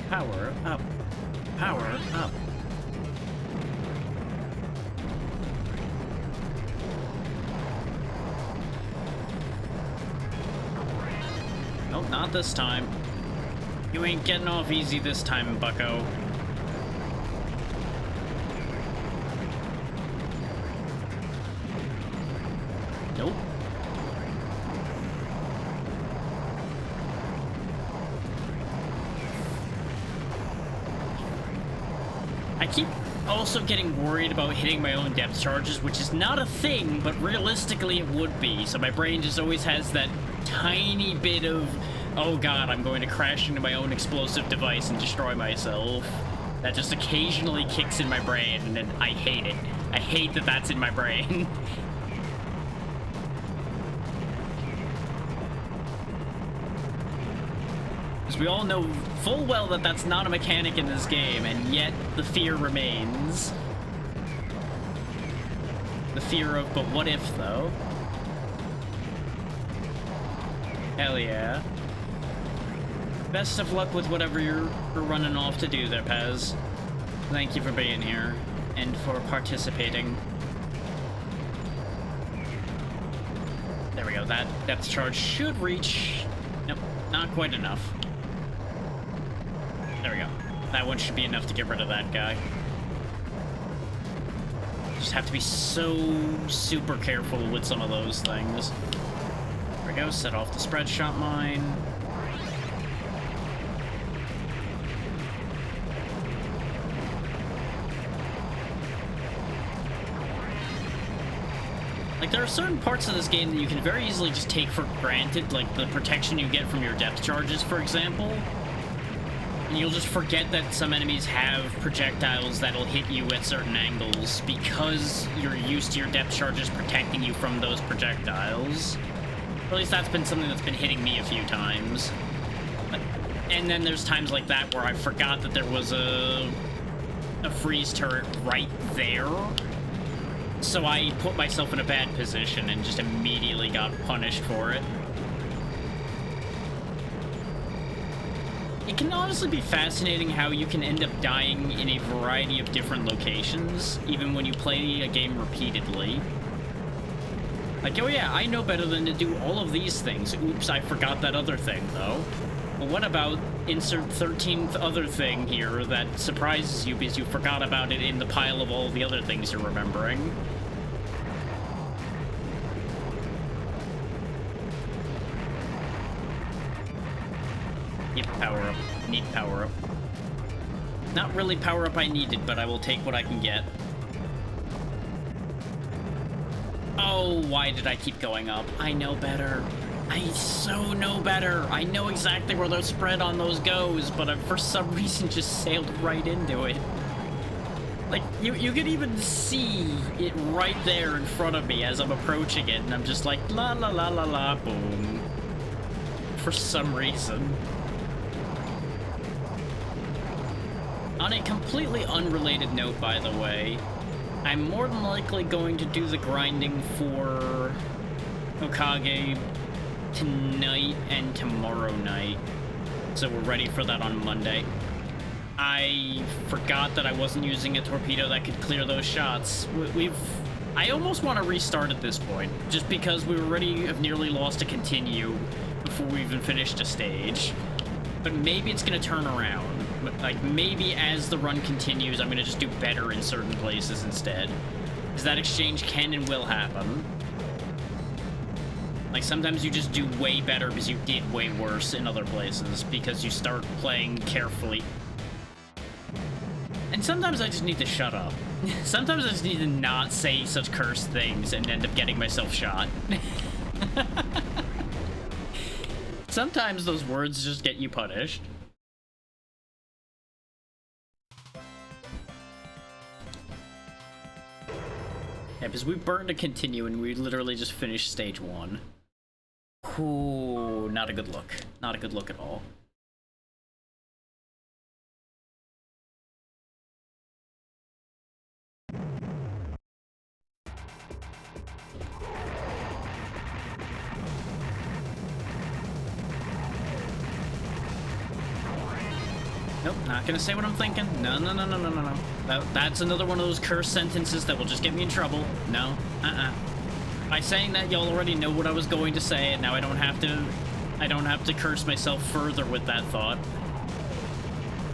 Power up. Power up. Nope, not this time. You ain't getting off easy this time, bucko. Nope. I keep also getting worried about hitting my own depth charges, which is not a thing, but realistically it would be. So my brain just always has that tiny bit of, oh god, I'm going to crash into my own explosive device and destroy myself. That just occasionally kicks in my brain, and I hate it. I hate that that's in my brain. Because we all know full well that that's not a mechanic in this game, and yet the fear remains. The fear of, but what if, though? Hell yeah. Best of luck with whatever you're running off to do there, Pez. Thank you for being here and for participating. There we go. That depth charge should reach... Nope, not quite enough. There we go. That one should be enough to get rid of that guy. Just have to be so super careful with some of those things. There we go. Set off the spread shot mine. Like, there are certain parts of this game that you can very easily just take for granted, like the protection you get from your depth charges, for example. And you'll just forget that some enemies have projectiles that'll hit you at certain angles because you're used to your depth charges protecting you from those projectiles. Or at least that's been something that's been hitting me a few times. And then there's times like that where I forgot that there was a freeze turret right there. So I put myself in a bad position and just immediately got punished for it. It can honestly be fascinating how you can end up dying in a variety of different locations, even when you play a game repeatedly. Like, oh yeah, I know better than to do all of these things. Oops, I forgot that other thing, though. But what about insert 13th other thing here that surprises you because you forgot about it in the pile of all the other things you're remembering? Yep, power up. Need power up. Not really power up I needed, but I will take what I can get. Oh, why did I keep going up? I know better. I so know better. I know exactly where the spread on those goes, but I, for some reason, just sailed right into it. Like, you can even see it right there in front of me as I'm approaching it, and I'm just like, la la la la la, boom. For some reason. On a completely unrelated note, by the way, I'm more than likely going to do the grinding for Hokage tonight and tomorrow night, so we're ready for that on Monday. I forgot that I wasn't using a torpedo that could clear those shots. I almost want to restart at this point, just because we already have nearly lost a continue before we even finished a stage. But maybe it's going to turn around. Like, maybe as the run continues, I'm going to just do better in certain places instead. Because that exchange can and will happen. Like, sometimes you just do way better because you did way worse in other places, because you start playing carefully. And sometimes I just need to shut up. Sometimes I just need to not say such cursed things and end up getting myself shot. Sometimes those words just get you punished. Yeah, because we burned a continue and we literally just finished stage 1. Ooh, not a good look. Not a good look at all. Nope, not gonna say what I'm thinking. No, no, no, no, no, no, no. That's another one of those cursed sentences that will just get me in trouble. No, By saying that, y'all already know what I was going to say, and now I don't have to curse myself further with that thought.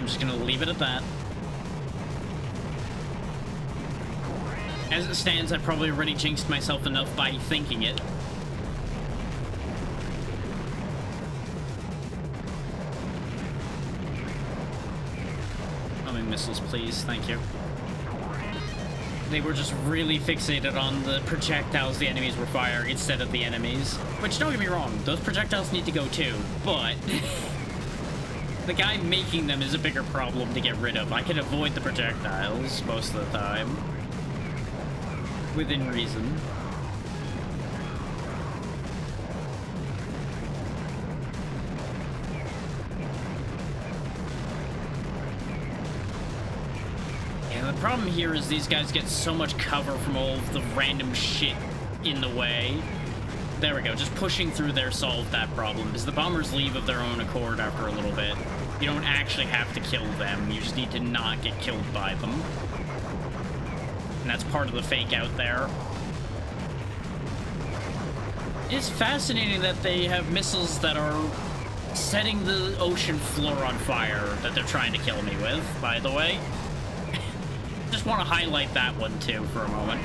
I'm just gonna leave it at that. As it stands, I probably already jinxed myself enough by thinking it. Missiles, please. Thank you. They were just really fixated on the projectiles the enemies were firing instead of the enemies. Which, don't get me wrong, those projectiles need to go too, but the guy making them is a bigger problem to get rid of. I can avoid the projectiles most of the time. Within reason. problem here is these guys get so much cover from all of the random shit in the way. There we go, just pushing through there solved that problem, because the bombers leave of their own accord after a little bit. You don't actually have to kill them, you just need to not get killed by them. And that's part of the fake out there. It's fascinating that they have missiles that are setting the ocean floor on fire that they're trying to kill me with, by the way. Just want to highlight that one, too, for a moment.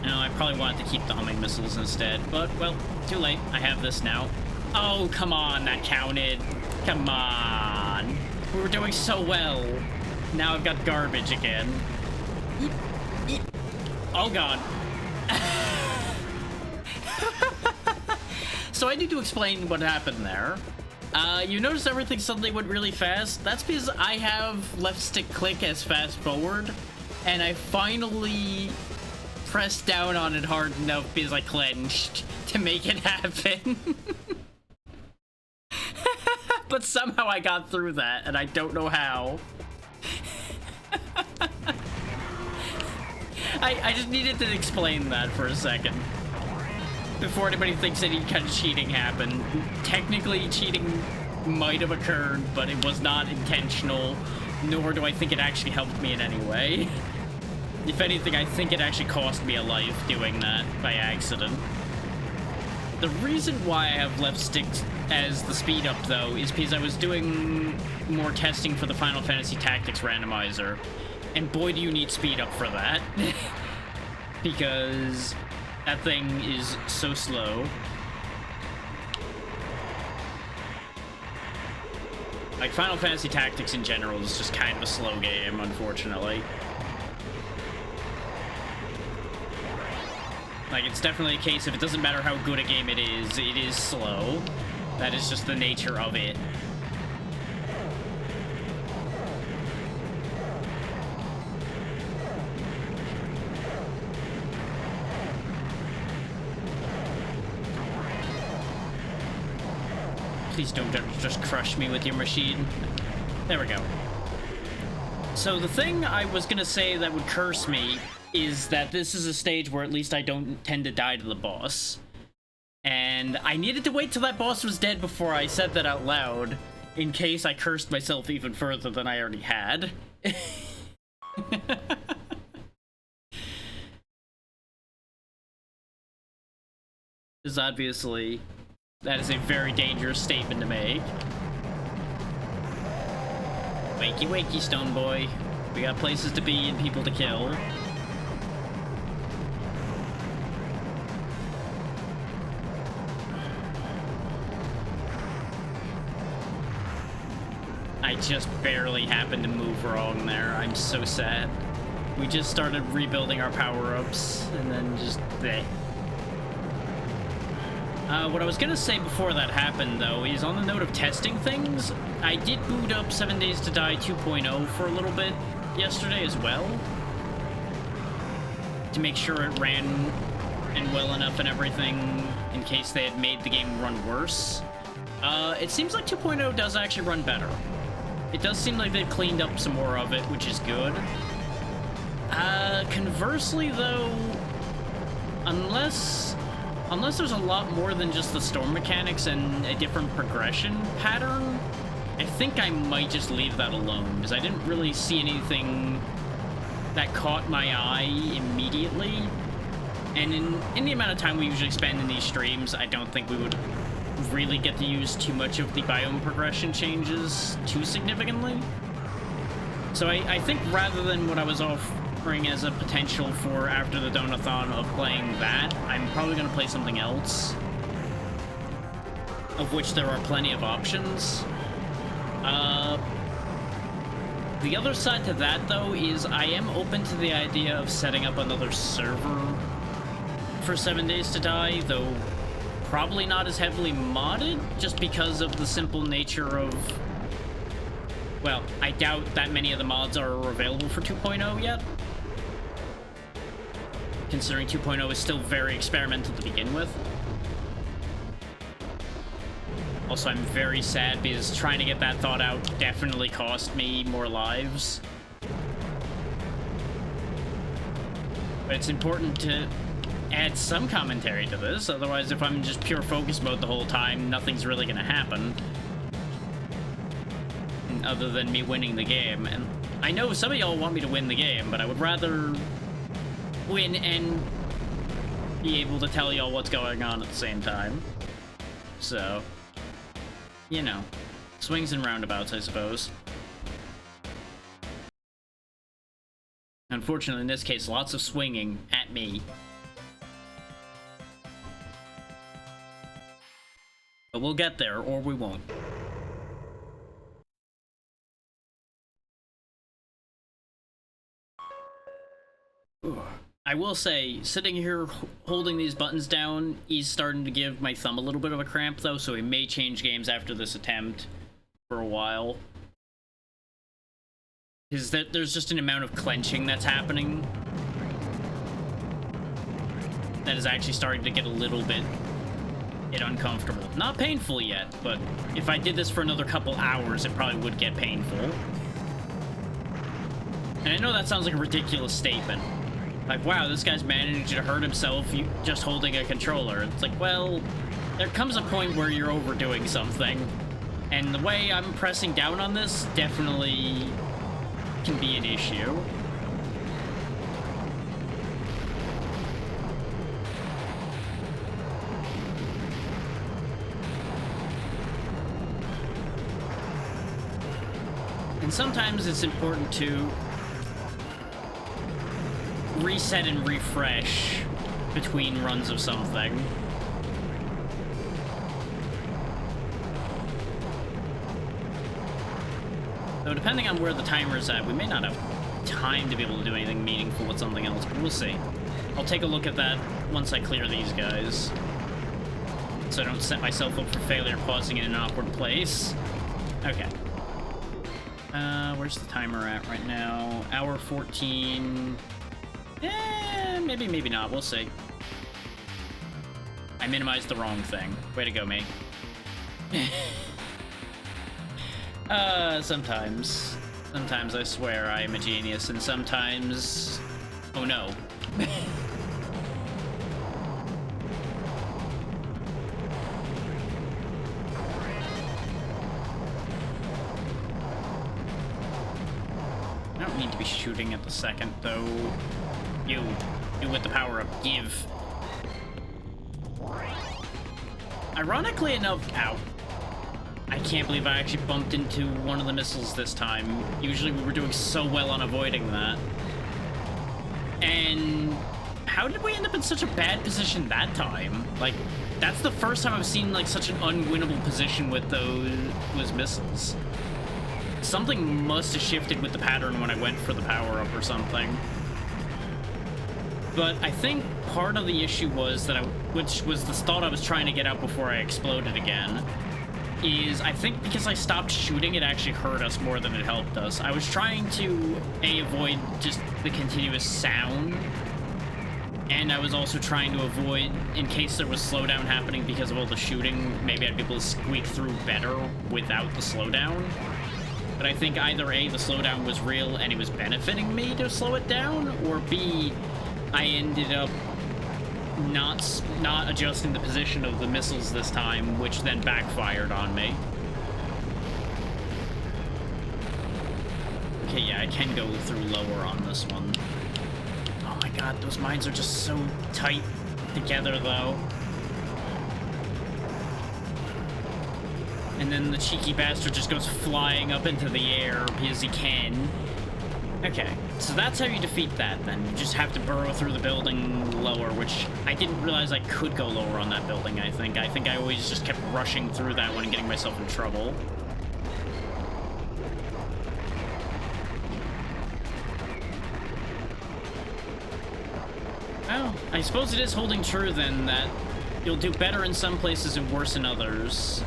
You know, I probably wanted to keep the homing missiles instead, but, well, too late. I have this now. Oh, come on, that counted. Come on. We were doing so well. Now I've got garbage again. Eep, eep. Oh, God. So I need to explain what happened there. You notice everything suddenly went really fast? That's because I have left stick click as fast forward, and I finally pressed down on it hard enough because I clenched to make it happen. But somehow I got through that, and I don't know how. I just needed to explain that for a second before anybody thinks any kind of cheating happened. Technically, cheating might have occurred, but it was not intentional, nor do I think it actually helped me in any way. If anything, I think it actually cost me a life doing that by accident. The reason why I have left stick as the speed up, though, is because I was doing more testing for the Final Fantasy Tactics randomizer, and boy do you need speed up for that. Because that thing is so slow. Like, Final Fantasy Tactics in general is just kind of a slow game, unfortunately. Like, it's definitely a case of it doesn't matter how good a game it is slow. That is just the nature of it. Please don't just crush me with your machine. There we go. So the thing I was gonna say that would curse me is that this is a stage where at least I don't tend to die to the boss. And I needed to wait till that boss was dead before I said that out loud, in case I cursed myself even further than I already had. Because obviously, that is a very dangerous statement to make. Wakey wakey, Stone Boy. We got places to be and people to kill. I just barely happened to move wrong there. I'm so sad. We just started rebuilding our power-ups, and then just bleh. What I was gonna say before that happened, though, is on the note of testing things, I did boot up 7 Days to Die 2.0 for a little bit yesterday as well, to make sure it ran and well enough and everything in case they had made the game run worse. It seems like 2.0 does actually run better. It does seem like they've cleaned up some more of it, which is good. Conversely, though, unless there's a lot more than just the storm mechanics and a different progression pattern, I think I might just leave that alone, because I didn't really see anything that caught my eye immediately. And in the amount of time we usually spend in these streams, I don't think we would really get to use too much of the biome progression changes too significantly. So I think rather than what I was offering as a potential for after the Donathon of playing that, I'm probably going to play something else, of which there are plenty of options. The other side to that, though, is I am open to the idea of setting up another server for 7 Days to Die, though probably not as heavily modded, just because of the simple nature of, well, I doubt that many of the mods are available for 2.0 yet, considering 2.0 is still very experimental to begin with. Also, I'm very sad because trying to get that thought out definitely cost me more lives. But it's important to add some commentary to this, otherwise if I'm just pure focus mode the whole time, nothing's really gonna happen. Other than me winning the game. And I know some of y'all want me to win the game, but I would rather win and be able to tell y'all what's going on at the same time. So, you know, swings and roundabouts, I suppose. Unfortunately, in this case, lots of swinging at me. But we'll get there, or we won't. I will say, sitting here holding these buttons down, he's starting to give my thumb a little bit of a cramp, though, so we may change games after this attempt for a while. Because there's just an amount of clenching that's happening that is actually starting to get a little bit uncomfortable. Not painful yet, but if I did this for another couple hours, it probably would get painful. And I know that sounds like a ridiculous statement. Like, wow, this guy's managing to hurt himself just holding a controller. It's like, well, there comes a point where you're overdoing something. And the way I'm pressing down on this definitely can be an issue. And sometimes it's important to reset and refresh between runs of something. So depending on where the timer is at, we may not have time to be able to do anything meaningful with something else, but we'll see. I'll take a look at that once I clear these guys, so I don't set myself up for failure pausing in an awkward place. Okay. Where's the timer at right now? Hour 14. Maybe not. We'll see. I minimized the wrong thing. Way to go, mate. Sometimes. Sometimes I swear I am a genius, and sometimes... Oh no. I don't need to be shooting at the second, though. You with the power-up. Give. Ironically enough, ow. I can't believe I actually bumped into one of the missiles this time. Usually we were doing so well on avoiding that. And how did we end up in such a bad position that time? Like, that's the first time I've seen, like, such an unwinnable position with those missiles. Something must have shifted with the pattern when I went for the power-up or something. But I think part of the issue was that which was the thought I was trying to get out before I exploded again, is I think because I stopped shooting, it actually hurt us more than it helped us. I was trying to, avoid just the continuous sound, and I was also trying to avoid, in case there was slowdown happening because of all the shooting, maybe I'd be able to squeak through better without the slowdown. But I think either A, the slowdown was real and it was benefiting me to slow it down, or B, I ended up not adjusting the position of the missiles this time, which then backfired on me. Okay, yeah, I can go through lower on this one. Oh my god, those mines are just so tight together, though. And then the cheeky bastard just goes flying up into the air because he can. Okay, so that's how you defeat that, then. You just have to burrow through the building lower, which I didn't realize I could go lower on that building, I think. I think I always just kept rushing through that one and getting myself in trouble. Well, I suppose it is holding true, then, that you'll do better in some places and worse in others.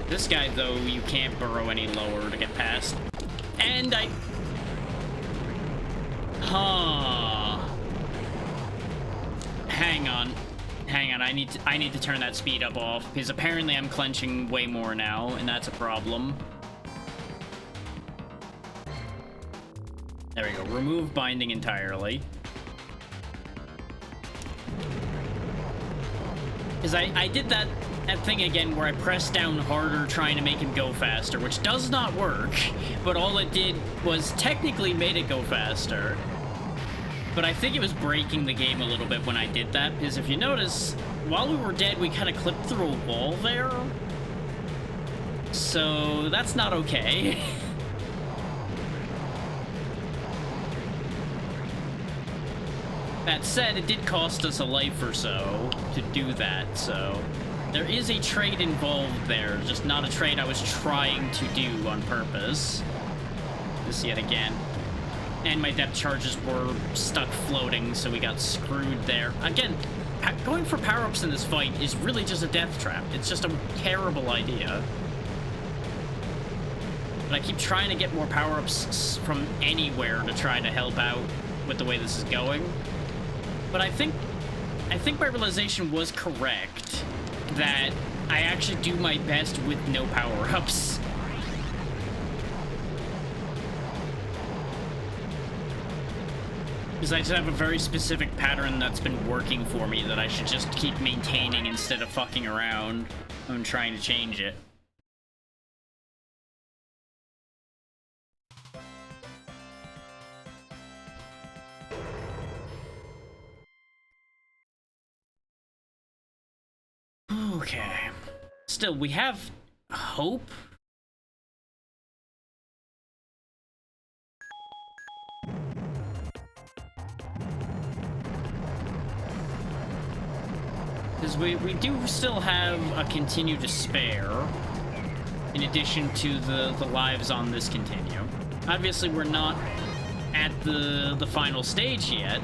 This guy, though, you can't burrow any lower to get past. And I... Huh. Hang on. Hang on, I need to turn that speed up off, because apparently I'm clenching way more now, and that's a problem. There we go. Remove binding entirely. Because I did that thing again where I pressed down harder trying to make him go faster, which does not work, but all it did was technically made it go faster. But I think it was breaking the game a little bit when I did that, because if you notice, while we were dead, we kind of clipped through a wall there. So that's not okay. That said, it did cost us a life or so to do that, so there is a trade involved there, just not a trade I was trying to do on purpose. This yet again. And my depth charges were stuck floating, so we got screwed there. Again, going for power-ups in this fight is really just a death trap. It's just a terrible idea. But I keep trying to get more power-ups from anywhere to try to help out with the way this is going. But I think my realization was correct, that I actually do my best with no power-ups. Because I just have a very specific pattern that's been working for me that I should just keep maintaining instead of fucking around and trying to change it. Okay. Still, we have hope. Because we do still have a continue to spare, in addition to the lives on this continue. Obviously, we're not at the final stage yet.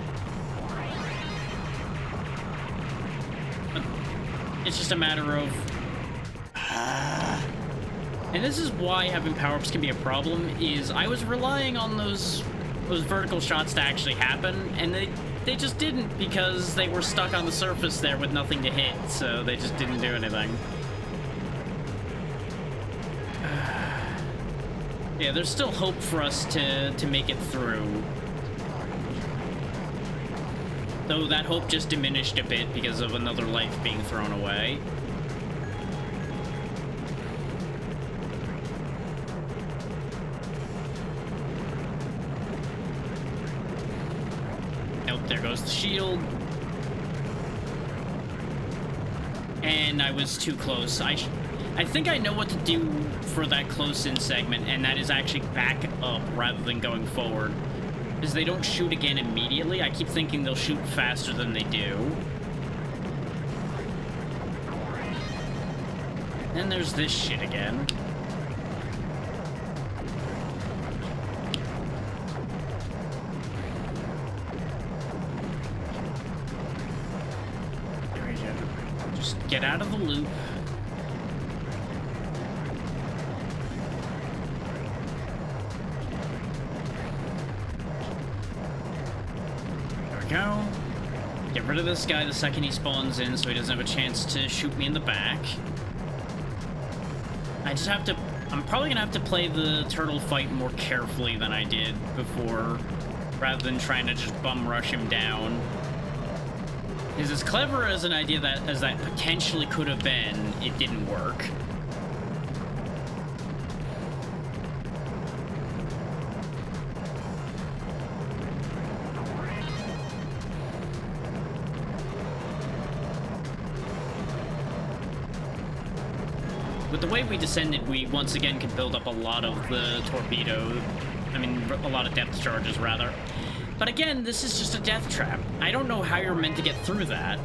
But it's just a matter of... And this is why having power-ups can be a problem, is I was relying on those vertical shots to actually happen, and they just didn't, because they were stuck on the surface there with nothing to hit, so they just didn't do anything. Yeah, there's still hope for us to make it through. Though that hope just diminished a bit because of another life being thrown away. There goes the shield. And I was too close. I think I know what to do for that close-in segment, and that is actually back up rather than going forward. Because they don't shoot again immediately. I keep thinking they'll shoot faster than they do. Then there's this shit again. Get out of the loop. There we go. Get rid of this guy the second he spawns in so he doesn't have a chance to shoot me in the back. I just have to... I'm probably gonna have to play the turtle fight more carefully than I did before, rather than trying to just bum rush him down. Is as clever as an idea as that potentially could have been, it didn't work. With the way we descended, we once again could build up a lot of the torpedo. I mean, a lot of depth charges, rather. But again, this is just a death trap. I don't know how you're meant to get through that.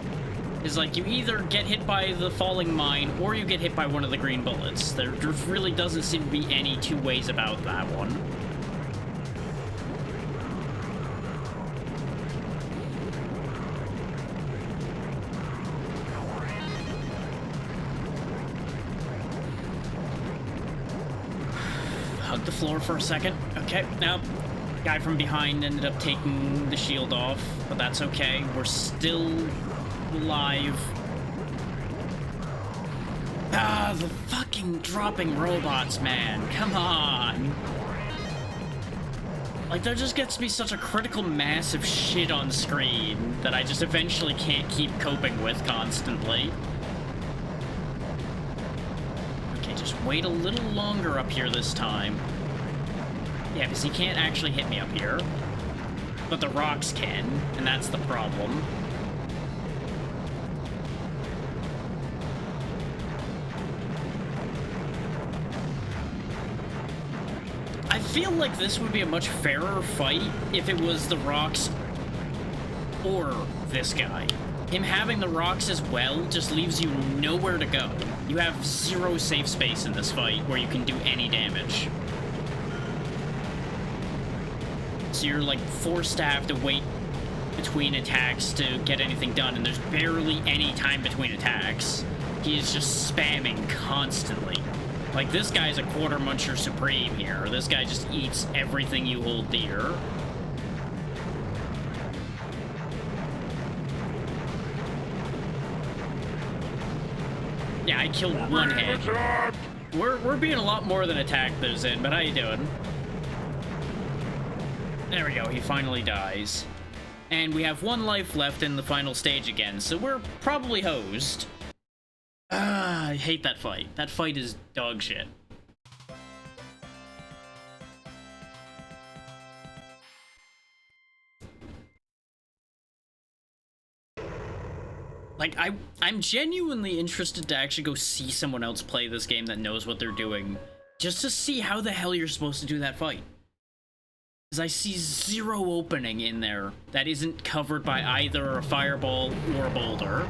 It's like, you either get hit by the falling mine, or you get hit by one of the green bullets. There really doesn't seem to be any two ways about that one. Hug the floor for a second. Okay, now... Guy from behind ended up taking the shield off, but that's okay. We're still live. Ah, the fucking dropping robots, man. Come on. Like, there just gets to be such a critical mass of shit on screen that I just eventually can't keep coping with constantly. Okay, just wait a little longer up here this time. Yeah, because he can't actually hit me up here. But the rocks can, and that's the problem. I feel like this would be a much fairer fight if it was the rocks or this guy. Him having the rocks as well just leaves you nowhere to go. You have zero safe space in this fight where you can do any damage. So you're like forced to have to wait between attacks to get anything done, and there's barely any time between attacks. He is just spamming constantly. Like, this guy's a quarter muncher supreme here. This guy just eats everything you hold dear. Yeah, I killed one head. We're being a lot more than attacked those in, but how you doing? There we go, he finally dies. And we have one life left in the final stage again, so we're probably hosed. Ah, I hate that fight. That fight is dog shit. Like, I'm genuinely interested to actually go see someone else play this game that knows what they're doing, just to see how the hell you're supposed to do that fight. Because I see zero opening in there that isn't covered by either a fireball or a boulder.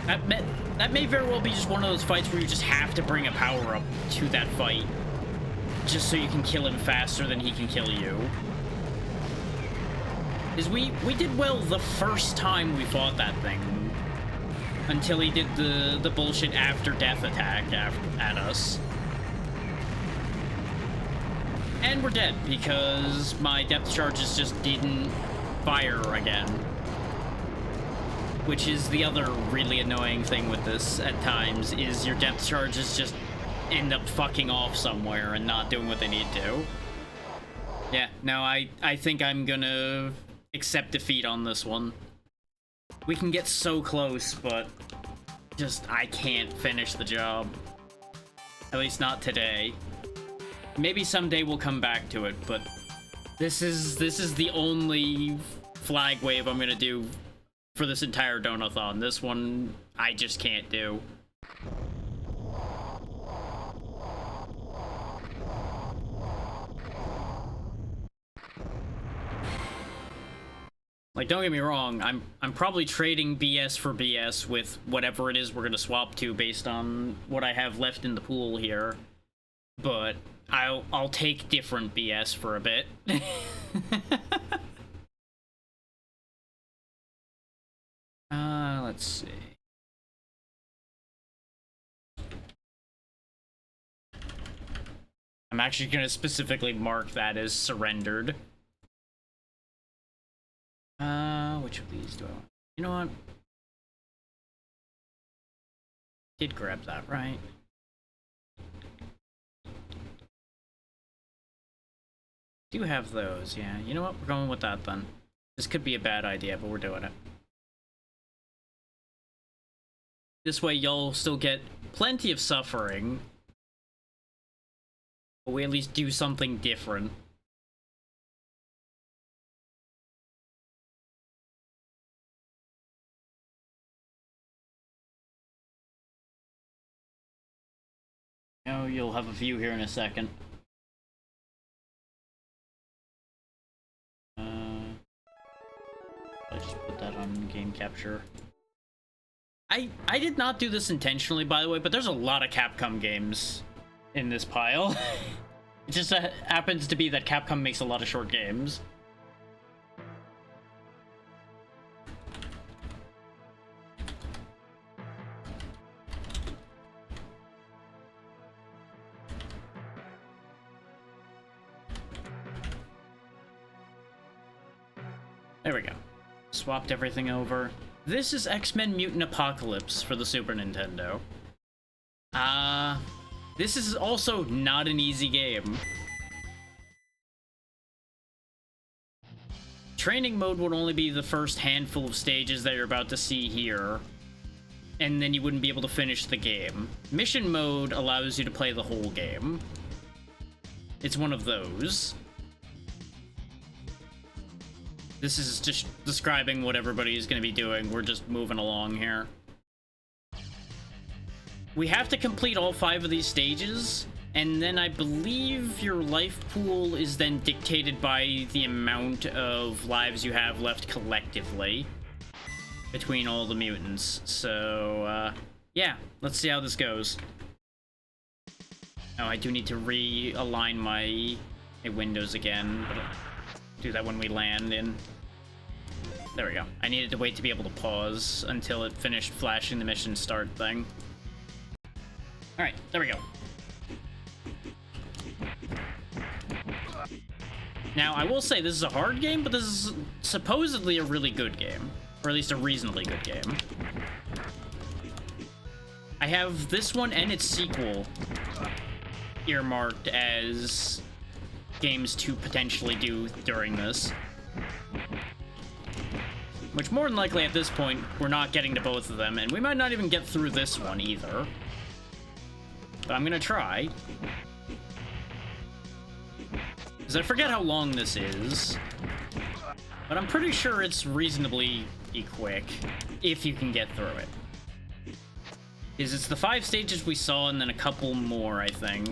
That may very well be just one of those fights where you just have to bring a power-up to that fight, just so you can kill him faster than he can kill you. Because we did well the first time we fought that thing, until he did the bullshit after-death attack at us. And we're dead, because my depth charges just didn't fire again. Which is the other really annoying thing with this at times, is your depth charges just end up fucking off somewhere and not doing what they need to. Yeah, no, I think I'm gonna accept defeat on this one. We can get so close, but just I can't finish the job. At least not today. Maybe someday we'll come back to it, but this is the only flag wave I'm gonna do for this entire donathon. This one I just can't do. Like, don't get me wrong, I'm probably trading BS for BS with whatever it is we're gonna swap to based on what I have left in the pool here. But I'll take different BS for a bit. Let's see. I'm actually gonna specifically mark that as surrendered. Which of these do I want? You know what? Did grab that, right? Do have those, yeah. You know what? We're going with that then. This could be a bad idea, but we're doing it. This way y'all still get plenty of suffering, but we at least do something different. Now you'll have a view here in a second. I just put that on game capture. I did not do this intentionally, by the way, but there's a lot of Capcom games in this pile. It just happens to be that Capcom makes a lot of short games. There we go. Swapped everything over. This is X-Men Mutant Apocalypse for the Super Nintendo. This is also not an easy game. Training mode would only be the first handful of stages that you're about to see here, and then you wouldn't be able to finish the game. Mission mode allows you to play the whole game. It's one of those. This is just describing what everybody is going to be doing. We're just moving along here. We have to complete all 5 of these stages, and then I believe your life pool is then dictated by the amount of lives you have left collectively between all the mutants. So, yeah, let's see how this goes. Oh, I do need to realign my windows again, but I'll do that when we land in. There we go. I needed to wait to be able to pause until it finished flashing the mission start thing. Alright, there we go. Now, I will say this is a hard game, but this is supposedly a really good game. Or at least a reasonably good game. I have this one and its sequel earmarked as games to potentially do during this. Which, more than likely at this point, we're not getting to both of them, and we might not even get through this one either. But I'm gonna try. Because I forget how long this is. But I'm pretty sure it's reasonably quick, if you can get through it. Because it's the 5 stages we saw, and then a couple more, I think.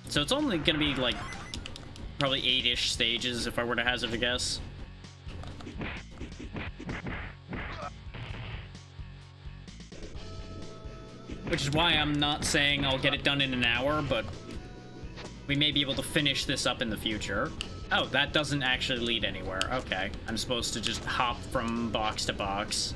So it's only gonna be, like, probably 8-ish stages, if I were to hazard a guess. Which is why I'm not saying I'll get it done in an hour, but we may be able to finish this up in the future. Oh, that doesn't actually lead anywhere. Okay, I'm supposed to just hop from box to box.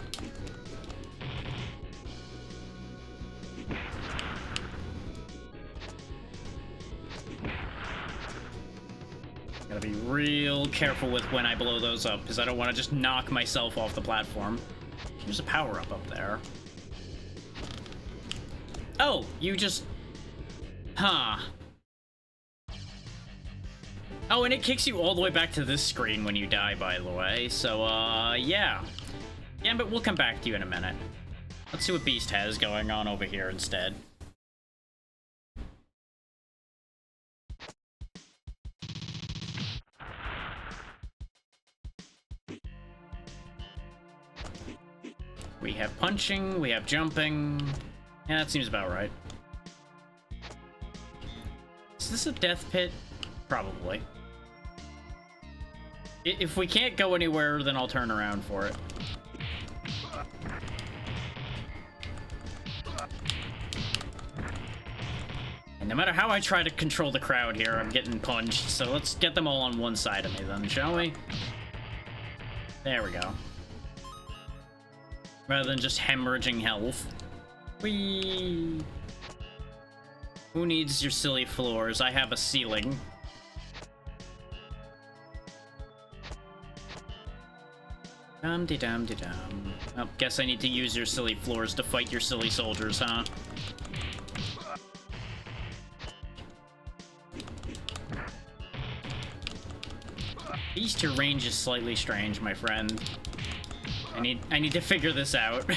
Gotta be real careful with when I blow those up, because I don't want to just knock myself off the platform. There's a power-up up there. Oh, you just... Huh. Oh, and it kicks you all the way back to this screen when you die, by the way. So, yeah. Yeah, but we'll come back to you in a minute. Let's see what Beast has going on over here instead. We have punching, we have jumping. Yeah, that seems about right. Is this a death pit? Probably. If we can't go anywhere, then I'll turn around for it. And no matter how I try to control the crowd here, I'm getting punched. So let's get them all on one side of me then, shall we? There we go. Rather than just hemorrhaging health. Whee! Who needs your silly floors? I have a ceiling. Dum-de-dum-de-dum. Oh, guess I need to use your silly floors to fight your silly soldiers, huh? At least your range is slightly strange, my friend. I need to figure this out.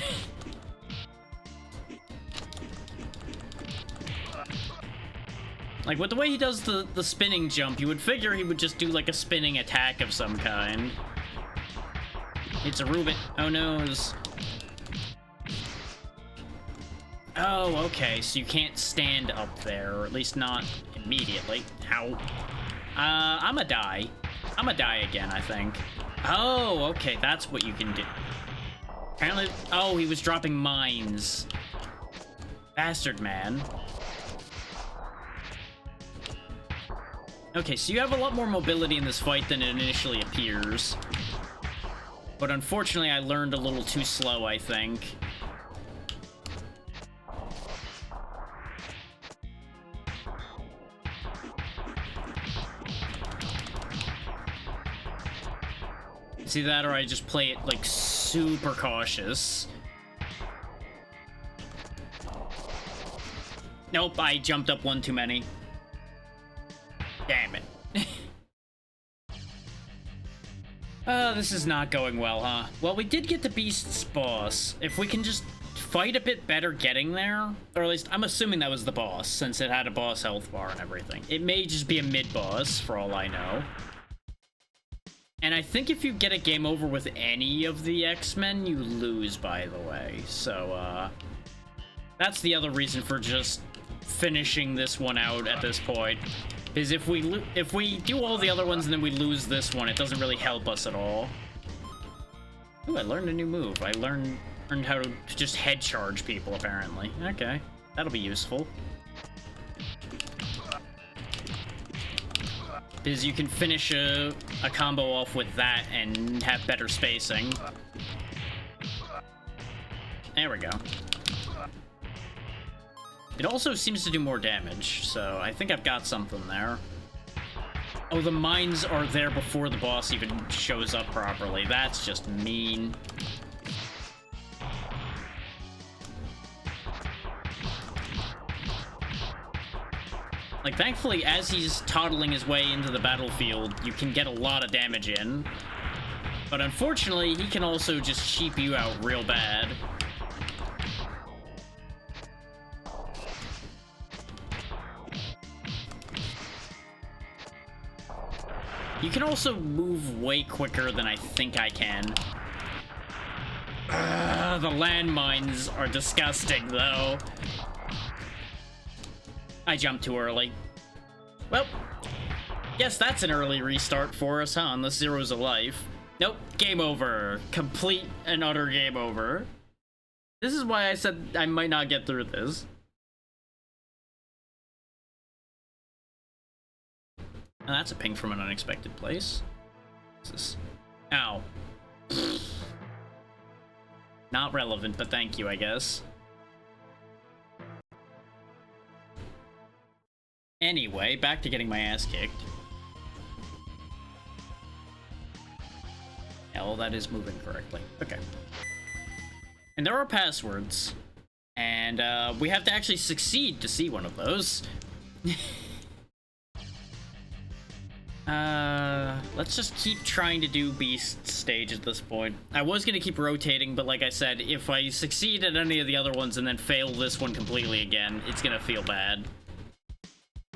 Like, with the way he does the spinning jump, you would figure he would just do, like, a spinning attack of some kind. It's a Rubit. Oh, no. Oh, okay. So you can't stand up there, or at least not immediately. Ow. I'ma die. I'ma die again, I think. Oh, okay. That's what you can do. Apparently... Oh, he was dropping mines. Bastard man. Okay, so you have a lot more mobility in this fight than it initially appears. But unfortunately, I learned a little too slow, I think. It's either that or I just play it, like, super cautious. Nope, I jumped up one too many. Damn it. This is not going well, huh? Well, we did get the Beast's boss. If we can just fight a bit better getting there, or at least I'm assuming that was the boss, since it had a boss health bar and everything. It may just be a mid-boss, for all I know. And I think if you get a game over with any of the X-Men, you lose, by the way. So, that's the other reason for just finishing this one out at this point. Is if we do all the other ones and then we lose this one, it doesn't really help us at all. Ooh, I learned a new move. I learned how to just head charge people, apparently. Okay, that'll be useful. Because you can finish a combo off with that and have better spacing. There we go. It also seems to do more damage, so I think I've got something there. Oh, the mines are there before the boss even shows up properly. That's just mean. Like, thankfully, as he's toddling his way into the battlefield, you can get a lot of damage in. But unfortunately, he can also just cheap you out real bad. You can also move way quicker than I think I can. The landmines are disgusting, though. I jumped too early. Well, guess that's an early restart for us, huh? Unless Zero's alive. Nope, game over. Complete and utter game over. This is why I said I might not get through this. Oh, that's a ping from an unexpected place. What's this? Ow. Not relevant, but thank you, I guess. Anyway, back to getting my ass kicked. Yeah, well, that is moving correctly. Okay. And there are passwords. And we have to actually succeed to see one of those. Let's just keep trying to do Beast stage at this point. I was gonna keep rotating, but like I said, if I succeed at any of the other ones and then fail this one completely again, it's gonna feel bad.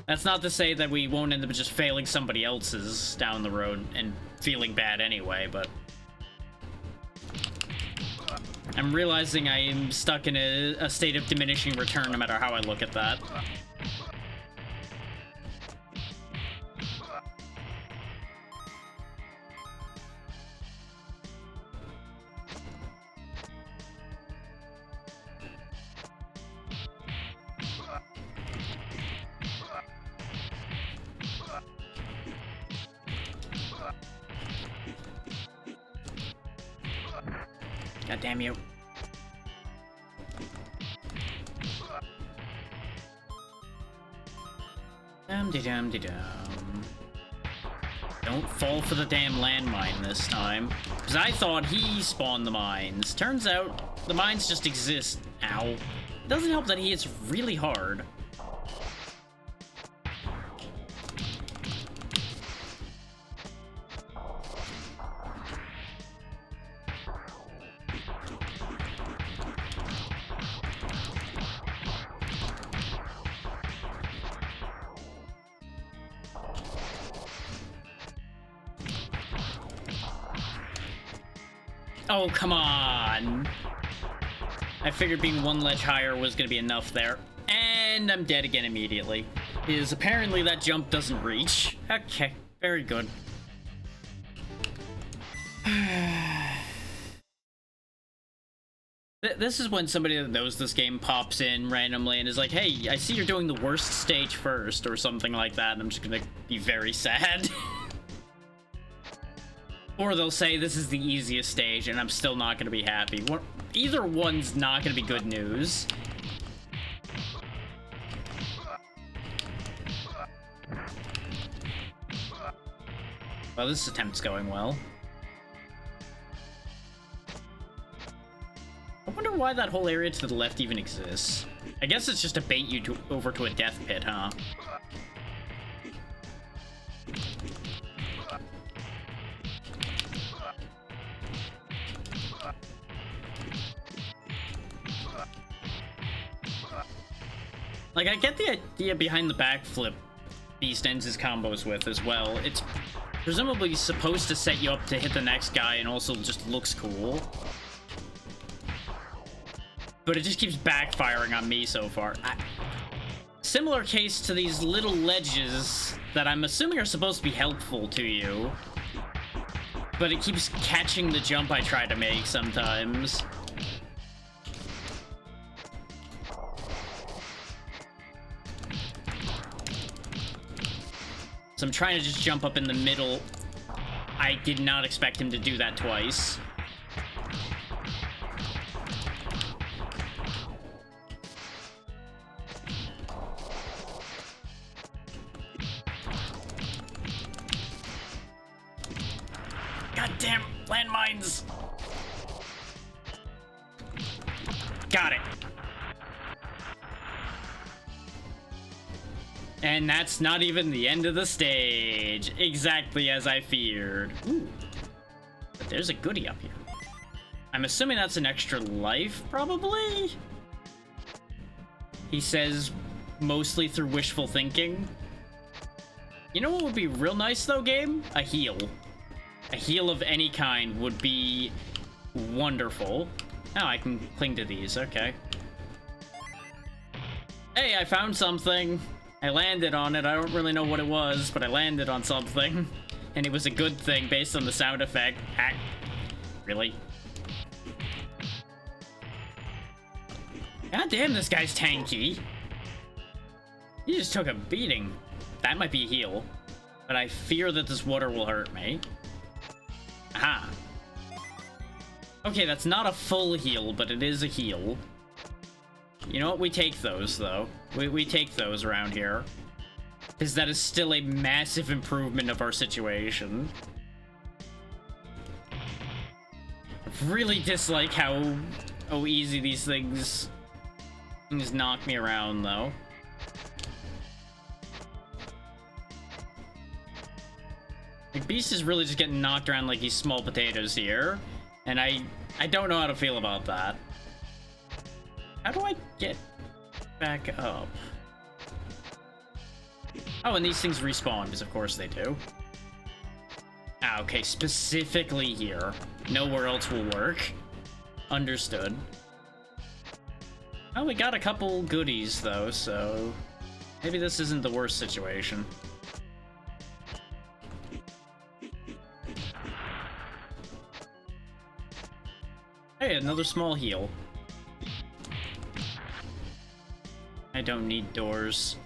That's not to say that we won't end up just failing somebody else's down the road and feeling bad anyway, but... I'm realizing I am stuck in a state of diminishing return no matter how I look at that. God damn you. Dum-de-dum-de-dum. Don't fall for the damn landmine this time. Because I thought he spawned the mines. Turns out, the mines just exist. Ow. It doesn't help that he hits really hard. Oh, come on. I figured being one ledge higher was going to be enough there. And I'm dead again immediately. Because apparently that jump doesn't reach. Okay, very good. This is when somebody that knows this game pops in randomly and is like, hey, I see you're doing the worst stage first, or something like that, and I'm just going to be very sad. Or they'll say this is the easiest stage, and I'm still not going to be happy. Either one's not going to be good news. Well, this attempt's going well. wonder why that whole area to the left even exists. I guess it's just to bait you over to a death pit, huh? Like, I get the idea behind the backflip Beast ends his combos with as well. It's presumably supposed to set you up to hit the next guy and also just looks cool. But it just keeps backfiring on me so far. Similar case to these little ledges that I'm assuming are supposed to be helpful to you. But it keeps catching the jump I try to make sometimes. So I'm trying to just jump up in the middle. I did not expect him to do that twice. Goddamn landmines! Got it. And that's not even the end of the stage. Exactly as I feared. Ooh. But there's a goodie up here. I'm assuming that's an extra life, probably? He says, mostly through wishful thinking. You know what would be real nice, though, game? A heal. A heal of any kind would be wonderful. Oh, I can cling to these. Okay. Hey, I found something. I landed on it. I don't really know what it was, but I landed on something. And it was a good thing based on the sound effect. Really? God damn, this guy's tanky. He just took a beating. That might be a heal. But I fear that this water will hurt me. Aha. Okay, that's not a full heal, but it is a heal. You know what? We take those, though. We take those around here. Because that is still a massive improvement of our situation. I really dislike how easy these things knock me around, though. Like, Beast is really just getting knocked around like he's small potatoes here. And I don't know how to feel about that. How do I get back up? Oh, and these things respawn, because of course they do. Ah, okay, specifically here. Nowhere else will work. Understood. Oh, we got a couple goodies, though, so... maybe this isn't the worst situation. Hey, another small heal. I don't need doors.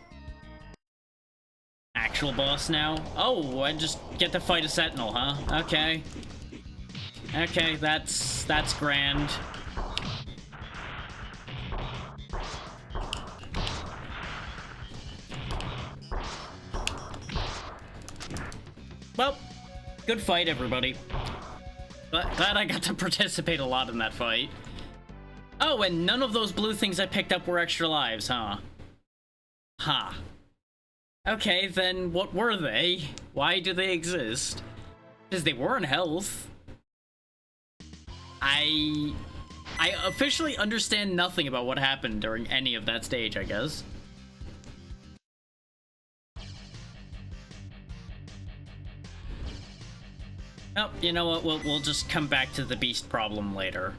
Actual boss now? Oh, I just get to fight a sentinel, huh? Okay. Okay, that's grand. Well, good fight, everybody. But glad I got to participate a lot in that fight. Oh, and none of those blue things I picked up were extra lives, huh? Ha. Okay, then what were they? Why do they exist? Because they weren't health. I officially understand nothing about what happened during any of that stage, I guess. Oh, you know what? We'll just come back to the beast problem later.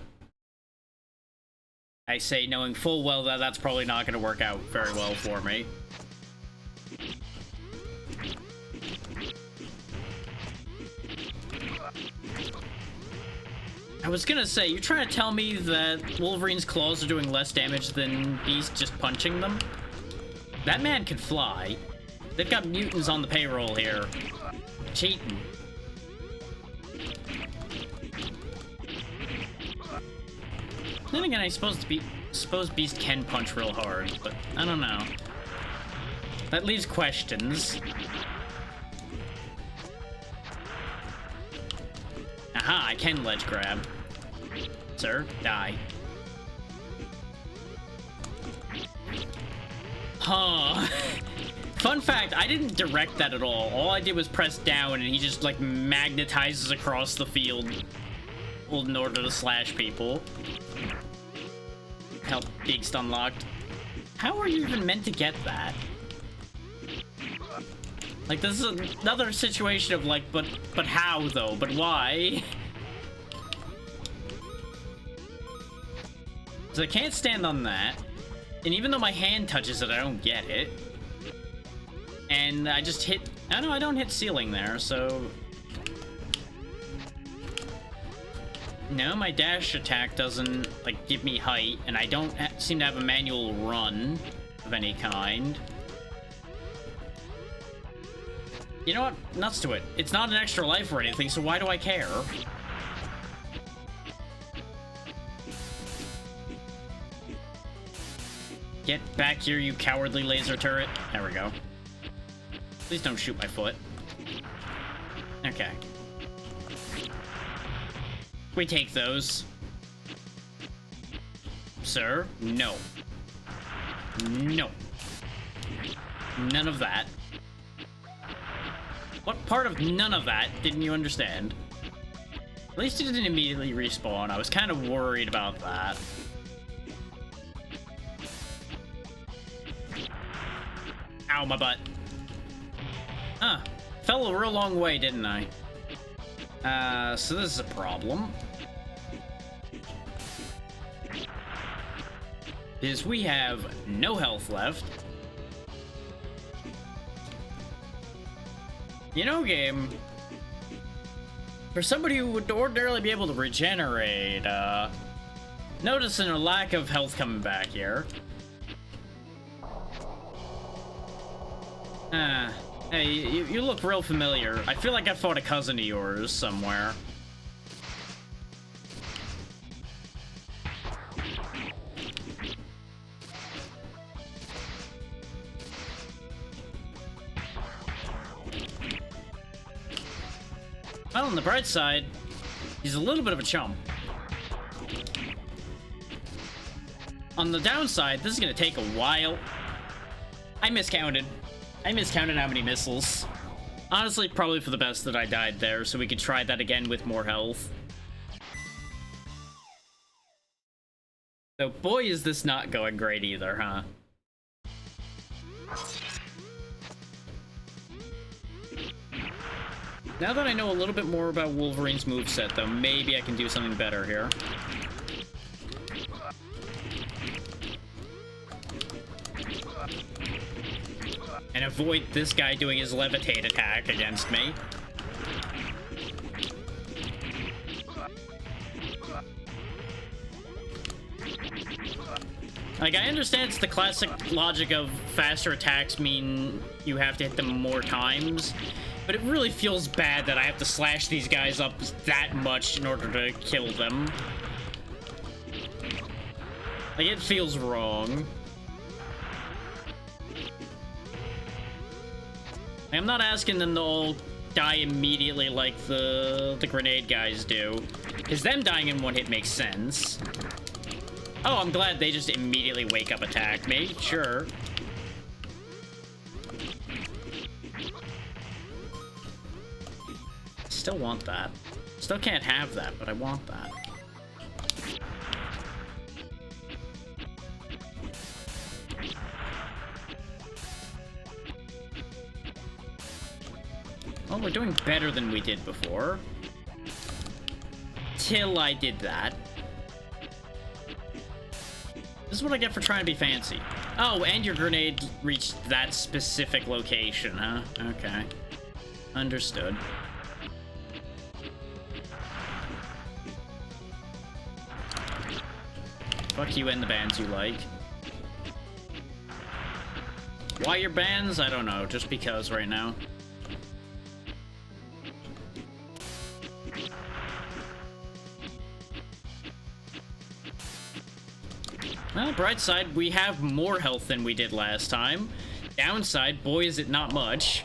I say knowing full well that that's probably not going to work out very well for me. I was gonna say, you're trying to tell me that Wolverine's claws are doing less damage than Beast just punching them? That man can fly. They've got mutants on the payroll here. Cheating. Then again, I suppose Beast can punch real hard, but I don't know. That leaves questions. Aha, I can ledge grab. Sir, die. Huh. Fun fact, I didn't direct that at all. All I did was press down and he just like magnetizes across the field in order to slash people. Help, being unlocked. How are you even meant to get that? Like, this is another situation of like, but how though? But why? So I can't stand on that. And even though my hand touches it, I don't get it. And I just hit... I know I don't hit ceiling there, so... No, my dash attack doesn't, like, give me height, and I don't seem to have a manual run of any kind. You know what? Nuts to it. It's not an extra life or anything, so why do I care? Get back here, you cowardly laser turret. There we go. Please don't shoot my foot. Okay. We take those. Sir? No. No. None of that. What part of none of that didn't you understand? At least it didn't immediately respawn. I was kind of worried about that. Ow, my butt. Huh. Fell a real long way, didn't I? So this is a problem. Is we have no health left. You know, game, for somebody who would ordinarily be able to regenerate, noticing a lack of health coming back here. Hey, you look real familiar. I feel like I fought a cousin of yours somewhere. Well, on the bright side, he's a little bit of a chump. On the downside, this is gonna take a while. I miscounted how many missiles. Honestly, probably for the best that I died there, so we could try that again with more health. So boy, is this not going great either, huh? Now that I know a little bit more about Wolverine's moveset, though, maybe I can do something better here. And avoid this guy doing his levitate attack against me. Like, I understand it's the classic logic of faster attacks mean you have to hit them more times, but it really feels bad that I have to slash these guys up that much in order to kill them. Like, it feels wrong. I'm not asking them to all die immediately like the grenade guys do, because them dying in one hit makes sense. Oh, I'm glad they just immediately wake up attack me. Sure. Still want that. Still can't have that, but I want that. Well, we're doing better than we did before. Till I did that. This is what I get for trying to be fancy. Oh, and your grenade reached that specific location, huh? Okay. Understood. Fuck you and the bands you like. Why your bands? I don't know. Just because right now. Well, bright side, we have more health than we did last time. Downside, boy, is it not much.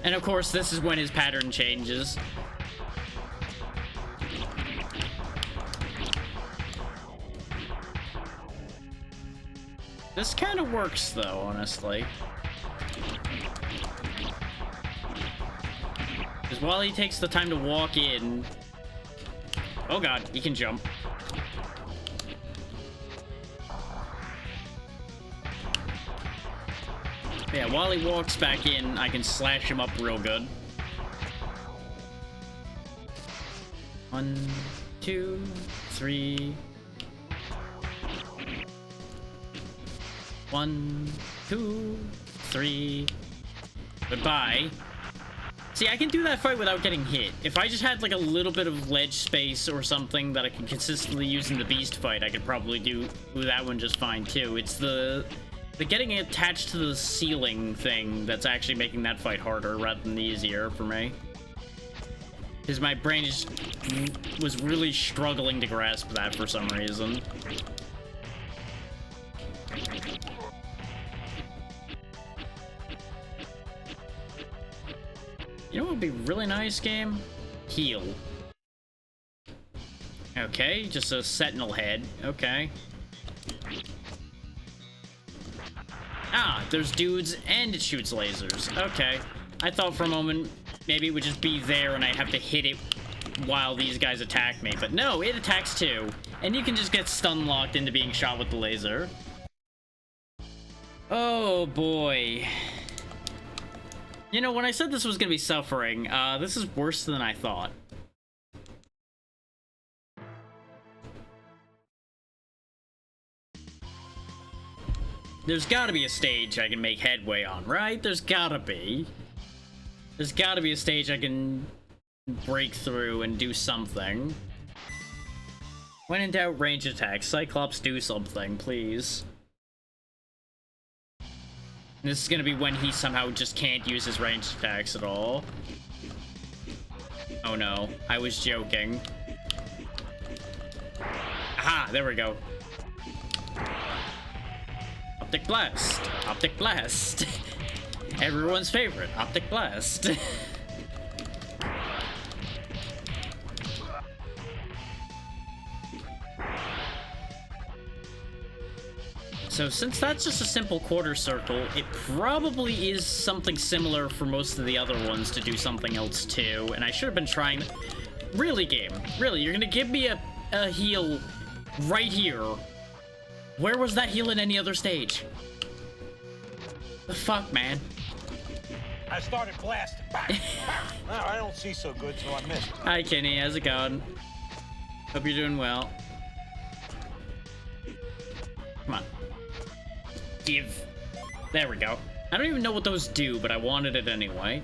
And of course, this is when his pattern changes. This kind of works, though, honestly. Because while he takes the time to walk in... Oh god, he can jump. Yeah, while he walks back in, I can slash him up real good. 1, 2, 3... 1, 2, 3. Goodbye. See, I can do that fight without getting hit. If I just had like a little bit of ledge space or something that I can consistently use in the beast fight, I could probably do that one just fine too. It's the getting attached to the ceiling thing that's actually making that fight harder rather than easier for me. Because my brain was really struggling to grasp that for some reason. You know what would be really nice, game? Heal. Okay, just a sentinel head. Okay. Ah, there's dudes and it shoots lasers. Okay. I thought for a moment maybe it would just be there and I'd have to hit it while these guys attack me. But no, it attacks too. And you can just get stun locked into being shot with the laser. Oh boy. You know, when I said this was gonna be suffering, this is worse than I thought. There's gotta be a stage I can make headway on, right? There's gotta be. There's gotta be a stage I can break through and do something. When in doubt, range attack. Cyclops, do something, please. This is gonna be when he somehow just can't use his ranged attacks at all. Oh no, I was joking. Aha, there we go. Optic Blast! Optic Blast! Everyone's favorite, Optic Blast. So since that's just a simple quarter circle, it probably is something similar for most of the other ones to do something else too, and I should have been trying... Really, game? Really, you're gonna give me a heal right here? Where was that heal in any other stage? The fuck, man? I started blasting. Now I don't see so good, so I missed. Hi, Kenny. How's it going? Hope you're doing well. Come on. Give. There we go. I don't even know what those do, but I wanted it anyway.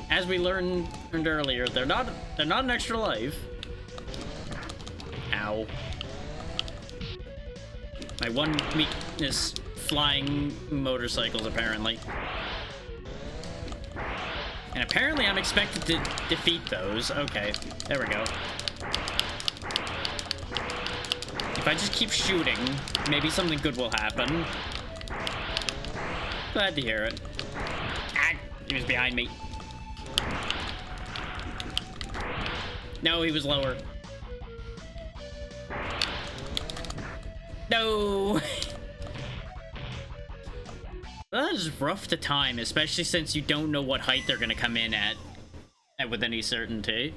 As we learned earlier, they're not an extra life. Ow. My one weakness, flying motorcycles, apparently. And apparently I'm expected to defeat those. Okay, there we go. If I just keep shooting, maybe something good will happen. Glad to hear it. Ah, he was behind me. No, he was lower. No! That is rough to time, especially since you don't know what height they're gonna come in at with any certainty.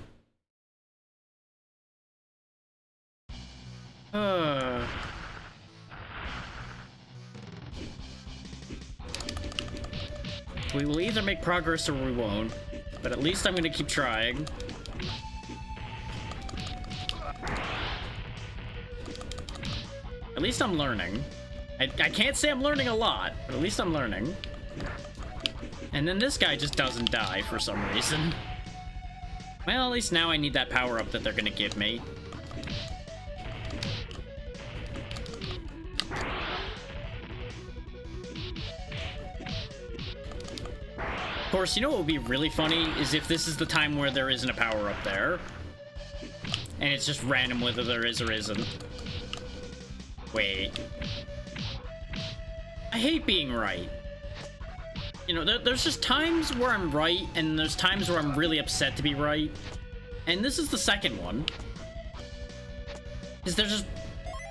We will either make progress or we won't, but at least I'm gonna keep trying. At least I'm learning. I can't say I'm learning a lot, but at least I'm learning. And then this guy just doesn't die for some reason. Well, at least now I need that power-up that they're gonna give me. Of course, you know what would be really funny is if this is the time where there isn't a power-up there. And it's just random whether there is or isn't. Wait. I hate being right. You know, there's just times where I'm right, and there's times where I'm really upset to be right. And this is the second one. Because there's just...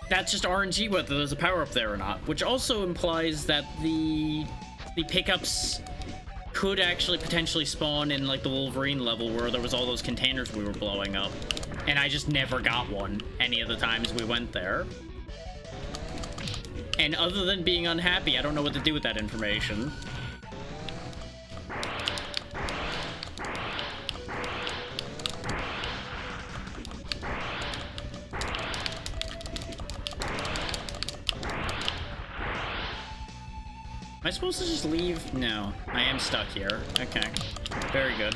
that's just RNG whether there's a power-up there or not, which also implies that the pickups could actually potentially spawn in like the Wolverine level where there was all those containers we were blowing up, and I just never got one any of the times we went there. And other than being unhappy, I don't know what to do with that information. Am I supposed to just leave? No, I am stuck here. Okay, very good.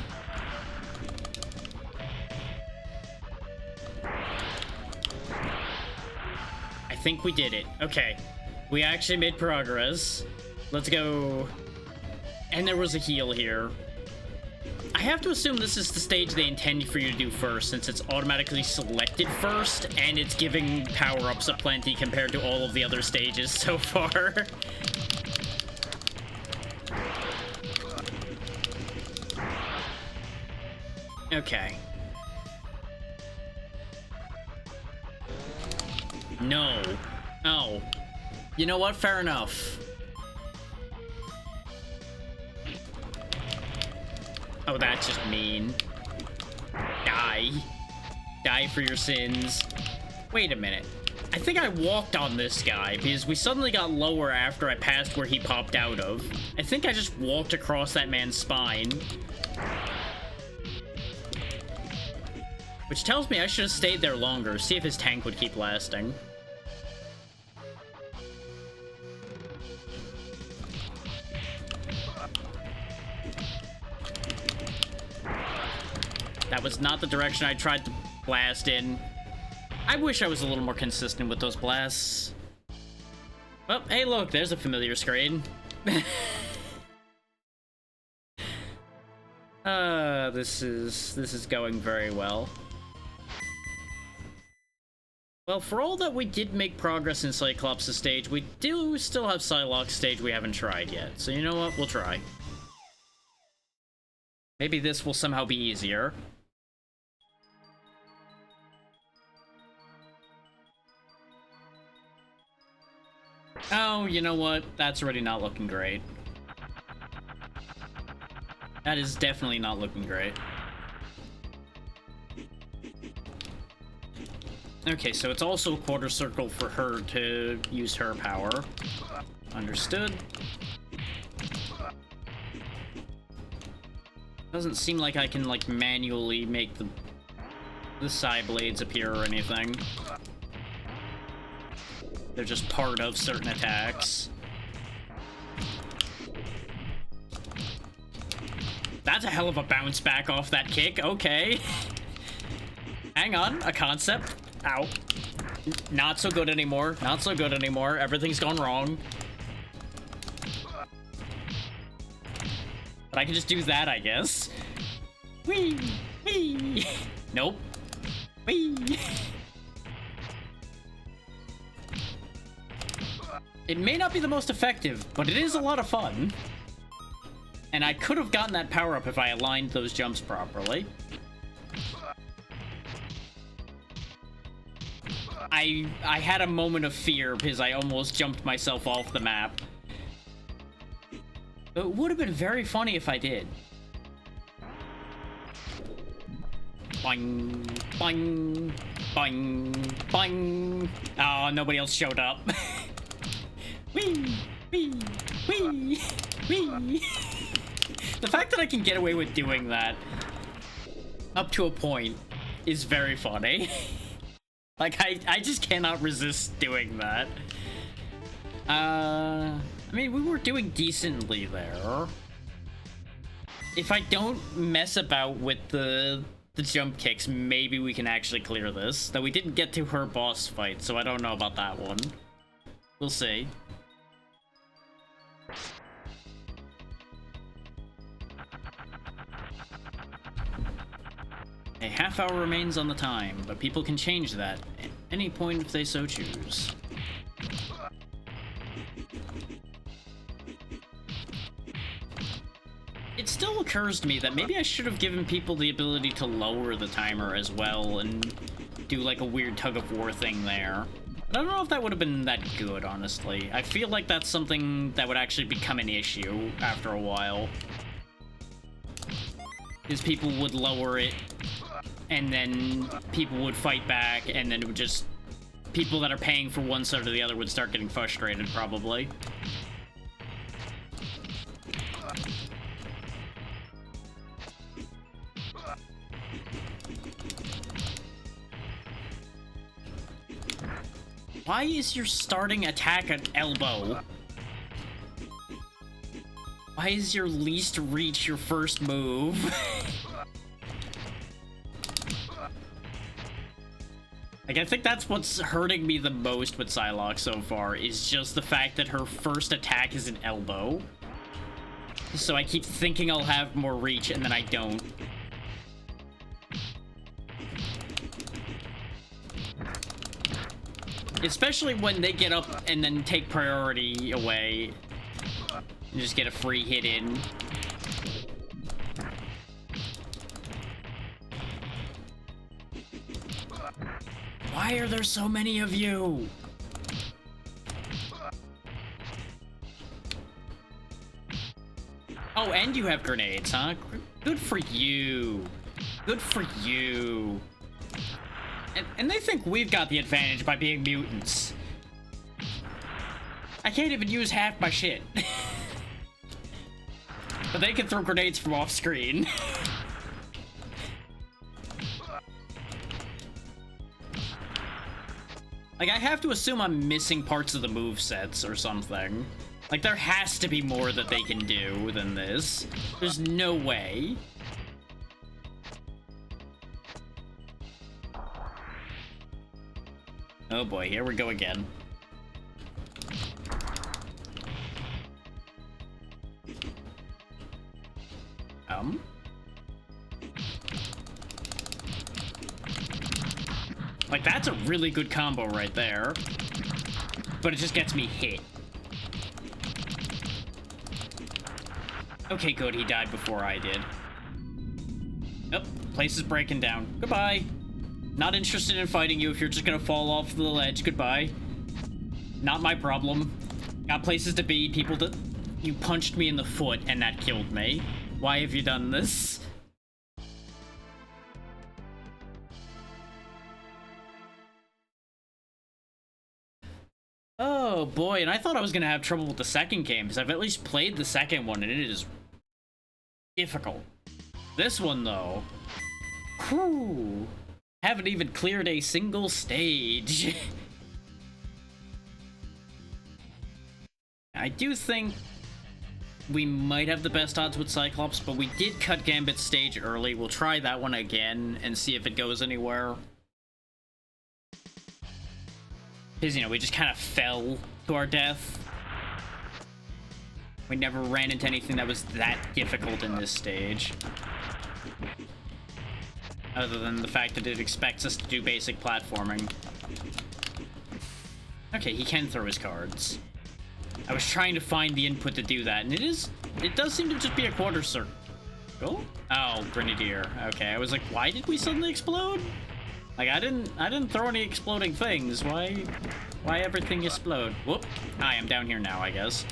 I think we did it. Okay, we actually made progress. Let's go. And there was a heal here. I have to assume this is the stage they intend for you to do first, since it's automatically selected first, and it's giving power-ups aplenty compared to all of the other stages so far. Okay. No. Oh. You know what? Fair enough. Oh, that's just mean. Die. Die for your sins. Wait a minute. I think I walked on this guy because we suddenly got lower after I passed where he popped out of. I think I just walked across that man's spine. Which tells me I should have stayed there longer, see if his tank would keep lasting. That was not the direction I tried to blast in. I wish I was a little more consistent with those blasts. Well, hey look, there's a familiar screen. This is going very well. Well, for all that we did make progress in Cyclops' stage, we do still have Psylocke's stage we haven't tried yet. So you know what? We'll try. Maybe this will somehow be easier. Oh, you know what? That's already not looking great. That is definitely not looking great. Okay, so it's also a quarter circle for her to use her power. Understood. Doesn't seem like I can, like, manually make the side blades appear or anything. They're just part of certain attacks. That's a hell of a bounce back off that kick. Okay. Hang on, a concept. Ow. Not so good anymore. Not so good anymore. Everything's gone wrong. But I can just do that, I guess. Whee! Whee! Nope. Whee! It may not be the most effective, but it is a lot of fun. And I could have gotten that power up if I aligned those jumps properly. I had a moment of fear because I almost jumped myself off the map. But it would have been very funny if I did. Boing, boing, boing, boing. Oh, nobody else showed up. Whee, whee, whee, whee. The fact that I can get away with doing that up to a point is very funny. Like, I just cannot resist doing that. I mean, we were doing decently there. If I don't mess about with the jump kicks, maybe we can actually clear this. Though we didn't get to her boss fight, so I don't know about that one. We'll see. A half hour remains on the time, but people can change that at any point if they so choose. It still occurs to me that maybe I should have given people the ability to lower the timer as well and do like a weird tug-of-war thing there. I don't know if that would have been that good, honestly. I feel like that's something that would actually become an issue after a while. Because people would lower it, and then people would fight back, and then it would just... people that are paying for one side or the other would start getting frustrated, probably. Why is your starting attack an elbow? Why is your least reach your first move? Like, I think that's what's hurting me the most with Psylocke so far, is just the fact that her first attack is an elbow. So I keep thinking I'll have more reach, and then I don't. Especially when they get up and then take priority away. And just get a free hit in. Why are there so many of you? Oh, and you have grenades, huh? Good for you. Good for you. And they think we've got the advantage by being mutants. I can't even use half my shit. But they can throw grenades from off screen. Like, I have to assume I'm missing parts of the movesets or something. Like, there has to be more that they can do than this. There's no way. Oh boy, here we go again. Like, that's a really good combo right there. But it just gets me hit. Okay, good, he died before I did. Nope, place is breaking down. Goodbye. Not interested in fighting you if you're just gonna fall off the ledge. Goodbye. Not my problem. Got places to be, people to... You punched me in the foot and that killed me. Why have you done this? Oh boy, and I thought I was gonna have trouble with the second game, because I've at least played the second one and it is difficult. This one though, whew, haven't even cleared a single stage. I do think we might have the best odds with Cyclops, but we did cut Gambit's stage early. We'll try that one again and see if it goes anywhere. Because, you know, we just kind of fell to our death. We never ran into anything that was that difficult in this stage. Other than the fact that it expects us to do basic platforming. Okay, he can throw his cards. I was trying to find the input to do that, and it does seem to just be a quarter circle. Oh, Grenadier. Okay, I was like, why did we suddenly explode? Like, I didn't throw any exploding things. Why everything explode? Whoop. I am down here now, I guess.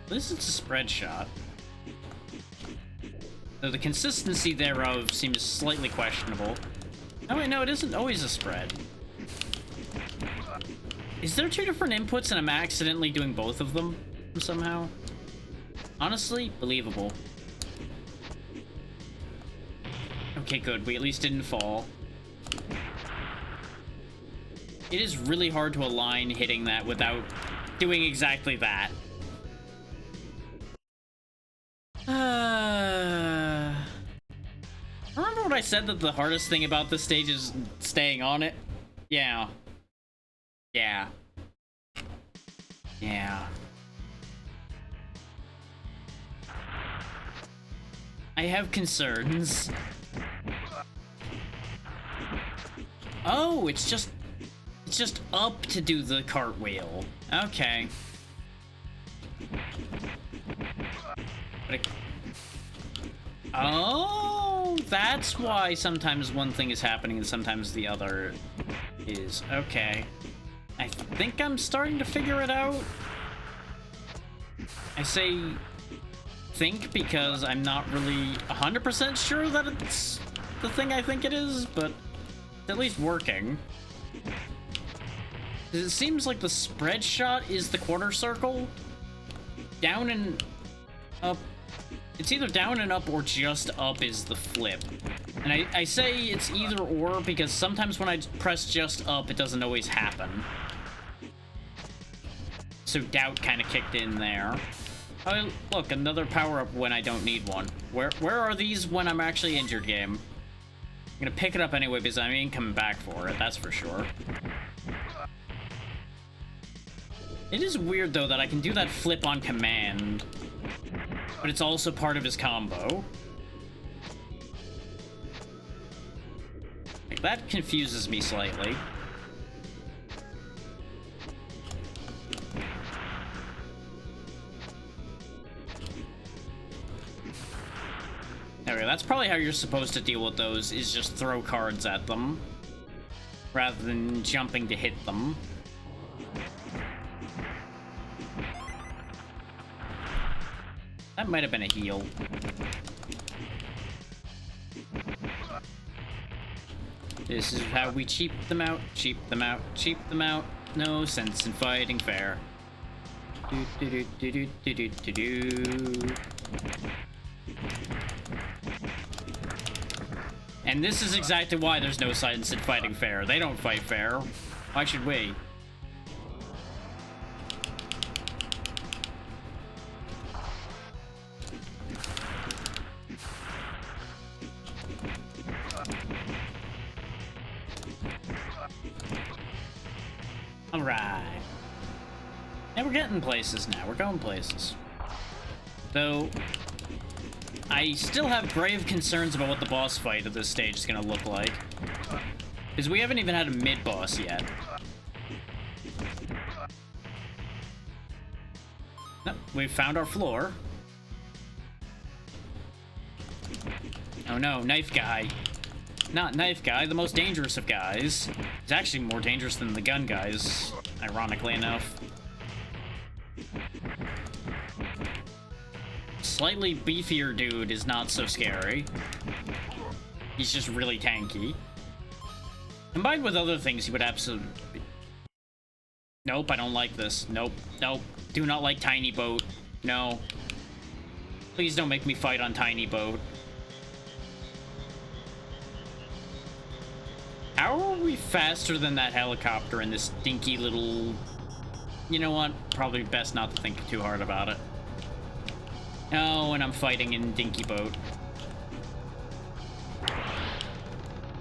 This is a spread shot. Though the consistency thereof seems slightly questionable. Oh wait, no, it isn't always a spread. Is there two different inputs and I'm accidentally doing both of them somehow? Honestly, believable. Okay, good. We at least didn't fall. It is really hard to align hitting that without doing exactly that. Remember when I said that the hardest thing about this stage is staying on it? Yeah. Yeah. Yeah. I have concerns. Oh, it's just It's just up to do the cartwheel. Okay. Oh, that's why sometimes one thing is happening and sometimes the other is. Okay. I think I'm starting to figure it out. I say think because I'm not really 100% sure that it's the thing I think it is, but it's at least working. It seems like the spread shot is the quarter circle. Down and up. It's either down and up or just up is the flip. And I say it's either or because sometimes when I press just up, it doesn't always happen. So doubt kind of kicked in there. Oh, look, another power-up when I don't need one. Where are these when I'm actually injured, game? I'm gonna pick it up anyway because I ain't coming back for it, that's for sure. It is weird, though, that I can do that flip on command, but it's also part of his combo. Like, that confuses me slightly. Okay, that's probably how you're supposed to deal with those, is just throw cards at them, rather than jumping to hit them. That might have been a heal. This is how we cheap them out, cheap them out, cheap them out. No sense in fighting fair. Do do do do do do do do. And this is exactly why there's no sense in fighting fair. They don't fight fair. Why should we? Alright. And we're getting places now. We're going places. Though, I still have grave concerns about what the boss fight at this stage is going to look like. Because we haven't even had a mid-boss yet. Nope, we've found our floor. Oh no, knife guy. Not knife guy, the most dangerous of guys. He's actually more dangerous than the gun guys, ironically enough. Slightly beefier dude is not so scary. He's just really tanky. Combined with other things, he would absolutely... Nope, I don't like this. Nope, nope. Do not like tiny boat. No. Please don't make me fight on tiny boat. How are we faster than that helicopter in this dinky little... You know what? Probably best not to think too hard about it. Oh, and I'm fighting in dinky boat.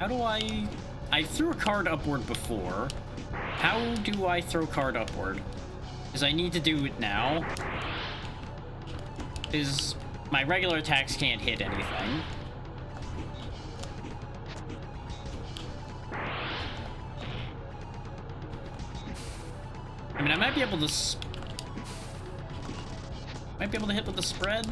How do I threw a card upward before. How do I throw card upward? Because I need to do it now. Because my regular attacks can't hit anything. I mean, I might be able to hit with the spread.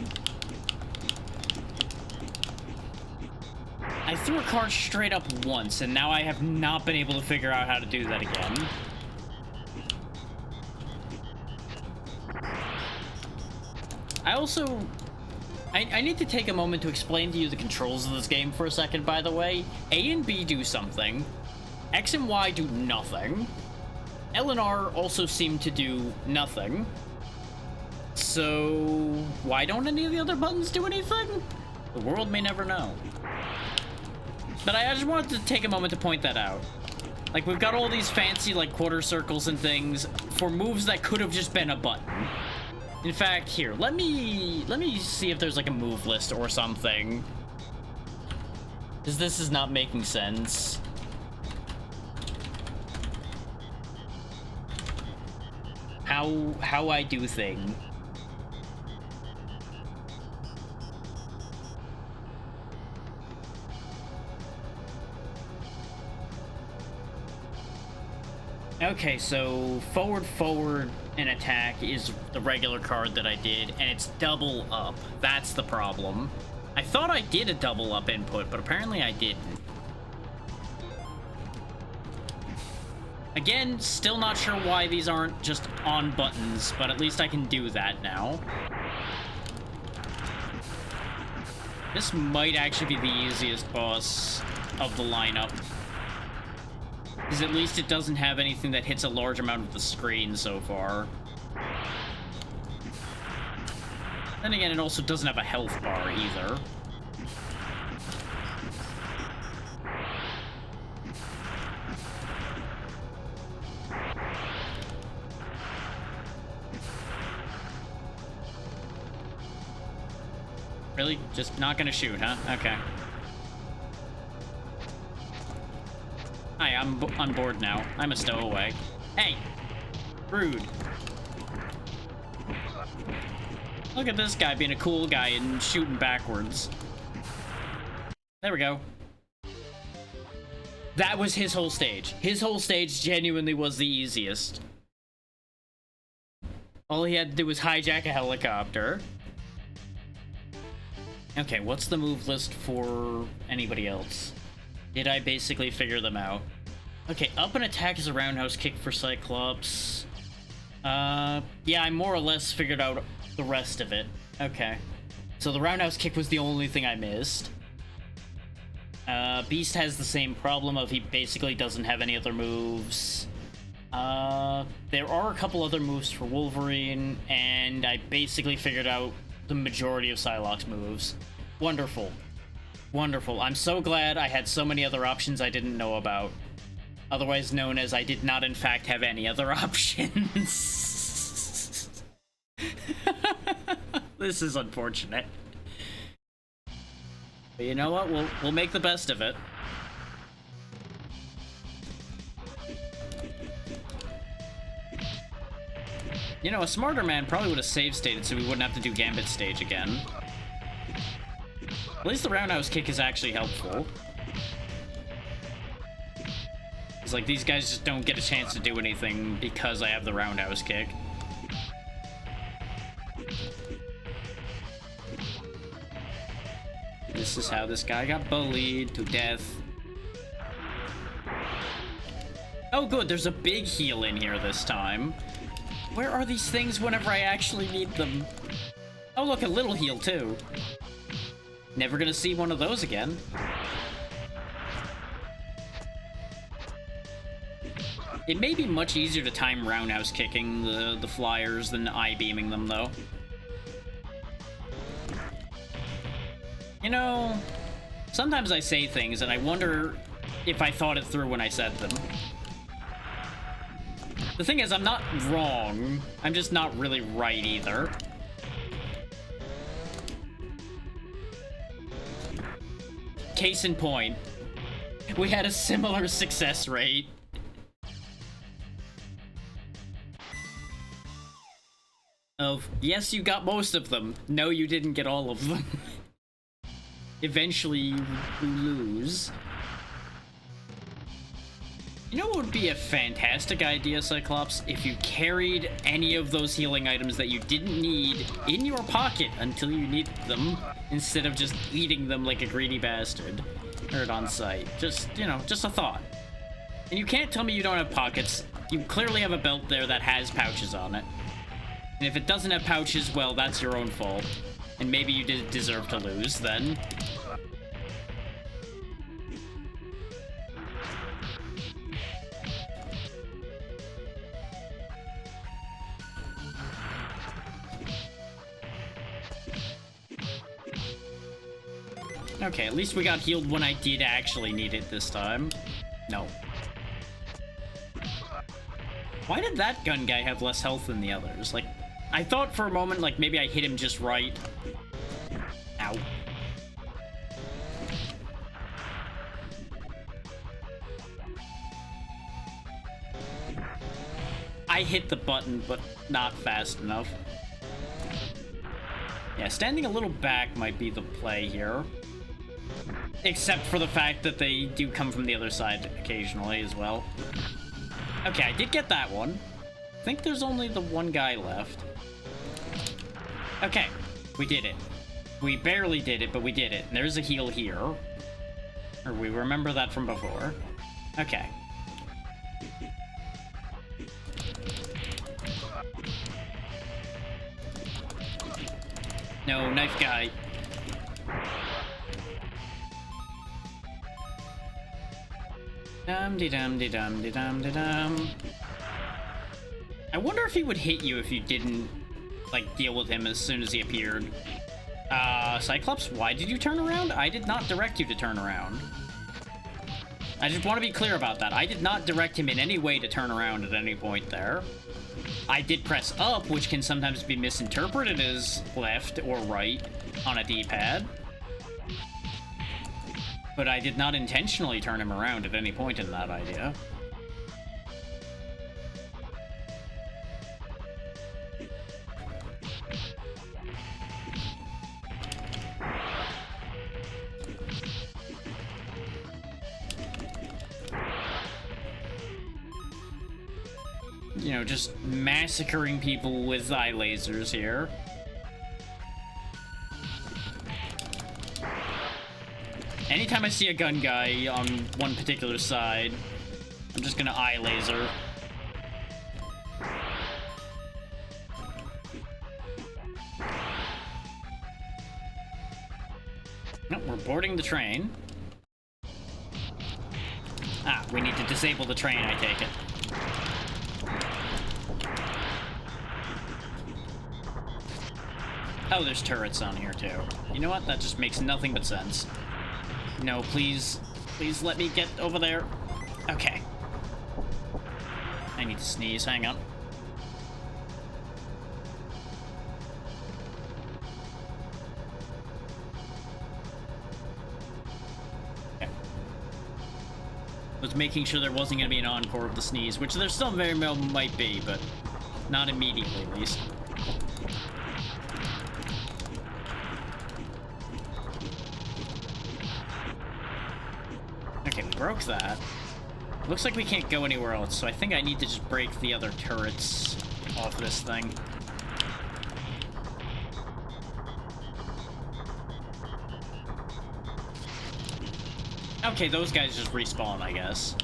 I threw a card straight up once, and now I have not been able to figure out how to do that again. I need to take a moment to explain to you the controls of this game for a second, by the way. A and B do something. X and Y do nothing. L and R also seem to do nothing. So, why don't any of the other buttons do anything? The world may never know. But I just wanted to take a moment to point that out. Like, we've got all these fancy, like, quarter circles and things for moves that could have just been a button. In fact, here, let me see if there's, like, a move list or something. Because this is not making sense. How I do thing. Okay, so forward, and attack is the regular card that I did, and it's double up. That's the problem. I thought I did a double up input, but apparently I didn't. Again, still not sure why these aren't just on buttons, but at least I can do that now. This might actually be the easiest boss of the lineup, because at least it doesn't have anything that hits a large amount of the screen so far. Then again, it also doesn't have a health bar either. Really? Just not gonna shoot, huh? Okay. Hi, I'm on board now. I'm a stowaway. Hey! Rude. Look at this guy being a cool guy and shooting backwards. There we go. That was his whole stage. His whole stage genuinely was the easiest. All he had to do was hijack a helicopter. Okay, what's the move list for anybody else? Did I basically figure them out? Okay, up and attack is a roundhouse kick for Cyclops. Yeah, I more or less figured out the rest of it. Okay. So the roundhouse kick was the only thing I missed. Beast has the same problem of he basically doesn't have any other moves. There are a couple other moves for Wolverine, and I basically figured out the majority of Psylocke's moves. Wonderful. Wonderful. I'm so glad I had so many other options I didn't know about. Otherwise known as I did not in fact have any other options. This is unfortunate. But you know what? We'll make the best of it. You know, a smarter man probably would have save stated so we wouldn't have to do Gambit stage again. At least the roundhouse kick is actually helpful. It's like these guys just don't get a chance to do anything because I have the roundhouse kick. This is how this guy got bullied to death. Oh good, there's a big heal in here this time. Where are these things whenever I actually need them? Oh look, a little heal too. Never gonna see one of those again. It may be much easier to time roundhouse kicking the flyers than I-beaming them though. You know, sometimes I say things and I wonder if I thought it through when I said them. The thing is, I'm not wrong. I'm just not really right either. Case in point, we had a similar success rate. Of, yes, you got most of them. No, you didn't get all of them. Eventually, you lose. You know what would be a fantastic idea, Cyclops? If you carried any of those healing items that you didn't need in your pocket until you needed them, instead of just eating them like a greedy bastard. Heard on sight. Just, you know, just a thought. And you can't tell me you don't have pockets. You clearly have a belt there that has pouches on it. And if it doesn't have pouches, well, that's your own fault. And maybe you did deserve to lose, then. Okay, at least we got healed when I did actually need it this time. No. Why did that gun guy have less health than the others? Like, I thought for a moment, like, maybe I hit him just right. Ow. I hit the button, but not fast enough. Yeah, standing a little back might be the play here. Except for the fact that they do come from the other side occasionally as well. Okay, I did get that one. I think there's only the one guy left. Okay, we did it. We barely did it, but we did it. And there's a heal here. Or we remember that from before. Okay. No, knife guy. Dum-de-dum-de-dum-de-dum-de-dum. I wonder if he would hit you if you didn't, like, deal with him as soon as he appeared. Cyclops, why did you turn around? I did not direct you to turn around. I just want to be clear about that. I did not direct him in any way to turn around at any point there. I did press up, which can sometimes be misinterpreted as left or right on a D-pad. But I did not intentionally turn him around at any point in that idea. You know, just massacring people with eye lasers here. Anytime I see a gun guy on one particular side, I'm just gonna eye laser. Nope, we're boarding the train. Ah, we need to disable the train, I take it. Oh, there's turrets on here, too. You know what? That just makes nothing but sense. No, please. Please let me get over there. Okay. I need to sneeze. Hang on. Okay. Was making sure there wasn't going to be an encore of the sneeze, which there still very well might be, but not immediately, at least. Okay, we broke that. Looks like we can't go anywhere else, so I think I need to just break the other turrets off this thing. Okay, those guys just respawn, I guess.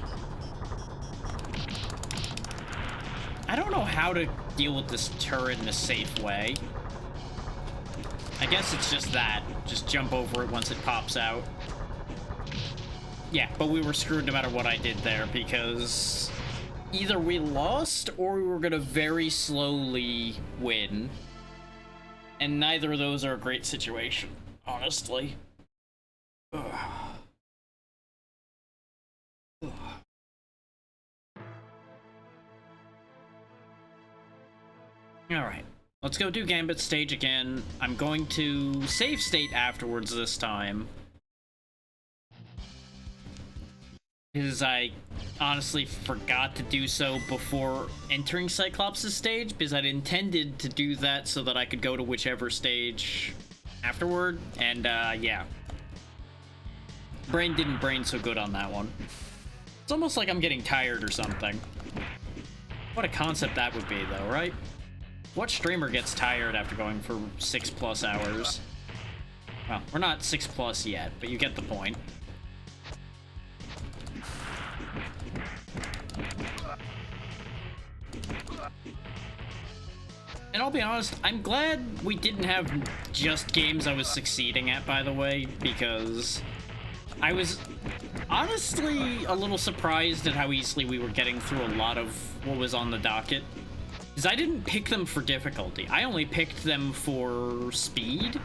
I don't know how to deal with this turret in a safe way. I guess it's just that. Just jump over it once it pops out. Yeah, but we were screwed no matter what I did there, because either we lost or we were gonna very slowly win. And neither of those are a great situation, honestly. Ugh. Ugh. Alright, let's go do Gambit stage again. I'm going to save state afterwards this time. Because I honestly forgot to do so before entering Cyclops' stage, because I'd intended to do that so that I could go to whichever stage afterward, and yeah. Brain didn't brain so good on that one. It's almost like I'm getting tired or something. What a concept that would be, though, right? What streamer gets tired after going for 6+ hours? Well, we're not 6+ yet, but you get the point. And I'll be honest, I'm glad we didn't have just games I was succeeding at, by the way, because I was honestly a little surprised at how easily we were getting through a lot of what was on the docket. Because I didn't pick them for difficulty, I only picked them for speed.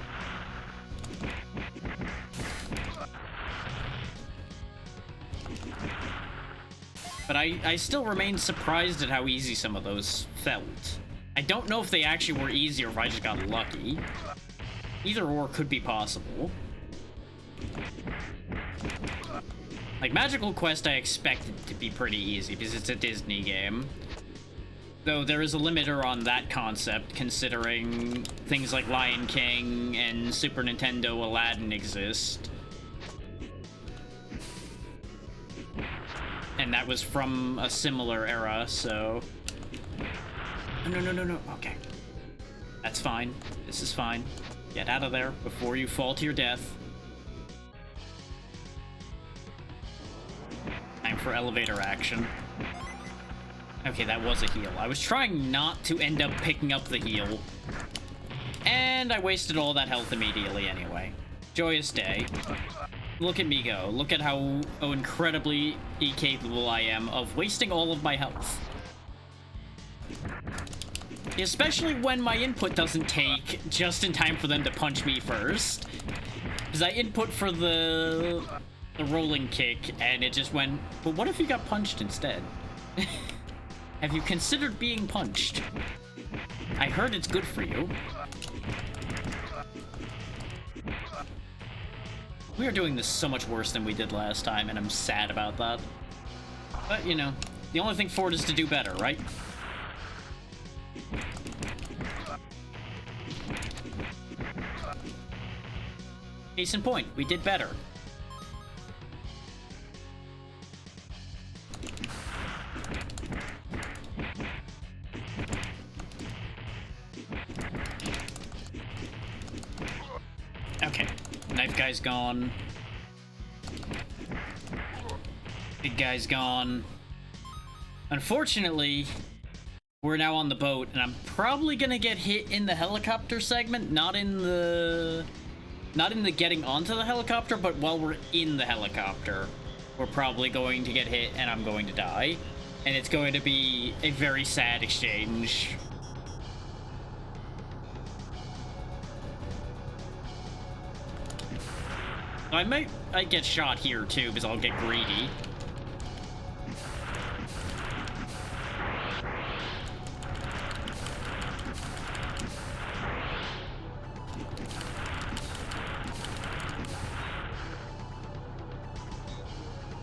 But I still remain surprised at how easy some of those felt. I don't know if they actually were easy or if I just got lucky. Either or could be possible. Like, Magical Quest I expected to be pretty easy because it's a Disney game. Though there is a limiter on that concept, considering things like Lion King and Super Nintendo Aladdin exist. And that was from a similar era, so... No. Okay. That's fine. This is fine. Get out of there before you fall to your death. Time for elevator action. Okay, that was a heal. I was trying not to end up picking up the heal. And I wasted all that health immediately anyway. Joyous day. Look at me go. Look at how incredibly incapable I am of wasting all of my health. Especially when my input doesn't take just in time for them to punch me first. Because I input for the rolling kick, and it just went, but what if you got punched instead? Have you considered being punched? I heard it's good for you. We are doing this so much worse than we did last time, and I'm sad about that. But, you know, the only thing for it is to do better, right? Case in point, we did better. Okay, knife guy's gone. Big guy's gone. Unfortunately, we're now on the boat, and I'm probably gonna get hit in the helicopter segment, not in the getting onto the helicopter, but while we're in the helicopter, we're probably going to get hit, and I'm going to die. And it's going to be a very sad exchange. I might get shot here too, because I'll get greedy.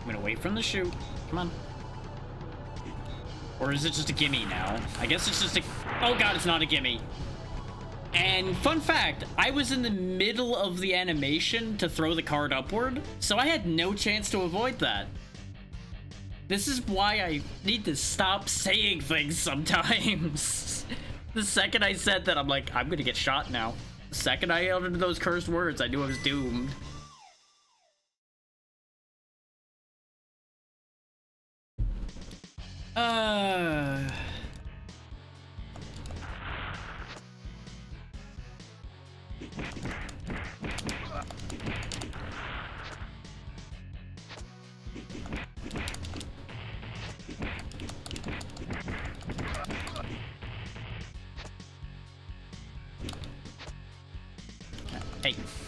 I'm gonna wait from the chute. Come on. Or is it just a gimme now? I guess it's just a... Oh god, it's not a gimme. And fun fact, I was in the middle of the animation to throw the card upward, so I had no chance to avoid that. This is why I need to stop saying things sometimes. The second I said that, I'm like, I'm gonna get shot now. The second I uttered those cursed words, I knew I was doomed.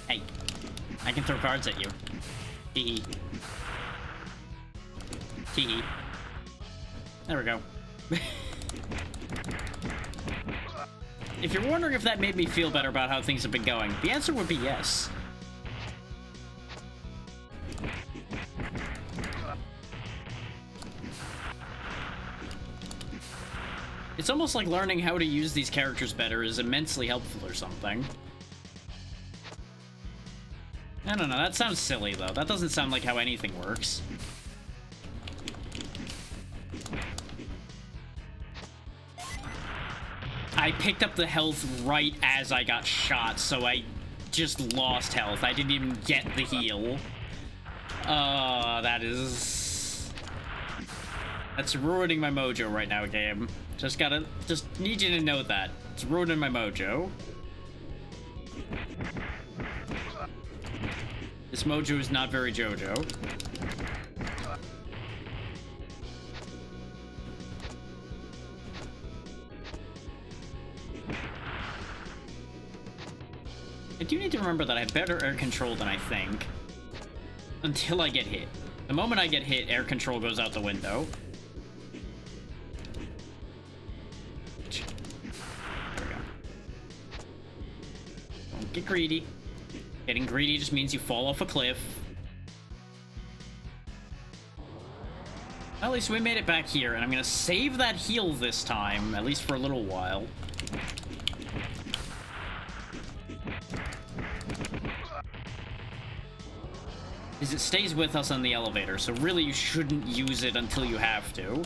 Hey, I can throw cards at you. Hee hee. Hee hee. There we go. If you're wondering if that made me feel better about how things have been going, the answer would be yes. It's almost like learning how to use these characters better is immensely helpful or something. I don't know, that sounds silly though. That doesn't sound like how anything works. I picked up the health right as I got shot, so I just lost health. I didn't even get the heal. That's ruining my mojo right now, game. Just need you to know that. It's ruining my mojo. This mojo is not very JoJo. I do need to remember that I have better air control than I think. Until I get hit. The moment I get hit, air control goes out the window. There we go. Don't get greedy. Getting greedy just means you fall off a cliff. At least we made it back here, and I'm gonna save that heal this time, at least for a little while. is it stays with us on the elevator, so really you shouldn't use it until you have to.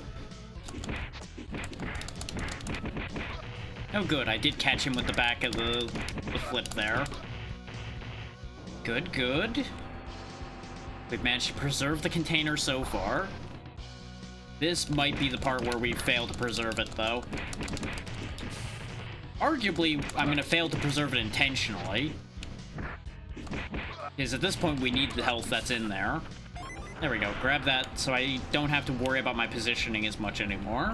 Oh good, I did catch him with the back of the flip there. Good, good. We've managed to preserve the container so far. This might be the part where we fail to preserve it, though. Arguably, I'm going to fail to preserve it intentionally. Because at this point, we need the health that's in there. There we go. Grab that so I don't have to worry about my positioning as much anymore.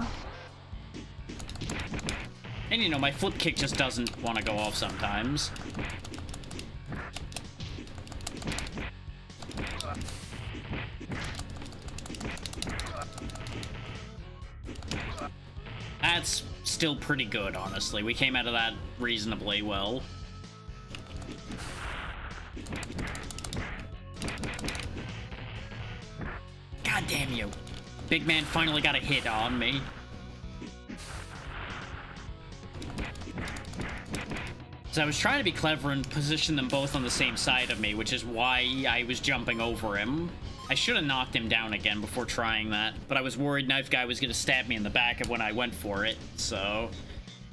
And, you know, my flip kick just doesn't want to go off sometimes. That's still pretty good, honestly. We came out of that reasonably well. God damn you. Big man finally got a hit on me. So I was trying to be clever and position them both on the same side of me, which is why I was jumping over him. I should have knocked him down again before trying that, but I was worried Knife Guy was going to stab me in the back when I went for it, so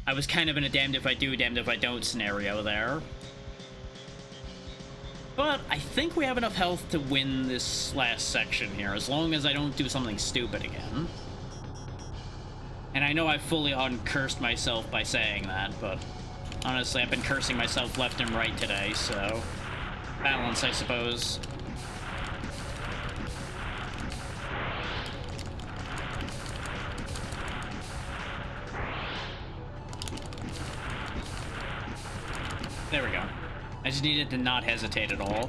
I was kind of in a damned if I do, damned if I don't scenario there. But I think we have enough health to win this last section here, as long as I don't do something stupid again. And I know I've fully uncursed myself by saying that, but honestly, I've been cursing myself left and right today, so balance, I suppose. There we go. I just needed to not hesitate at all.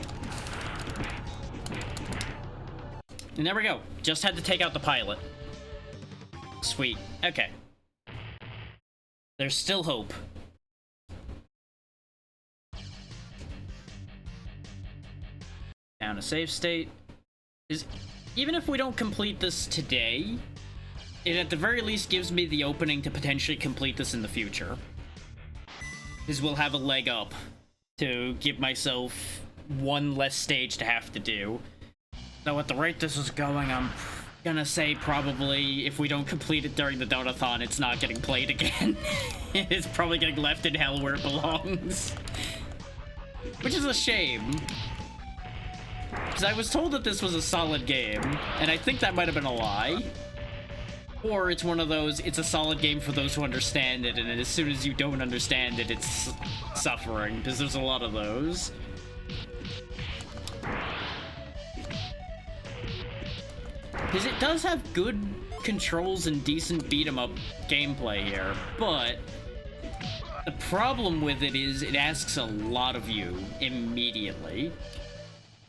And there we go. Just had to take out the pilot. Sweet. Okay. There's still hope. Down to save state. Even if we don't complete this today, it at the very least gives me the opening to potentially complete this in the future. Because we'll have a leg up to give myself one less stage to have to do. Though at the rate this is going, I'm gonna say probably if we don't complete it during the Donathon, it's not getting played again. It's probably getting left in hell where it belongs. Which is a shame. Because I was told that this was a solid game, and I think that might have been a lie. Or it's one of those, it's a solid game for those who understand it, and as soon as you don't understand it, it's suffering, because there's a lot of those. Because it does have good controls and decent beat-em-up gameplay here, but the problem with it is it asks a lot of you immediately.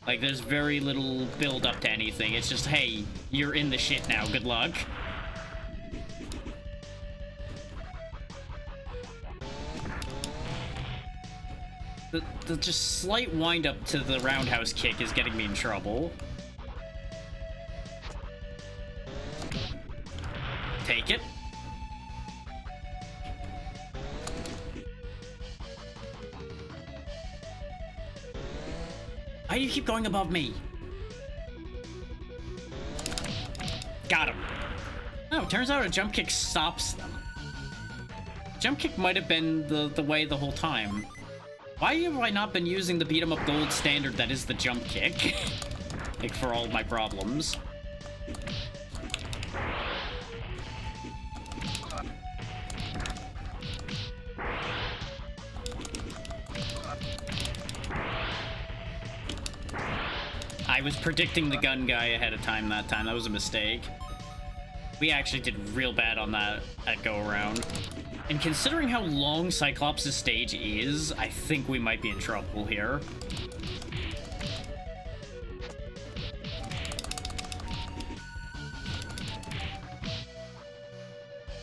Like, there's very little build-up to anything. It's just, hey, you're in the shit now, good luck. The just slight wind-up to the roundhouse kick is getting me in trouble. Take it. Why do you keep going above me? Got him. Oh, turns out a jump kick stops them. Jump kick might have been the way the whole time. Why have I not been using the beat-em-up gold standard that is the jump kick? Like, for all my problems. I was predicting the gun guy ahead of time that time. That was a mistake. We actually did real bad on that go-around. And considering how long Cyclops' stage is, I think we might be in trouble here.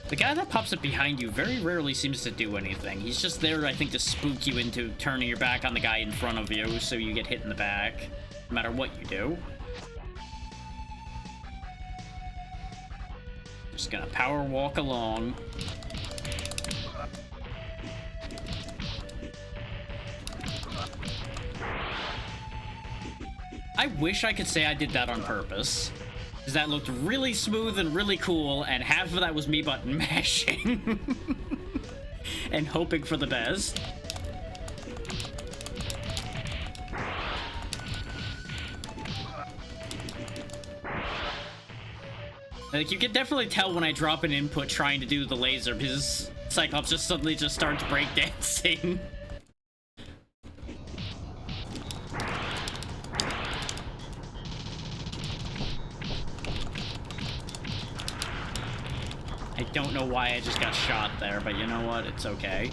The guy that pops up behind you very rarely seems to do anything. He's just there, I think, to spook you into turning your back on the guy in front of you so you get hit in the back, no matter what you do. Just gonna power walk along. I wish I could say I did that on purpose. Because that looked really smooth and really cool, and half of that was me button mashing. And hoping for the best. Like, you can definitely tell when I drop an input trying to do the laser, because Cyclops just suddenly just starts breakdancing. I don't know why I just got shot there, but you know what? It's okay.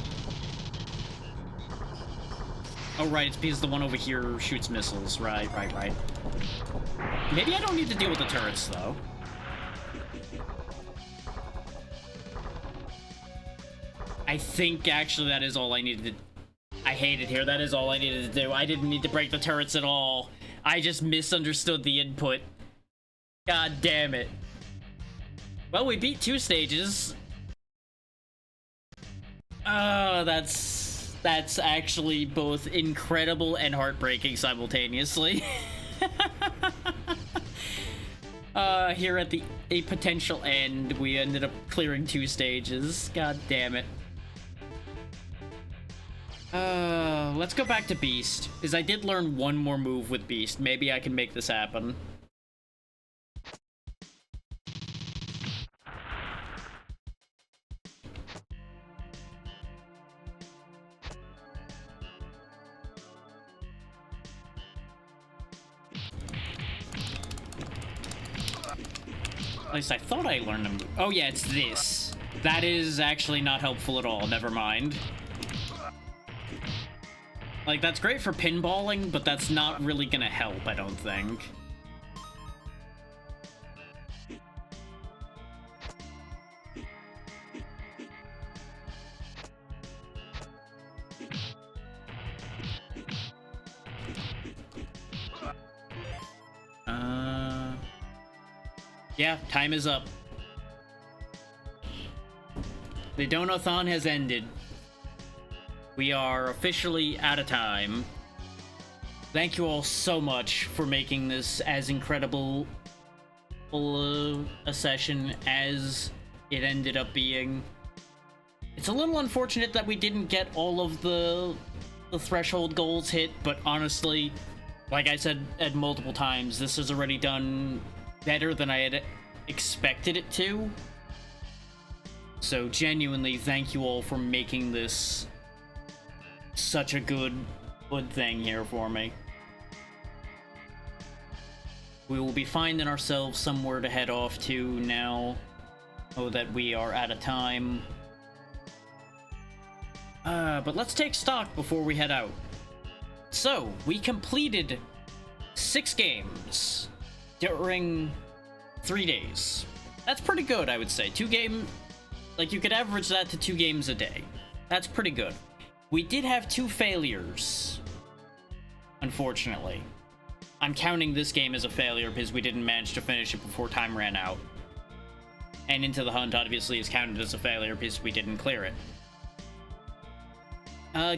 Oh, right, it's because the one over here shoots missiles. Right. Maybe I don't need to deal with the turrets, though. I think, actually, that is all I needed to... I hate it here. That is all I needed to do. I didn't need to break the turrets at all. I just misunderstood the input. God damn it. Well, we beat 2 stages. That's actually both incredible and heartbreaking simultaneously. Here at a potential end, we ended up clearing 2 stages. God damn it. Let's go back to Beast, because I did learn one more move with Beast. Maybe I can make this happen. At least I thought I learned them. Oh yeah, it's this. That is actually not helpful at all. Never mind. Like, that's great for pinballing, but that's not really gonna help, I don't think. Yeah, time is up. The Donathon has ended. We are officially out of time. Thank you all so much for making this as incredible a session as it ended up being. It's a little unfortunate that we didn't get all of the threshold goals hit, but honestly, like I said at multiple times, this has already done better than I had expected it to. So genuinely, thank you all for making this such a good thing here for me. We will be finding ourselves somewhere to head off to now. Oh, that we are out of time. But let's take stock before we head out. So, we completed 6 games during 3 days. That's pretty good, I would say. 2 game... Like, you could average that to 2 games a day. That's pretty good. We did have 2 failures, unfortunately. I'm counting this game as a failure because we didn't manage to finish it before time ran out. And Into the Hunt obviously is counted as a failure because we didn't clear it.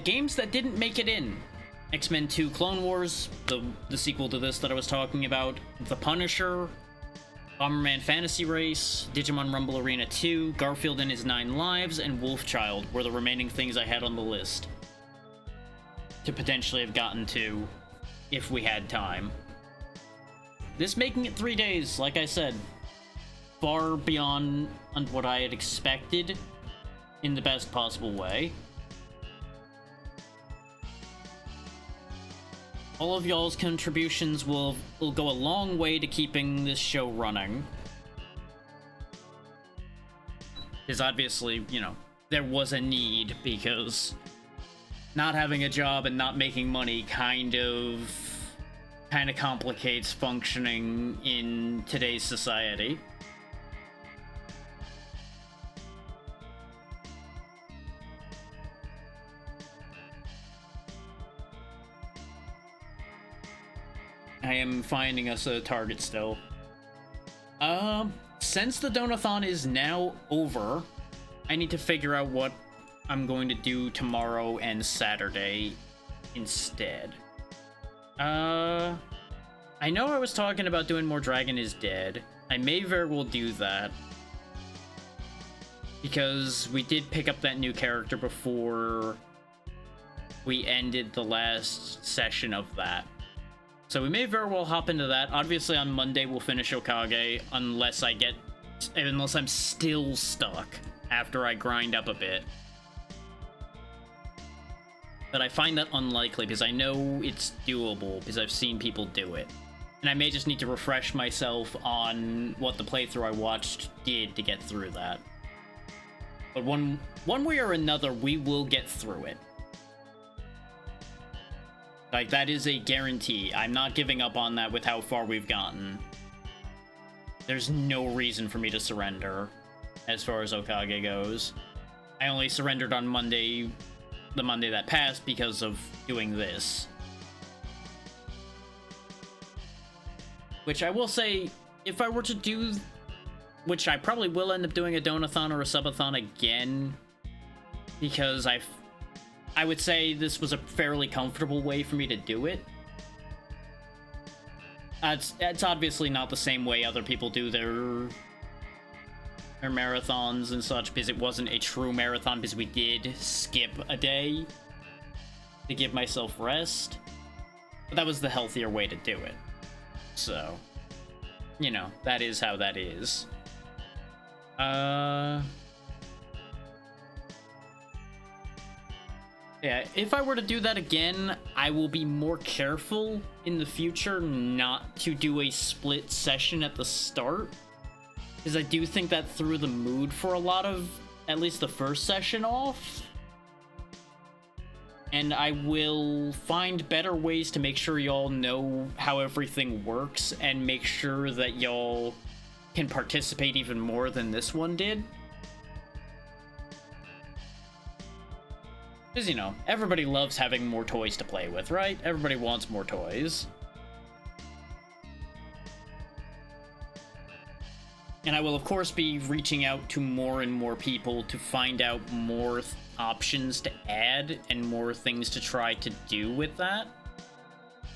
Games that didn't make it in. X-Men 2 Clone Wars, the sequel to this that I was talking about, The Punisher, Bomberman Fantasy Race, Digimon Rumble Arena 2, Garfield and His 9 Lives, and Wolfchild were the remaining things I had on the list to potentially have gotten to if we had time. This making it 3 days, like I said, far beyond what I had expected in the best possible way. All of y'all's contributions will go a long way to keeping this show running. Because obviously, you know, there was a need, because not having a job and not making money kind of complicates functioning in today's society. I am finding us a target still. Since the Donathon is now over, I need to figure out what I'm going to do tomorrow and Saturday instead. I know I was talking about doing more Dragon is Dead. I may very well do that. Because we did pick up that new character before we ended the last session of that. So we may very well hop into that. Obviously on Monday we'll finish Hokage unless I'm still stuck after I grind up a bit. But I find that unlikely because I know it's doable because I've seen people do it. And I may just need to refresh myself on what the playthrough I watched did to get through that. But one way or another, we will get through it. Like, that is a guarantee. I'm not giving up on that with how far we've gotten. There's no reason for me to surrender as far as Hokage goes. I only surrendered on Monday, the Monday that passed, because of doing this. Which I will say, if I were to do, which I probably will end up doing a donathon or a subathon again, because I would say this was a fairly comfortable way for me to do it. It's obviously not the same way other people do their marathons and such, because it wasn't a true marathon, because we did skip a day to give myself rest. But that was the healthier way to do it. So, you know, that is how that is. Yeah, if I were to do that again, I will be more careful in the future not to do a split session at the start. Because I do think that threw the mood for a lot of, at least the first session off. And I will find better ways to make sure y'all know how everything works and make sure that y'all can participate even more than this one did. Because, you know, everybody loves having more toys to play with, right? Everybody wants more toys. And I will, of course, be reaching out to more and more people to find out more options to add and more things to try to do with that. Go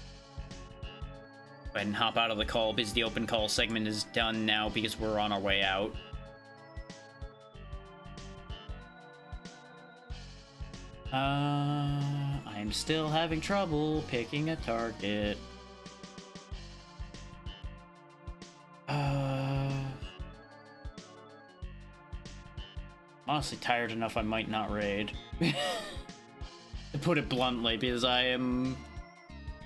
ahead and hop out of the call because the open call segment is done now because we're on our way out. I'm still having trouble picking a target. Honestly tired enough I might not raid. To put it bluntly, because I am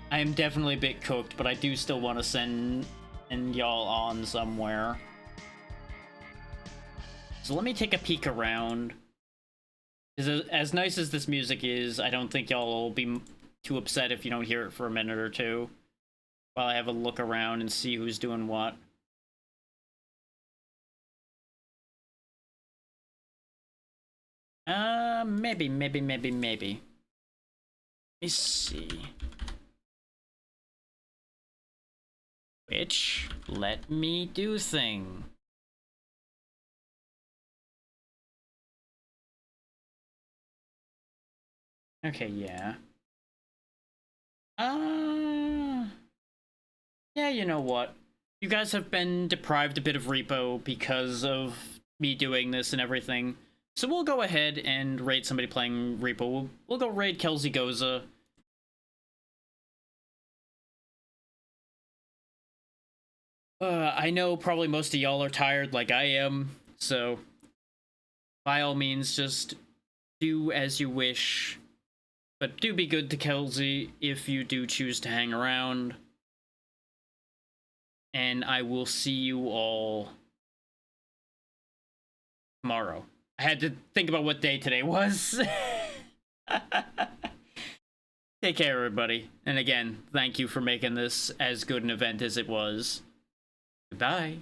definitely a bit cooked, but I do still want to send y'all on somewhere. So let me take a peek around. As nice as this music is, I don't think y'all will be too upset if you don't hear it for a minute or two, while I have a look around and see who's doing what. Maybe. Let me see. Which, let me do thing. Okay, yeah. Yeah, you know what? You guys have been deprived a bit of repo because of me doing this and everything. So we'll go ahead and raid somebody playing repo. We'll go raid Kelsey Goza. I know probably most of y'all are tired like I am, so by all means, just do as you wish. But do be good to Kelsey if you do choose to hang around. And I will see you all tomorrow. I had to think about what day today was. Take care, everybody. And again, thank you for making this as good an event as it was. Goodbye.